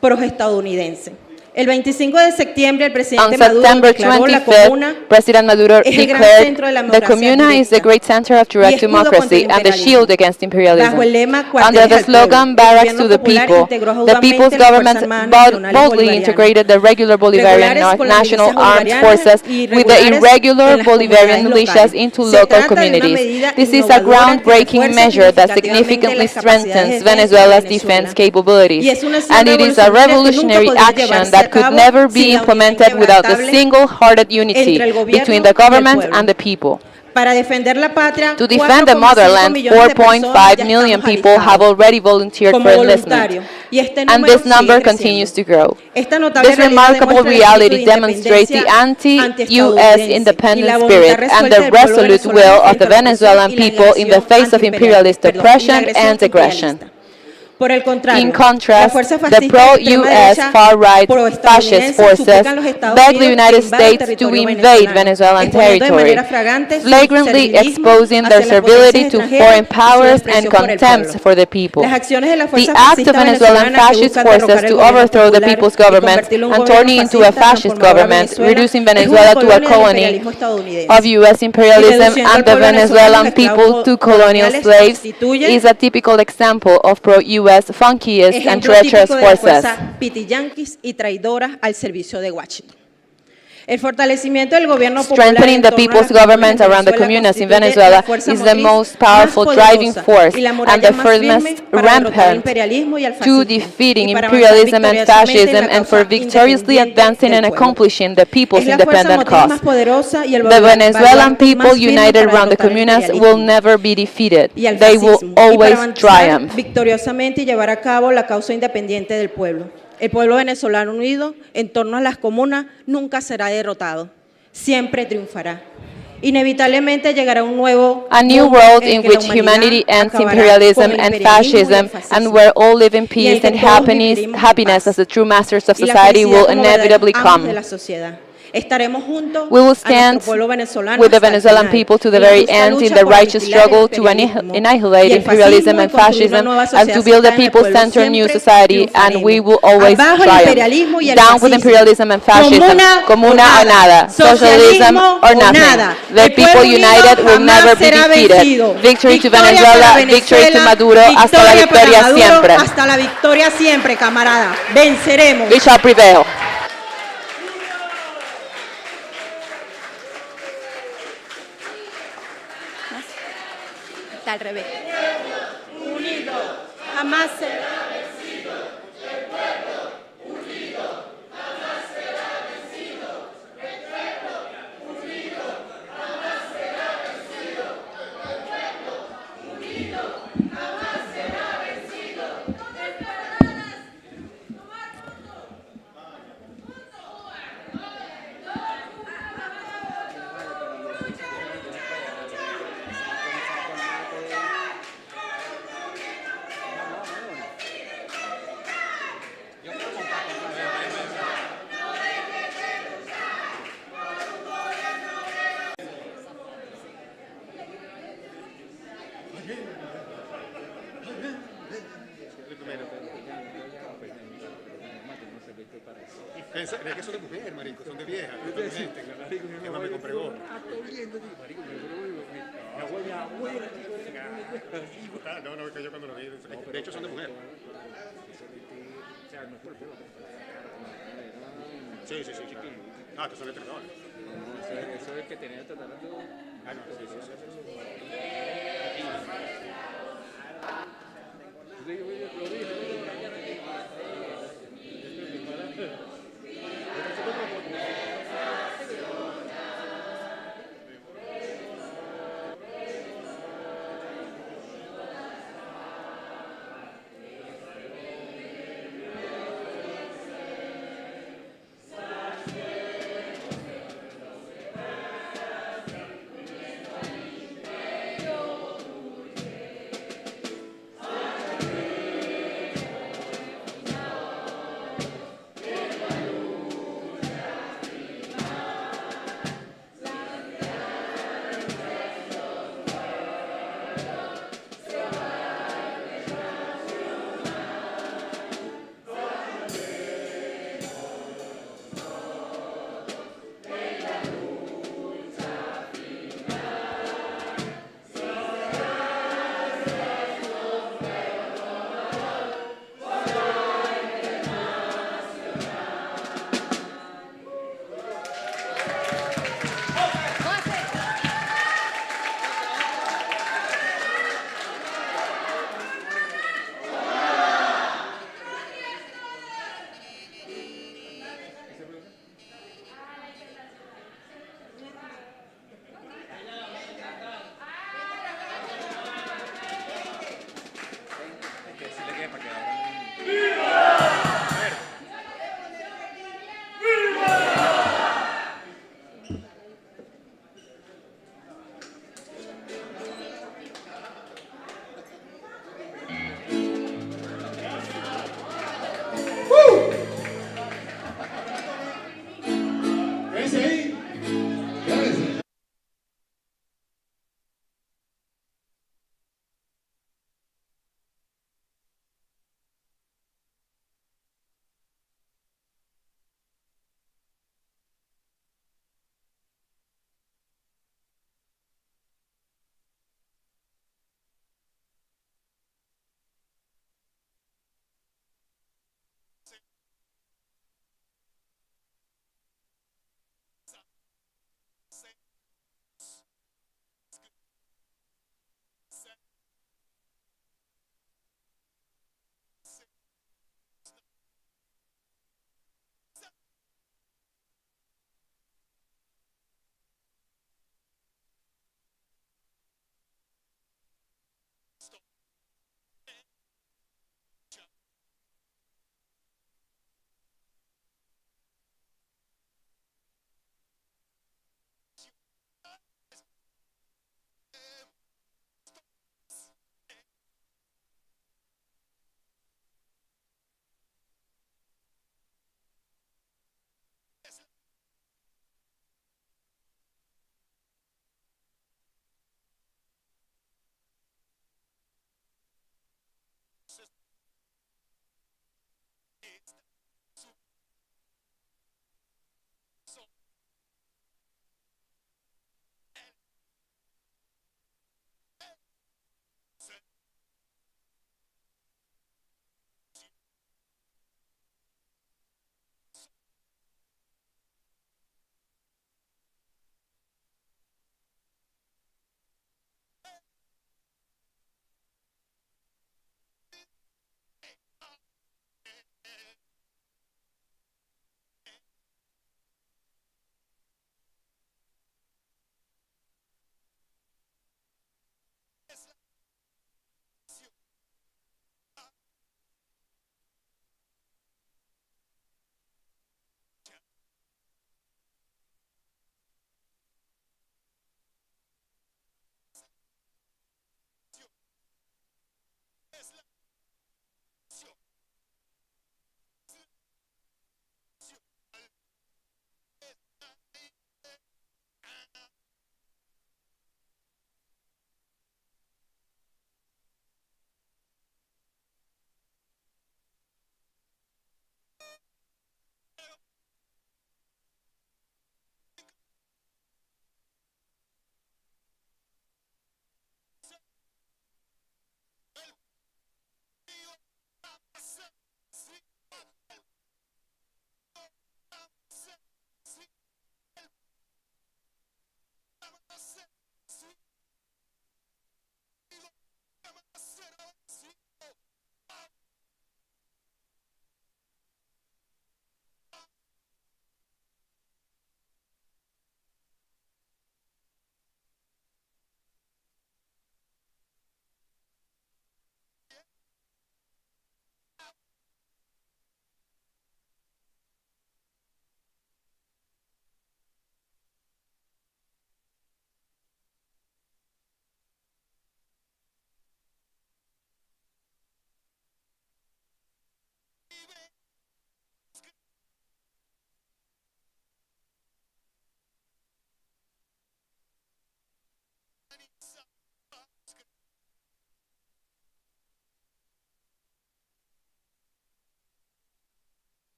pro-estadounidense. El 25 de septiembre, el On presidente Maduro September declaró la 25th, comuna President Maduro es el gran declared centro de la the democracia Comuna is the directa great center of y direct escudo contra el democracy and the imperialismo. shield against imperialism. Bajo el lema Under "Cuarteles the al pueblo", slogan el Barracks gobierno to the popular people, integró the audazmente People's las Government Fuerzas Armadas Nacionales boldly Bolivarianas, integrated the regular Bolivarian regulares con las national milicias armed bolivarianas forces y with the irregulares irregular en las Bolivarian comunidades militias locales. into Se local trata de una communities. medida This is a innovadora que groundbreaking refuerza measure that significativamente significantly las capacidades strengthens de defensa de Venezuela's Venezuela. defense capabilities, Y es una acción and it is a revolutionary podría action llevarse that a could cabo never sin be la unión implemented without the inquebrantable single-hearted unity entre el gobierno between the y el government pueblo. and the people. Para defender la patria, To defend the 4,5 motherland, millones de personas 4.5 ya million estamos people have alistados already volunteered como for voluntarios, enlistment, y este and número this number sigue continues creciendo. to grow. Esta notable This realidad remarkable demuestra el espíritu reality de demonstrates the independencia anti-U.S. antiestadounidense y independent la spirit voluntad and resuelta the del pueblo resolute venezolano will of frente the a la opresión Venezuelan y la people in the agresión face of imperialist oppression agresión and aggression. imperialista. Por el contrario, In las contrast, fuerzas the fascistas de extrema pro-U.S. derecha far-right fascist proestadounidenses forces suplican a los Estados beg the Unidos United que invadan States to territorio invade venezolano, Venezuelan exponiendo de territory, manera fragante su flagrantly servilismo exposing their hacia las servility potencias to extranjeras foreign y su powers and desprecio por el contempt pueblo. for the people. Las acciones de las The fuerzas act of fascistas Venezuelan venezolanas que fascist buscan forces derrocar el to gobierno overthrow the popular people's y government convertirlo en un and gobierno turning into a fascista fascist transformador a government, Venezuela, reducing es una Venezuela to a colonia del colony imperialismo estadounidense. of U.S. Y imperialism reduciendo al and the pueblo venezolano a Venezuelan los people esclavos to colonial coloniales slaves constituye is a typical example of pro-U.S. funkiest and ejemplo treacherous típico de las forces. fuerzas pitiyanquis y traidoras al servicio de Washington. El fortalecimiento del gobierno popular Strengthening en the torno a people's las government comunas around the Venezuela communas in constituye Venezuela la fuerza is the motriz most más powerful driving poderosa force y la and muralla the más firme firmest para derrotar al rampant imperialismo y al to fascismo defeating y para avanzar imperialism and victoriosamente en fascism la and for causa victoriously independiente advancing del and pueblo. accomplishing the people's Es la fuerza independent motriz más cause. poderosa y el The Venezuelan baluarte people más firme united para around the derrotar al comunas imperialismo will never be defeated. y al They will fascismo, y para always avanzar triumph. victoriosamente y llevar a cabo la causa independiente del pueblo. El pueblo venezolano unido en torno a las comunas nunca será derrotado, siempre triunfará. Inevitablemente llegará un nuevo A new mundo world en el in que which la humanidad humanity ends acabará imperialism con el and imperialismo y el fascism, fascismo, and where all live in y en peace que and todos happiness, viviremos en happiness paz, as the true masters of y la society felicidad will como inevitably verdaderos amos de come. la sociedad. Estaremos juntos We will a nuestro stand pueblo venezolano with the hasta el Venezuelan final, people to the en la very justa end in lucha the por righteous aniquilar el struggle to imperialismo annihilate y el imperialism fascismo y and construir una fascism nueva and sociedad to build a centrada en el pueblo. people-centered new Siempre society, and we will always Abajo el triumph. imperialismo y el Down with fascismo. imperialism and fascism. Comuna or nada. Socialism or nothing. The people united will never be defeated. Victory to Venezuela, victory to Maduro, hasta la victoria siempre. Hasta la victoria siempre, camarada. Venceremos. We shall prevail. Está al revés. Unido, jamás será. Es que son de mujer, marico, son de vieja. Mi mamá me compró. No, no, que yo cuando lo vi, de hecho son de mujer. Sí, sí, sí. Ah, que son de entrenadores. Eso es que tenía que tratar de... Ah, no, sí, sí, sí.